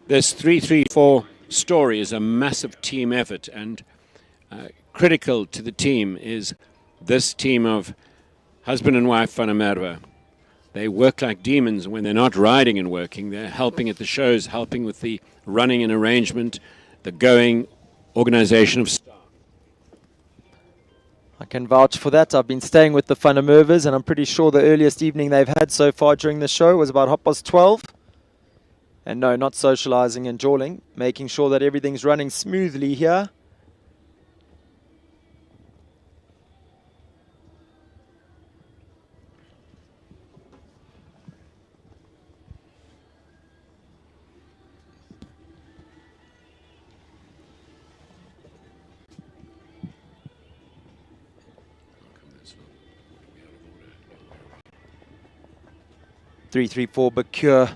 This 3-3-4 story is a massive team effort, and critical to the team is this team of husband and wife Van der Merwe. They work like demons. When they're not riding and working, they're helping at the shows, helping with the running and arrangement, the going, organization of staff. I can vouch for that. I've been staying with the Van der Merwes, and I'm pretty sure the earliest evening they've had so far during the show was about 12:30. And no, not socializing and jawling, making sure that everything's running smoothly here. Three, 4, Bacure.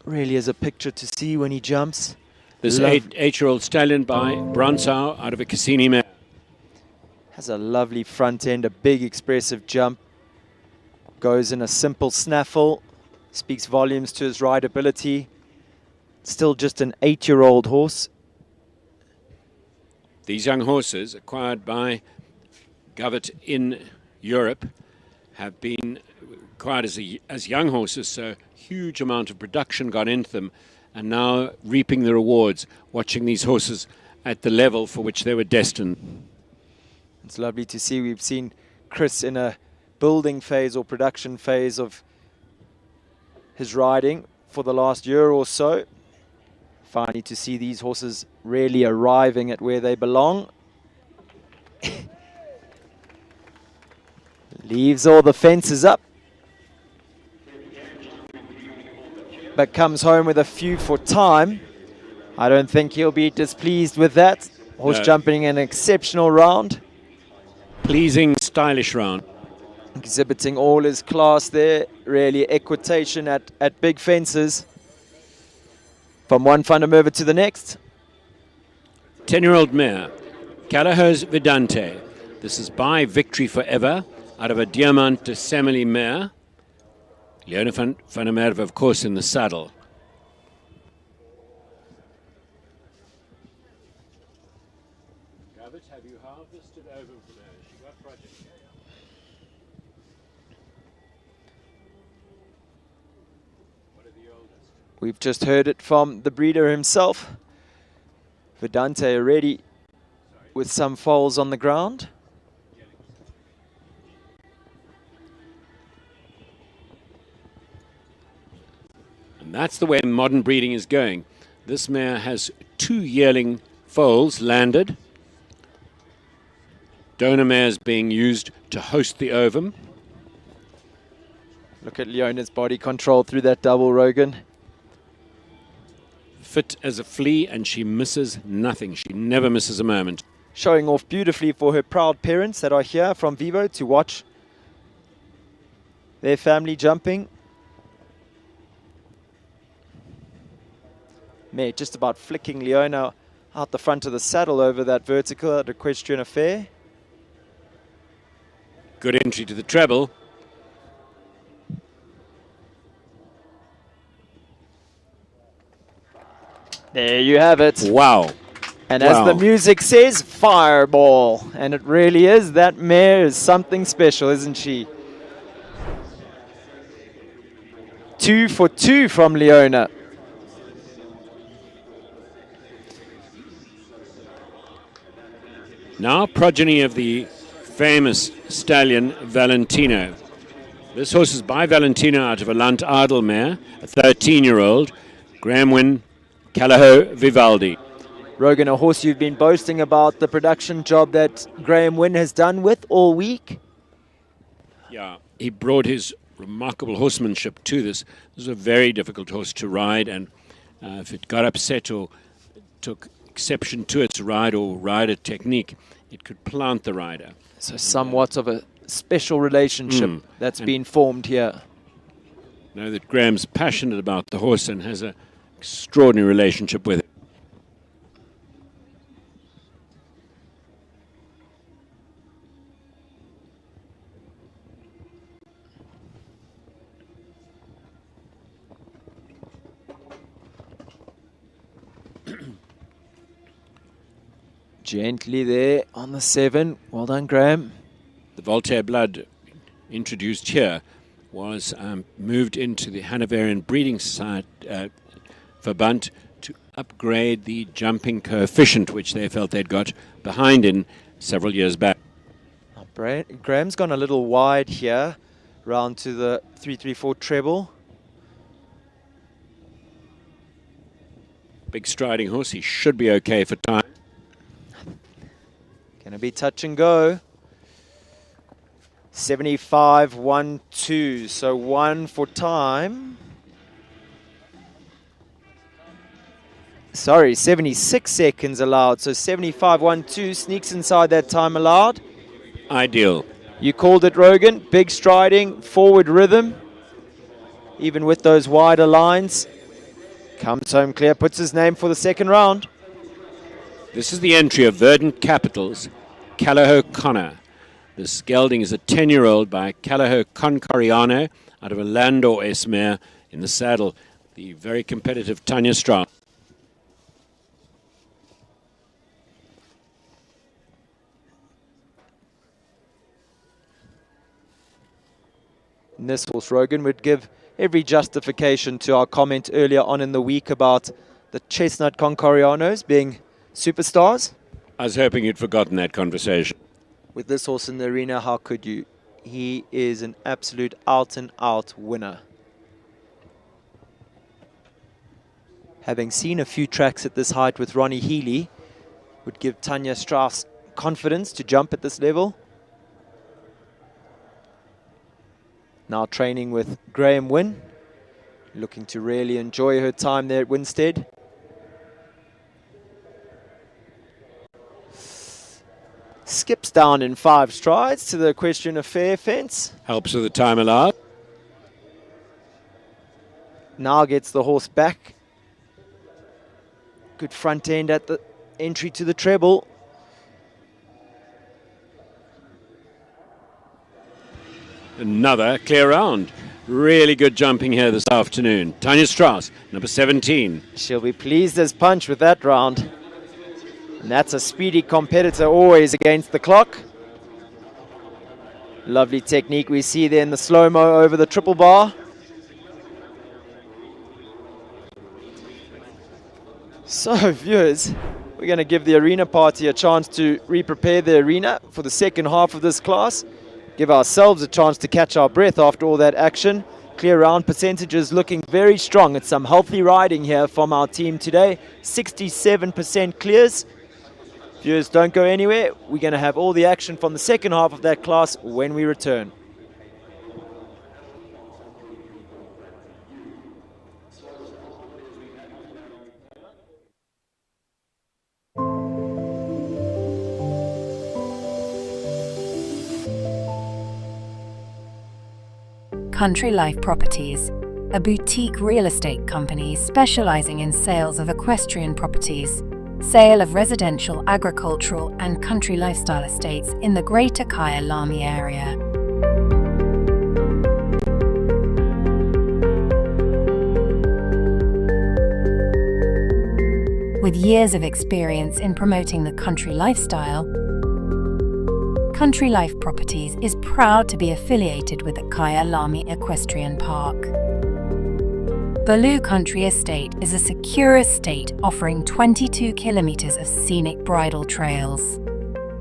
Really is a picture to see when he jumps. This eight-year-old stallion by Bronsau out of a Cassini mare. Has a lovely front end, a big expressive jump. Goes in a simple snaffle. Speaks volumes to his rideability. Still just an 8-year-old horse. These young horses, acquired by Govert in Europe, have been acquired as young horses, so huge amount of production got into them, and now reaping the rewards, watching these horses at the level for which they were destined. It's lovely to see. We've seen Chris in a building phase or production phase of his riding for the last year or so. Finally to see these horses really arriving at where they belong. Leaves all the fences up, but comes home with a few for time. I don't think he'll be displeased with that. Horse jumping an exceptional round. Pleasing, stylish round. Exhibiting all his class there. Really equitation at big fences. From one Van der Merwe to the next. 10-year-old mare, Callahoo's Vedante. This is by Victory Forever, out of a Diamant de Semele mare. Leona van der Merwe, of course, in the saddle. Govert, have you harvested over from her? She got project. What are the oldest? We've just heard it from the breeder himself. Vedante already with some foals on the ground. And that's the way modern breeding is going. This mare has 2 yearling foals landed. Donor mares being used to host the ovum. Look at Leona's body control through that double, Rogan. Fit as a flea, and she misses nothing. She never misses a moment. Showing off beautifully for her proud parents that are here from Vivo to watch their family jumping. Mare just about flicking Leona out the front of the saddle over that vertical at Equestrian Affair. Good entry to the treble. There you have it. Wow. And as the music says, fireball. And it really is. That mare is something special, isn't she? 2 for 2 from Leona. Now progeny of the famous stallion Valentino. This horse is by Valentino out of a Lant Idle mare, a 13-year-old. Graham Wynn, Callahoo Vivaldi. Rogan, a horse you've been boasting about the production job that Graham Wynn has done with all week. Yeah, he brought his remarkable horsemanship to this. This is a very difficult horse to ride, and if it got upset or took exception to its ride or rider technique, it could plant the rider. So somewhat of a special relationship that's been formed here. Know that Graham's passionate about the horse and has an extraordinary relationship with it. Gently there on the 7. Well done, Graham. The Voltaire blood introduced here was moved into the Hanoverian Breeding Society Verband to upgrade the jumping coefficient, which they felt they'd got behind in several years back. Graham's gone a little wide here, round to the 3-3-4 treble. Big striding horse, he should be okay for time. Gonna be touch and go. 75-1-2, so 1 for time. Sorry, 76 seconds allowed, so 75-1-2 sneaks inside that time allowed. Ideal. You called it, Rogan. Big striding, forward rhythm, even with those wider lines. Comes home clear, puts his name for the second round. This is the entry of Verdant Capital's Callagho Connor. This gelding is a 10-year-old by Callagho Concoriano out of a Landor S mare in the saddle, the very competitive Tanya Strauss. And this horse, Rogan, would give every justification to our comment earlier on in the week about the Chestnut Concorianos being superstars. I was hoping you'd forgotten that conversation. With this horse in the arena, how could you? He is an absolute out-and-out winner. Having seen a few tracks at this height with Ronnie Healy, would give Tanya Strauss confidence to jump at this level. Now training with Graham Wynn, looking to really enjoy her time there at Winstead. Skips down in 5 strides to the equestrian affair fence. Helps with the time allowed. Now gets the horse back. Good front end at the entry to the treble. Another clear round. Really good jumping here this afternoon. Tanya Strauss, number 17. She'll be pleased as punch with that round. And that's a speedy competitor always against the clock. Lovely technique we see there in the slow-mo over the triple bar. So, viewers, we're going to give the arena party a chance to re-prepare the arena for the second half of this class. Give ourselves a chance to catch our breath after all that action. Clear round percentages looking very strong. It's some healthy riding here from our team today. 67% clears. Viewers, don't go anywhere. We're going to have all the action from the second half of that class when we return. Country Life Properties, a boutique real estate company specializing in sales of equestrian properties, sale of residential, agricultural and country lifestyle estates in the Greater Kyalami area. With years of experience in promoting the country lifestyle, Country Life Properties is proud to be affiliated with the Kyalami Equestrian Park. Baloo Country Estate is a secure estate offering 22 kilometers of scenic bridle trails.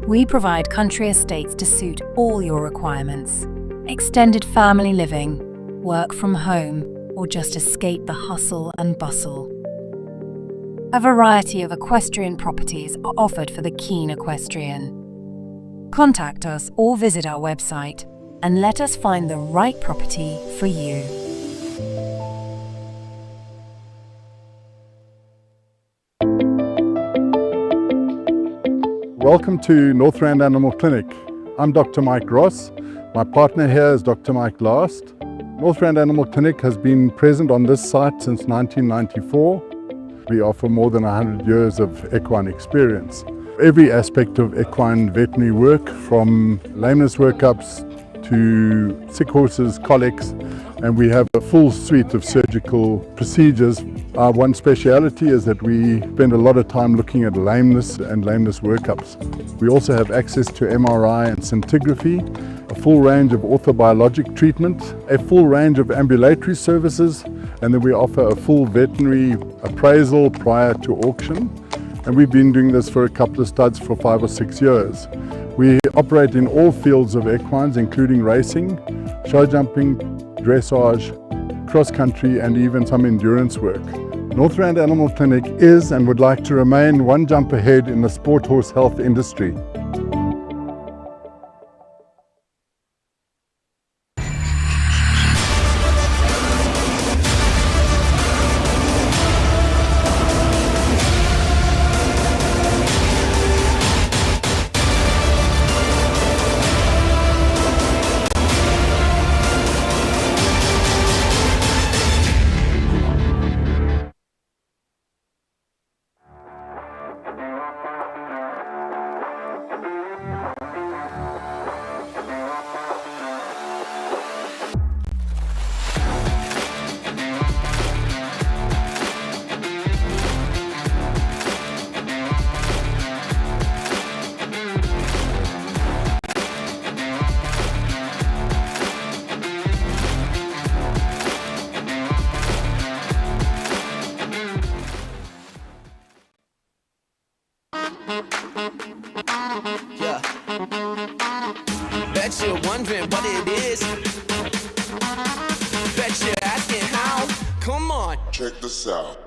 We provide country estates to suit all your requirements. Extended family living, work from home, or just escape the hustle and bustle. A variety of equestrian properties are offered for the keen equestrian. Contact us or visit our website and let us find the right property for you. Welcome to Northrand Animal Clinic. I'm Dr. Mike Ross. My partner here is Dr. Mike Last. Northrand Animal Clinic has been present on this site since 1994. We offer more than 100 years of equine experience. Every aspect of equine veterinary work, from lameness workups to sick horses, colics, and we have a full suite of surgical procedures. Our one speciality is that we spend a lot of time looking at lameness and lameness workups. We also have access to MRI and scintigraphy, a full range of orthobiologic treatment, a full range of ambulatory services, and then we offer a full veterinary appraisal prior to auction. And we've been doing this for a couple of studs for 5 or 6 years. We operate in all fields of equines, including racing, show jumping, dressage, cross-country, and even some endurance work. Northrand Animal Clinic is and would like to remain one jump ahead in the sport horse health industry. Yeah. Bet you're wondering what it is. Bet you're asking how. Come on. Check this out.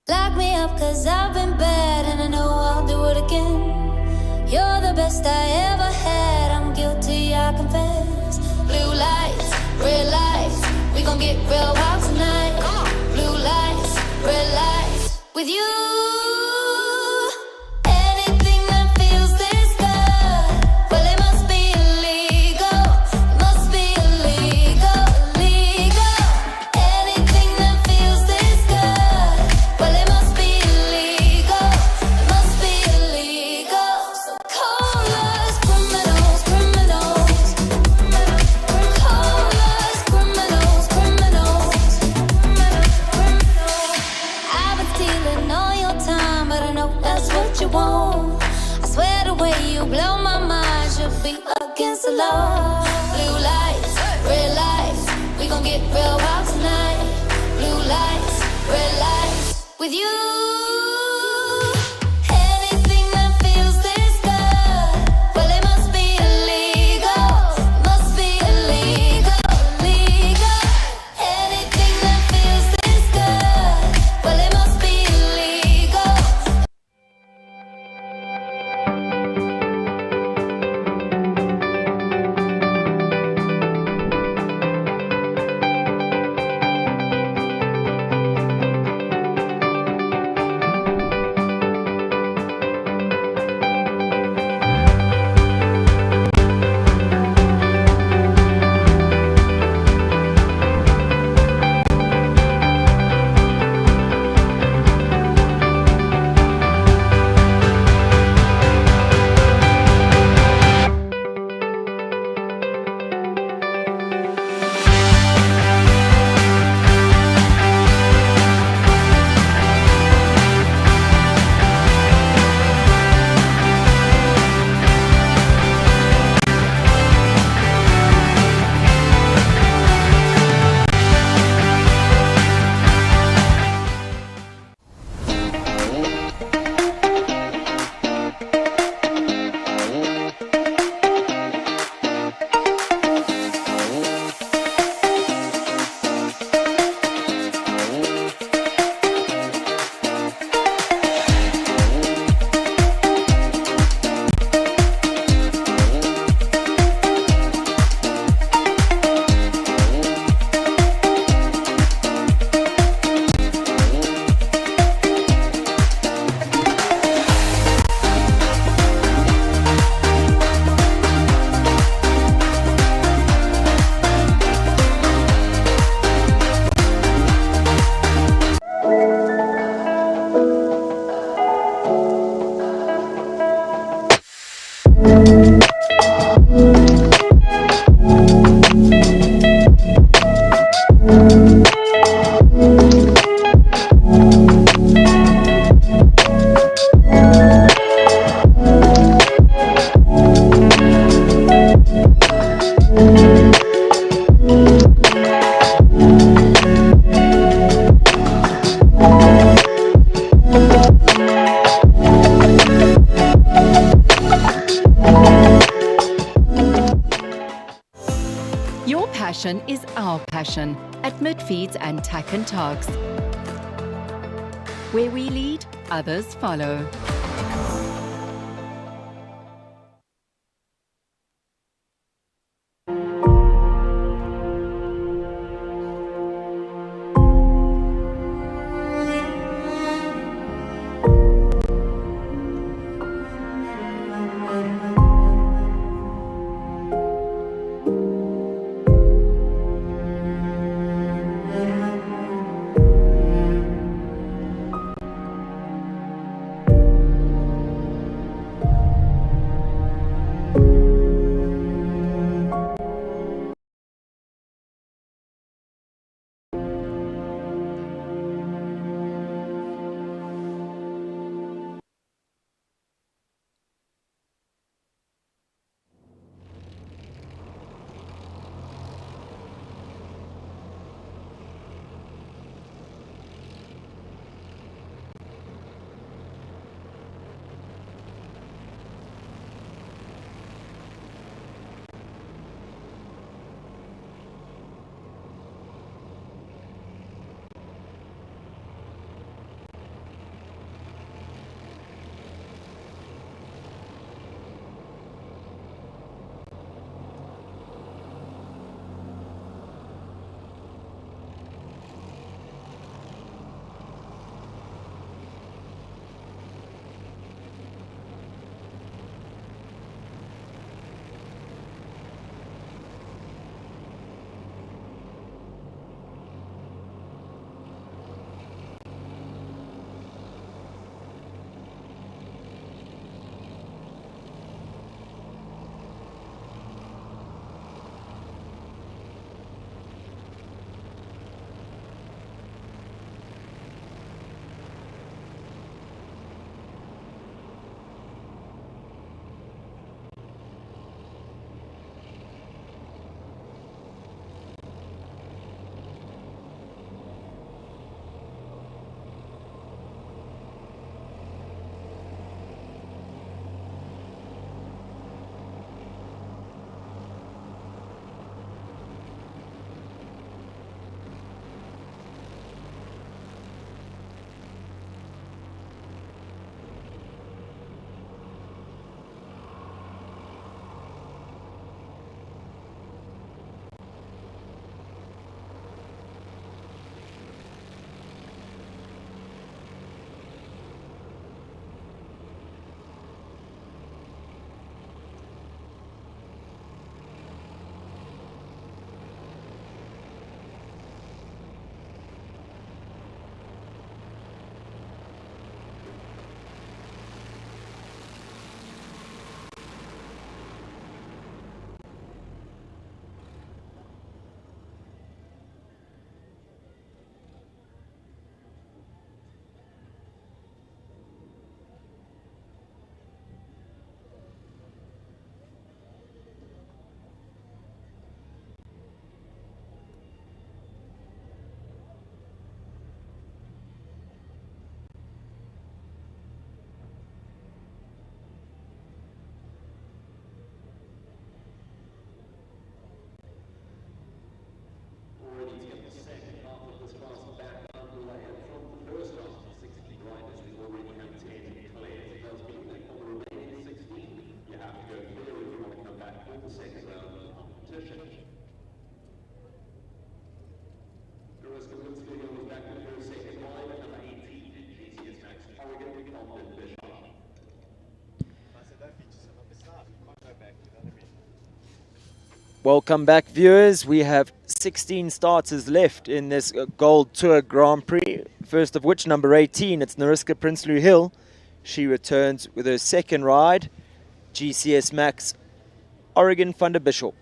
Lock me up 'cause I've been bad and I know I'll do it again. You're the best I ever had, I'm guilty, I confess. Blue lights, red lights, we gon' get real wild tonight. Blue lights, red lights, with you. Anything that feels this good, well it must be illegal. It must be illegal, illegal. Anything that feels this good, well it must be illegal. It must be illegal. So call us criminals, criminals. Call us criminals, criminals. I've been stealing all your time, but I know that's what you want. I swear the way you blow my mind should be against the law. Blue lights, red lights, we gon' get real wild tonight. Blue lights, red lights, with you. Anything that feels this good, well it must be illegal. Must be illegal, illegal. Anything that feels this good, well it must be illegal. Your passion is our passion at Midfeeds and Tack and Togs. Where we lead, others follow. Welcome back, viewers. We have 16 starters left in this Gold Tour Grand Prix. First of which, number 18, it's Nariska Prinsloo Hill. She returns with her second ride, GCS Max Oregon van der Bishop.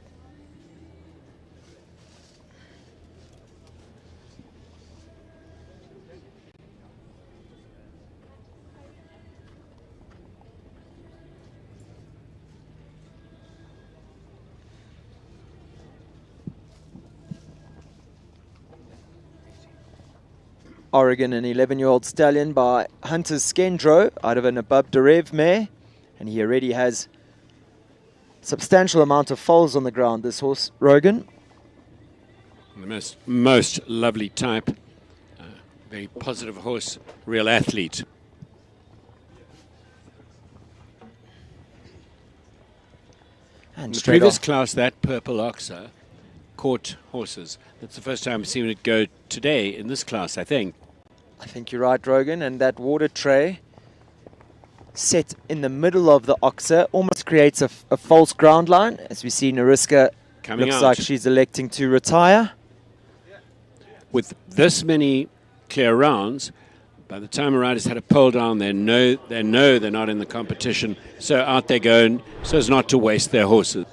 Oregon, an 11-year-old stallion by Hunter Skendro out of an Above Derev mare. And he already has substantial amount of foals on the ground, this horse, Rogan. The most lovely type. Very positive horse, real athlete. And In the straight previous off. class, that purple oxer caught horses. That's the first time I've seen it go today in this class, I think. I think you're right, Rogan. And that water tray set in the middle of the oxer almost creates a false ground line. As we see, Nariska Coming looks out. like she's electing to retire. With this many clear rounds, by the time a rider's had a pole down, they know they're not in the competition. So out they go, so as not to waste their horses.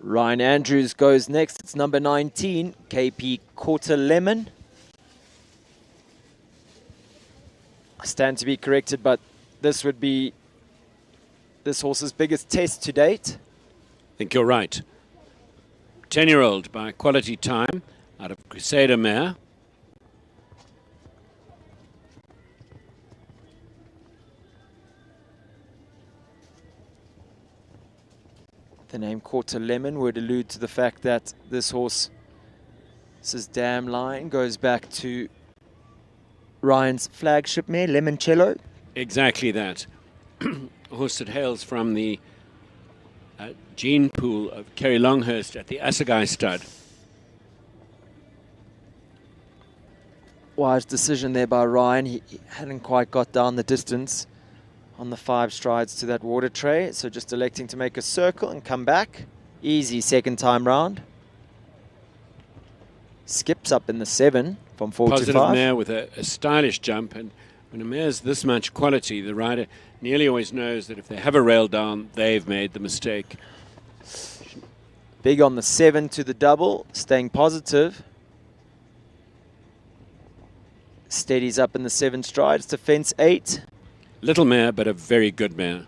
Ryan Andrews goes next. It's number 19, KP Quarter Lemon. I stand to be corrected, but this would be this horse's biggest test to date. I think you're right. 10-year-old by Quality Time out of Crusader Mare. The name Quarter Lemon would allude to the fact that this horse's dam line goes back to Ryan's flagship mare, Limoncello. Exactly that. A horse that hails from the gene pool of Kerry Longhurst at the Assegai stud. Wise decision there by Ryan. He hadn't quite got down the distance on the 5 strides to that water tray, so just electing to make a circle and come back. Easy second time round. Skips up in the 7 from 4 to 5. Positive mare with a stylish jump, and when a mare's this much quality, the rider nearly always knows that if they have a rail down, they've made the mistake. Big on the 7 to the double, staying positive. Steadies up in the 7 strides to fence 8. Little mare, but a very good mare.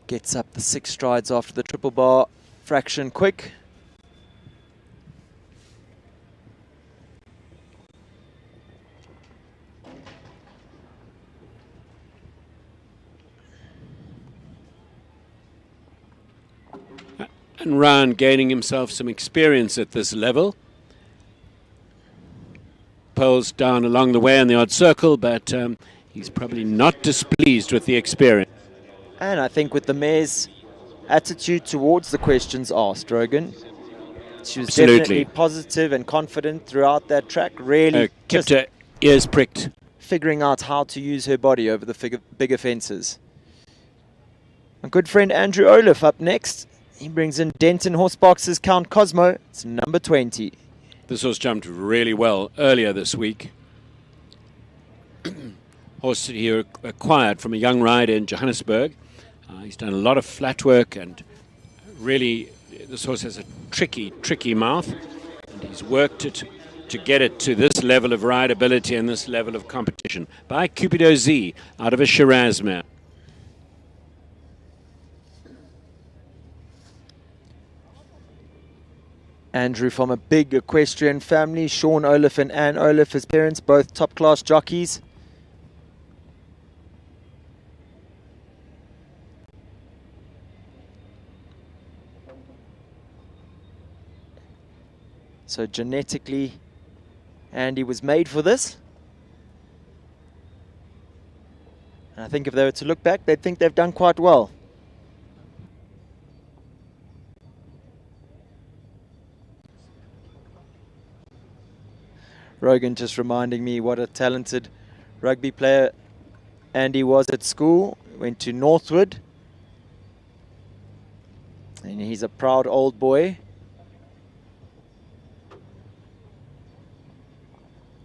Gets up the 6 strides after the triple bar fraction quick. And Ryan gaining himself some experience at this level. Poles down along the way in the odd circle, but he's probably not displeased with the experience. And I think with the mare's attitude towards the questions asked, Rogan, she was Absolutely. definitely positive and confident throughout that track, really Kept just her ears pricked. figuring out how to use her body over the bigger fences. My good friend Andrew Olaf up next. He brings in Denton Horse Box's Count Cosmo. It's number 20. This horse jumped really well earlier this week. Horse that he acquired from a young rider in Johannesburg. He's done a lot of flat work, and really this horse has a tricky mouth, and he's worked it to get it to this level of rideability and this level of competition by Cupido Z out of a Shiraz mare. Andrew from a big equestrian family. Sean Olaf and Anne Olaf, his parents, both top-class jockeys. So genetically, Andy was made for this. And I think if they were to look back, they'd think they've done quite well. Rogan just reminding me what a talented rugby player Andy was at school. Went to Northwood. And he's a proud old boy.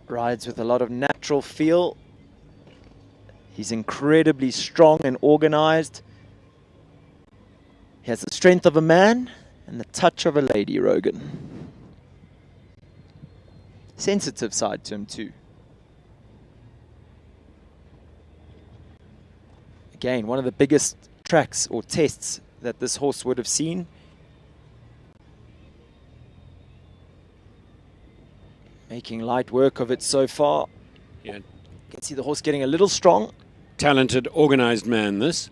Rides with a lot of natural feel. He's incredibly strong and organized. He has the strength of a man and the touch of a lady, Rogan. sensitive side to him too. Again, one of the biggest tracks or tests that this horse would have seen. Making light work of it so far. Yeah. You can see the horse getting a little strong. Talented, organized man, this.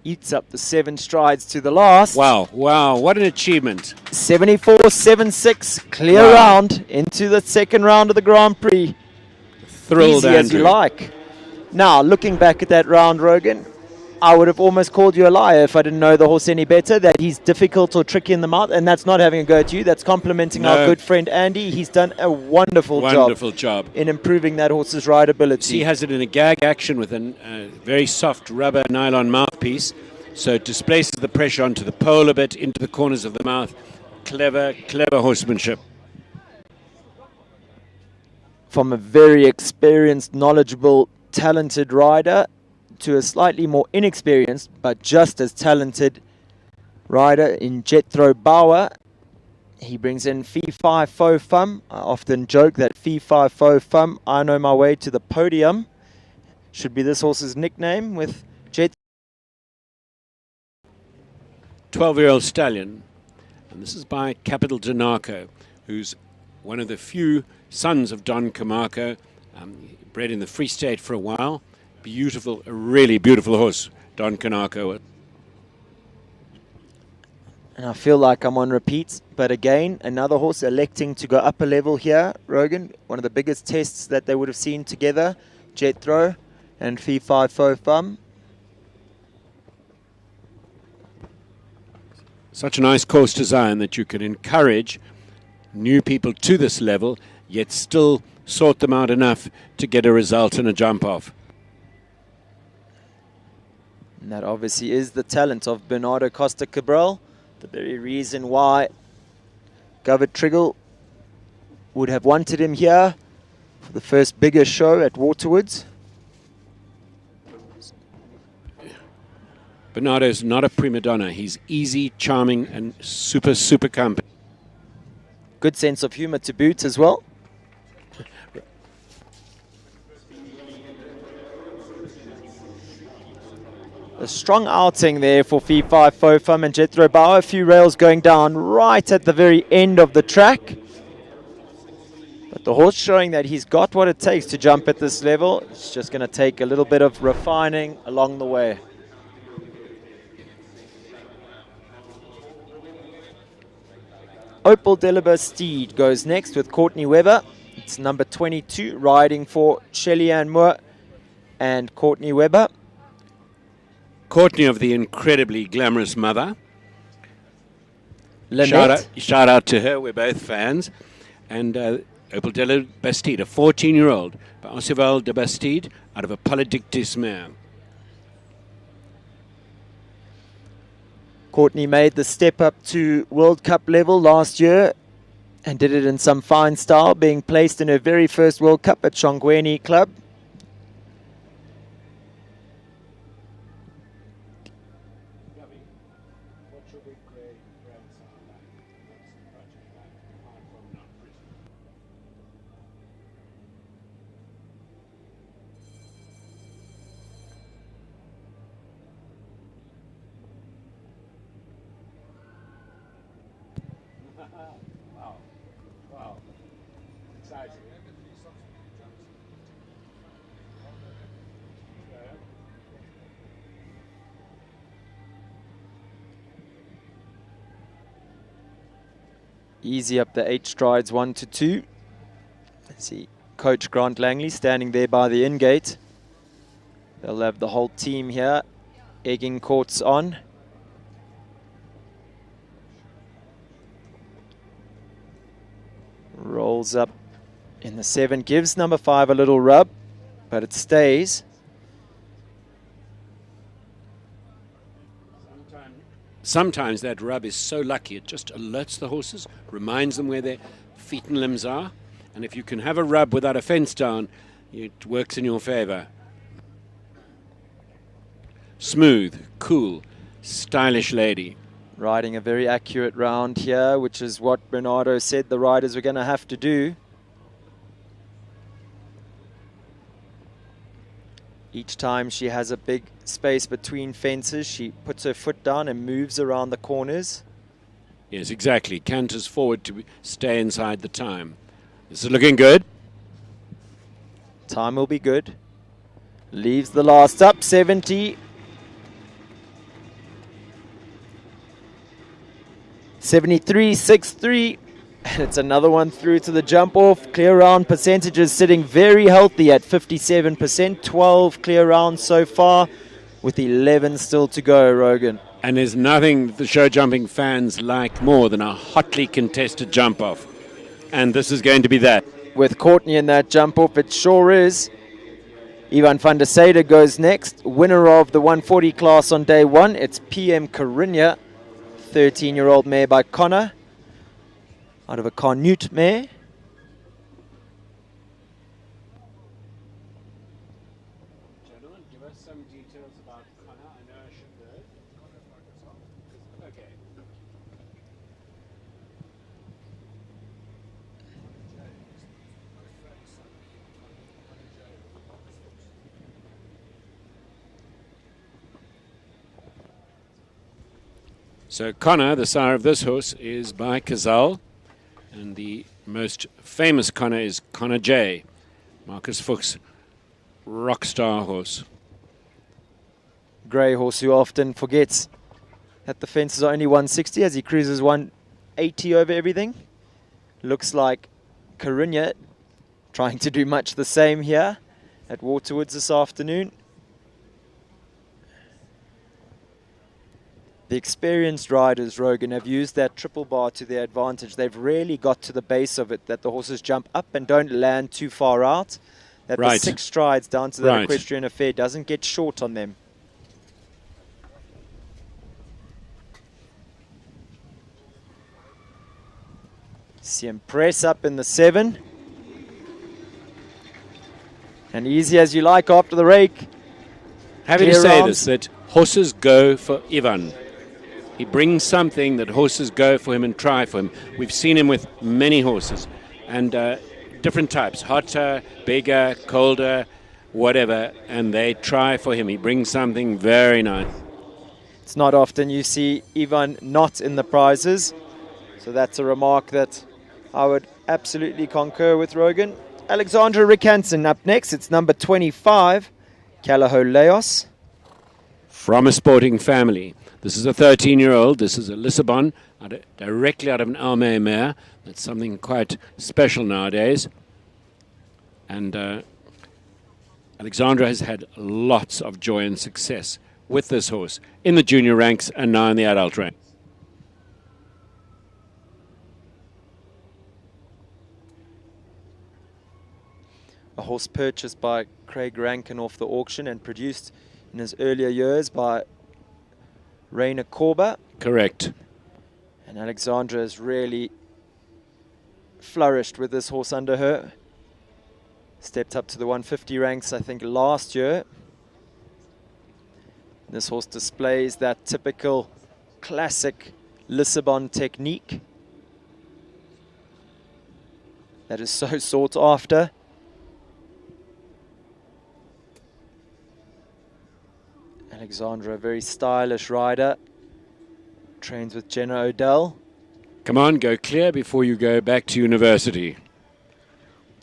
Eats up the 7 strides to the last. Wow, wow, what an achievement. 74.76, clear Wow. round into the second round of the Grand Prix. Thrilled, Easy as you Andrew. like. Now, looking back at that round, Rogan, I would have almost called you a liar if I didn't know the horse any better, that he's difficult or tricky in the mouth, and that's not having a go at you. That's complimenting our No. good friend Andy. He's done a wonderful job in improving that horse's rideability. He has it in a gag action with a very soft rubber nylon mouthpiece, so it displaces the pressure onto the pole a bit, into the corners of the mouth. Clever, clever horsemanship. From a very experienced, knowledgeable, talented rider to a slightly more inexperienced but just as talented rider in Jethro Bauer. He brings in Fee Fi Fo Fum. I often joke that Fee Fi Fo Fum, I know my way to the podium, should be this horse's nickname with Jet. 12-year-old stallion, and this is by Capital Dinaco, who's one of the few sons of Don Camarco, bred in the Free State for a while. Beautiful, a really beautiful horse, Don Camarco. And I feel like I'm on repeat, but again, another horse electing to go up a level here, Rogan. One of the biggest tests that they would have seen together, Jethro and Fee Fi Fo Fum. Such a nice course design that you can encourage new people to this level, yet still sort them out enough to get a result and a jump off. And that obviously is the talent of Bernardo Costa Cabral, the very reason why Govert Triggle would have wanted him here for the first bigger show at Waterwoods. Bernardo's not a prima donna. He's easy, charming, and super, super company. Good sense of humor to boot as well. A strong outing there for Fee Fi Fo Fum and Jethro Bauer. A few rails going down right at the very end of the track. But the horse showing that he's got what it takes to jump at this level. It's just going to take a little bit of refining along the way. Opal Delabar Steed goes next with Courtney Webber. It's number 22, riding for Shelly-Ann Moore and Courtney Webber. Courtney of the incredibly glamorous mother. Lynette. Shout out to her, we're both fans. And Opal de la Bastide, a 14-year-old, by Percival de Bastide, out of a Polydictis mare. Courtney made the step up to World Cup level last year and did it in some fine style, being placed in her very first World Cup at Shongweni Club. Easy up the 8 strides, 1 to 2. Let's see, Coach Grant Langley standing there by the in-gate. They'll have the whole team here, egging courts on. Rolls up in the 7, gives number 5 a little rub, but it stays. Sometimes that rub is so lucky, it just alerts the horses, reminds them where their feet and limbs are. And if you can have a rub without a fence down, it works in your favor. Smooth, cool, stylish lady. Riding a very accurate round here, which is what Bernardo said the riders were going to have to do. Each time she has a big space between fences, she puts her foot down and moves around the corners. Yes, exactly. Canters forward to stay inside the time. This is looking good. Time will be good. Leaves the last up, 70. 73.63. And it's another one through to the jump off. Clear round percentages sitting very healthy at 57%. 12 clear rounds so far, with 11 still to go, Rogan. And there's nothing the show jumping fans like more than a hotly contested jump off. And this is going to be that. With Courtney in that jump off, it sure is. Ivan van der Sade goes next. Winner of the 140 class on day one. It's PM Corinna, 13-year-old mare by Connor, out of a Canute mare. Gentlemen, give us some details about Connor. I know I should know. Okay. So Connor, the sire of this horse, is by Cazal, and the most famous Connor is Connor J, Marcus Fuchs' rock star horse. Grey horse who often forgets that the fences are only 160 as he cruises 180 over everything. Looks like Corinna trying to do much the same here at Waterwoods this afternoon. The experienced riders, Rogan, have used that triple bar to their advantage. They've really got to the base of it, that the horses jump up and don't land too far out. That the 6 strides down to that equestrian affair doesn't get short on them. See him press up in the 7. And easy as you like after the rake. Having to say this, that horses go for Ivan. He brings something that horses go for him and try for him. We've seen him with many horses and different types, hotter, bigger, colder, whatever, and they try for him. He brings something very nice. It's not often you see Ivan not in the prizes, so that's a remark that I would absolutely concur with, Rogan. Alexandra Rick Hansen up next. It's number 25, Calaho Leos. From a sporting family. This is a 13-year-old. This is a Lissabon, directly out of an Almay mare. That's something quite special nowadays. And Alexandra has had lots of joy and success with this horse in the junior ranks and now in the adult ranks. A horse purchased by Craig Rankin off the auction and produced in his earlier years by Rainer Korber. Correct. And Alexandra has really flourished with this horse under her. Stepped up to the 150 ranks, I think, last year. This horse displays that typical classic Lissabon technique that is so sought after. Alexandra, a very stylish rider, trains with Jenna Odell. Come on, go clear before you go back to university.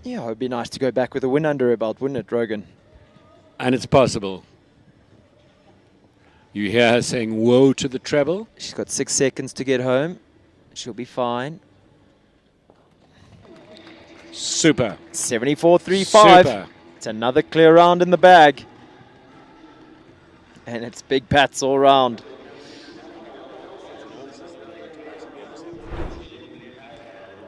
Yeah, it would be nice to go back with a win under her belt, wouldn't it, Rogan? And it's possible. You hear her saying, woe to the treble? She's got 6 seconds to get home. She'll be fine. Super. 74.35. Super. It's another clear round in the bag. And it's big pats all round.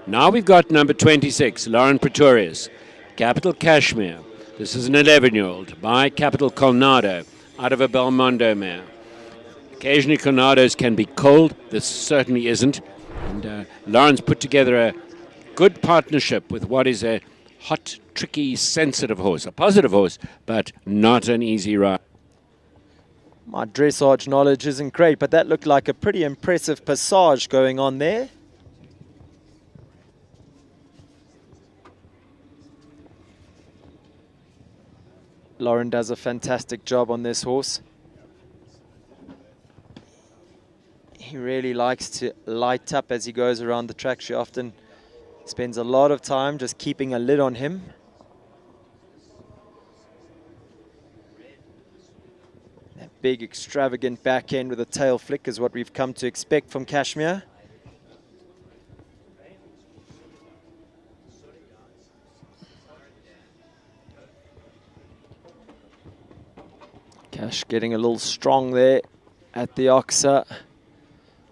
Now we've got number 26, Lauren Pretorius, Capital Cashmere. This is an 11-year-old by Capital Colnado out of a Belmondo mare. Occasionally Colnados can be cold. This certainly isn't. And Lauren's put together a good partnership with what is a hot, tricky, sensitive horse. A positive horse, but not an easy ride. My dressage knowledge isn't great, but that looked like a pretty impressive passage going on there. Lauren does a fantastic job on this horse. He really likes to light up as he goes around the track. She often spends a lot of time just keeping a lid on him. That big extravagant back end with a tail flick is what we've come to expect from Kashmir. Cash getting a little strong there at the Oxa.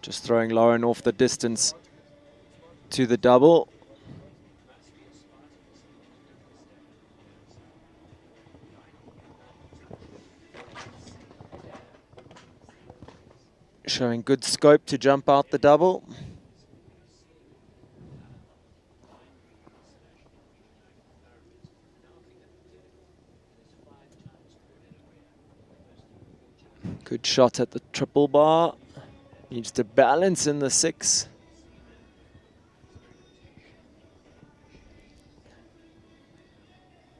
Just throwing Lauren off the distance to the double. Showing good scope to jump out the double. Good shot at the triple bar. Needs to balance in the 6.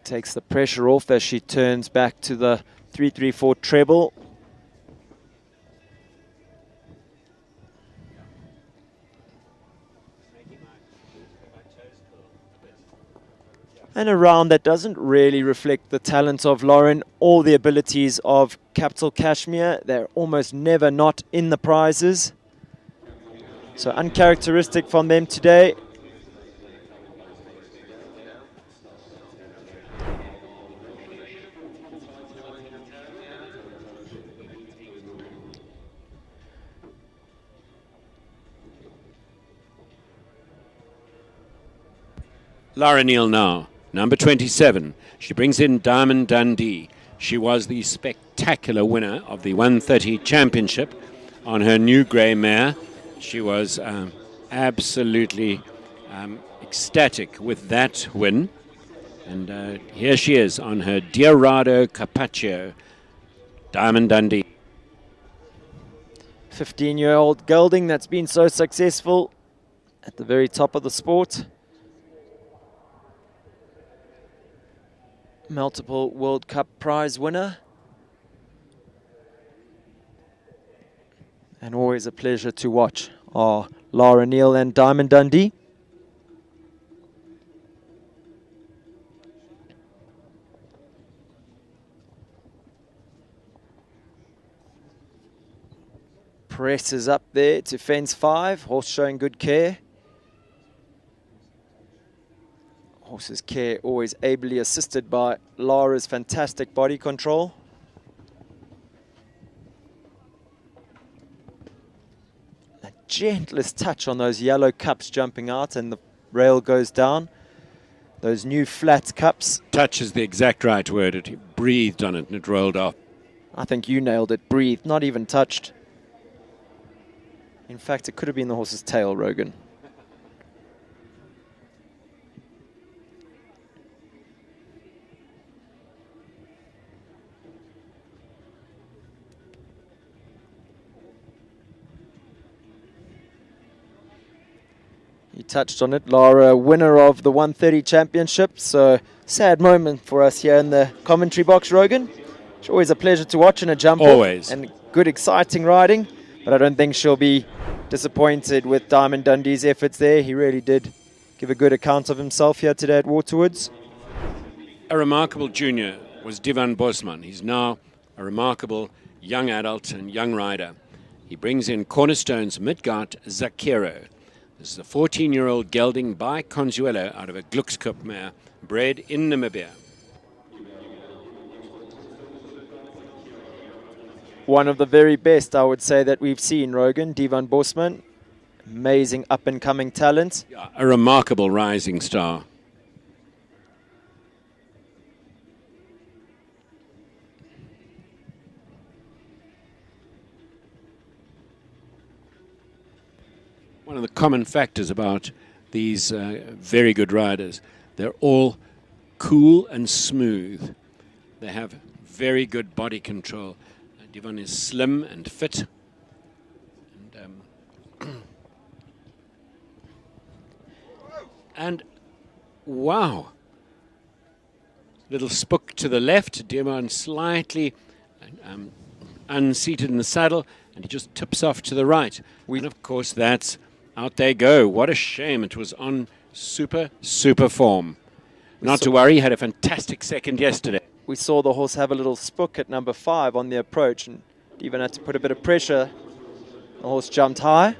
Takes the pressure off as she turns back to the 3-3-4 treble. And a round that doesn't really reflect the talent of Lauren or the abilities of Capital Kashmir. They're almost never not in the prizes. So uncharacteristic from them today. Lara Neal now, number 27. She brings in Diamond Dundee. She was the spectacular winner of the 130 Championship on her new grey mare. She was absolutely ecstatic with that win. And here she is on her Diorado Carpaccio, Diamond Dundee. 15-year-old gelding that's been so successful at the very top of the sport. Multiple World Cup prize winner. And always a pleasure to watch are Lara Neal and Diamond Dundee. Presses up there to fence 5. Horse showing good care. Horse's care always ably assisted by Lara's fantastic body control. The gentlest touch on those yellow cups jumping out and the rail goes down. Those new flat cups. Touch is the exact right word. It breathed on it and it rolled off. I think you nailed it. Breathed, not even touched. In fact, it could have been the horse's tail, Rogan. You touched on it, Lara, winner of the 130 Championship. So sad moment for us here in the commentary box, Rogan. It's always a pleasure to watch in a jump. Always. And good, exciting riding. But I don't think she'll be disappointed with Diamond Dundee's efforts there. He really did give a good account of himself here today at Waterwoods. A remarkable junior was Divan Bosman. He's now a remarkable young adult and young rider. He brings in Cornerstone's Midgard Zakero. This is a 14-year-old gelding by Consuelo out of a Glückskup mare, bred in Namibia. One of the very best, I would say, that we've seen, Rogan, Divan Bosman. Amazing up-and-coming talent. Yeah, a remarkable rising star. One of the common factors about these very good riders, they're all cool and smooth. They have very good body control. Divan is slim and fit. And wow, little spook to the left. Diamond slightly unseated in the saddle, and he just tips off to the right. And of course, that's out they go. What a shame. It was on super form. Not to worry, he had a fantastic second yesterday. We saw the horse have a little spook at number 5 on the approach, and even had to put a bit of pressure. The horse jumped high.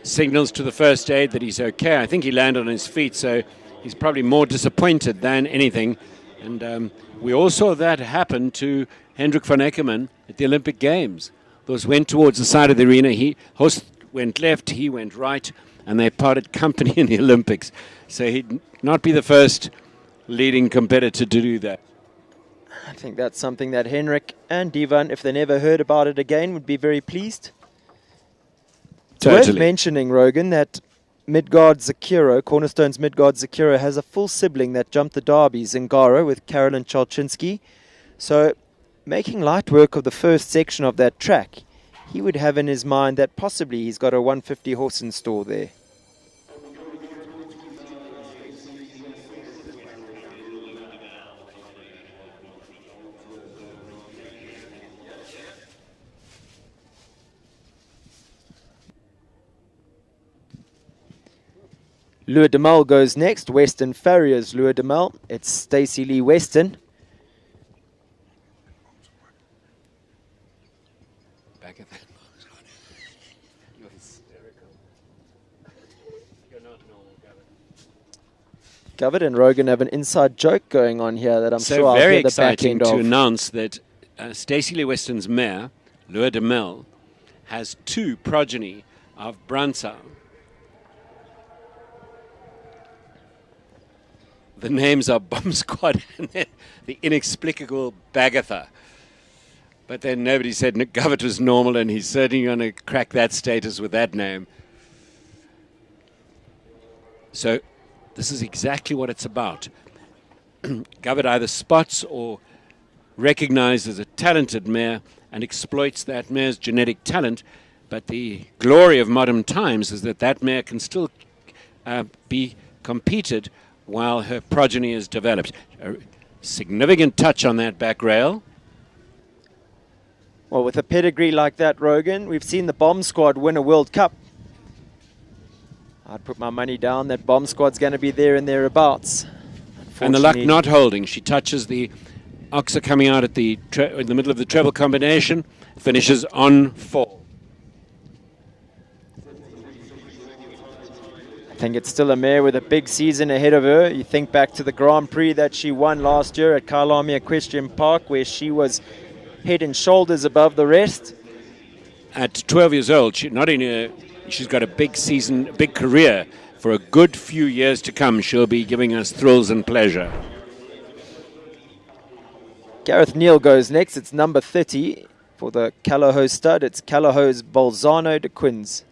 Signals to the first aid that he's okay. I think he landed on his feet, so he's probably more disappointed than anything. And we all saw that happen to Hendrik van Eckermann at the Olympic Games. Those went towards the side of the arena. Horse went left, he went right, and they parted company in the Olympics. So he'd not be the first leading competitor to do that. I think that's something that Henrik and Divan, if they never heard about it again, would be very pleased. It's worth mentioning, Rogan, that Midgard Zakiro, Cornerstone's Midgard Zakiro, has a full sibling that jumped the derbies, Zingaro, with Carolyn Chalchinsky. So, making light work of the first section of that track, he would have in his mind that possibly he's got a 150 horse in store there. Lure de Mel goes next. Western Farriers Lure de Mel. It's Stacey Lee Weston. Back at that. You're hysterical. You're not normal, Gavin. Gavin and Rogan have an inside joke going on here that I'm sure I'll very hear the back exciting end to of. announce that Stacey Lee Weston's mare, Lure de Mel, has 2 progeny of Bransau. The names are Bomb Squad and then the inexplicable Bagatha. But then nobody said Nick Govett was normal, and he's certainly going to crack that status with that name. So this is exactly what it's about. Govett either spots or recognizes a talented mare and exploits that mare's genetic talent. But the glory of modern times is that that mare can still be competed while her progeny is developed. A significant touch on that back rail. Well, with a pedigree like that, Rogan, we've seen the Bomb Squad win a World Cup. I'd put my money down that Bomb Squad's going to be there and thereabouts. And the luck not holding. She touches the oxer coming out at in the middle of the treble combination, finishes on 4. I think it's still a mare with a big season ahead of her. You think back to the Grand Prix that she won last year at Kyalami Equestrian Park, where she was head and shoulders above the rest. At 12 years old, she's got a big season, a big career. For a good few years to come, she'll be giving us thrills and pleasure. Gareth Neal goes next. It's number 30 for the Callahoo stud. It's Callahoo's Bolzano de Quins.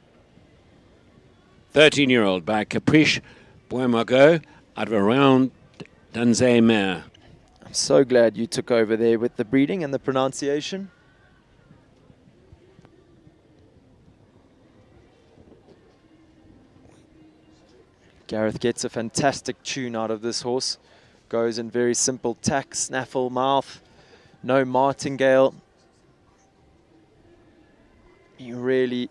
13-year-old by Caprice Bois-Margot out of around Danzé mare. I'm so glad you took over there with the breeding and the pronunciation. Gareth gets a fantastic tune out of this horse. Goes in very simple tack, snaffle mouth, no martingale. He really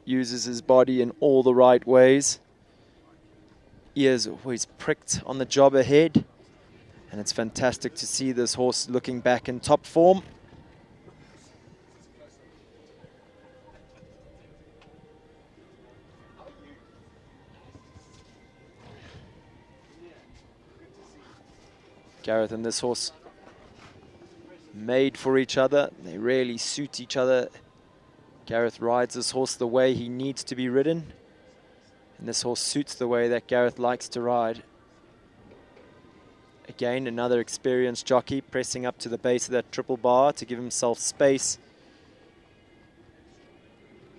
uses his body in all the right ways. Ears always pricked on the job ahead. And it's fantastic to see this horse looking back in top form. Gareth and this horse made for each other. They really suit each other. Gareth rides this horse the way he needs to be ridden. And this horse suits the way that Gareth likes to ride. Again, another experienced jockey pressing up to the base of that triple bar to give himself space.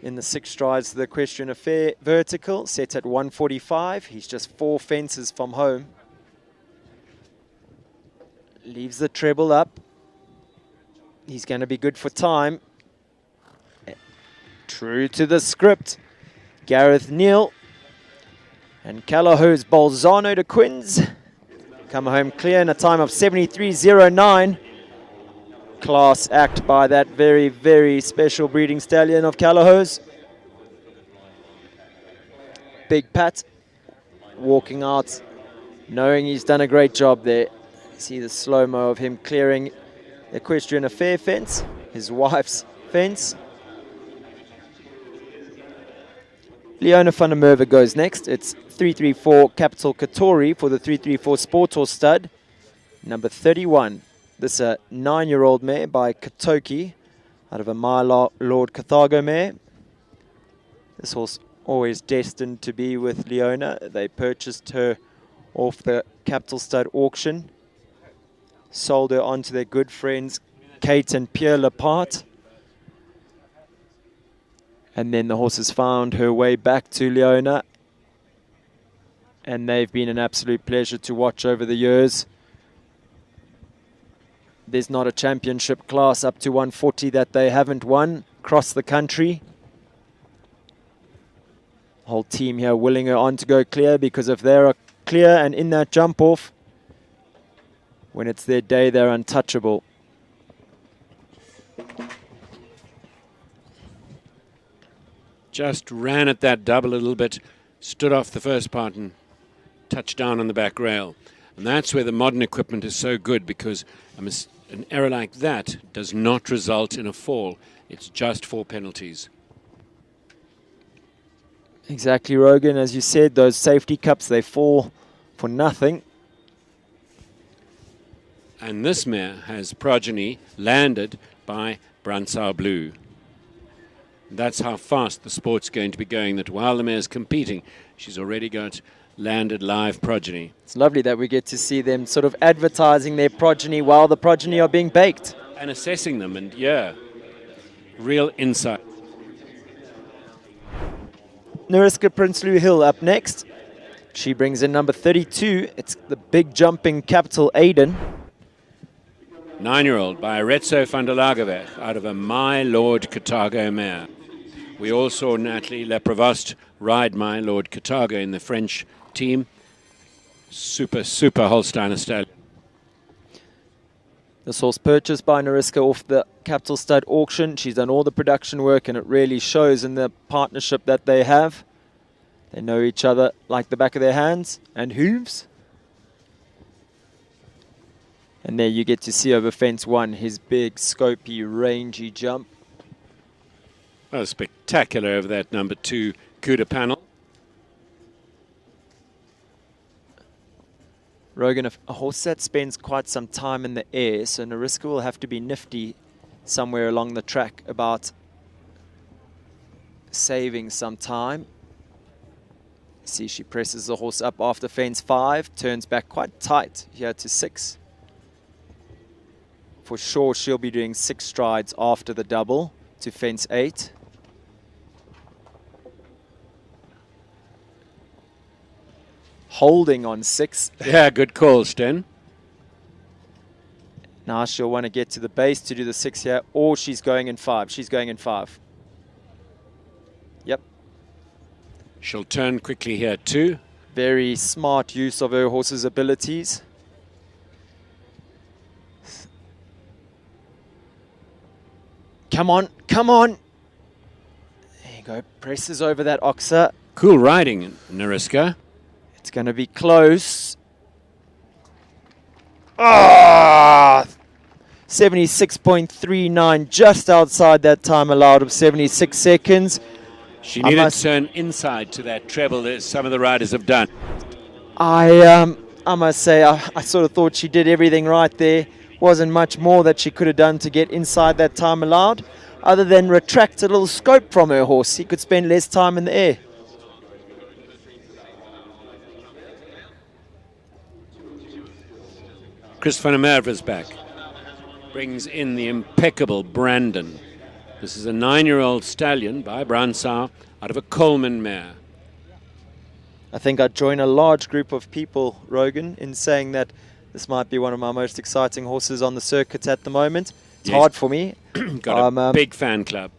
In the 6 strides to the Equestrian Affair vertical, set at 145. He's just 4 fences from home. Leaves the treble up. He's going to be good for time. True to the script. Gareth Neal And Callahoo's Bolzano de Quins come home clear in a time of 73.09. Class act by that very, very special breeding stallion of Callahoo's. Big Pat walking out, knowing he's done a great job there. See the slow-mo of him clearing the equestrian affair fence, his wife's fence. Leona van der Merwe goes next. It's 334 Capital Katori for the 334 Sport Horse stud, number 31. This is a 9-year-old mare by Katoki out of a My Lord Carthago mare. This horse always destined to be with Leona. They purchased her off the Capital Stud auction, sold her on to their good friends Kate and Pierre Lepart, and then the horse has found her way back to Leona, and they've been an absolute pleasure to watch over the years. There's not a championship class up to 140 that they haven't won across the country. Whole team here willing her on to go clear, because if they're clear and in that jump off, when it's their day, they're untouchable. Just ran at that double a little bit, stood off the first part and touched down on the back rail. And that's where the modern equipment is so good, because an error like that does not result in a fall. It's just 4 penalties. Exactly, Rogan. As you said, those safety cups, they fall for nothing. And this mare has progeny landed by Bransau Blue. That's how fast the sport's going to be going, that while the mare's competing, she's already got landed live progeny. It's lovely that we get to see them sort of advertising their progeny while the progeny are being baked. And assessing them, and yeah, real insight. Nariska Prinsloo Hill up next. She brings in number 32. It's the big jumping Capital Aiden. 9-year-old by Retso van der Lagerweg out of a My Lord Carthago mare. We all saw Natalie Leprevost ride My Lord Carthago in the French team. Super Holsteiner stallion. This horse purchased by Nariska off the Capital Stud auction. She's done all the production work, and it really shows in the partnership that they have. They know each other like the back of their hands and hooves. And there you get to see over fence 1 his big, scopy, rangy jump. Oh, spectacular over that number 2 Cuda panel. Rogan, a horse that spends quite some time in the air, so Nariska will have to be nifty somewhere along the track about saving some time. See, she presses the horse up after fence 5, turns back quite tight here to 6. For sure, she'll be doing 6 strides after the double to fence 8. Holding on 6. Yeah, good call, Sten. Now she'll want to get to the base to do the 6 here, or she's going in 5. She's going in 5. Yep. She'll turn quickly here too. Very smart use of her horse's abilities. Come on, come on. There you go. Presses over that oxer. Cool riding, Nariska. It's going to be close. Ah! 76.39, just outside that time allowed of 76 seconds. She needed to turn inside to that treble that some of the riders have done. I must say, I sort of thought she did everything right there. Wasn't much more that she could have done to get inside that time allowed, other than retract a little scope from her horse. He could spend less time in the air. Chris van der Merwe's back. Brings in the impeccable Brandon. This is a 9-year-old stallion by Bransau out of a Coleman mare. I think I'd join a large group of people, Rogan, in saying that this might be one of my most exciting horses on the circuit at the moment. It's hard for me. Got a big fan club.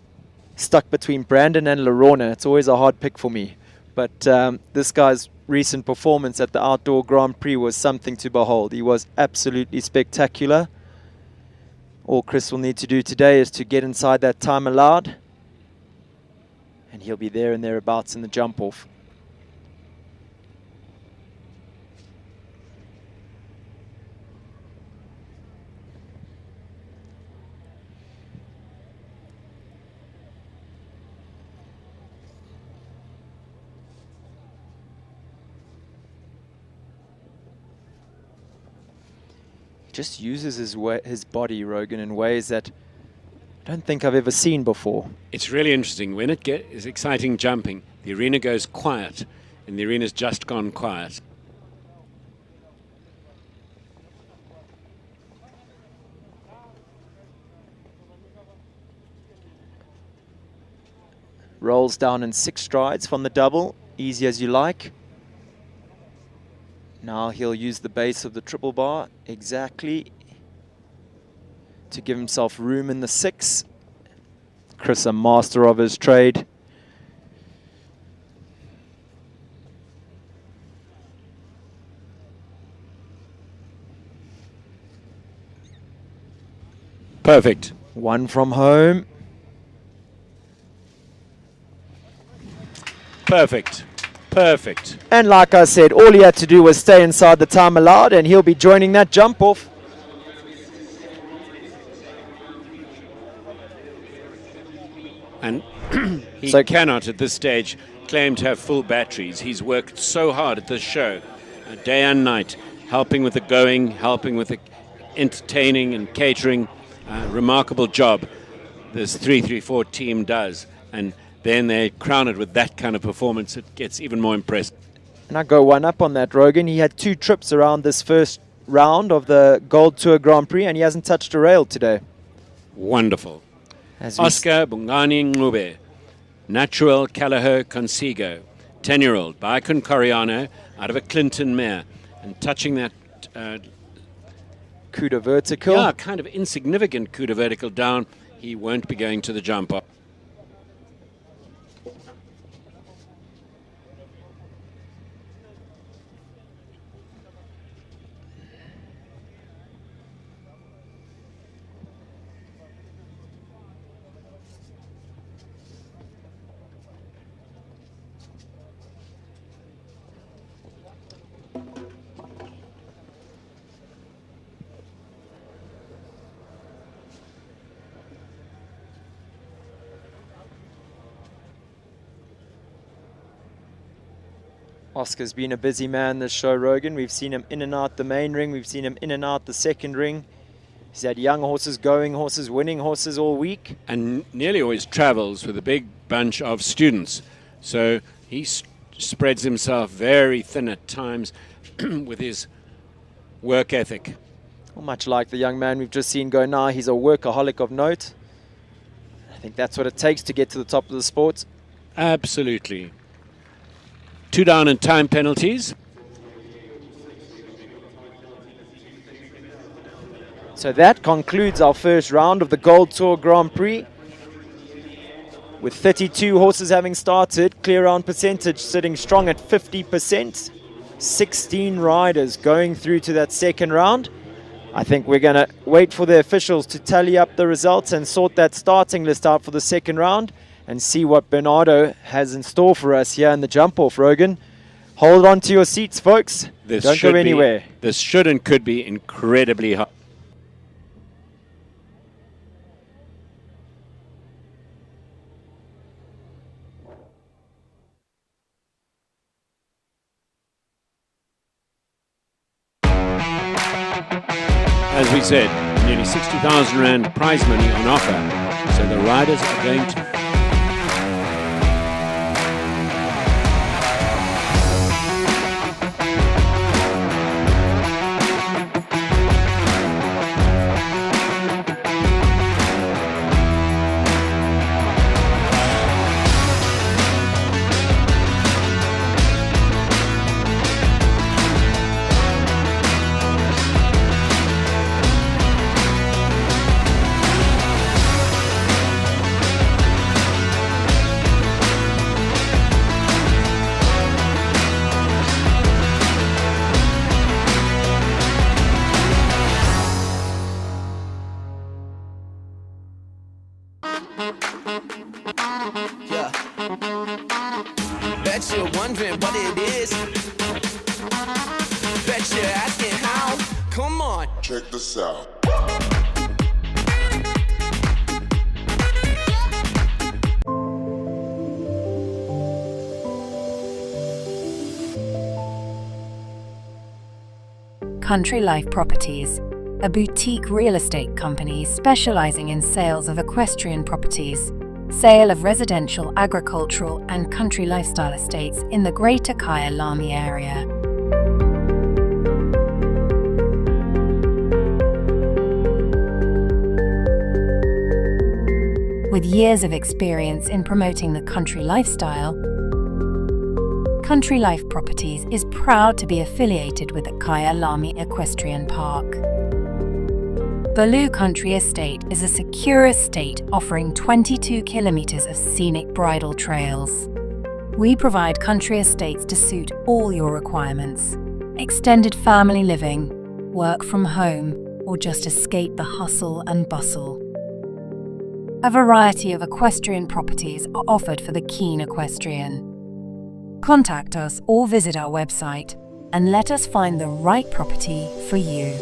Stuck between Brandon and Lorona. It's always a hard pick for me. But this guy's recent performance at the Outdoor Grand Prix was something to behold. He was absolutely spectacular. All Chris will need to do today is to get inside that time allowed, and he'll be there and thereabouts in the jump off. Just uses his body, Rogan, in ways that I don't think I've ever seen before. It's really interesting. When it is exciting jumping, the arena goes quiet, and the arena's just gone quiet. Rolls down in 6 strides from the double, easy as you like. Now he'll use the base of the triple bar exactly to give himself room in the 6. Chris, a master of his trade. Perfect. 1 from home. Perfect. Perfect. And like I said, all he had to do was stay inside the time allowed, and he'll be joining that jump off. And he cannot at this stage claim to have full batteries. He's worked so hard at this show, day and night, helping with the going, helping with the entertaining and catering. Remarkable job this 334 team does. And then they crown it with that kind of performance. It gets even more impressive. And I go one up on that, Rogan. He had 2 trips around this first round of the Gold Tour Grand Prix, and he hasn't touched a rail today. Wonderful. Oscar Bungani Ngube, Natural Callahoo Consigo, 10-year-old, Baikun Coriano, out of a Clinton mare, and touching that coup de vertical. Yeah, kind of insignificant coup de vertical down. He won't be going to the jump off. Oscar's been a busy man this show, Rogan. We've seen him in and out the main ring. We've seen him in and out the second ring. He's had young horses, going horses, winning horses all week. And nearly always travels with a big bunch of students. So he spreads himself very thin at times with his work ethic. Well, much like the young man we've just seen go now, he's a workaholic of note. I think that's what it takes to get to the top of the sport. Absolutely. 2 down and time penalties. So that concludes our first round of the Gold Tour Grand Prix. With 32 horses having started, clear round percentage sitting strong at 50%. 16 riders going through to that second round. I think we're going to wait for the officials to tally up the results and sort that starting list out for the second round and see what Bernardo has in store for us here in the jump-off, Rogan. Hold on to your seats, folks. Don't go anywhere. This should and could be incredibly hard. As we said, nearly 60,000 Rand prize money on offer. So the riders are going to... Check this out. Country Life Properties, a boutique real estate company specializing in sales of equestrian properties, sale of residential, agricultural, and country lifestyle estates in the Greater Kyalami area. With years of experience in promoting the country lifestyle, Country Life Properties is proud to be affiliated with the Kyalami Equestrian Park. Balu Country Estate is a secure estate offering 22 kilometers of scenic bridle trails. We provide country estates to suit all your requirements. Extended family living, work from home, or just escape the hustle and bustle. A variety of equestrian properties are offered for the keen equestrian. Contact us or visit our website and let us find the right property for you.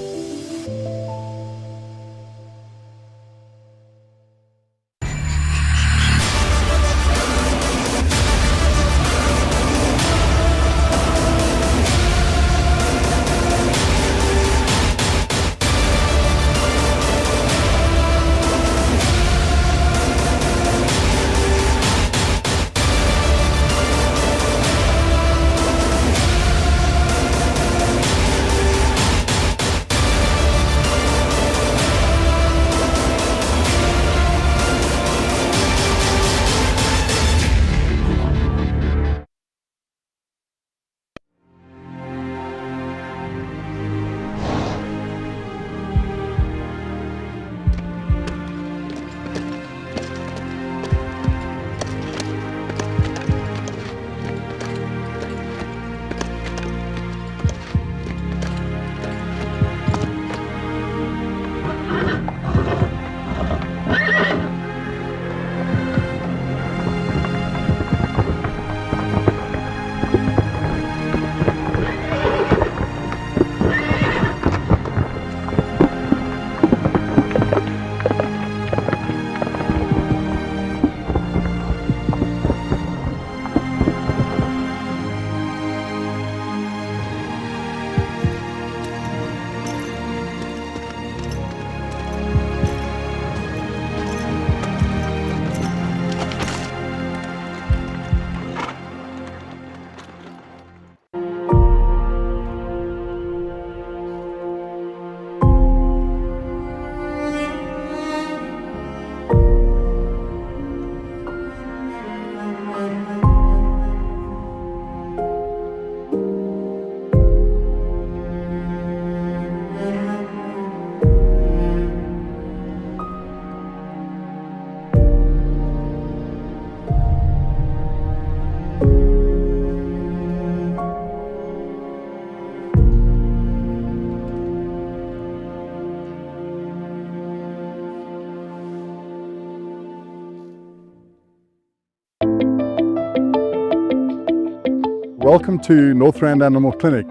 Welcome to Northrand Animal Clinic.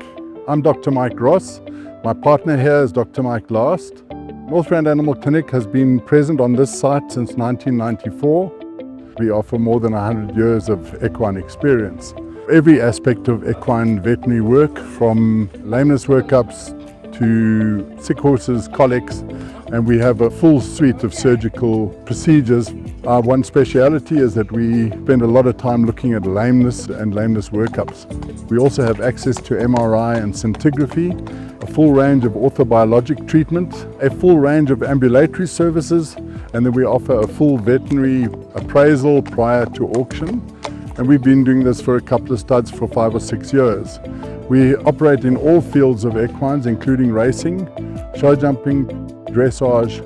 I'm Dr. Mike Ross. My partner here is Dr. Mike Last. Northrand Animal Clinic has been present on this site since 1994. We offer more than 100 years of equine experience. Every aspect of equine veterinary work, from lameness workups to sick horses, colics, and we have a full suite of surgical procedures. Our one speciality is that we spend a lot of time looking at lameness and lameness workups. We also have access to MRI and scintigraphy, a full range of orthobiologic treatment, a full range of ambulatory services, and then we offer a full veterinary appraisal prior to auction. And we've been doing this for a couple of studs for 5 or 6 years. We operate in all fields of equines, including racing, show jumping, dressage,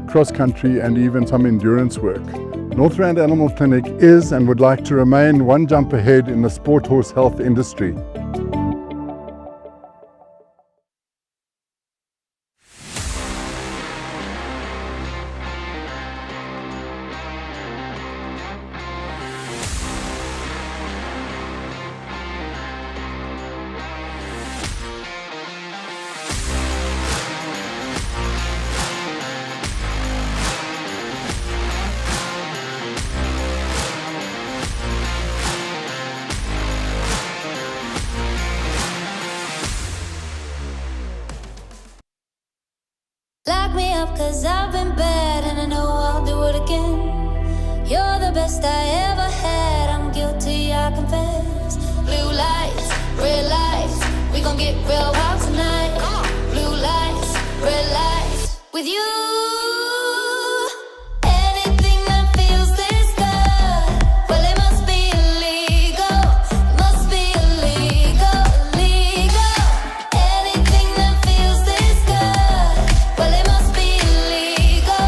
cross-country, and even some endurance work. Northrand Animal Clinic is and would like to remain one jump ahead in the sport horse health industry. 'cause I've been bad and I know I'll do it again. You're the best I ever had, I'm guilty, I confess. Blue lights, red lights, we gon' get real wild tonight. Blue lights, red lights, with you. Anything that feels this good, well it must be illegal. Must be illegal, illegal. Anything that feels this good, well it must be illegal.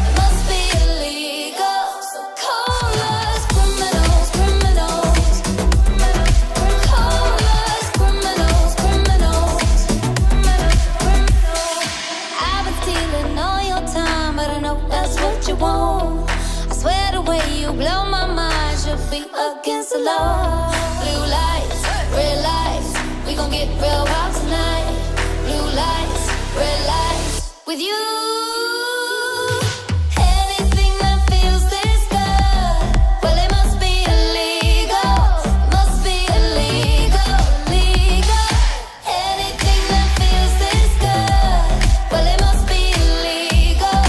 It must be illegal. So call us criminals, criminals. Call us criminals, criminals. I've been stealing all your time, but I know that's what you want. I swear the way you blow my mind should be against the law. Blue lights, red lights, we gon' get real wild tonight. Blue lights, red lights, with you. Anything that feels this good, well it must be illegal. Must be illegal, illegal. Anything that feels this good, well it must be illegal.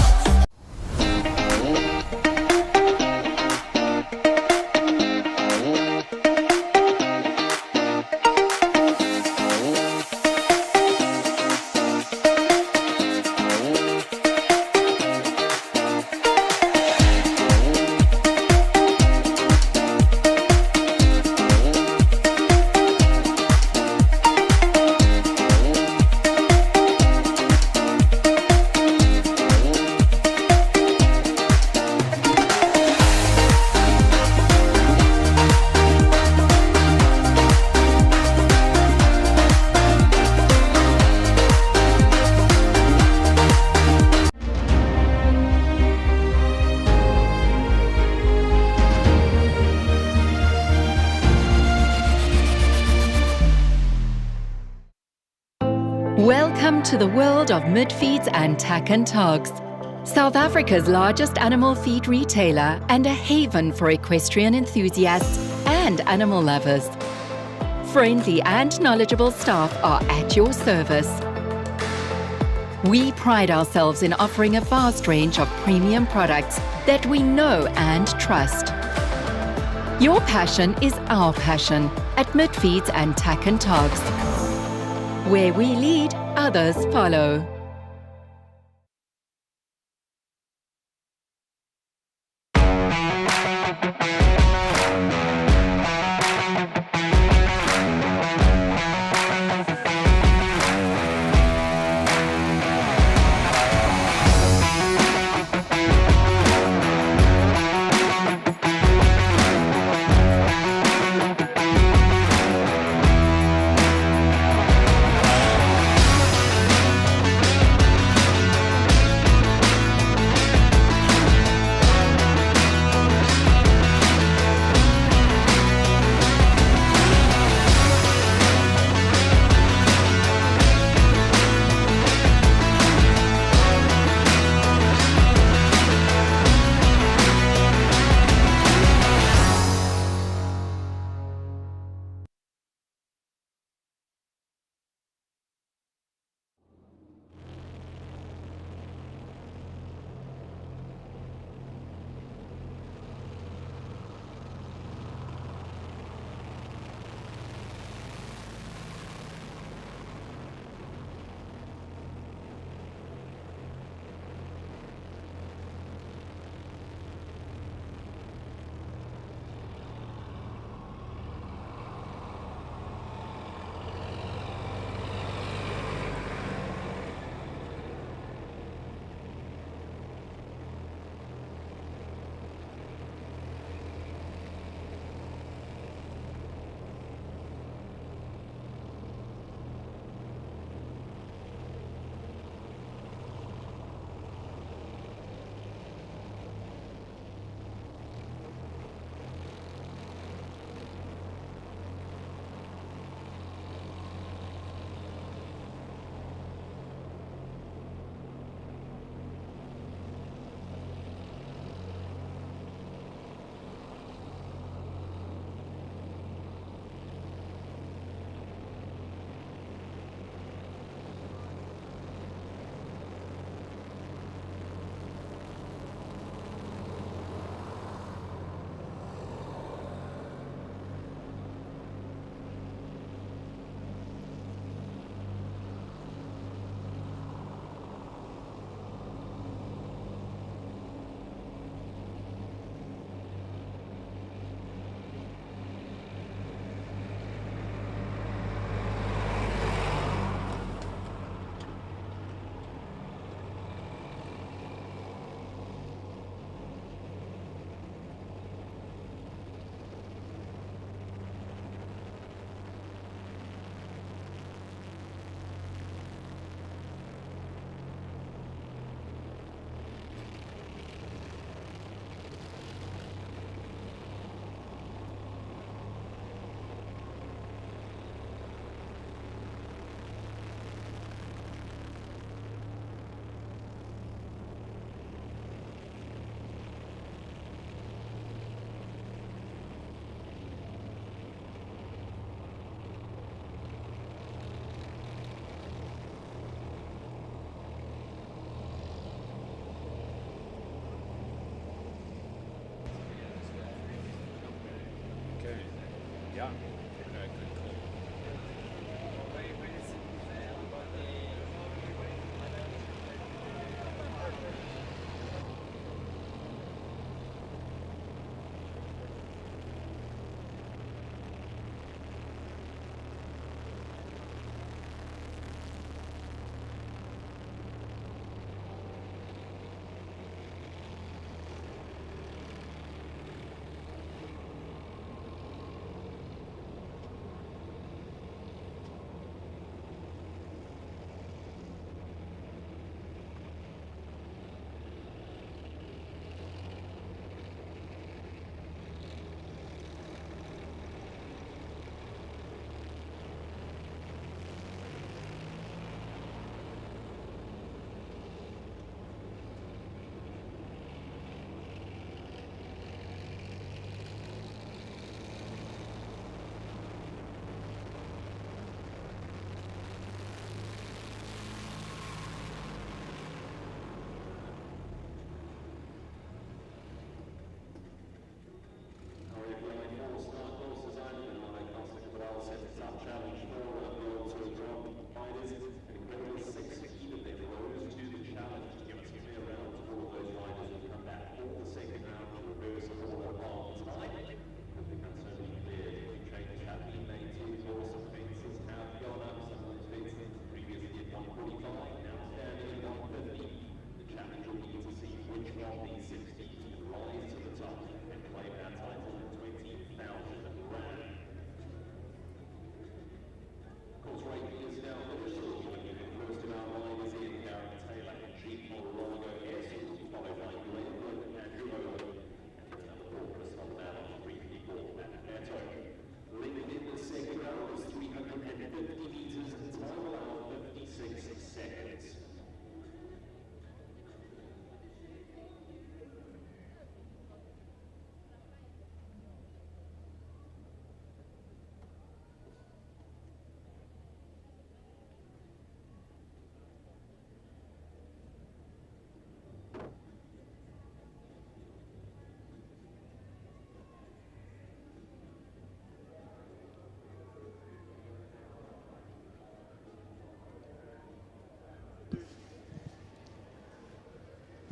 Welcome to the world of Midfeeds and Tack and Togs, South Africa's largest animal feed retailer and a haven for equestrian enthusiasts and animal lovers. Friendly and knowledgeable staff are at your service. We pride ourselves in offering a vast range of premium products that we know and trust. Your passion is our passion at Midfeeds and Tack and Togs. Where we lead, others follow.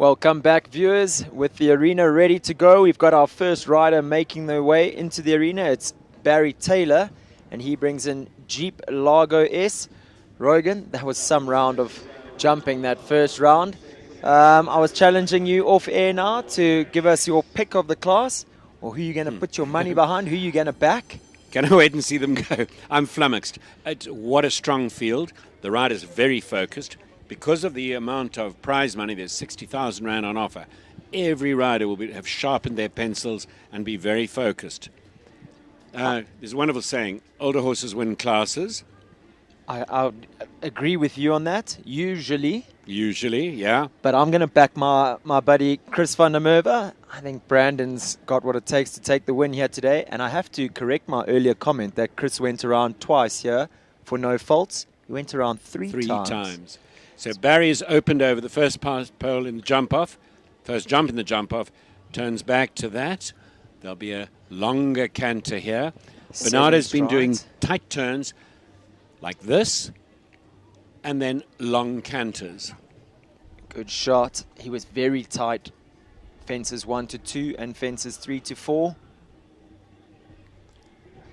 Welcome back, viewers. With the arena ready to go, we've got our first rider making their way into the arena. It's Barry Taylor, and he brings in Jeep Largo S. Rogan, that was some round of jumping, that first round. I was challenging you off air now to give us your pick of the class, or who you're going to put your money behind, who you're going to back. Can I wait and see them go? I'm flummoxed. What a strong field. The rider's very focused. Because of the amount of prize money, there's 60,000 Rand on offer. Every rider will have sharpened their pencils and be very focused. There's a wonderful saying, older horses win classes. I agree with you on that, usually. Usually, yeah. But I'm going to back my buddy Chris van der Merwe. I think Brandon's got what it takes to take the win here today. And I have to correct my earlier comment that Chris went around twice here for no faults. He went around three times. So Barry's opened over the first pole in the jump-off. First jump in the jump-off. Turns back to that. There'll be a longer canter here. Bernardo's been doing tight turns like this. And then long canters. Good shot. He was very tight. Fences 1 to 2 and fences 3 to 4.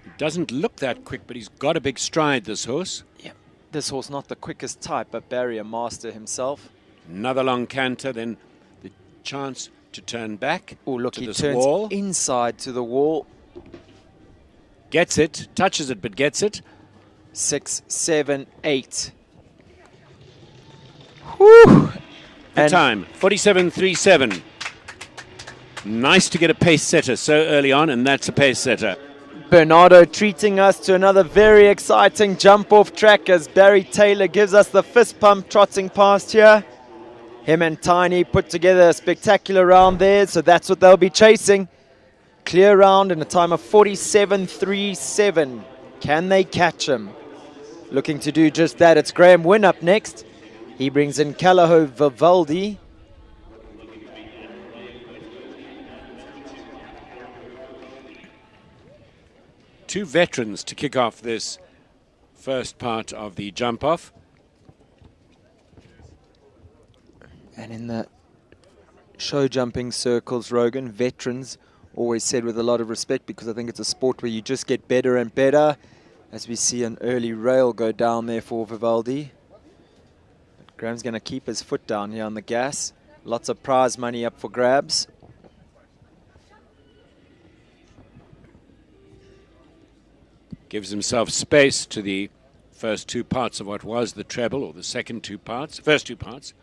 He doesn't look that quick, but he's got a big stride, this horse. Yeah. This horse not the quickest type, but Barry a master himself. Another long canter, then the chance to turn back. Oh, look, to he this turns wall. inside to the wall. Gets it, touches it, but gets it. 6, 7, 8. Whew. The time, 47.37. Nice to get a pace setter so early on, and that's a pace setter. Bernardo treating us to another very exciting jump off track as Barry Taylor gives us the fist pump trotting past here. Him and Tiny put together a spectacular round there, so that's what they'll be chasing. Clear round in a time of 47.37. Can they catch him? Looking to do just that. It's Graham Wynn up next. He brings in Calaho Vivaldi. Two veterans to kick off this first part of the jump-off. And in the show jumping circles, Rogan, veterans always said with a lot of respect, because I think it's a sport where you just get better and better. As we see an early rail go down there for Vivaldi. But Graham's going to keep his foot down here on the gas. Lots of prize money up for grabs. Gives himself space to the first two parts of what was the treble, or the second two parts, first two parts.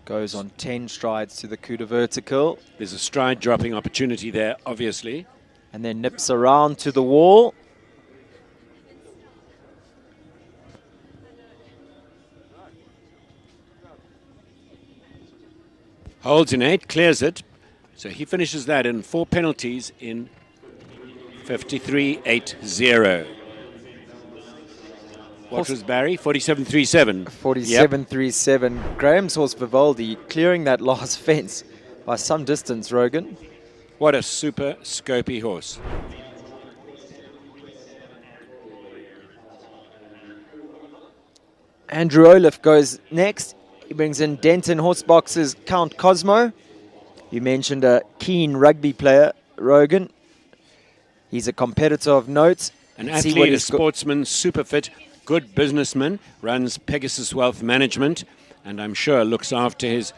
Goes on 10 strides to the coup de vertical. There's a stride dropping opportunity there, obviously. And then nips around to the wall. Holds in 8, clears it. So he finishes that in 4 penalties in 53.80. What was Barry? 47.37. 47.37. Yep. Graham's horse Vivaldi clearing that last fence by some distance, Rogan. What a super scopy horse. Andrew Olaf goes next. He brings in Denton Horsebox's Count Cosmo. You mentioned a keen rugby player, Rogan. He's a competitor of note. An athlete, a sportsman, super fit, good businessman, runs Pegasus Wealth Management, and I'm sure looks after his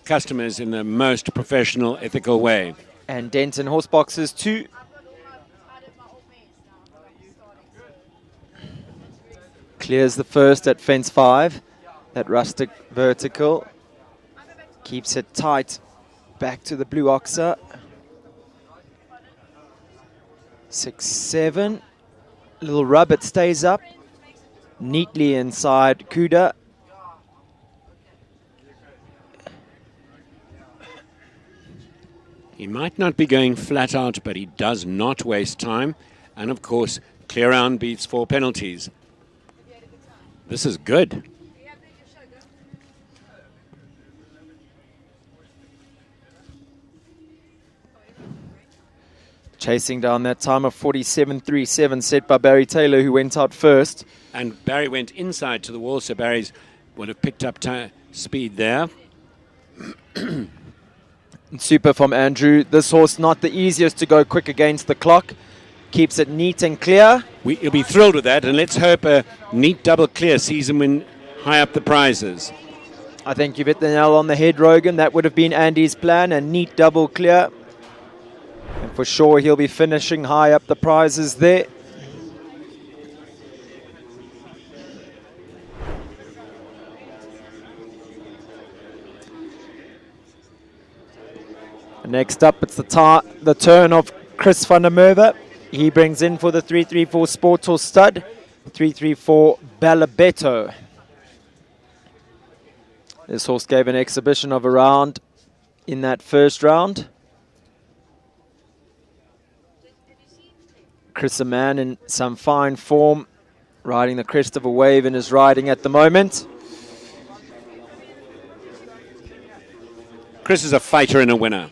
customers in the most professional, ethical way. And Denton Horseboxes too. Clears the first at fence 5. That rustic vertical. Keeps it tight. Back to the blue oxer. 6, 7. Little rub, it stays up. Neatly inside Kuda. He might not be going flat out, but he does not waste time. And of course, clear round beats 4 penalties. This is good. Chasing down that time of 47.37 set by Barry Taylor, who went out first. And Barry went inside to the wall, so Barry's would have picked up speed there. Super from Andrew. This horse not the easiest to go quick against the clock. Keeps it neat and clear. He'll be thrilled with that, and let's hope a neat double clear sees him win high up the prizes. I think you've hit the nail on the head, Rogan. That would have been Andy's plan, a neat double clear. And for sure he'll be finishing high up the prizes there. Next up, it's the turn of Chris van der Merwe. He brings in for the 334 Sport Horse stud, 334 Balabetto. This horse gave an exhibition of a round in that first round. Chris, a man in some fine form, riding the crest of a wave in his riding at the moment. Chris is a fighter and a winner.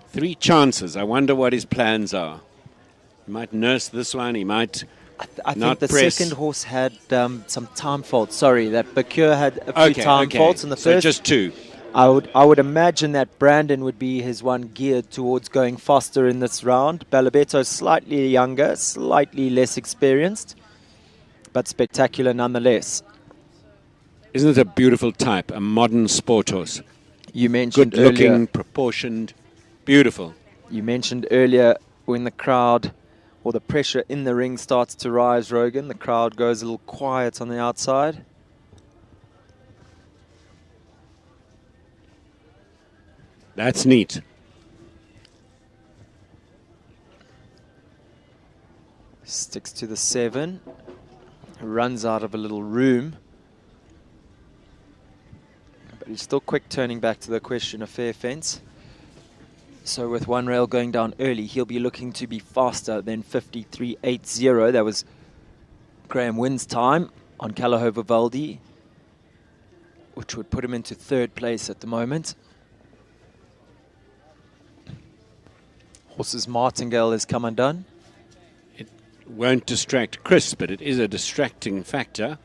3 chances. I wonder what his plans are. He might nurse this one. He might I not think the press. second horse had some time faults. Sorry, that Bakure had a few time faults in the so first. just 2. I would imagine that Brandon would be his one geared towards going faster in this round. Balabetto slightly younger, slightly less experienced, but spectacular nonetheless. Isn't it a beautiful type? A modern sport horse. You mentioned Good looking, earlier. proportioned, beautiful. You mentioned earlier when the crowd or the pressure in the ring starts to rise, Rogan, the crowd goes a little quiet on the outside. That's neat. Sticks to the 7. Runs out of a little room. But he's still quick turning back to the question of fair fence. So with one rail going down early, he'll be looking to be faster than 53.80. That was Graham Wynn's time on Callao Vivaldi, which would put him into 3rd place at the moment. Horse's martingale has come undone. It won't distract Chris, but it is a distracting factor.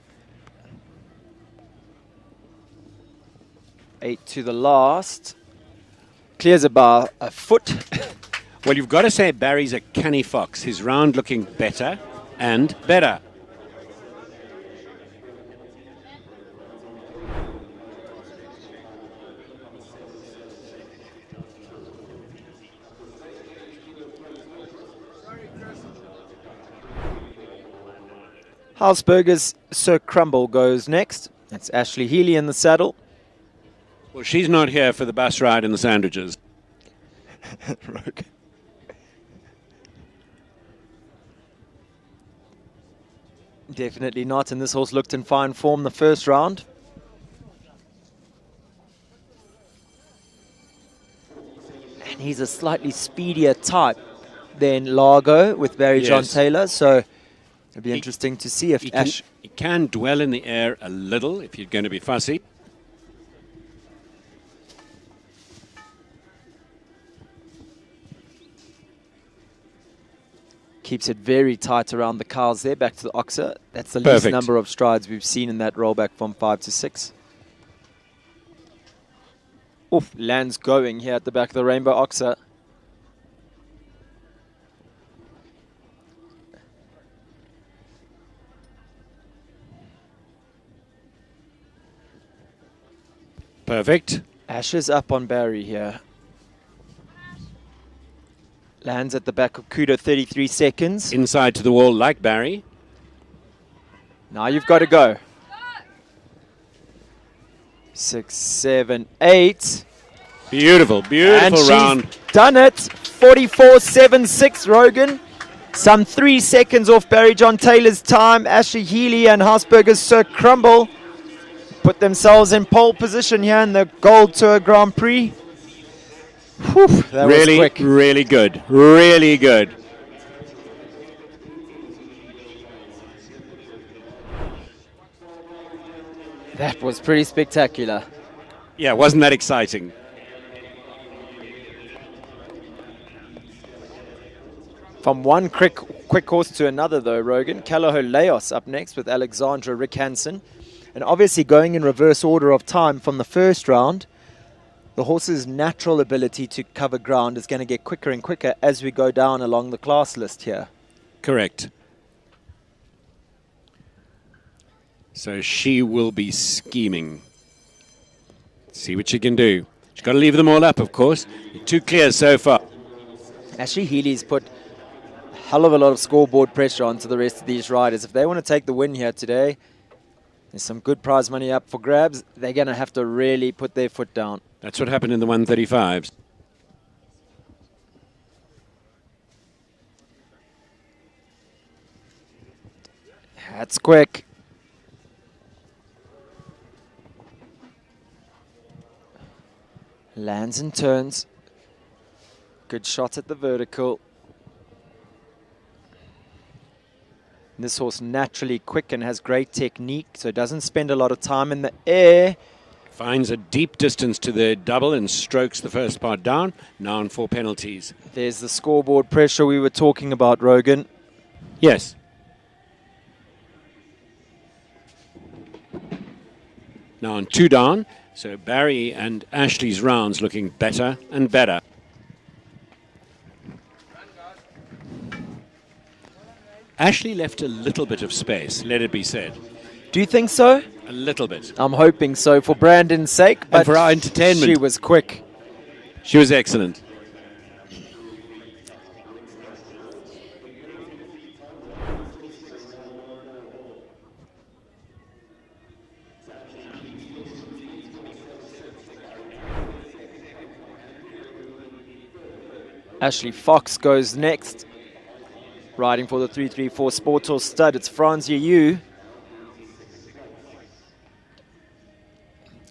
8 to the last. Clears about a foot. Well, you've got to say Barry's a canny fox. His round looking better and better. Hausberger's Sir Crumble goes next. That's Ashley Healy in the saddle. Well, she's not here for the bus ride and the sandwiches. Definitely not, and this horse looked in fine form the first round. And he's a slightly speedier type than Largo with Barry John Yes. Taylor, so it'll be interesting to see if He Ash... can dwell in the air a little if you're going to be fussy. Keeps it very tight around the cows there, back to the oxer. That's the least Perfect. number of strides we've seen in that rollback from 5 to 6. Oof, lands going here at the back of the rainbow oxer. Perfect. Ash is up on Barry here. Lands at the back of Kudo, 33 seconds. Inside to the wall like Barry. Now you've got to go. 6, 7, 8. Beautiful, beautiful And she's round. done it. 44.76, Rogan. Some 3 seconds off Barry John Taylor's time. Ashley Healy and Hausberger's Sir Crumble put themselves in pole position here in the Gold Tour Grand Prix. Whew, that was Really, quick. really good. Really good. That was pretty spectacular. Yeah, wasn't that exciting? From one quick horse to another, though, Rogan. Callao Laos up next with Alexandra Rick Hansen. And obviously going in reverse order of time from the first round, the horse's natural ability to cover ground is going to get quicker and quicker as we go down along the class list here. Correct. So she will be scheming. See what she can do. She's got to leave them all up, of course. Too clear so far. Ashley Healy's put a hell of a lot of scoreboard pressure onto the rest of these riders. If they want to take the win here today, there's some good prize money up for grabs. They're going to have to really put their foot down. That's what happened in the 135s. That's quick. Lands and turns. Good shot at the vertical. This horse naturally quick and has great technique, so doesn't spend a lot of time in the air. Finds a deep distance to the double and strokes the first part down. Now on 4 penalties. There's the scoreboard pressure we were talking about, Rogan. Yes. Now on 2 down. So Barry and Ashley's rounds looking better and better. Ashley left a little bit of space, let it be said. Do you think so? A little bit. I'm hoping so for Brandon's sake, but and for our entertainment. She was quick. She was excellent. Ashley Fox goes next. Riding for the 334 Sportor stud, it's Franzia Yu.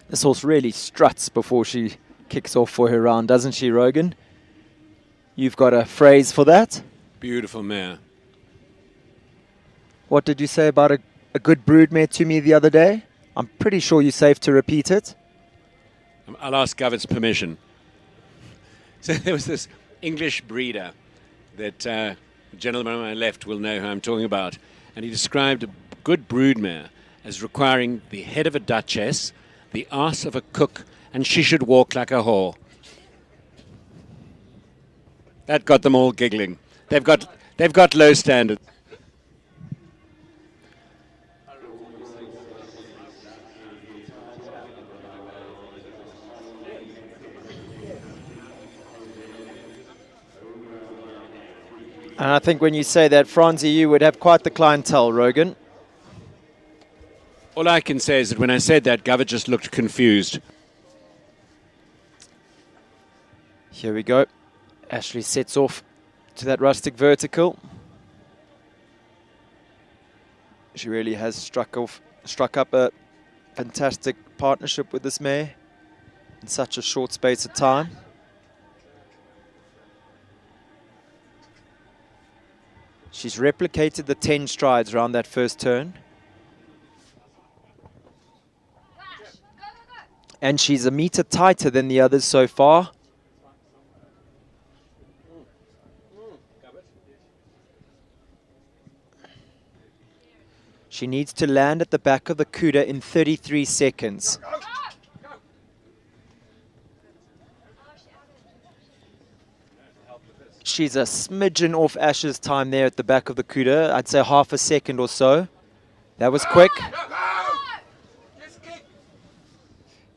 This horse really struts before she kicks off for her round, doesn't she, Rogan? You've got a phrase for that? Beautiful mare. What did you say about a good broodmare to me the other day? I'm pretty sure you're safe to repeat it. I'll ask Govert's permission. So there was this English breeder that the gentleman on my left will know who I'm talking about. And he described a good broodmare as requiring the head of a duchess, the arse of a cook, and she should walk like a whore. That got them all giggling. They've got low standards. And I think when you say that, Franzia Yu would have quite the clientele, Rogan. All I can say is that when I said that, Govert just looked confused. Here we go. Ashley sets off to that rustic vertical. She really has struck up a fantastic partnership with this mare in such a short space of time. She's replicated the 10 strides around that first turn. And she's a meter tighter than the others so far. She needs to land at the back of the Cuda in 33 seconds. She's a smidgen off Ash's time there at the back of the Cuda. I'd say half a second or so. That was quick.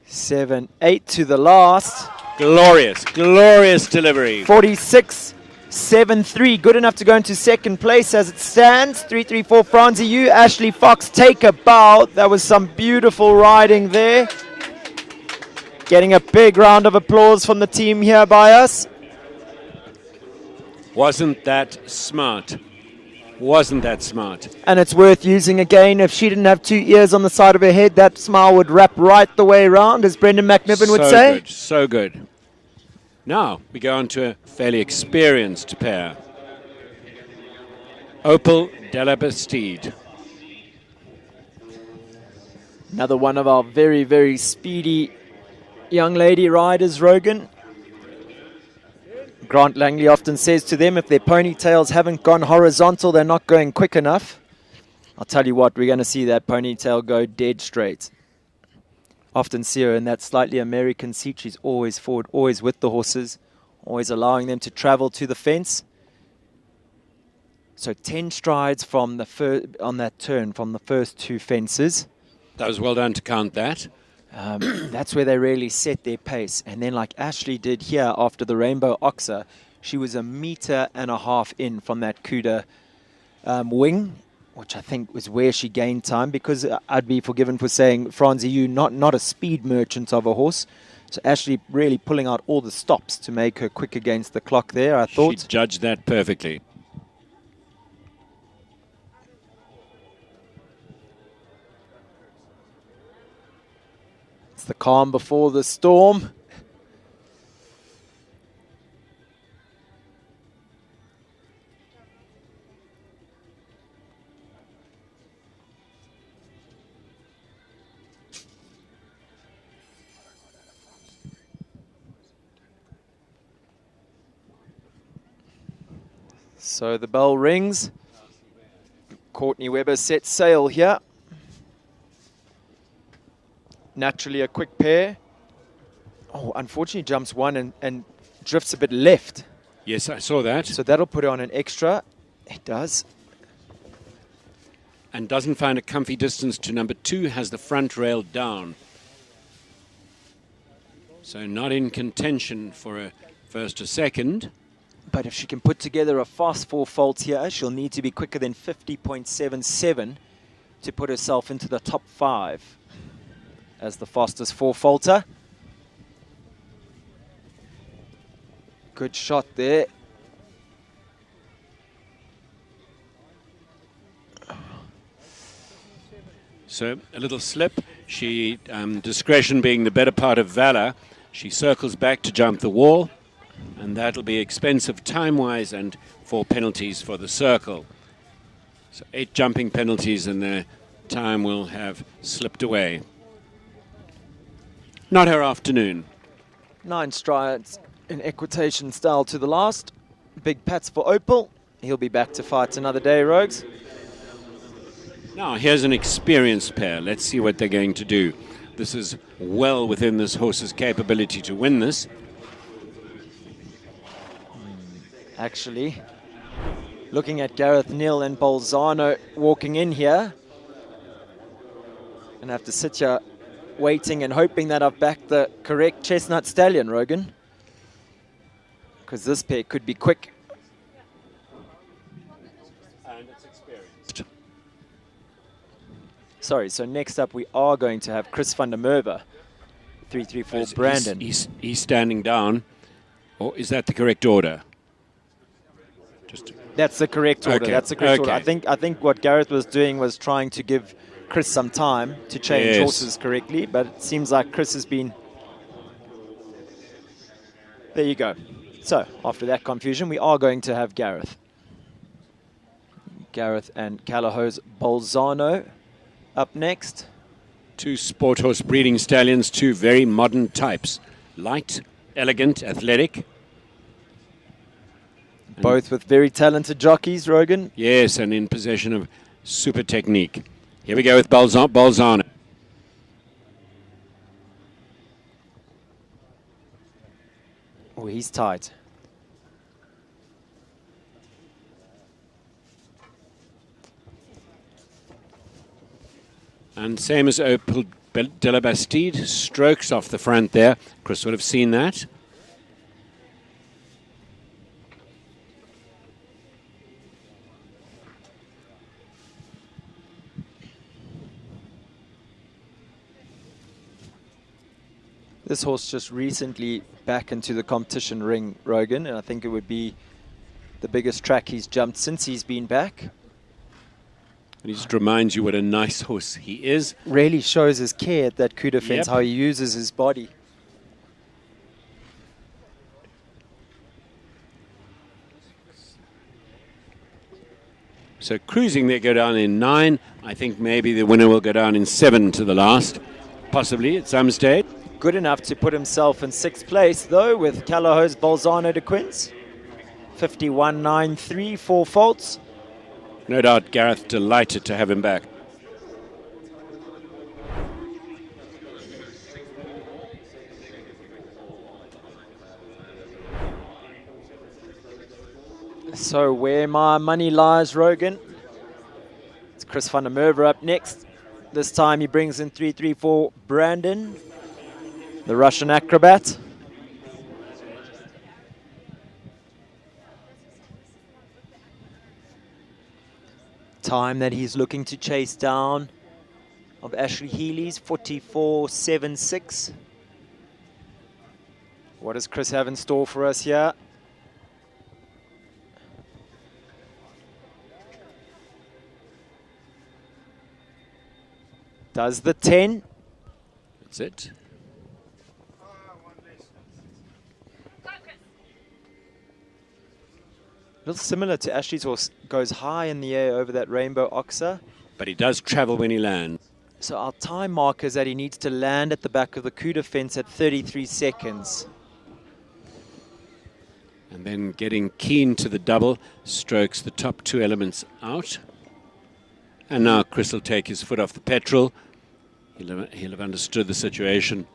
7-8 to the last. Glorious, glorious delivery. 46-7-3. Good enough to go into second place as it stands. 3-3-4 Franzia Yu. Ashley Fox take a bow. That was some beautiful riding there. Getting a big round of applause from the team here by us. Wasn't that smart? Wasn't that smart? And it's worth using again. If she didn't have 2 ears on the side of her head, that smile would wrap right the way around, as Brendan McNiven would say. Good, so good. Now we go on to a fairly experienced pair. Opal Delabastide. Another one of our very, very speedy young lady riders, Rogan. Grant Langley often says to them, if their ponytails haven't gone horizontal, they're not going quick enough. I'll tell you what, we're going to see that ponytail go dead straight. Often see her in that slightly American seat. She's always forward, always with the horses, always allowing them to travel to the fence. So 10 strides from the on that turn from the first 2 fences. That was well done to count that. That's where they really set their pace. And then like Ashley did here after the Rainbow Oxer, she was 1.5 meters in from that Cuda wing, which I think was where she gained time, because I'd be forgiven for saying, Franzi, you not a speed merchant of a horse. So Ashley really pulling out all the stops to make her quick against the clock there, I thought. She judged that perfectly. It's the calm before the storm. So the bell rings. Courtney Webber sets sail here. Naturally a quick pair. Oh, unfortunately jumps one and drifts a bit left. Yes, I saw that. So that'll put her on an extra. It does. And doesn't find a comfy distance to number 2, has the front rail down. So not in contention for a first or second. But if she can put together a fast 4 fault here, she'll need to be quicker than 50.77 to put herself into the top 5 as the fastest 4 faulter. Good shot there. So a little slip. She, discretion being the better part of valor, she circles back to jump the wall, and that'll be expensive time-wise and 4 penalties for the circle. So 8 jumping penalties, and the time will have slipped away. Not her afternoon. 9 strides in equitation style to the last. Big pats for Opal. He'll be back to fight another day, Rogues. Now, here's an experienced pair. Let's see what they're going to do. This is well within this horse's capability to win this. Actually, looking at Gareth Neal and Bolzano walking in here, and I have to sit here waiting and hoping that I've backed the correct chestnut stallion, Rogan, because this pair could be quick. And it's experienced. Sorry, so next up we are going to have Chris van der Merwe, 334 Brandon. He's standing down. Or is that the correct order? That's the correct order. Okay. That's the correct Okay. order. I think what Gareth was doing was trying to give Chris some time to change Yes. horses correctly, but it seems like Chris has been... There you go. So, after that confusion, we are going to have Gareth. Gareth and Callahow's Bolzano up next. 2 sport horse breeding stallions, 2 very modern types. Light, elegant, athletic. Both with very talented jockeys, Rogan. Yes, and in possession of super technique. Here we go with Bolzano. Oh, he's tight. And same as Opal de la Bastide, strokes off the front there. Chris would have seen that. This horse just recently back into the competition ring, Rogan, and I think it would be the biggest track he's jumped since he's been back. And he just reminds you what a nice horse he is. Really shows his care at that Cuda fence, Yep. how he uses his body. So cruising, they go down in 9. I think maybe the winner will go down in 7 to the last, possibly at some stage. Good enough to put himself in 6th place, though, with Callahow's Bolzano de Quince. 51.93, 4 faults. No doubt Gareth delighted to have him back. So where my money lies, Rogan. It's Chris van der Merwe up next. This time he brings in 334 Brandon, the Russian acrobat. Time that he's looking to chase down of Ashley Healy's 44.76. What does Chris have in store for us here? Does the 10. That's it. A little similar to Ashley's horse, goes high in the air over that rainbow oxer. But he does travel when he lands. So our time marker is that he needs to land at the back of the Cuda fence at 33 seconds. And then getting keen to the double, strokes the top two elements out. And now Chris will take his foot off the petrol. He'll have understood the situation.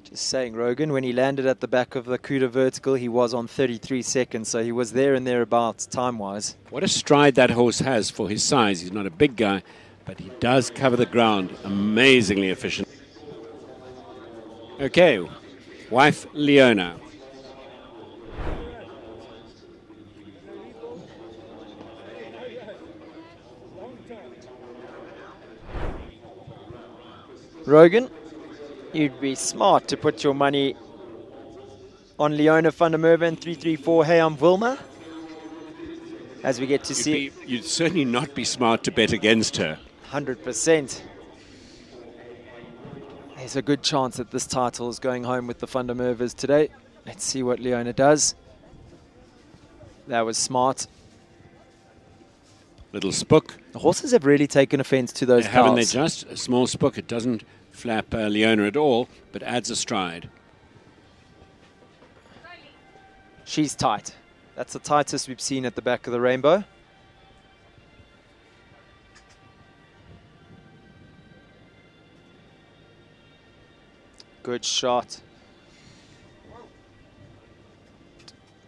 Just saying, Rogan, when he landed at the back of the Cuda vertical, he was on 33 seconds, so he was there and thereabouts time-wise. What a stride that horse has for his size. He's not a big guy, but he does cover the ground. Amazingly efficient. Okay, wife Leona. Rogan, you'd be smart to put your money on Leona van der Merwe and 334 Hey, I'm Wilma. As we get to see... You'd certainly not be smart to bet against her. 100%. There's a good chance that this title is going home with the van der Merwes today. Let's see what Leona does. That was smart. Little spook. The horses have really taken offense to those Haven't they cows. just? A small spook. It doesn't flap Leona at all, but adds a stride. She's tight. That's the tightest we've seen at the back of the rainbow. Good shot.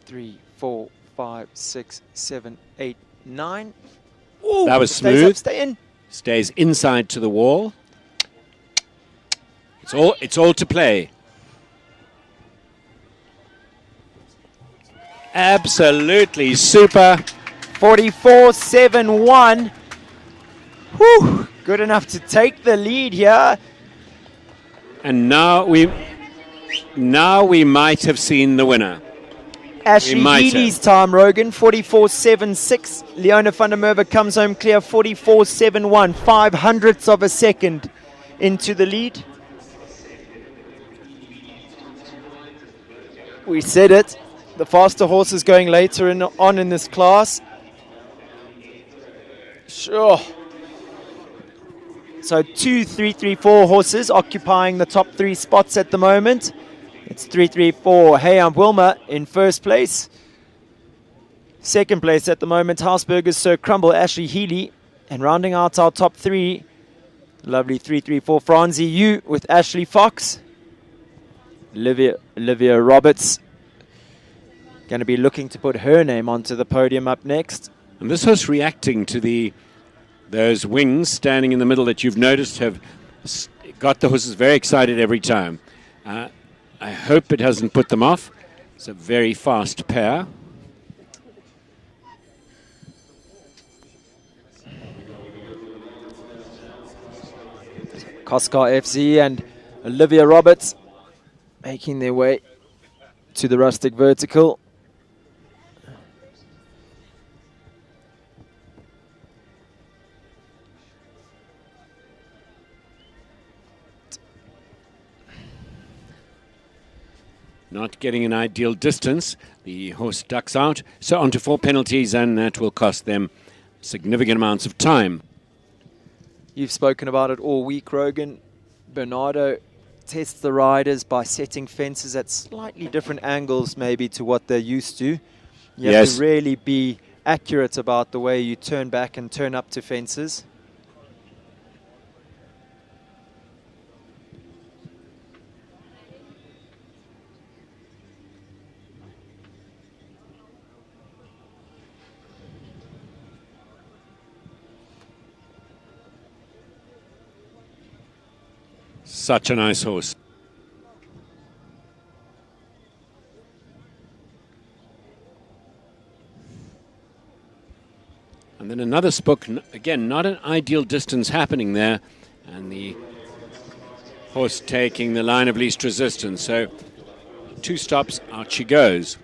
3, 4, 5, 6, 7, 8, 9. Ooh, that was stays smooth. Up, stay in. Stays inside to the wall. It's all to play. Absolutely super. 44.71. Whew, good enough to take the lead here. And now we might have seen the winner. Ashley Healy's time, Rogan, 44.76. Leona van der Merwe comes home clear, 44.71. 0.05 of a second into the lead. We said it. The faster horses going later on in this class. Sure. So 2, 3, 3, 4 horses occupying the top 3 spots at the moment. It's 3, 3, 4. Hey, I'm Wilma in first place. Second place at the moment, Hausberger's Sir Crumble, Ashley Healy. And rounding out our top 3, lovely 3, 3, 4 Franzi Yu with Ashley Fox. Olivia Roberts going to be looking to put her name onto the podium up next. And this horse reacting to those wings standing in the middle that you've noticed have got the horses very excited every time. I hope it hasn't put them off. It's a very fast pair. Koskar FZ and Olivia Roberts making their way to the rustic vertical. Not getting an ideal distance. The horse ducks out. So onto 4 penalties, and that will cost them significant amounts of time. You've spoken about it all week, Rogan. Bernardo tests the riders by setting fences at slightly different angles maybe to what they're used to. You have Yes. to really be accurate about the way you turn back and turn up to fences. Such a nice horse. And then another spook, again, not an ideal distance happening there. And the horse taking the line of least resistance. So 2 stops, out she goes.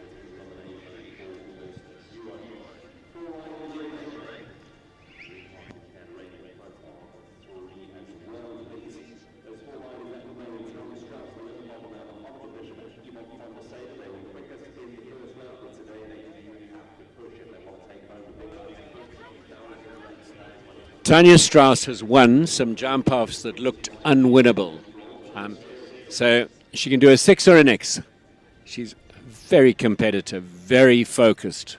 Tanya Strauss has won some jump-offs that looked unwinnable. So she can do a 6 or an X. She's very competitive, very focused.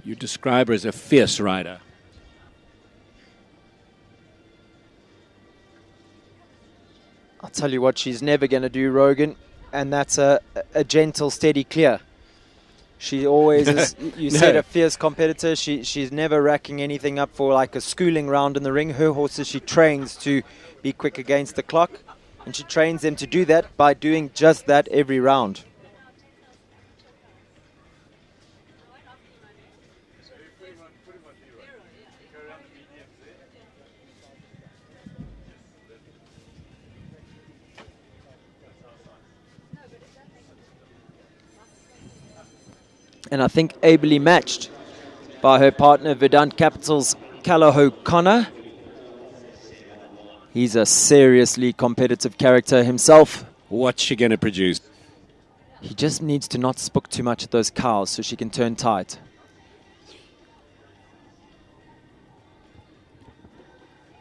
You describe her as a fierce rider. I'll tell you what she's never going to do, Rogan, and that's a gentle, steady clear. She always is, you said, a fierce competitor. She's never racking anything up for like a schooling round in the ring. Her horses she trains to be quick against the clock, and she trains them to do that by doing just that every round. And I think ably matched by her partner, Verdant Capital's Callagho Connor. He's a seriously competitive character himself. What's she going to produce? He just needs to not spook too much at those cows so she can turn tight.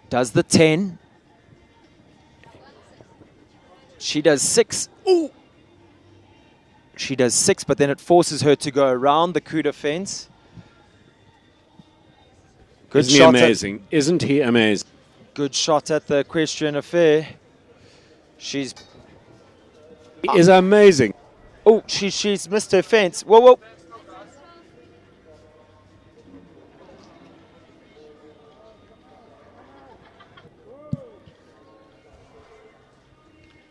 Does the 10. She does 6. Ooh! She does 6, but then it forces her to go around the coup de fence. Good Isn't he shot amazing? Isn't he amazing? Good shot at the equestrian affair. She's... He is amazing. Oh, she's missed her fence. Whoa, whoa.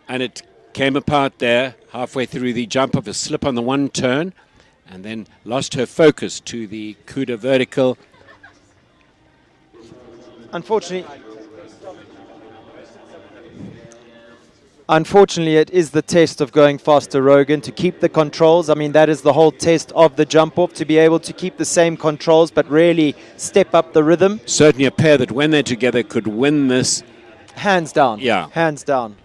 And it came apart there halfway through the jump of a slip on the one turn, and then lost her focus to the coup de vertical. Unfortunately, it is the test of going faster, Rogan, to keep the controls. I mean, that is the whole test of the jump-off, to be able to keep the same controls but really step up the rhythm. Certainly a pair that, when they're together, could win this. Hands down. Yeah. Hands down.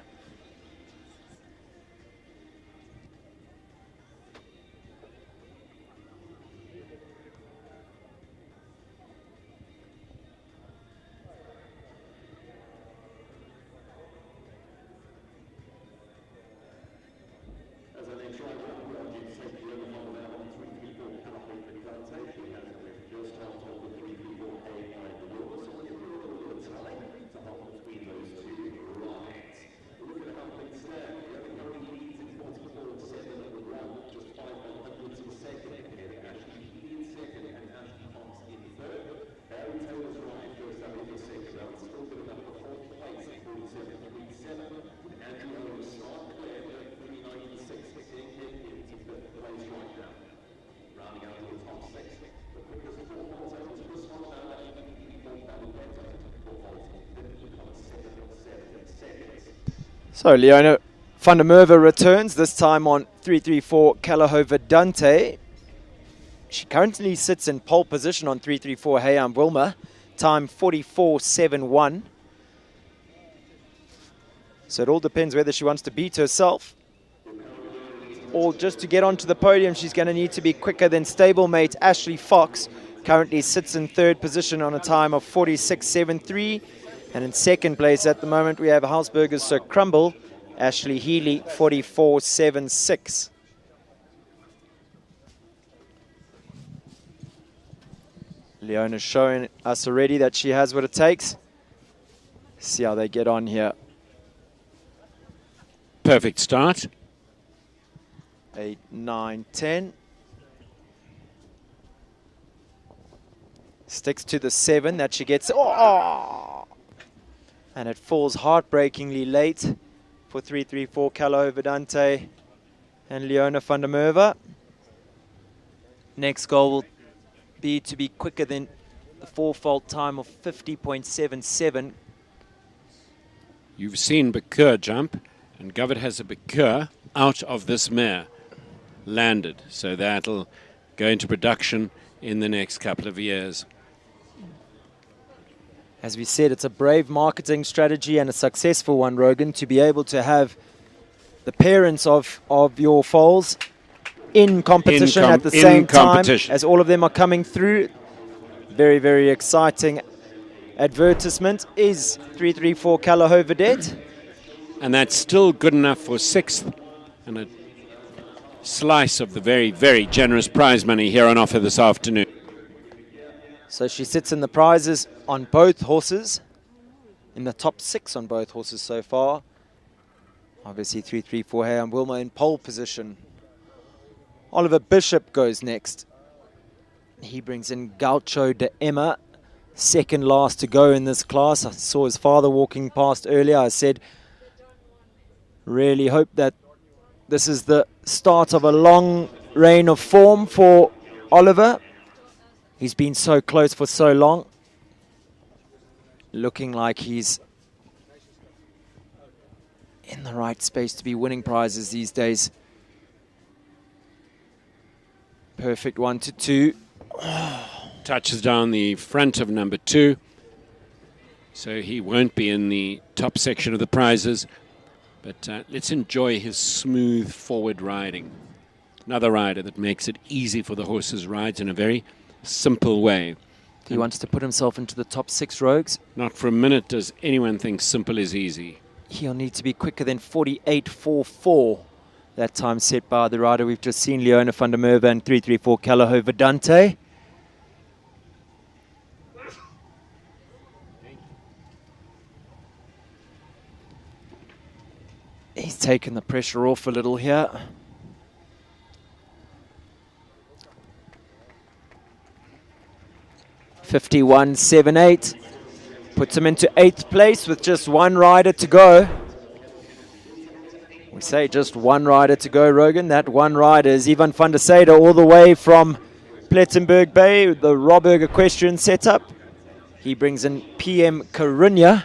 So Leona van der Merwe returns, this time on 334 Callagho Verdante. She currently sits in pole position on 334 Hayam Wilma, time 44.71. So it all depends whether she wants to beat herself or just to get onto the podium. She's going to need to be quicker than stablemate Ashley Fox. Currently sits in third position on a time of 46.73. And in second place at the moment, we have Hausberger's Sir Crumble, Ashley Healy, 44.76. Leona's showing us already that she has what it takes. See how they get on here. Perfect start. 8, 9, 10. Sticks to the 7 that she gets. Oh! And it falls heartbreakingly late for 334 Calo Verdante and Leona van der Merwe. Next goal will be to be quicker than the 4-fault time of 50.77. You've seen Bakur jump, and Govert has a Bakur out of this mare landed. So that'll go into production in the next couple of years. As we said, it's a brave marketing strategy and a successful one, Rogan, to be able to have the parents of your foals in competition at the same time as all of them are coming through. Very, very exciting advertisement is 334 Calo Vedette. And that's still good enough for 6th and a slice of the very, very generous prize money here on offer this afternoon. So she sits in the prizes on both horses, in the top 6 on both horses so far. Obviously 334 Hey and Wilma in pole position. Oliver Bishop goes next. He brings in Gaucho de Emma, second last to go in this class. I saw his father walking past earlier. I said, really hope that this is the start of a long reign of form for Oliver. He's been so close for so long. Looking like he's in the right space to be winning prizes these days. Perfect 1 to 2. Touches down the front of number 2. So he won't be in the top section of the prizes. But let's enjoy his smooth forward riding. Another rider that makes it easy for the horses' rides in a very simple way. He wants to put himself into the top 6 rogues. Not for a minute does anyone think simple is easy. He'll need to be quicker than 48.44. That time set by the rider we've just seen, Leona van der Merwe and 334 Calo Vedante. He's taken the pressure off a little here. .51.78 puts him into 8th place with just one rider to go. We say just one rider to go, Rogan. That one rider is Ivan van der Sade, all the way from Plettenberg Bay, the Robberg equestrian setup. He brings in PM Karunya.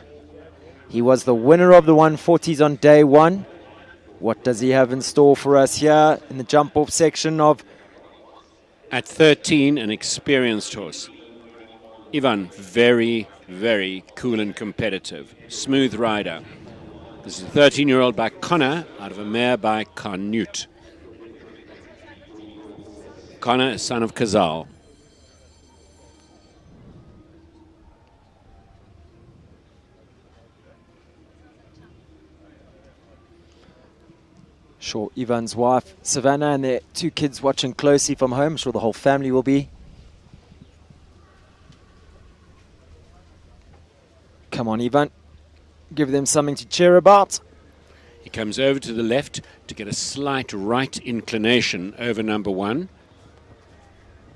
He was the winner of the 140s on day 1. What does he have in store for us here in the jump-off section of... At 13, an experienced horse. Ivan, very, very cool and competitive. Smooth rider. This is a 13-year-old by Connor out of a mare by Carnute. Connor, son of Kazal. Sure, Ivan's wife, Savannah, and their 2 kids watching closely from home. I'm sure the whole family will be. Come on, Ivan. Give them something to cheer about. He comes over to the left to get a slight right inclination over number 1,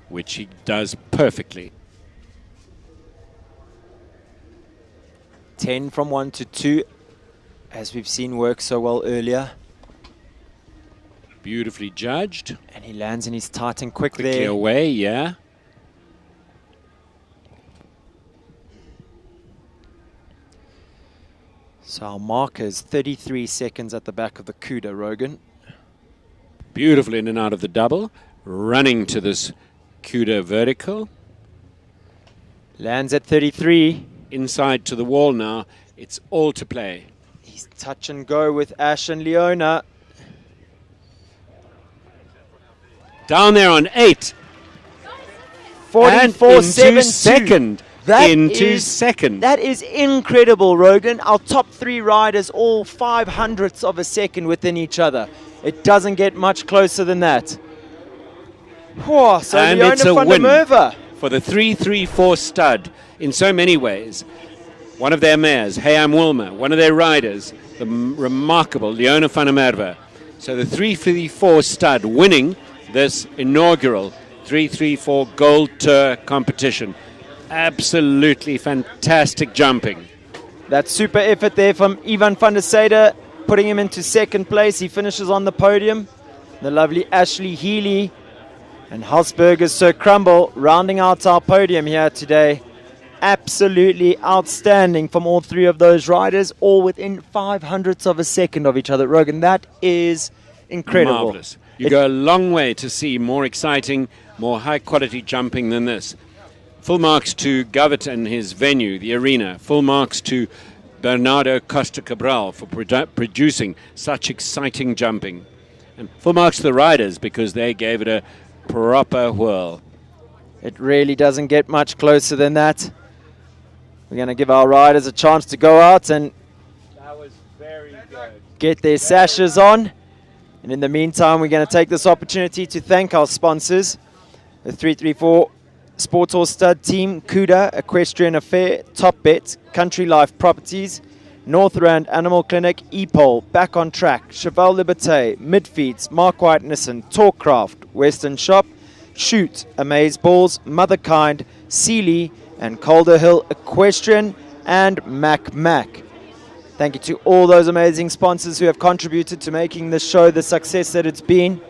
which he does perfectly. 10 from 1 to 2, as we've seen work so well earlier. Beautifully judged. And he lands in his tight and quick Quickly there. away, yeah. So our marker is 33 seconds at the back of the Cuda, Rogan. Beautiful in and out of the double. Running to this Cuda vertical. Lands at 33. Inside to the wall now. It's all to play. He's touch and go with Ash and Leona. Down there on 8. 44.72. Second. That is incredible, Rogan. Our top 3 riders, all 0.05 of a second within each other. It doesn't get much closer than that. Whoa, so And Leona it's a van der win Merwe. for the 334 stud in so many ways. One of their mares, Hey I'm Wilma, one of their riders, the remarkable Leona van der Merwe. So the 334 stud winning this inaugural 334 Gold Tour competition. Absolutely fantastic jumping. That super effort there from Ivan van der Sade, putting him into second place. He finishes on the podium. The lovely Ashley Healy and Halsberger's Sir Crumble rounding out our podium here today. Absolutely outstanding from all three of those riders, all within 500ths of a second of each other. Rogan, that is incredible. Marvelous. You go a long way to see more exciting, more high-quality jumping than this. Full marks to Govett and his venue, the arena. Full marks to Bernardo Costa Cabral for producing such exciting jumping. And full marks to the riders because they gave it a proper whirl. It really doesn't get much closer than that. We're going to give our riders a chance to go out and get their sashes on. And in the meantime, we're going to take this opportunity to thank our sponsors, the 334 Sports Horse Stud Team, Cuda, Equestrian Affair, Top Bet, Country Life Properties, Northrand Animal Clinic, E-Pole, Back on Track, Cheval Liberté, Midfeeds, Mark White Nissan, Talkcraft, Western Shop, Shoot, Amaze Balls, Motherkind, Sealy, and Calder Hill Equestrian, and Mac. Thank you to all those amazing sponsors who have contributed to making this show the success that it's been.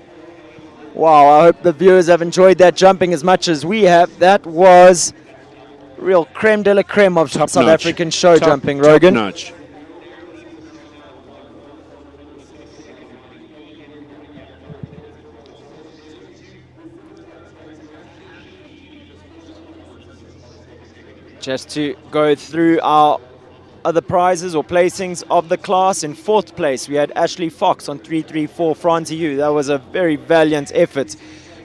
Wow, I hope the viewers have enjoyed that jumping as much as we have. That was real creme de la creme of South African show jumping, Rogan. Top notch. Just to go through our other prizes or placings of the class. In fourth place, we had Ashley Fox on 334 Franzi U. That was a very valiant effort.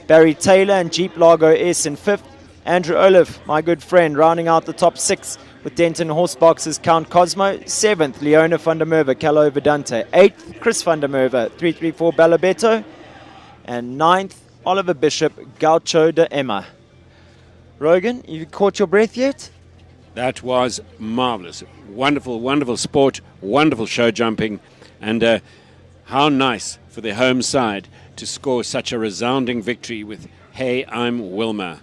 Barry Taylor and Jeep Largo S in fifth. Andrew Olaf, my good friend, rounding out the top six with Denton Horsebox's Count Cosmo. Seventh, Leona van der Merwe, Calo Vedante. Eighth, Chris van der Merwe, 334 Balabetto. And ninth, Oliver Bishop, Gaucho de Emma. Rogan, you caught your breath yet? That was marvelous. Wonderful, wonderful sport, wonderful show jumping, and how nice for the home side to score such a resounding victory with Hey I'm Wilma.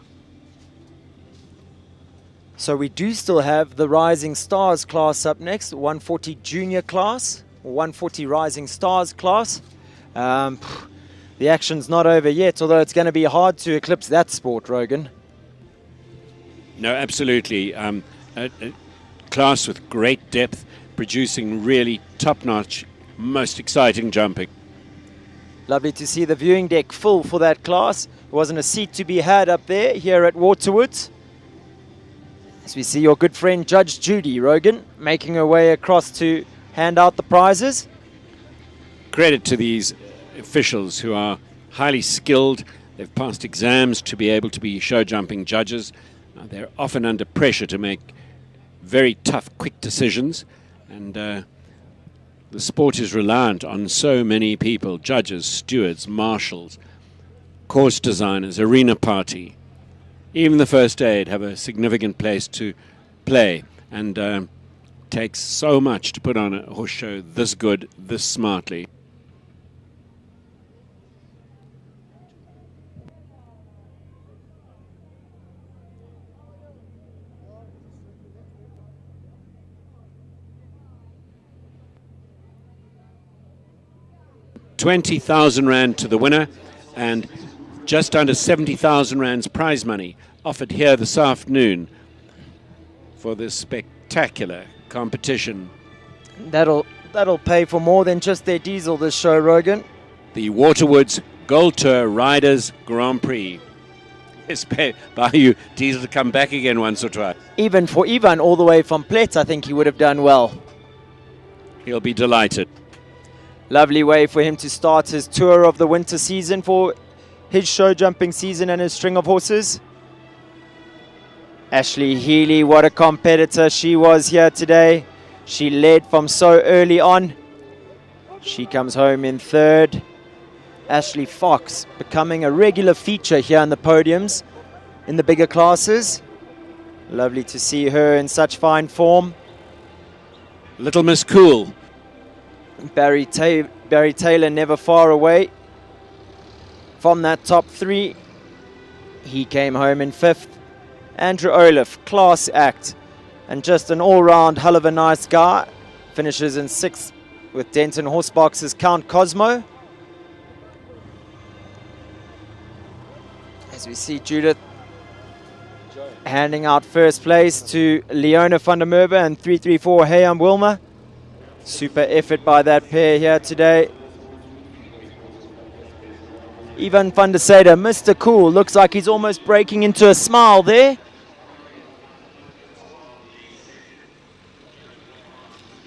So we do still have the Rising Stars class up next, 140 Junior class, or 140 Rising Stars class. The action's not over yet, although it's going to be hard to eclipse that sport, Rogan. No, absolutely. A class with great depth, producing really top-notch, most exciting jumping. Lovely to see the viewing deck full for that class. There wasn't a seat to be had up there here at Waterwoods. As we see your good friend Judge Judy, Rogan, making her way across to hand out the prizes. Credit to these officials who are highly skilled. They've passed exams to be able to be show jumping judges. They're often under pressure to make very tough, quick decisions, and the sport is reliant on so many people: judges, stewards, marshals, course designers, arena party. Even the first aid have a significant place to play, and takes so much to put on a horse show this good, this smartly. R20,000 to the winner, and just under 70,000 rands prize money offered here this afternoon for this spectacular competition. That'll pay for more than just their diesel this show, Rogan. The Waterwoods Gold Tour Riders Grand Prix. Yes, buy you diesel to come back again once or twice. Even for Ivan all the way from Plet, I think he would have done well. He'll be delighted. Lovely way for him to start his tour of the winter season for his show jumping season and his string of horses. Ashley Healy, what a competitor she was here today. She led from so early on. She comes home in third. Ashley Fox becoming a regular feature here on the podiums. in the bigger classes. Lovely to see her in such fine form. Little Miss Cool. Barry Taylor never far away from that top three. He came home in 5th. Andrew Olaf, class act, and just an all-round hell of a nice guy. Finishes in 6th with Denton Horsebox's Count Cosmo. As we see Judith handing out first place to Leona van der Merwe and 334 Hayam Wilmer. Super effort by that pair here today. Ivan van der Sade, Mr. Cool, looks like he's almost breaking into a smile there.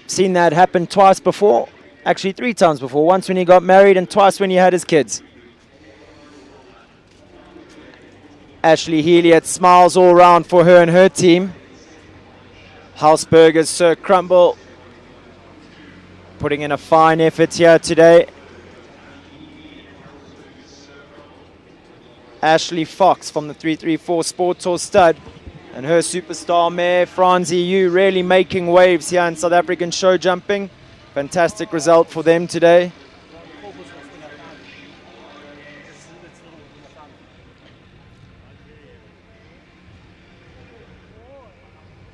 Seen that happen twice before, actually 3 times before. Once when he got married and twice when he had his kids. Ashley Healy, it smiles all round for her and her team. Hausberger's Sir Crumble putting in a fine effort here today. Ashley Fox from the 334 Sport Tour stud and her superstar mare Franzi Yu really making waves here in South African show jumping. Fantastic result for them today.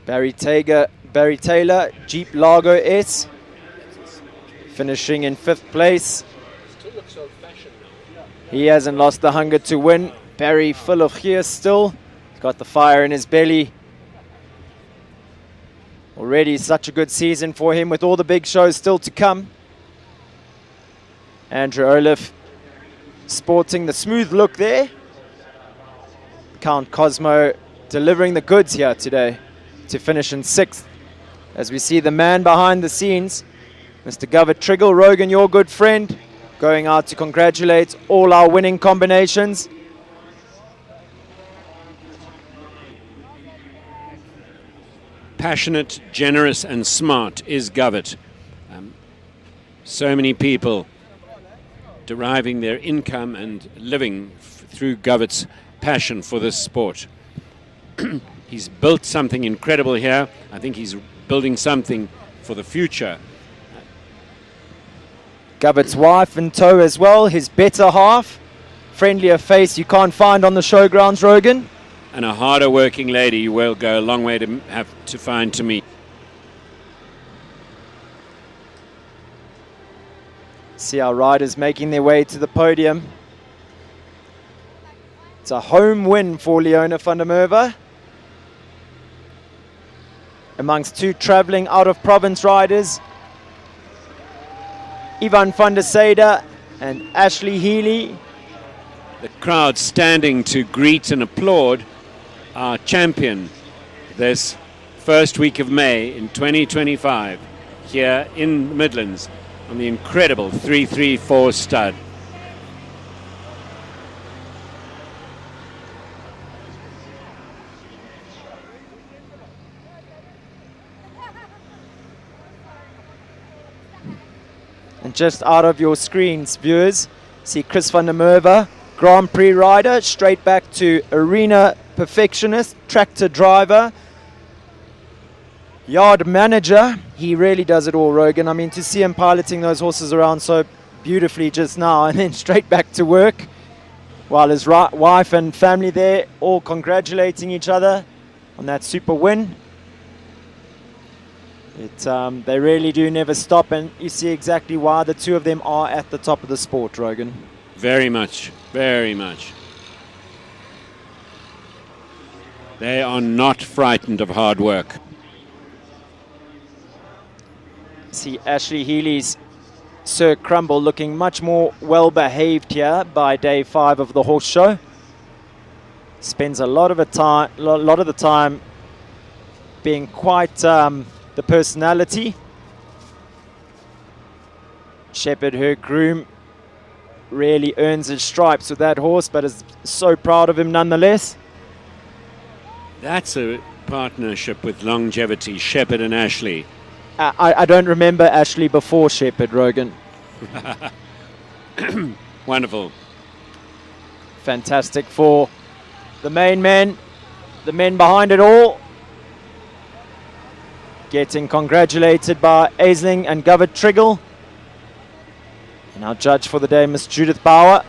Barry Taylor, Jeep Largo S, finishing in 5th place. He hasn't lost the hunger to win. Barry full of gear still. He's got the fire in his belly. Already such a good season for him with all the big shows still to come. Andrew Olaf sporting the smooth look there. Count Cosmo delivering the goods here today to finish in 6th. As we see the man behind the scenes, Mr. Govert Triggle, Rogan, your good friend, going out to congratulate all our winning combinations. Passionate, generous and smart is Govert. So many people deriving their income and living through Govert's passion for this sport. He's built something incredible here. I think he's building something for the future. Govert's wife in tow as well, his better half. Friendlier face you can't find on the showgrounds, Rogan. And a harder working lady you will go a long way to have to find to meet. See our riders making their way to the podium. It's a home win for Leona van der Merwe. Amongst 2 travelling out-of-province riders, Ivan van der Sade and Ashley Healy. The crowd standing to greet and applaud our champion this first week of May in 2025 here in the Midlands on the incredible 334 stud. And just out of your screens, viewers, see Chris van der Merwe, Grand Prix rider, straight back to arena perfectionist, tractor driver, yard manager. He really does it all, Rogan. I mean, to see him piloting those horses around so beautifully just now and then straight back to work while his wife and family there all congratulating each other on that super win. They really do never stop, and you see exactly why the 2 of them are at the top of the sport, Rogan. Very much, very much. They are not frightened of hard work. See Ashley Healy's Sir Crumble looking much more well behaved here by day 5 of the horse show. Spends a lot of the time being quite the personality. Shepherd, her groom, really earns his stripes with that horse, but is so proud of him nonetheless. That's a partnership with longevity, Shepherd and Ashley. I don't remember Ashley before Shepherd, Rogan. Wonderful. Fantastic for the main men, the men behind it all, getting congratulated by Aisling and Govert Triggle. And our judge for the day, Miss Judith Bauer.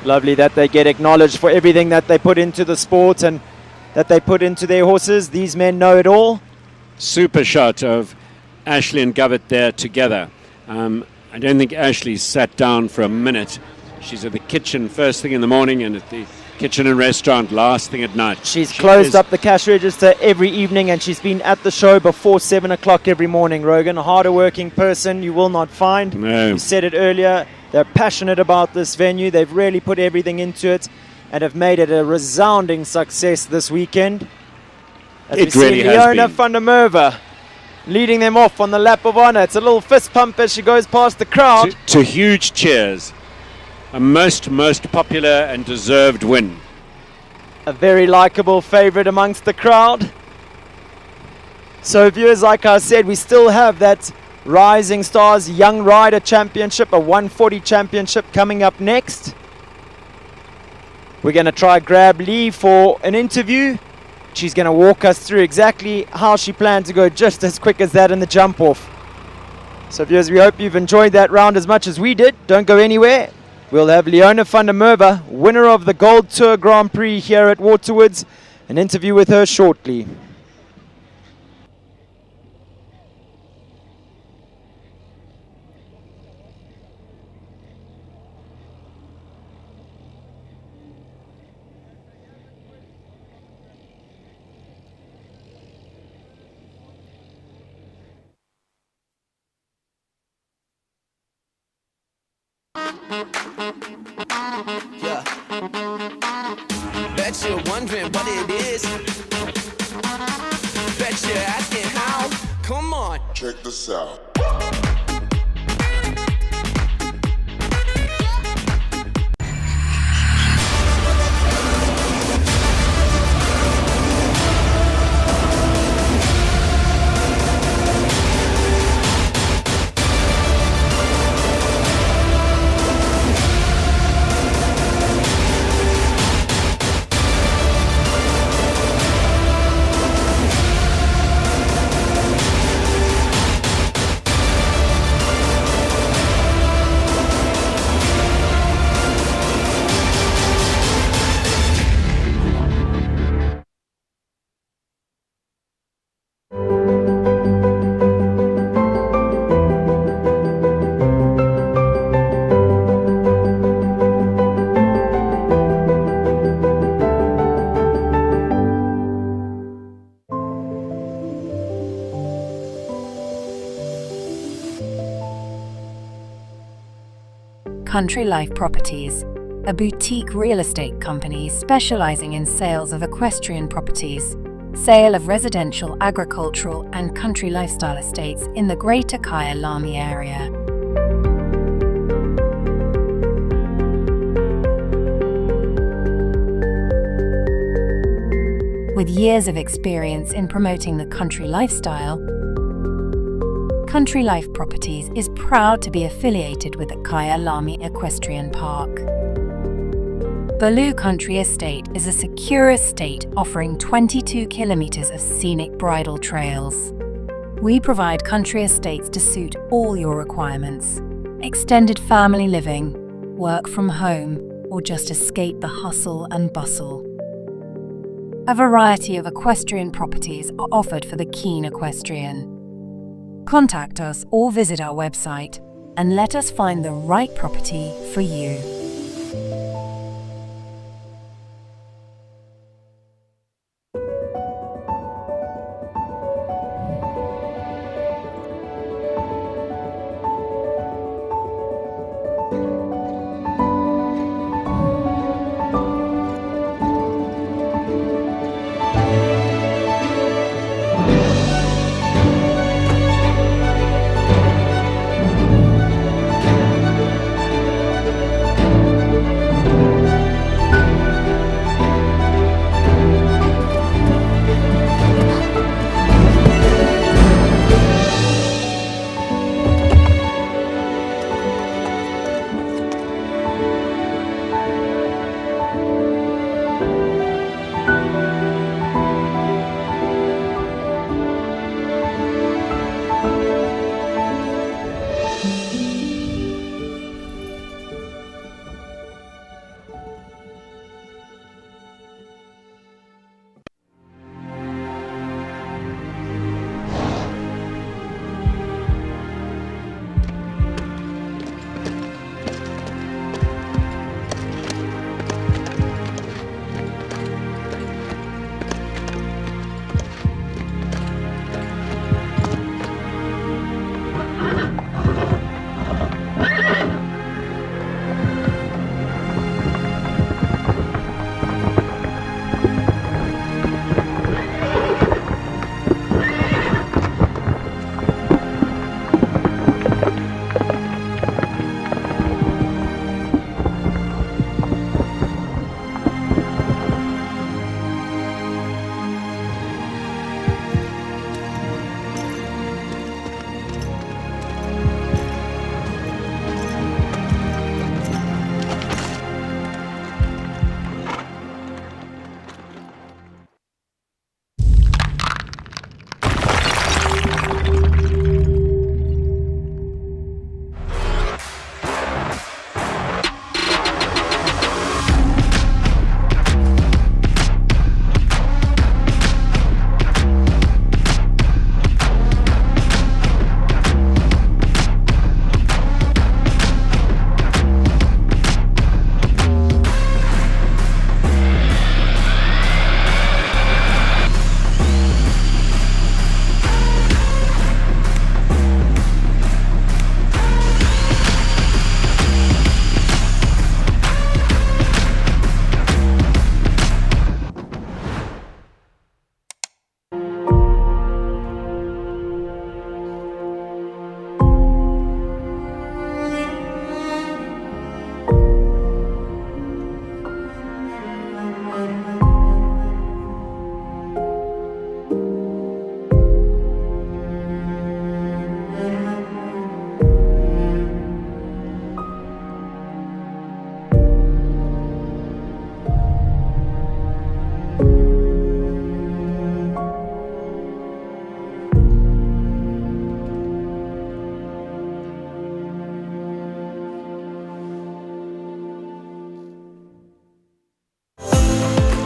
Lovely that they get acknowledged for everything that they put into the sport and that they put into their horses. These men know it all. Super shot of Ashley and Govert there together. I don't think Ashley sat down for a minute. She's at the kitchen first thing in the morning and at the kitchen and restaurant last thing at night. She's closed up the cash register every evening, and she's been at the show before 7 o'clock every morning, Rogan. A harder working person you will not find. No. You said it earlier. They're passionate about this venue. They've really put everything into it and have made it a resounding success this weekend. As It we really see has Leona been. van der Merwe leading them off on the lap of honor. It's a little fist pump as she goes past the crowd. To huge cheers. A most popular and deserved win. A very likable favorite amongst the crowd. So viewers, like I said, we still have that Rising Stars Young Rider Championship, a 140 championship coming up next. We're going to try grab Lee for an interview. She's going to walk us through exactly how she planned to go just as quick as that in the jump off. So viewers, we hope you've enjoyed that round as much as we did. Don't go anywhere. We'll have Leona van der Merwe, winner of the Gold Tour Grand Prix here at Waterwoods, an interview with her shortly. Yeah. Bet you're wondering what it is. Bet you're asking how. Come on. Check this out. Country Life Properties, a boutique real estate company specializing in sales of equestrian properties, sale of residential, agricultural, and country lifestyle estates in the Greater Kyalami area. With years of experience in promoting the country lifestyle, Country Life Properties is proud to be affiliated with the Kyalami Equestrian Park. Baloo Country Estate is a secure estate offering 22 kilometers of scenic bridle trails. We provide country estates to suit all your requirements: extended family living, work from home, or just escape the hustle and bustle. A variety of equestrian properties are offered for the keen equestrian. Contact us or visit our website and let us find the right property for you.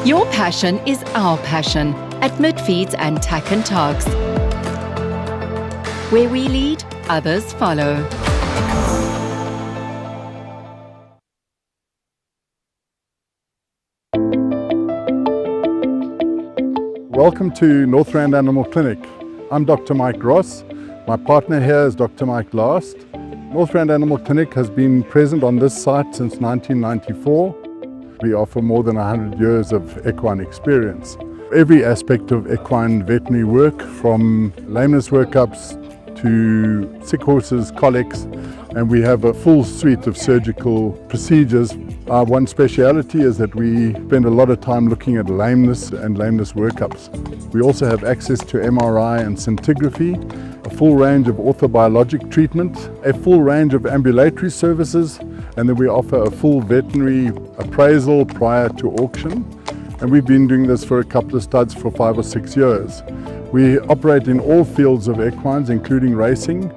Your passion is our passion at Midfeeds and Tack and Togs. Where we lead, others follow. Welcome to Northrand Animal Clinic. I'm Dr. Mike Ross. My partner here is Dr. Mike Last. Northrand Animal Clinic has been present on this site since 1994. We offer more than 100 years of equine experience. Every aspect of equine veterinary work, from lameness workups to sick horses, colics, and we have a full suite of surgical procedures. Our one speciality is that we spend a lot of time looking at lameness and lameness workups. We also have access to MRI and scintigraphy, a full range of orthobiologic treatment, a full range of ambulatory services, and then we offer a full veterinary appraisal prior to auction. And we've been doing this for a couple of studs for 5 or 6 years. We operate in all fields of equines, including racing,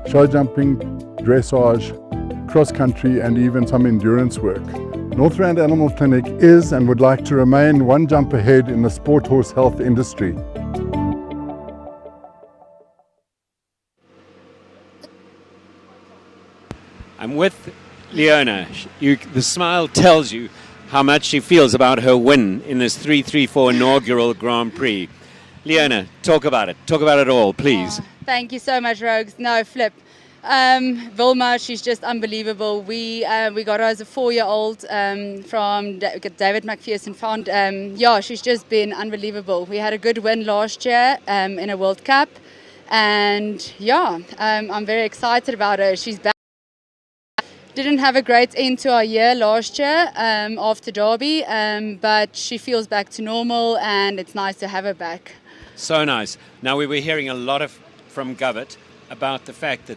show jumping, dressage, cross-country, and even some endurance work. Northrand Animal Clinic is and would like to remain one jump ahead in the sport horse health industry. I'm with Leona. The smile tells you how much she feels about her win in this 334 inaugural Grand Prix. Leona, talk about it. Talk about it all, please. Oh, thank you so much, Rogues. No, flip. Vilma, she's just unbelievable. We got her as a 4-year-old from David McPherson Fund. Yeah, she's just been unbelievable. We had a good win last year in a World Cup. And yeah, I'm very excited about her. She's back. Didn't have a great end to our year last year after Derby, but she feels back to normal and it's nice to have her back. So nice. Now, we were hearing a lot from Govett about the fact that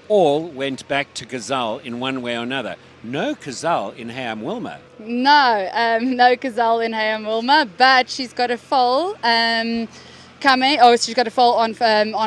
all went back to Gazelle in one way or another. No Gazelle in Hayam Wilma. No, no Gazelle in Hayam Wilma, but she's got a foal coming. Oh, she's got a foal on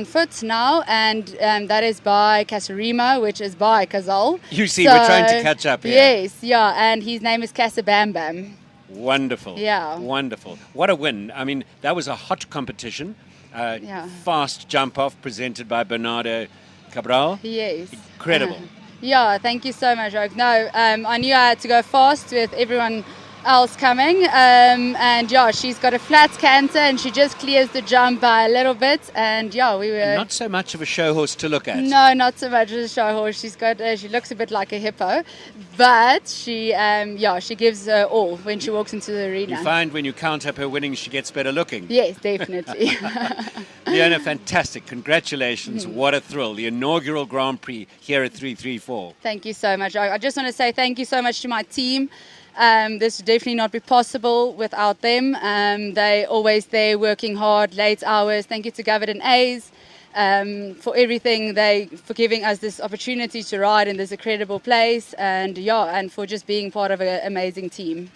foot now, and that is by Casarima, which is by Gazelle. You see, we're trying to catch up here. Yes, yeah, and his name is Casabam. Wonderful. Yeah. Wonderful. What a win. I mean, that was a hot competition. Fast jump off presented by Bernardo Cabral. Yes. Incredible. Yeah, thank you so much, Rogue. No, I knew I had to go fast with everyone else coming, and yeah, she's got a flat canter and she just clears the jump by a little bit, and yeah, we were not so much of a show horse to look at. No, not so much as a show horse. She's got she looks a bit like a hippo, but she she gives her all when she walks into the arena. You find when you count up her winnings, she gets better looking. Yes, definitely. Leona, fantastic. Congratulations. What a thrill. The inaugural Grand Prix here at 334. Thank you so much. I just want to say thank you so much to my team. This would definitely not be possible without them. They're always there working hard, late hours. Thank you to Govett and A's for everything, for giving us this opportunity to ride in this incredible place, and for just being part of an amazing team.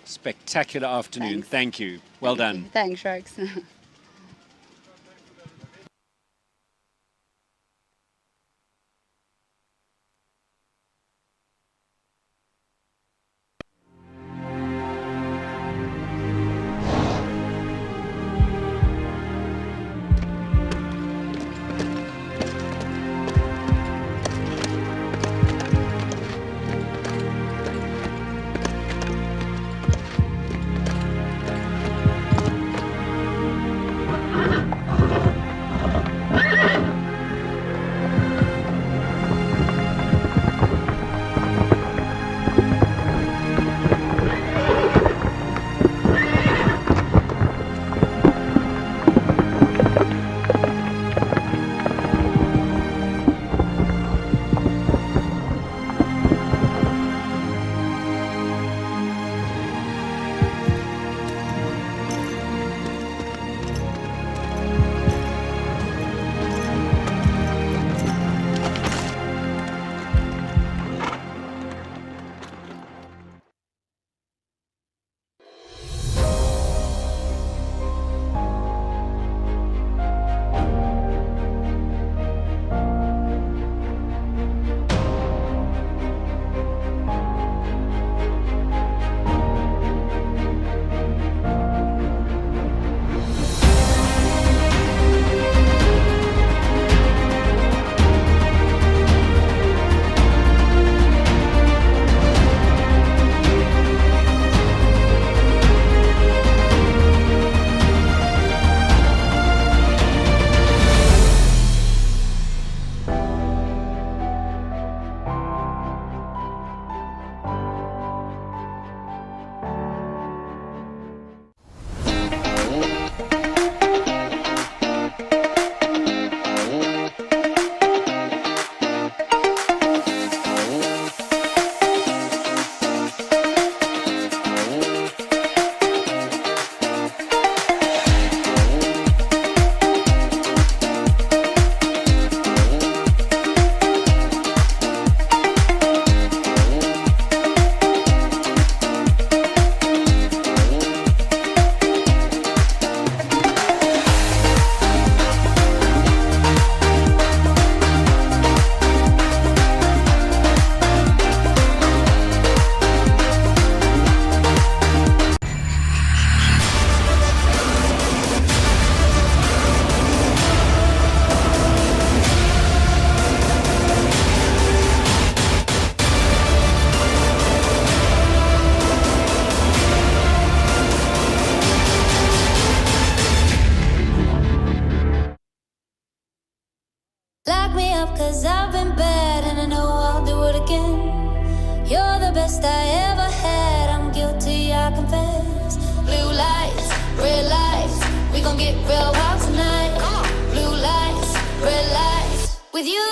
Spectacular afternoon. Thanks. Thank you. Well done. Thanks, Rogues. Lock me up 'cause I've been bad and I know I'll do it again. You're the best I ever had, I'm guilty, I confess. Blue lights, red lights, we gon' get real wild tonight. Blue lights, red lights, with you.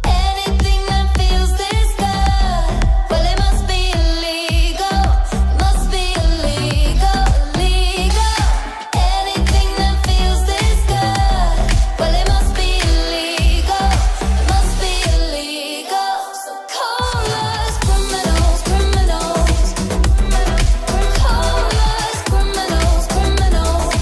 Anything that feels this good, well it must be illegal. Must be illegal, illegal. Anything that feels this good, well it must be illegal. It must be illegal. So call us criminals, criminals. Call us criminals, criminals.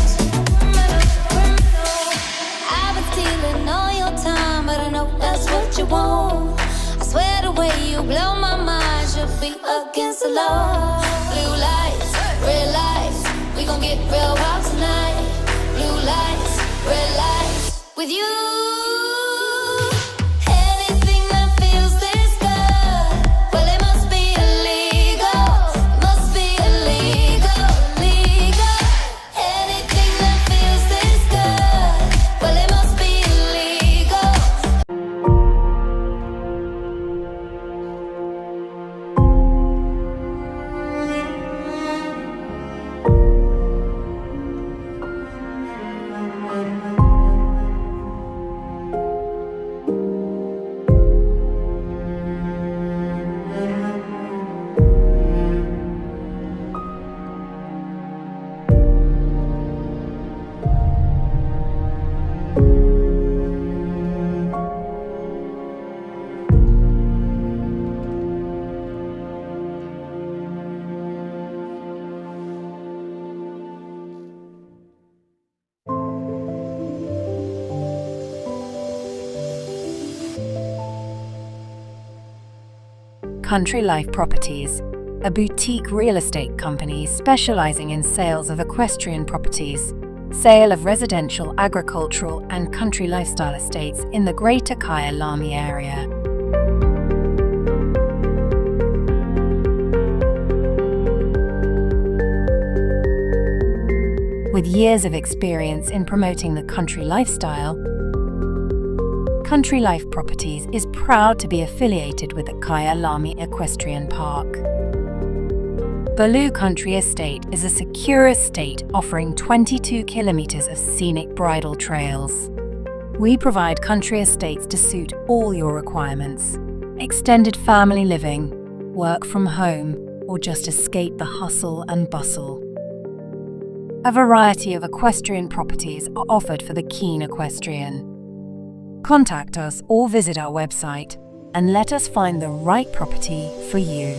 I've been stealing all your time, but I know that's what you want. I swear the way you blow my mind should be against the law. Blue lights, red lights, we gon' get real wild tonight. Blue lights, red lights, with you. Anything that feels this good, well it must be illegal. Must be illegal, illegal. Anything that feels this good, well it must be illegal. Country Life Properties, a boutique real estate company specializing in sales of equestrian properties, sale of residential, agricultural, and country lifestyle estates in the Greater Kyalami area. With years of experience in promoting the country lifestyle, Country Life Properties is proud to be affiliated with the Kyalami Equestrian Park. Baloo Country Estate is a secure estate offering 22 kilometers of scenic bridle trails. We provide country estates to suit all your requirements: extended family living, work from home, or just escape the hustle and bustle. A variety of equestrian properties are offered for the keen equestrian. Contact us or visit our website and let us find the right property for you.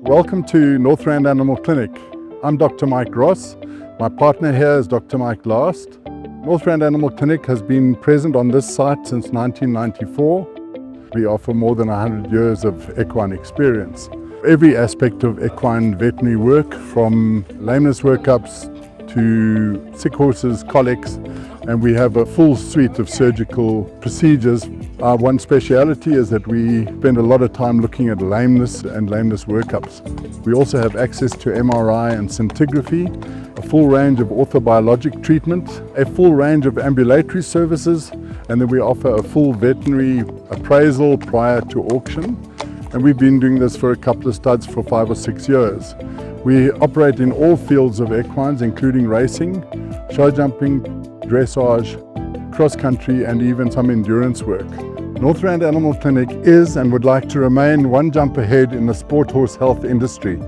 Welcome to Northrand Animal Clinic. I'm Dr. Mike Ross. My partner here is Dr. Mike Last. Northrand Animal Clinic has been present on this site since 1994. We offer more than 100 years of equine experience. every aspect of equine veterinary work, from lameness workups to sick horses, colics, and we have a full suite of surgical procedures. Our one speciality is that we spend a lot of time looking at lameness and lameness workups. We also have access to MRI and scintigraphy, a full range of orthobiologic treatment, a full range of ambulatory services, and then we offer a full veterinary appraisal prior to auction. And we've been doing this for a couple of studs for 5 or 6 years. We operate in all fields of equines, including racing, show jumping, dressage, cross-country, and even some endurance work. Northrand Animal Clinic is and would like to remain one jump ahead in the sport horse health industry.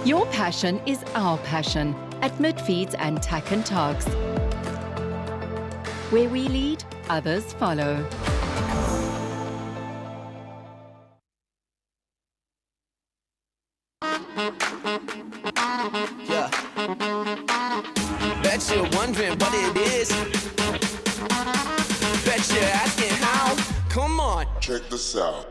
Your passion is our passion at Midfeeds and Tack and Togs. Where we lead, others follow. Yeah. Bet you're wondering what it is. Bet you're asking how. Come on. Check this out.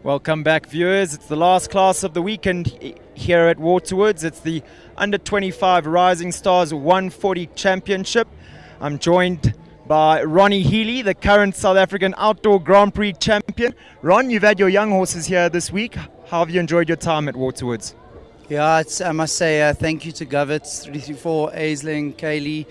Welcome back, viewers. It's the last class of the weekend here at Waterwoods. It's the Under 25 Rising Stars 140 Championship. I'm joined by Ronnie Healy, the current South African Outdoor Grand Prix champion. Ron, you've had your young horses here this week. How have you enjoyed your time at Waterwoods? Yeah, I must say thank you to Govitz, 334, Aisling, Kaylee.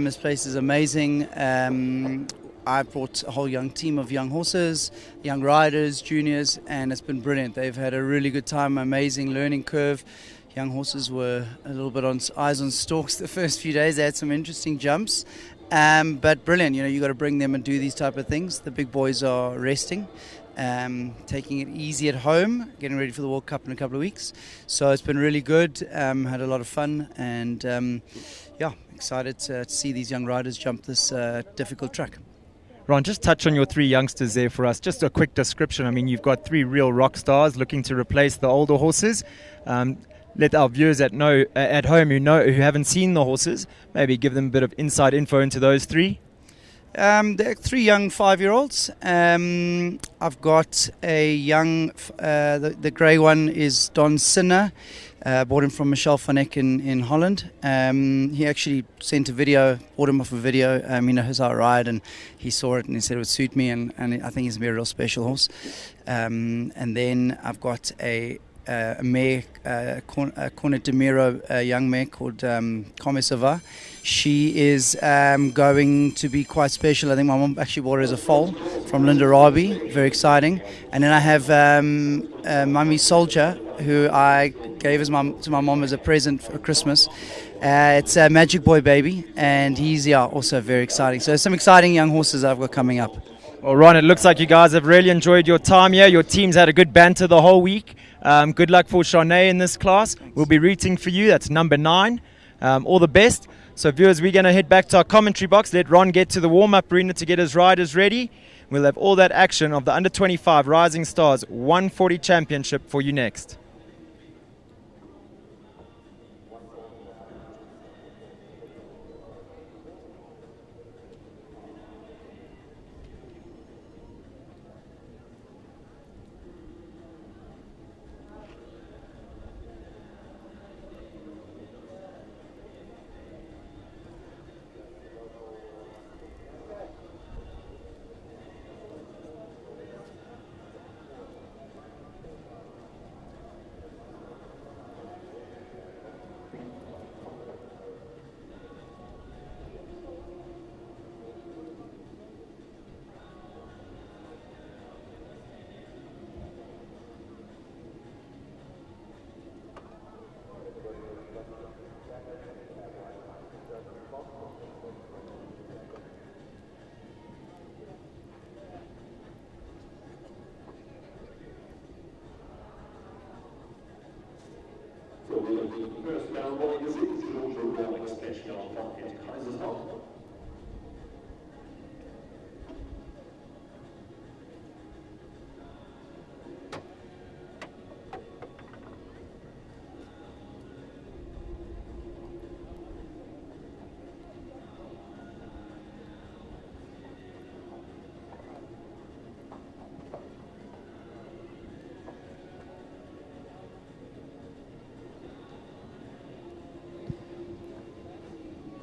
This place is amazing. I brought a whole young team of young horses, young riders, juniors, and it's been brilliant. They've had a really good time, amazing learning curve. Young horses were a little bit on eyes on stalks the first few days. They had some interesting jumps, but brilliant. You know, you got to bring them and do these type of things. The big boys are resting, taking it easy at home, getting ready for the World Cup in a couple of weeks. So it's been really good. Had a lot of fun, and yeah, excited to see these young riders jump this difficult track. Ron, just touch on your three youngsters there for us. Just a quick description. I mean, you've got three real rock stars looking to replace the older horses. Let our viewers at home who haven't seen the horses, maybe give them a bit of inside info into those three. They're three young 5-year-olds. I've got a young, the grey one is Don Sinner. Bought him from Michel van Eck in Holland. He actually sent a video, bought him off a video. He knows how I ride, and he saw it and he said it would suit me, and I think he's going to be a real special horse. And then I've got a mare, Cornet de Miro, a young mare called Comesava. She is going to be quite special. I think my mom actually bought her as a foal from Linda Rabi. Very exciting. And then I have Mummy Soldier, who I gave to my mom as a present for Christmas. It's a Magic Boy baby, and he's also very exciting. So some exciting young horses I've got coming up. Well, Ron, it looks like you guys have really enjoyed your time here. Your team's had a good banter the whole week. Good luck for Shanae in this class. We'll be rooting for you. That's number 9. All the best. So viewers, we're going to head back to our commentary box. Let Ron get to the warm-up arena to get his riders ready. We'll have all that action of the Under 25 Rising Stars 140 Championship for you next.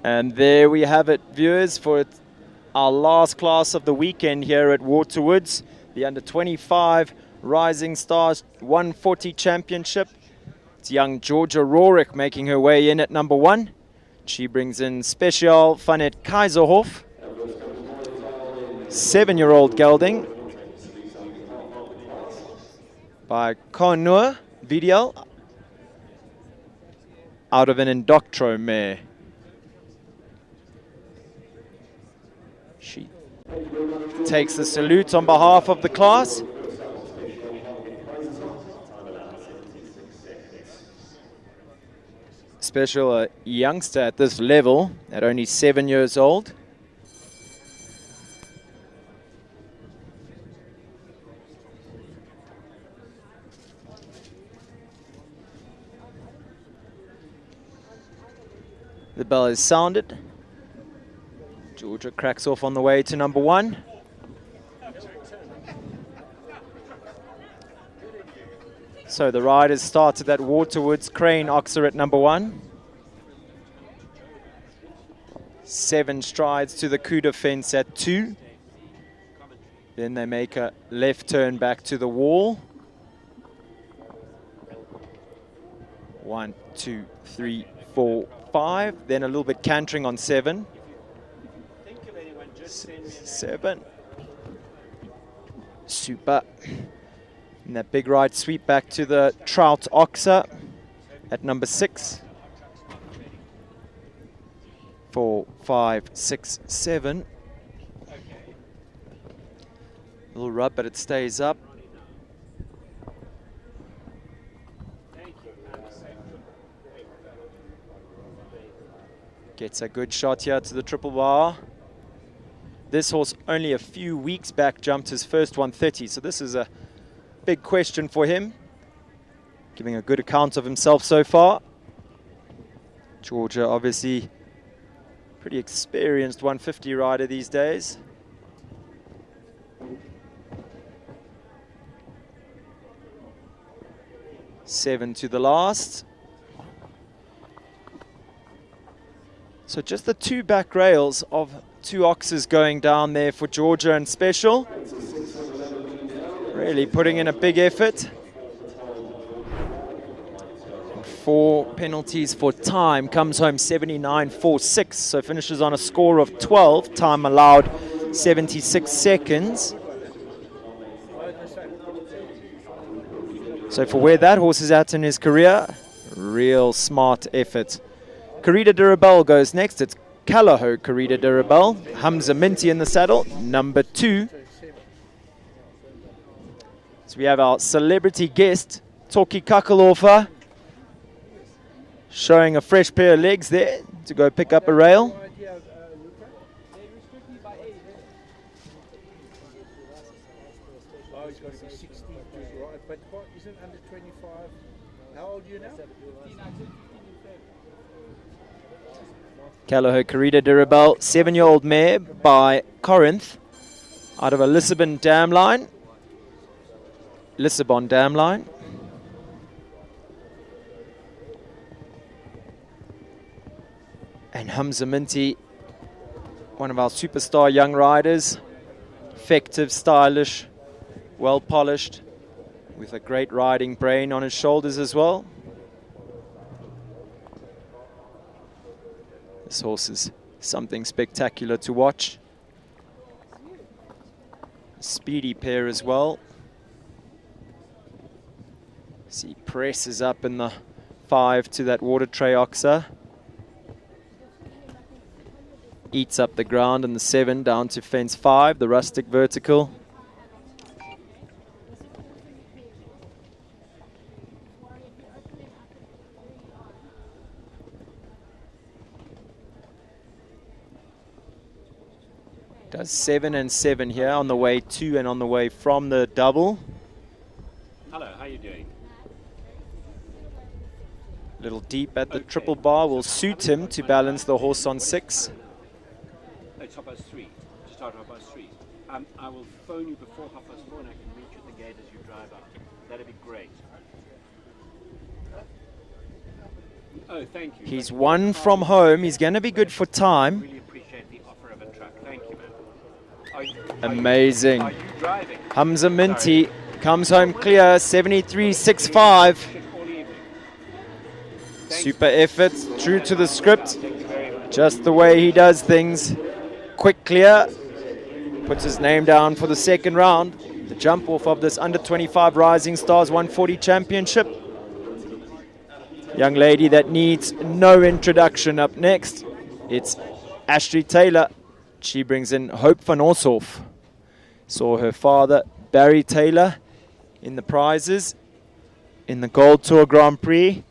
And there we have it, viewers, for our last class of the weekend here at Waterwoods, the Under 25 Rising Stars 140 Championship. It's young Georgia Rorik making her way in at number 1. She brings in Special Vanet Kaiserhof, 7-year-old gelding by Konur Vidiel out of an Indoctro mare. She takes the salute on behalf of the class. Special, a youngster at this level at only 7 years old. The bell is sounded. Georgia cracks off on the way to number 1. So the riders started at Waterwoods, Crane Oxer at number 1. 7 strides to the coup de fence at 2. Then they make a left turn back to the wall. 1, 2, 3, 4, 5. Then a little bit cantering on 7. 7. Super. And that big right sweep back to the Trout Oxer at number 6. 4, 5, 6, 7. Little rub, but it stays up. Gets a good shot here to the triple bar. This horse only a few weeks back jumped his first 130, so this is a big question for him. Giving a good account of himself so far. Georgia, obviously, pretty experienced 150 rider these days. Seven to the last. So just the 2 back rails of 2 oxes going down there for Georgia and Special. Really putting in a big effort. 4 penalties for time. Comes home 79.46. So finishes on a score of 12. Time allowed 76 seconds. So for where that horse is at in his career, real smart effort. Corrida Durabel goes next. It's Callahoo Corrida Durabel. Hamza Minty in the saddle, number 2. So we have our celebrity guest, Toki Kakalorfa, showing a fresh pair of legs there to go pick up a rail. Callahoo Corrida Durabel, 7-year-old mare by Corinth out of a Lisbon dam line. And Hamza Minty, one of our superstar young riders. Effective, stylish, well polished, with a great riding brain on his shoulders as well. This horse is something spectacular to watch. Speedy pair as well. See, presses up in the 5 to that water tray oxer. Eats up the ground in the 7 down to fence 5, the rustic vertical. Does 7 and 7 here on the way to and on the way from the double. Hello, how are you doing? Little deep at the triple bar will suit him to balance the horse on 6. It's 3:30. Just out 3:30. I will phone you before 4:30 and I can meet you at the gate as you drive out. That'd be great. Oh, thank you. He's 1 from home. He's going to be good for time. Really appreciate the offer of a truck. Thank you, man. Amazing. Are you driving? Hamza Minty comes home clear, 73.65. Super effort, true to the script. Just the way he does things. Quick clear. Puts his name down for the 2nd round. The jump off of this under 25 Rising Stars 140 Championship. Young lady that needs no introduction up next. It's Ashley Taylor. She brings in Hope van Oshoff. Saw her father, Barry Taylor, in the prizes in the Gold Tour Grand Prix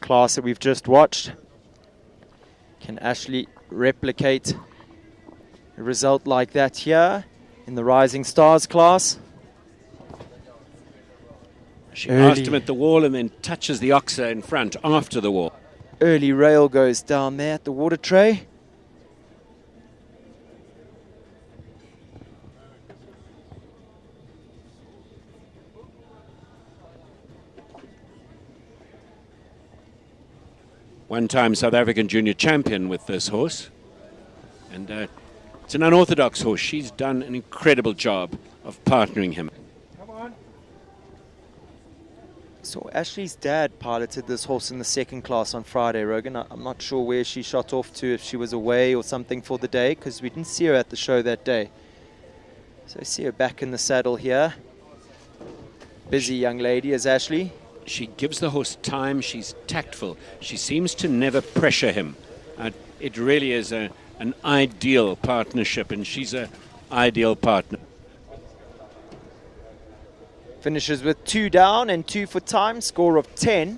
class that we've just watched. Can Ashley replicate a result like that here in the Rising Stars class? She passed him at the wall and then touches the oxer in front after the wall. Early rail goes down there at the water tray. one-time South African junior champion with this horse. And it's an unorthodox horse. She's done an incredible job of partnering him. So Ashley's dad piloted this horse in the second class on Friday, Rogan. I'm not sure where she shot off to, if she was away or something for the day, because we didn't see her at the show that day. So see her back in the saddle here. Busy young lady is Ashley. She gives the horse time. She's tactful. She seems to never pressure him. It really is an ideal partnership, and she's an ideal partner. Finishes with 2 down and 2 for time, score of 10.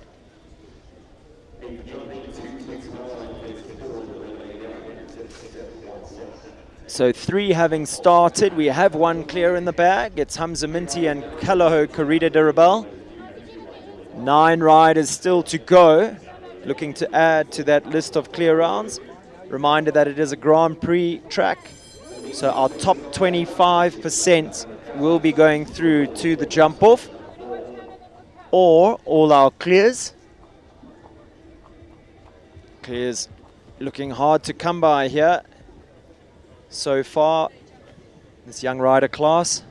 So 3 having started, we have 1 clear in the bag. It's Hamza Minty and Kalaho Corrida de Rebel. 9 riders still to go, looking to add to that list of clear rounds. Reminder that it is a Grand Prix track, so our top 25% will be going through to the jump off, or all our clears. Clears looking hard to come by here so far, this young rider class.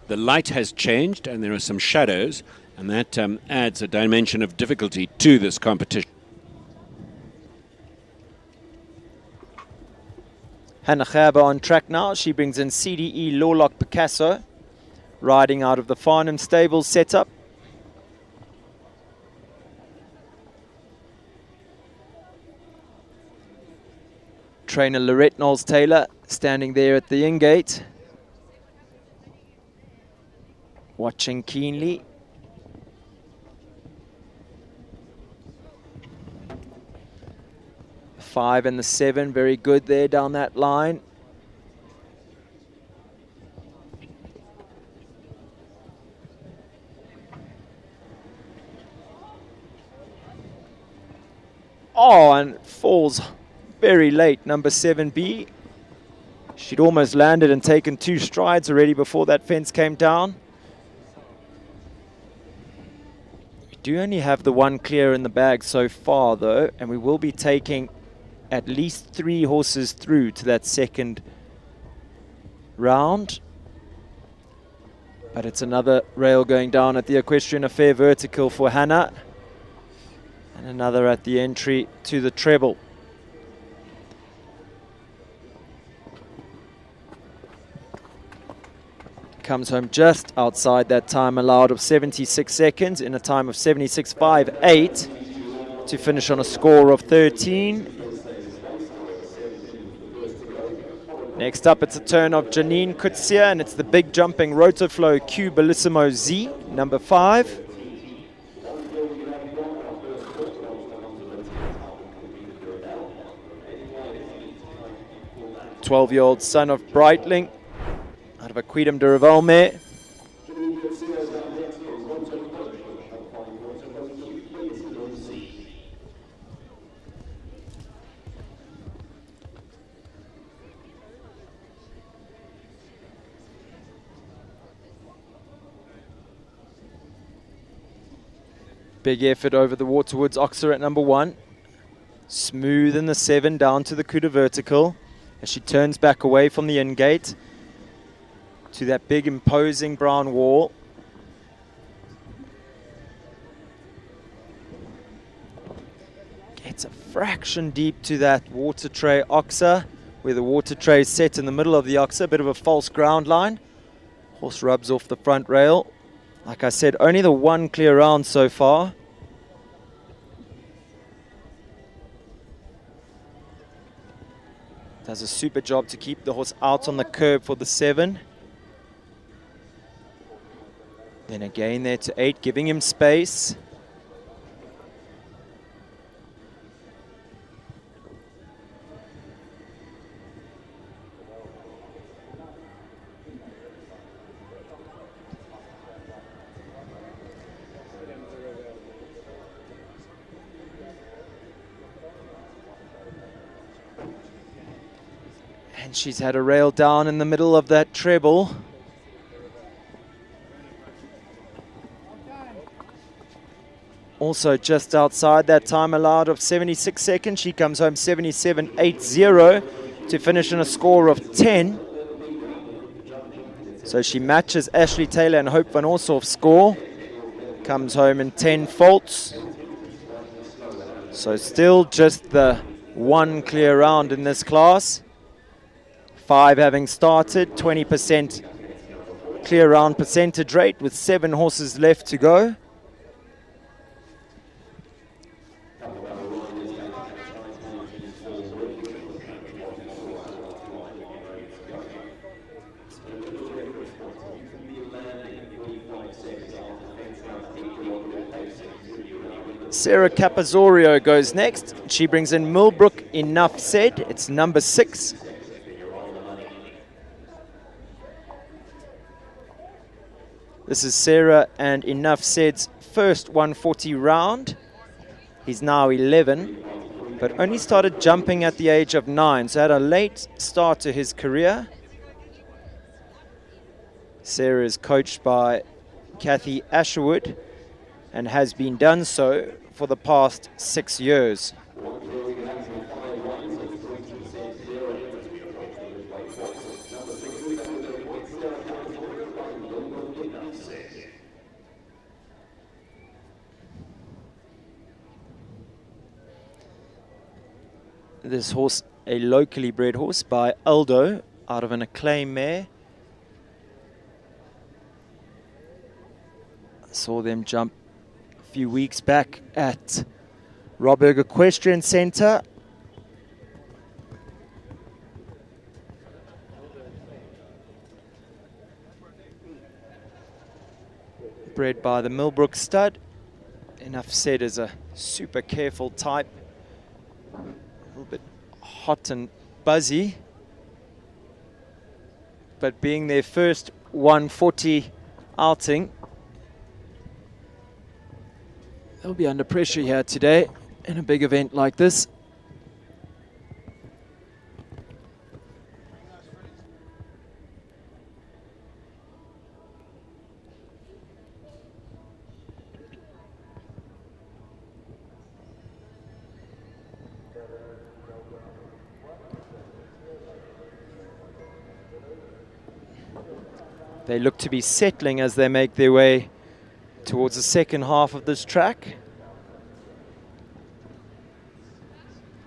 The light has changed and there are some shadows, and that adds a dimension of difficulty to this competition. Hannah Gerber on track now. She brings in CDE Lawlock Picasso, riding out of the Farnham Stables setup. Trainer Lorette Knowles-Taylor standing there at the in-gate, watching keenly. The 5 and the 7, very good there down that line. Oh, and falls very late, number 7B. She'd almost landed and taken 2 strides already before that fence came down. We do only have the 1 clear in the bag so far, though, and we will be taking at least 3 horses through to that second round. But it's another rail going down at the Equestrian Affair vertical for Hannah, and another at the entry to the treble. Comes home just outside that time allowed of 76 seconds in a time of 76.58 to finish on a score of 13. Next up, it's a turn of Janine Kutsia, and it's the big jumping Rotoflow Q Bellissimo Z, number 5. "12-year-old son of Breitling, out of a Quidam de Revel mare. Big effort over the Waterwoods Oxer at number 1. Smooth in the 7 down to the Cuda vertical as she turns back away from the in-gate to that big imposing brown wall. Gets a fraction deep to that water tray Oxer, where the water tray is set in the middle of the Oxer, a bit of a false ground line. Horse rubs off the front rail. Like I said, only the 1 clear round so far. Does a super job to keep the horse out on the curb for the 7. Then again there to 8, giving him space. And she's had a rail down in the middle of that treble. also just outside that time allowed of 76 seconds. She comes home 77.80 to finish in a score of 10. So she matches Ashley Taylor and Hope van Orshoff's score. Comes home in 10 faults. So still just the one clear round in this class. 5 having started, 20% clear round percentage rate with 7 horses left to go. Sarah Capazorio goes next. She brings in Millbrook, Enough Said. It's number 6. This is Sarah and Enough Said's first 140 round. He's now 11, but only started jumping at the age of 9, so had a late start to his career. Sarah is coached by Kathy Asherwood and has been done so for the past 6 years. This horse, a locally bred horse by Aldo, out of an Acclaim mare. I saw them jump a few weeks back at Robberg Equestrian Centre. Bred by the Millbrook stud. Enough Said is a super careful type. A little bit hot and buzzy, but being their first 140 outing, they'll be under pressure here today in a big event like this. They look to be settling as they make their way towards the second half of this track.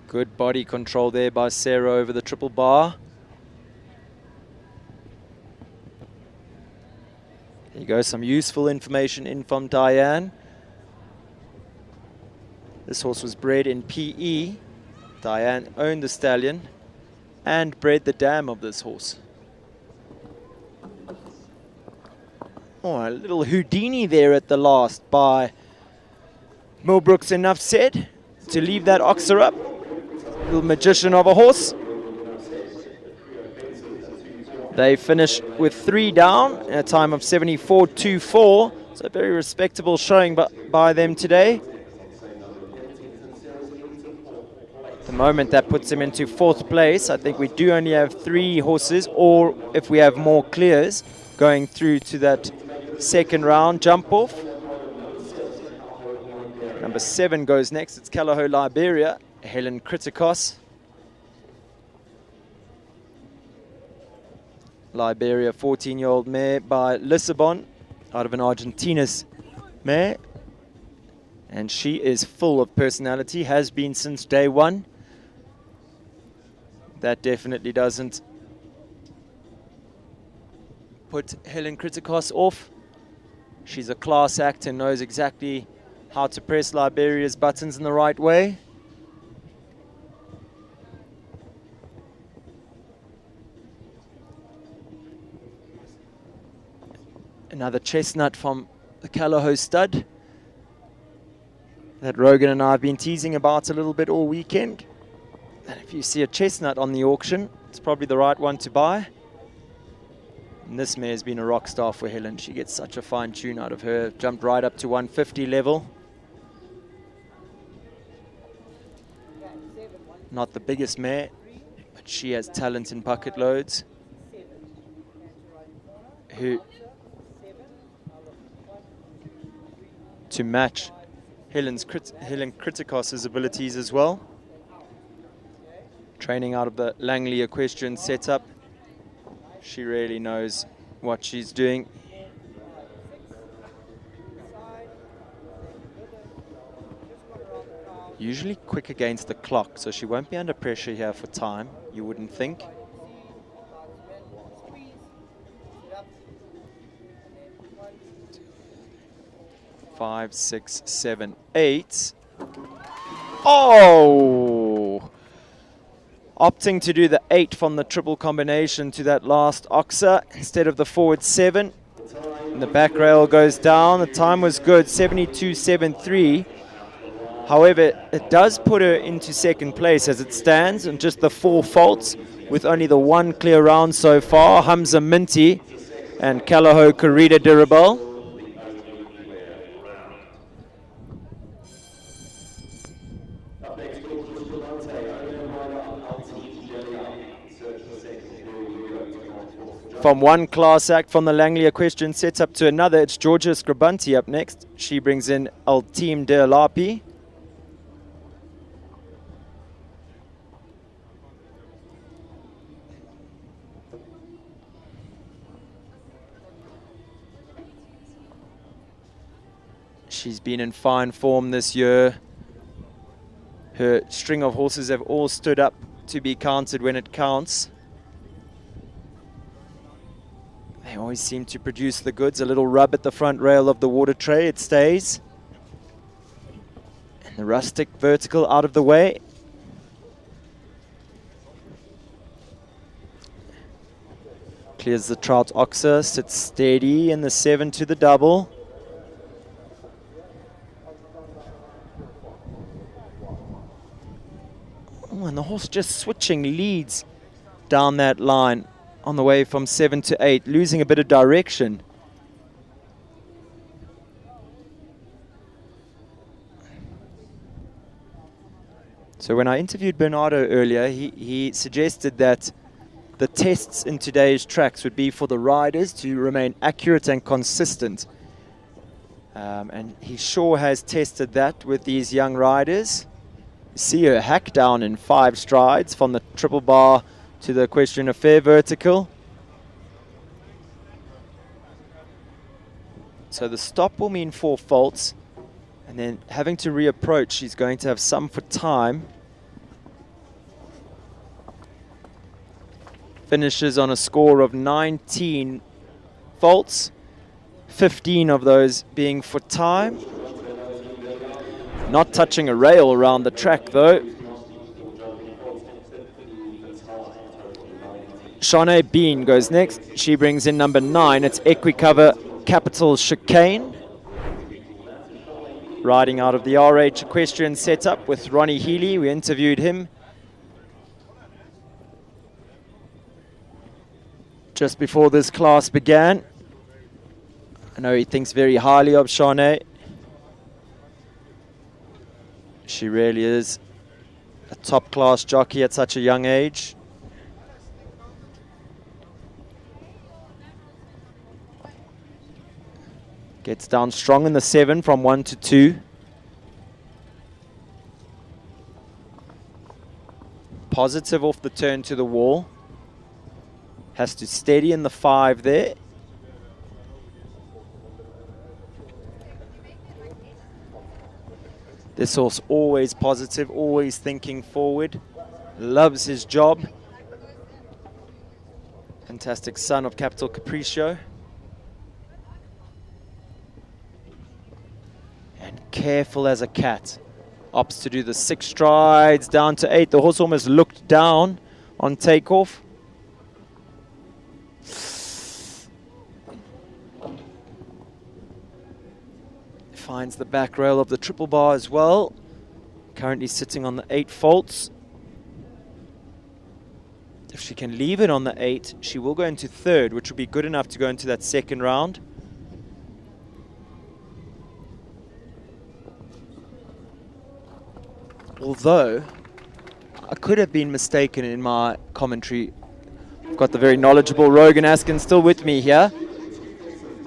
Good body control there by Sarah over the triple bar. There you go, some useful information in from Diane. This horse was bred in PE. Diane owned the stallion and bred the dam of this horse. Oh, a little Houdini there at the last by Millbrook's Enough Said to leave that oxer up. Little magician of a horse. They finish with 3 down in a time of 74.24. So a very respectable showing by them today. At the moment that puts them into 4th place. I think we do only have 3 horses, or if we have more clears, going through to that second round jump off. Number 7 goes next. It's Calaho Liberia, Helen Kritikos. Liberia, 14-year-old mare by Lissabon, out of an Argentina's mare. And she is full of personality, has been since day one. That definitely doesn't put Helen Kritikos off. She's a class act and knows exactly how to press Liberia's buttons in the right way. Another chestnut from the Calaho stud that Rogan and I have been teasing about a little bit all weekend. And if you see a chestnut on the auction, it's probably the right one to buy. And this mare's been a rock star for Helen. She gets such a fine tune out of her. Jumped right up to 150 level. Not the biggest mare, but she has talent in bucket loads. Who, to match Helen Kritikos' abilities as well. Training out of the Langley equestrian setup. She really knows what she's doing. Usually quick against the clock, so she won't be under pressure here for time, you wouldn't think. Five, 6, 7, 8. Oh! Opting to do the 8 from the triple combination to that last oxer instead of the forward 7. And the back rail goes down. The time was good, 72.73. However, it does put her into second place as it stands, and just the 4 faults with only the 1 clear round so far. Hamza Minty and Kalaho Karida Dirabel. From one class act from the Langley equestrian setup to another, it's Georgia Scribanti up next. She brings in Altim De Lapi. She's been in fine form this year. Her string of horses have all stood up to be counted when it counts. They always seem to produce the goods. A little rub at the front rail of the water tray, it stays. And the rustic vertical out of the way. Clears the trout oxer, sits steady in the 7 to the double. Oh, and the horse just switching leads down that line on the way from 7 to 8, losing a bit of direction. So when I interviewed Bernardo earlier, he suggested that the tests in today's tracks would be for the riders to remain accurate and consistent. And he sure has tested that with these young riders. See her hack down in 5 strides from the triple bar to the equestrian affair vertical. So the stop will mean 4 faults, and then having to reapproach, she's going to have some for time. Finishes on a score of 19 faults, 15 of those being for time. Not touching a rail around the track though. Shanae Bean goes next. She brings in number 9. It's Equicover Capital Chicane. Riding out of the RH equestrian setup with Ronnie Healy. We interviewed him just before this class began. I know he thinks very highly of Shanae. She really is a top-class jockey at such a young age. Gets down strong in the 7 from 1 to 2. Positive off the turn to the wall. Has to steady in the 5 there. This horse always positive, always thinking forward. Loves his job. Fantastic son of Capital Capriccio. And careful as a cat. Opts to do the 6 strides down to 8. The horse almost looked down on takeoff. Finds the back rail of the triple bar as well. Currently sitting on the 8 faults. If she can leave it on the 8, she will go into 3rd, which will be good enough to go into that 2nd round. Although, I could have been mistaken in my commentary. I've got the very knowledgeable Rogan Askin still with me here.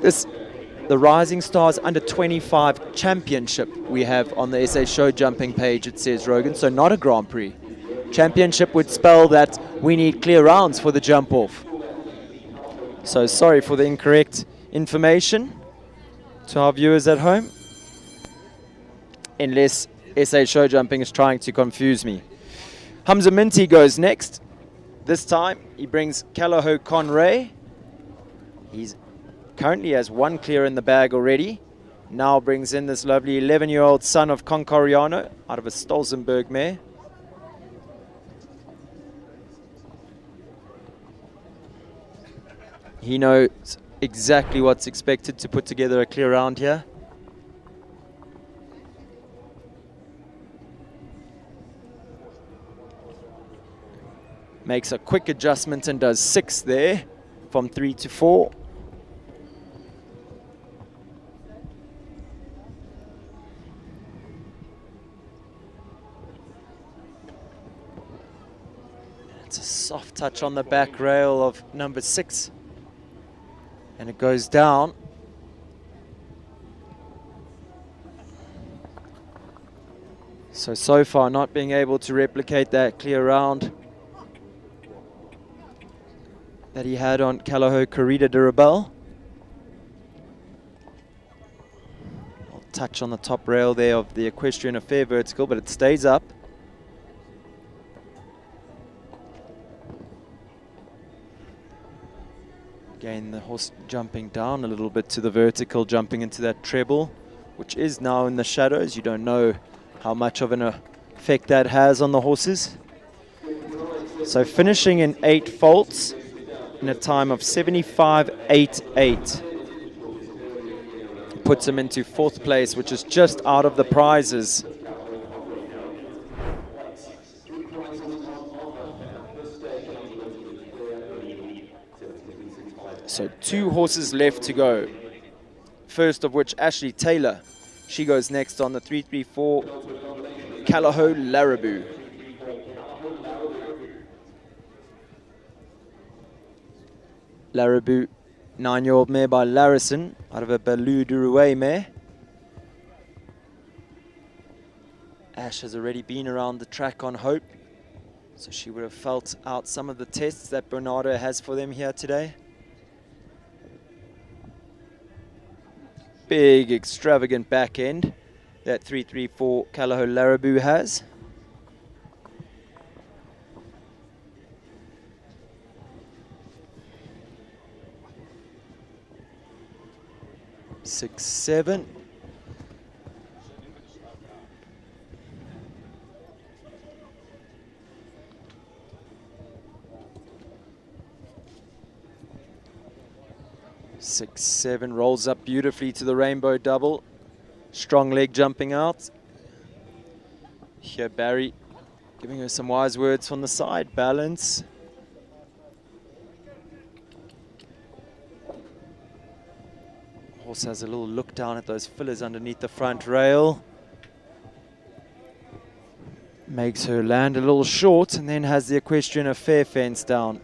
This the Rising Stars Under 25 Championship we have on the SA Show Jumping page, it says, Rogan, so not a Grand Prix. Championship would spell that we need clear rounds for the jump off. So sorry for the incorrect information to our viewers at home, unless SA Show Jumping is trying to confuse me. Hamza Minty goes next. This time he brings Callao Conray. He's currently has one clear in the bag already. Now brings in this lovely 11-year-old son of Concoriano out of a Stolzenberg mare. He knows exactly what's expected to put together a clear round here. Makes a quick adjustment and does 6 there from 3 to 4. It's a soft touch on the back rail of number 6. And it goes down. So far not being able to replicate that clear round that he had on Callao Corrida de Rebel. I'll touch on the top rail there of the Equestrian Affair vertical, but it stays up. Again, the horse jumping down a little bit to the vertical, jumping into that treble, which is now in the shadows. You don't know how much of an effect that has on the horses. So finishing in 8 faults in a time of 75.88. Puts him into 4th place, which is just out of the prizes. So 2 horses left to go. First of which, Ashley Taylor. She goes next on the 334 Callao Larraboo. Larraboo, 9-year-old mare by Larison, out of a Baloo Durouet mare. Ash has already been around the track on Hope, so she would have felt out some of the tests that Bernardo has for them here today. Big, extravagant back end that 334 Callao Larraboo has. Six, 7. Six, 7 rolls up beautifully to the rainbow double. Strong leg jumping out. Here Barry giving her some wise words from the side. Balance. Horse has a little look down at those fillers underneath the front rail. Makes her land a little short and then has the Equestrian Affair fence down.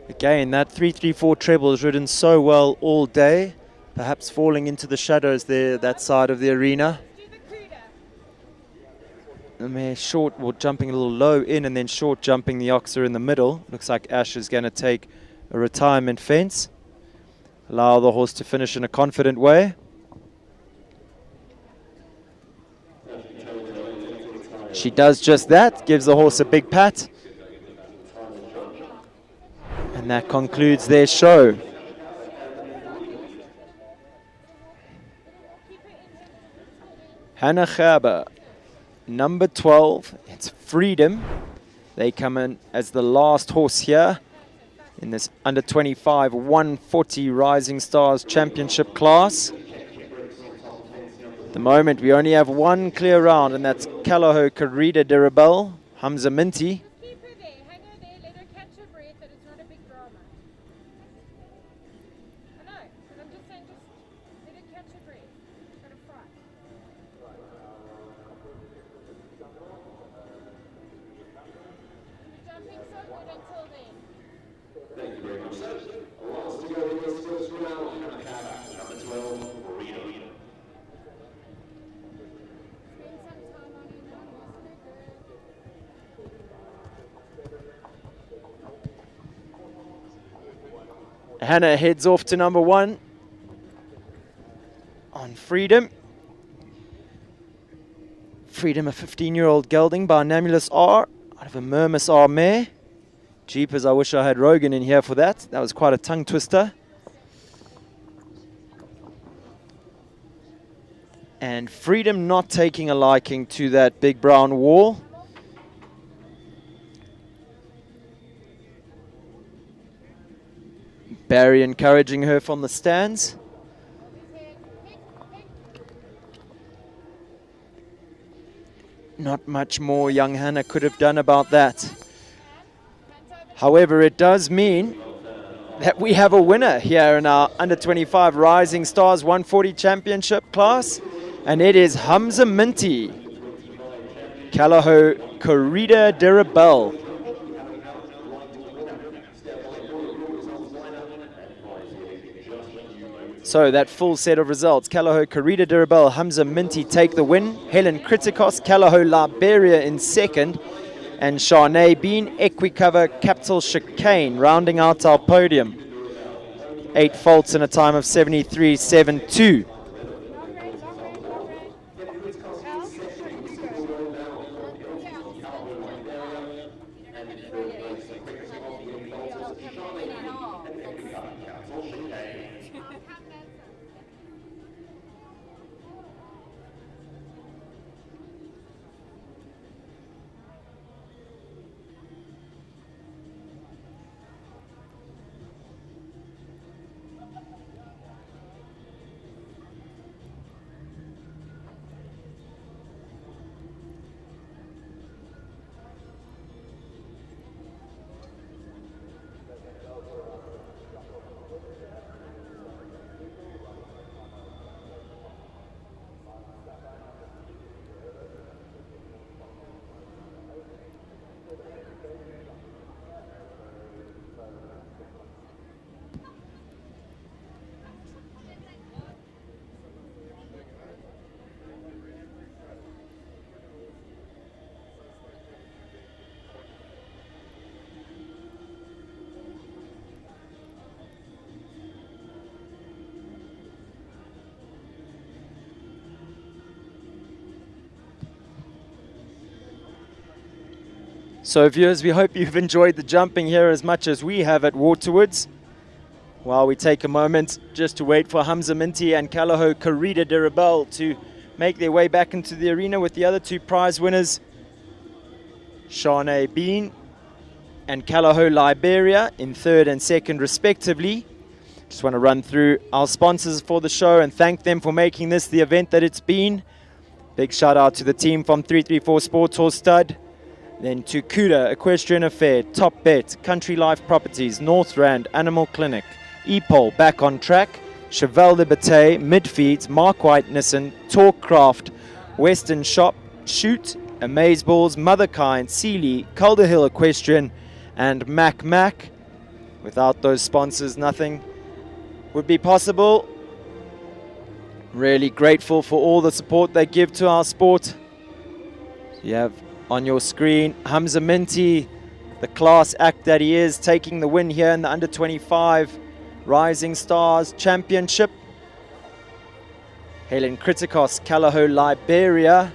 Again, that 334 treble has ridden so well all day, perhaps falling into the shadows there, that side of the arena. The mare short, or jumping a little low in and then short jumping the oxer in the middle. Looks like Ash is going to take a retirement fence. Allow the horse to finish in a confident way. She does just that, gives the horse a big pat. And that concludes their show. Hannah Gerber, number 12, it's Freedom. They come in as the last horse here in this under 25 140 Rising Stars Championship class. At the moment we only have one clear round, and that's Callao Corrida de Rebel, Hamza Minty. Hannah heads off to number 1 on Freedom. Freedom, a 15-year-old gelding by Namulus R out of a Murmus R mare. Jeepers, I wish I had Rogan in here for that. That was quite a tongue twister. And Freedom not taking a liking to that big brown wall. Barry encouraging her from the stands. Not much more young Hannah could have done about that. However, it does mean that we have a winner here in our under-25 Rising Stars 140 Championship class, and it is Hamza Minty, Calaho Corrida de Rebel. So that full set of results: Calaho Corrida de Rebel, Hamza Minty take the win, Helen Kritikos, Calaho Liberia in second, and Shanae Bean, Equicover, Capital Chicane rounding out our podium. 8 faults in a time of 73.72. So viewers, we hope you've enjoyed the jumping here as much as we have at Waterwoods. While we take a moment just to wait for Hamza Minty and Calaho Corrida de Rebel to make their way back into the arena with the other 2 prize winners, Shanae Bean and Calaho Liberia in 3rd and 2nd respectively. Just want to run through our sponsors for the show and thank them for making this the event that it's been. Big shout out to the team from 334 Sports Horse Stud. Then to Kuda, Equestrian Affair, Top Bet, Country Life Properties, Northrand, Animal Clinic, Epol, Back on Track, Cheval de Bataille, Midfeeds, Mark White Nissan, Talkcraft, Western Shop, Shoot, Amazeballs, Motherkind, Sealy, Calder Hill Equestrian, and Mac. Without those sponsors, nothing would be possible. Really grateful for all the support they give to our sport. You have on your screen Hamza Minty, the class act that he is, taking the win here in the under-25 Rising Stars Championship. Helen Kritikos, Calaho Liberia,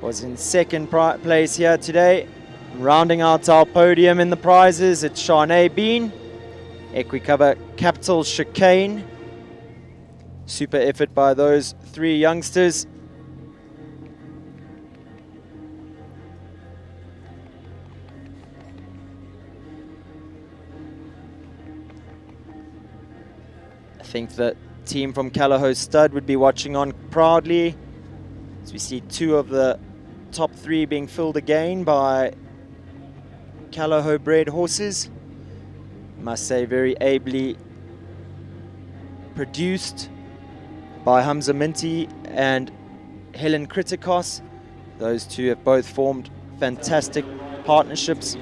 was in 2nd place here today. Rounding out our podium in the prizes, it's Shanae Bean, Equicover, Capital Chicane. Super effort by those 3 youngsters. I think the team from Calaho Stud would be watching on proudly as we see 2 of the top 3 being filled again by Calaho bred horses. Must say very ably produced by Hamza Minty and Helen Kritikos. Those 2 have both formed fantastic partnerships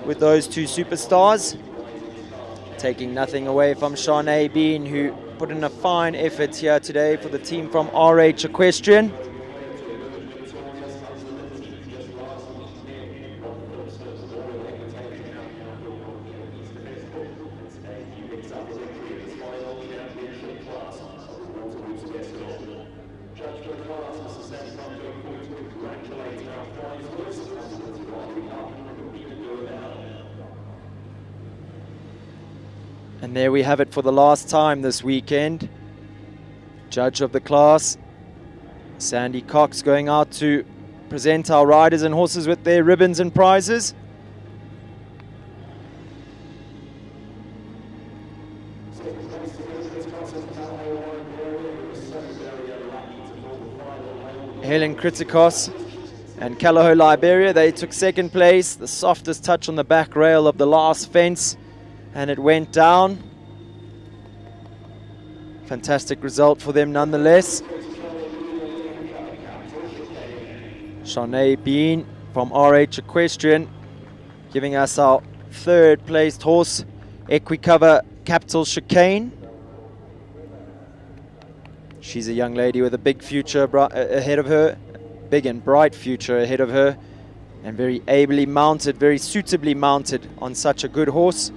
with those 2 superstars. Taking nothing away from Shanae Bean, who put in a fine effort here today for the team from RH Equestrian. And there we have it for the last time this weekend. Judge of the class, Sandy Cox, going out to present our riders and horses with their ribbons and prizes. Helen Kritikos and Calaho Liberia, they took second place, the softest touch on the back rail of the last fence, and it went down. Fantastic result for them nonetheless. Shanae Bean from RH Equestrian giving us our third placed horse, Equicover Capital Chicane. She's a young lady with a big future ahead of her, big and bright future ahead of her, and very ably mounted, very suitably mounted on such a good horse.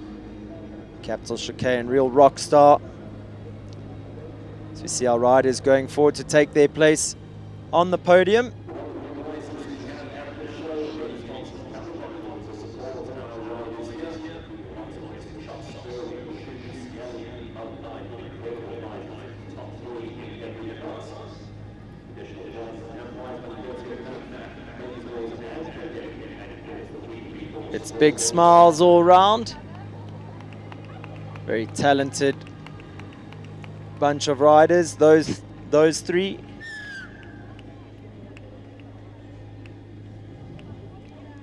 Capital Chicane, real rock star. So we see our riders going forward to take their place on the podium. It's big smiles all round. Very talented bunch of riders, those three.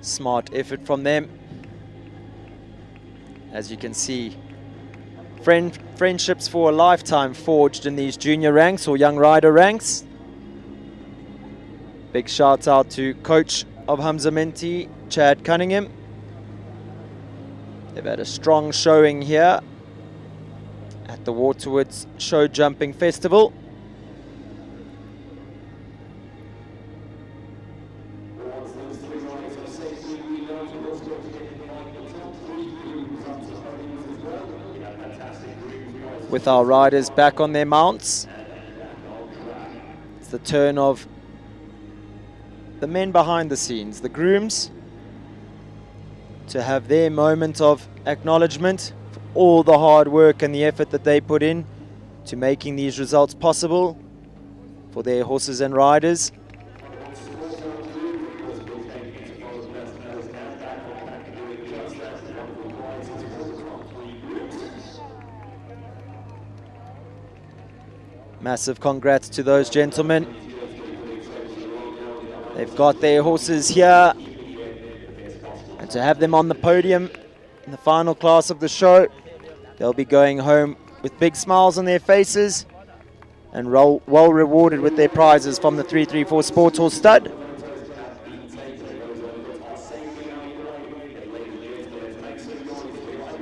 Smart effort from them. As you can see, friendships for a lifetime forged in these junior ranks or young rider ranks. Big shout out to coach of Hamza Minty, Chad Cunningham. They've had a strong showing here at the Waterwoods Show Jumping Festival. With our riders back on their mounts, it's the turn of the men behind the scenes, the grooms, to have their moment of acknowledgement for all the hard work and the effort that they put in to making these results possible for their horses and riders. Massive congrats to those gentlemen. They've got their horses here, and to have them on the podium in the final class of the show, they'll be going home with big smiles on their faces and well rewarded with their prizes from the 334 Sport Horse Stud.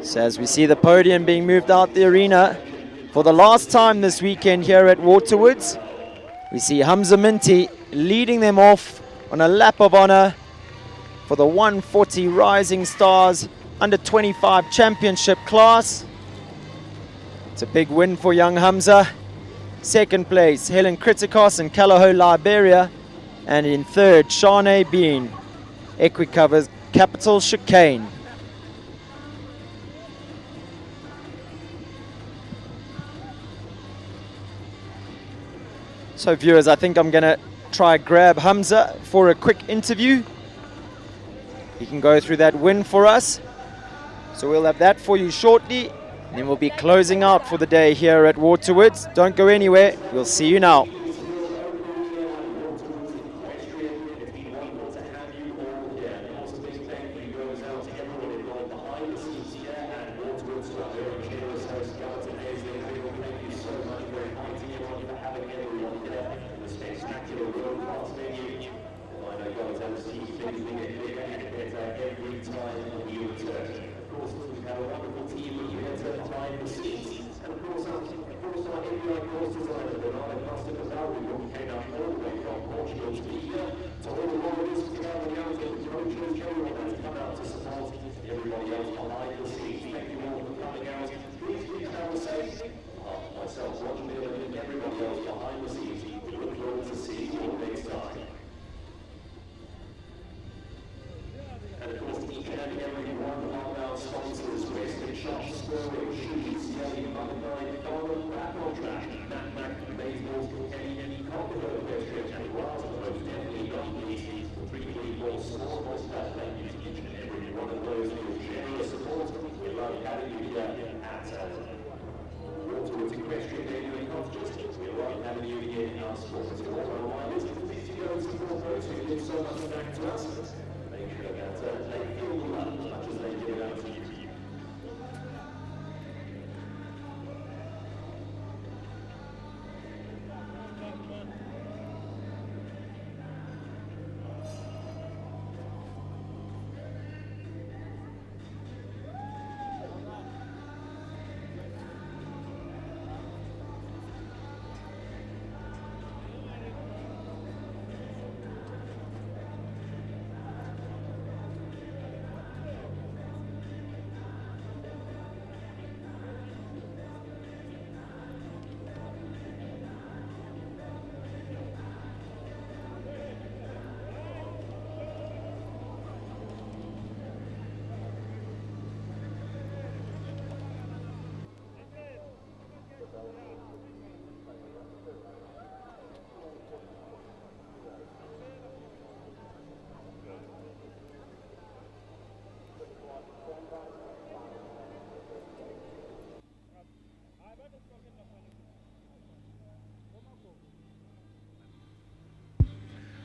So as we see the podium being moved out the arena for the last time this weekend here at Waterwoods, we see Hamza Minty leading them off on a lap of honor for the 140 Rising Stars under 25 championship class. It's a big win for young Hamza. Second place, Helen Kritikos and Calaho Liberia. And in third, Shanae Bean, Equicover's Capital Chicane. So viewers, I think I'm gonna try grab Hamza for a quick interview. He can go through that win for us. So we'll have that for you shortly, and then we'll be closing out for the day here at Waterwoods. Don't go anywhere, we'll see you now.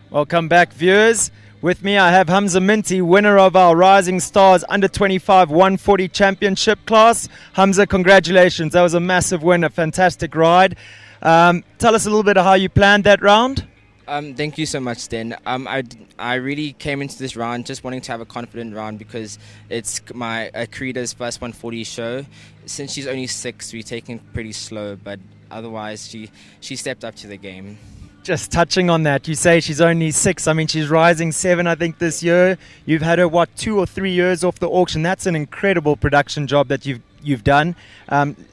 Welcome back, viewers. With me, I have Hamza Minty, winner of our Rising Stars Under 25 140 Championship class. Hamza, congratulations. That was a massive win, a fantastic ride. Tell us a little bit of how you planned that round. Thank you so much, Sten. I really came into this round just wanting to have a confident round because it's my Creda's first 140 show. Since she's only 6, we're taking it pretty slow, but otherwise she stepped up to the game. Just touching on that, you say she's only 6. I mean, she's rising 7, I think, this year. You've had her, 2 or 3 years off the auction. That's an incredible production job that you've done.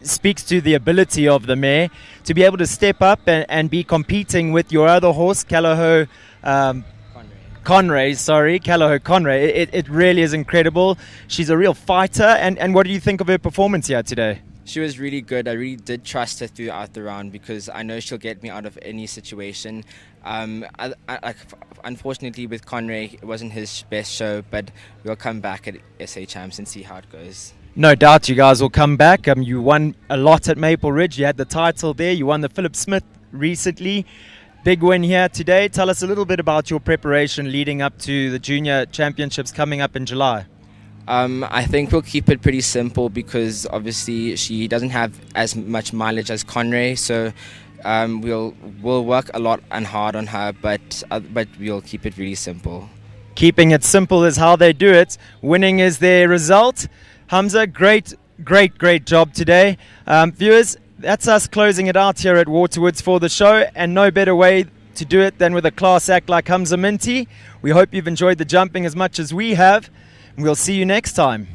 Speaks to the ability of the mare to be able to step up and be competing with your other horse, Callao Conray. It really is incredible. She's a real fighter. And what do you think of her performance here today? She was really good. I really did trust her throughout the round because I know she'll get me out of any situation. Unfortunately, with Conray, it wasn't his best show, but we'll come back at SA Champs and see how it goes. No doubt you guys will come back. You won a lot at Maple Ridge. You had the title there. You won the Philip Smith recently. Big win here today. Tell us a little bit about your preparation leading up to the Junior Championships coming up in July. I think we'll keep it pretty simple because obviously she doesn't have as much mileage as Conray, so we'll work a lot and hard on her, but we'll keep it really simple. Keeping it simple is how they do it. Winning is their result. Hamza, great job today. Viewers, that's us closing it out here at Waterwoods for the show, and no better way to do it than with a class act like Hamza Minty. We hope you've enjoyed the jumping as much as we have. We'll see you next time.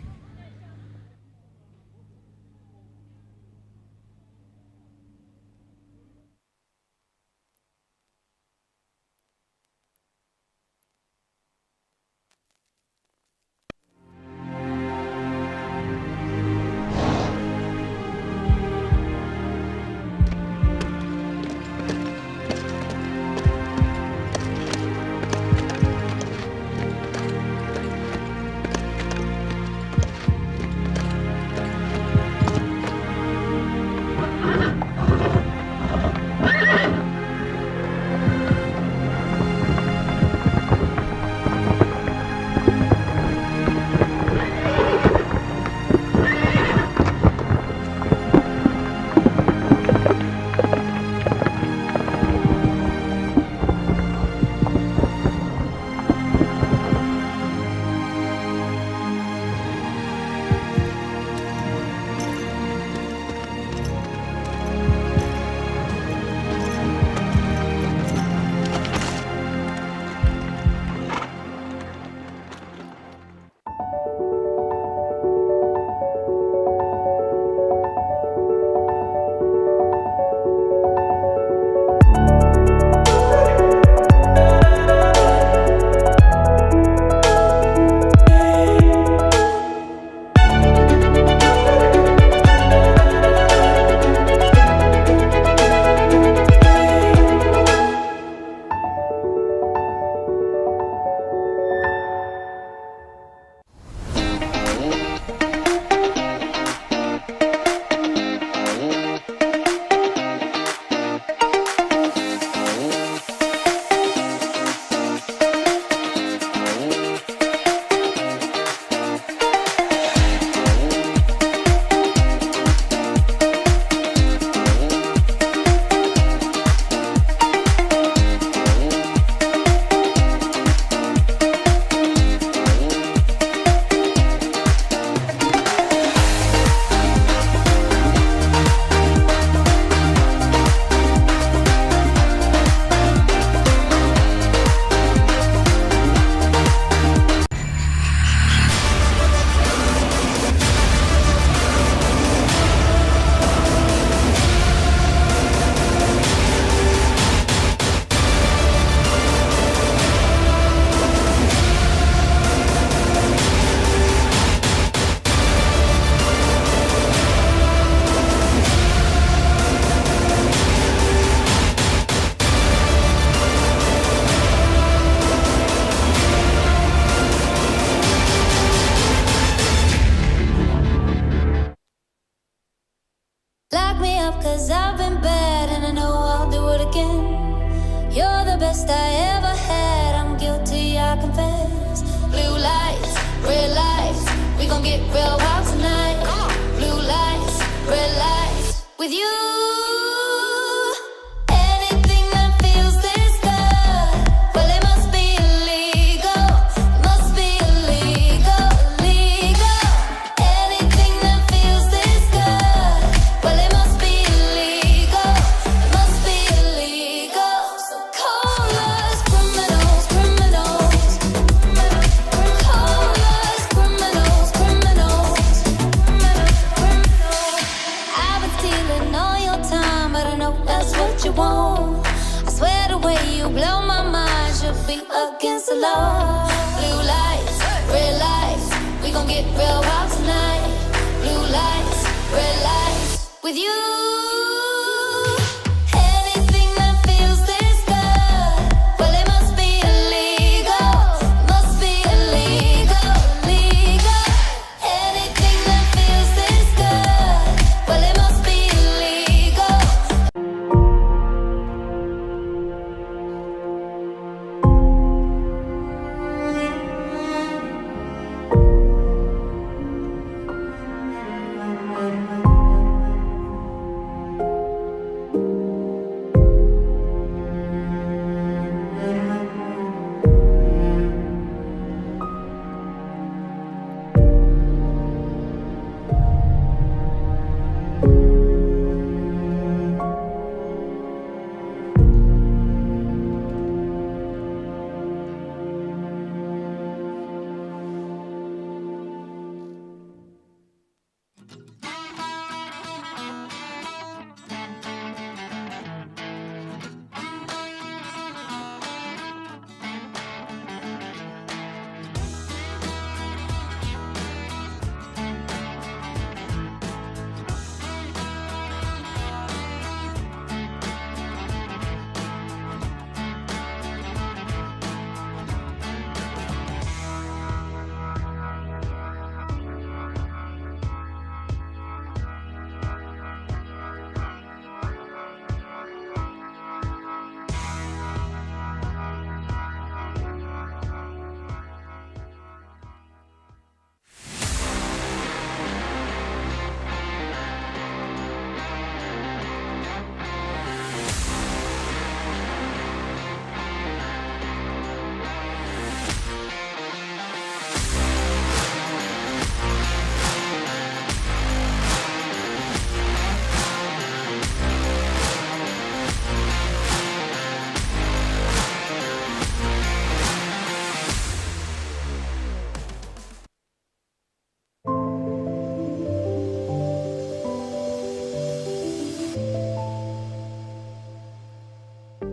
ever had. I'm guilty, I confess. Blue lights, red lights, we gon' get real wild tonight. Blue lights, red lights, with you. Anything that feels this good, well it must be illegal. It must be illegal, illegal. Anything that feels this good, well it must be illegal. It must be illegal. So call us criminals, criminals. Call us criminals, criminals. I've been stealing all your time, but I know that's what you want. I swear the way you blow my mind should be against the law. Blue lights, red lights, we gon' get real wild tonight. Blue lights, red lights, with you. Anything that feels this good, well it must be illegal. Must be illegal, illegal. Anything that feels this good, well it must be illegal.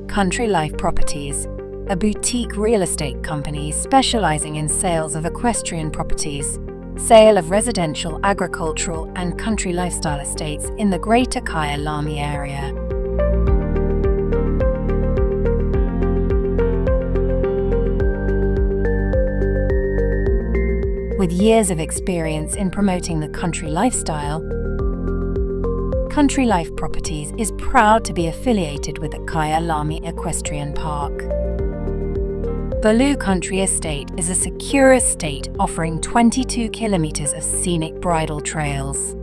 Country Life Properties, a boutique real estate company specializing in sales of equestrian properties, sale of residential, agricultural, and country lifestyle estates in the Greater Kyalami area. With years of experience in promoting the country lifestyle, Country Life Properties is proud to be affiliated with the Kyalami Equestrian Park. Baloo Country Estate is a secure estate offering 22 kilometers of scenic bridle trails.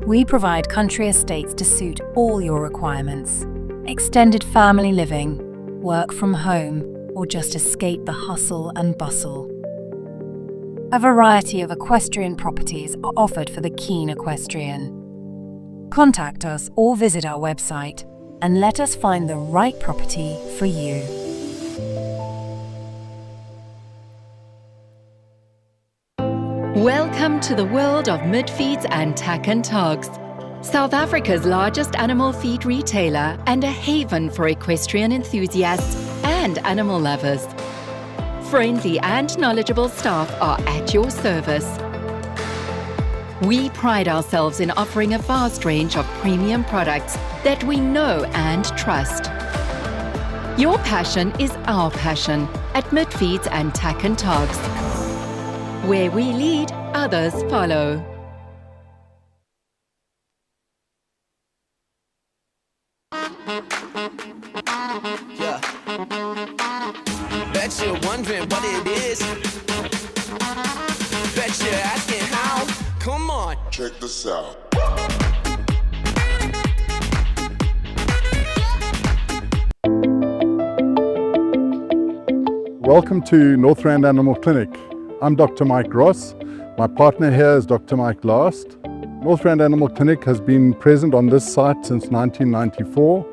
We provide country estates to suit all your requirements: extended family living, work from home, or just escape the hustle and bustle. A variety of equestrian properties are offered for the keen equestrian. Contact us or visit our website and let us find the right property for you. Welcome to the world of Midfeeds and Tack and Togs, South Africa's largest animal feed retailer and a haven for equestrian enthusiasts and animal lovers. Friendly and knowledgeable staff are at your service. We pride ourselves in offering a vast range of premium products that we know and trust. Your passion is our passion at Midfeeds and Tack and Togs. Where we lead, others follow. Yeah. Bet you're wondering what it is. Bet you're asking how. Come on. Check this out. Welcome to Northrand Animal Clinic. I'm Dr. Mike Ross. My partner here is Dr. Mike Last. Northrand Animal Clinic has been present on this site since 1994.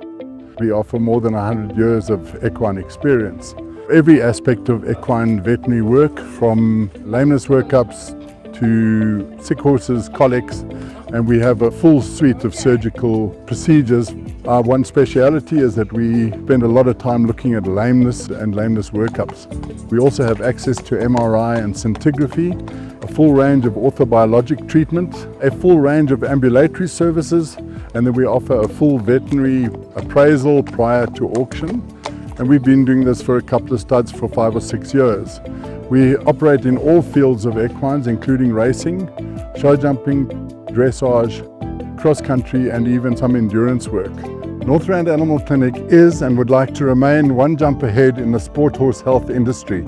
We offer more than 100 years of equine experience. Every aspect of equine veterinary work, from lameness workups to sick horses, colics, and we have a full suite of surgical procedures. Our one speciality is that we spend a lot of time looking at lameness and lameness workups. We also have access to MRI and scintigraphy, a full range of orthobiologic treatment, a full range of ambulatory services, and then we offer a full veterinary appraisal prior to auction. And we've been doing this for a couple of studs for 5 or 6 years. We operate in all fields of equines, including racing, show jumping, dressage, cross country, and even some endurance work. Northrand Animal Clinic is and would like to remain one jump ahead in the sport horse health industry.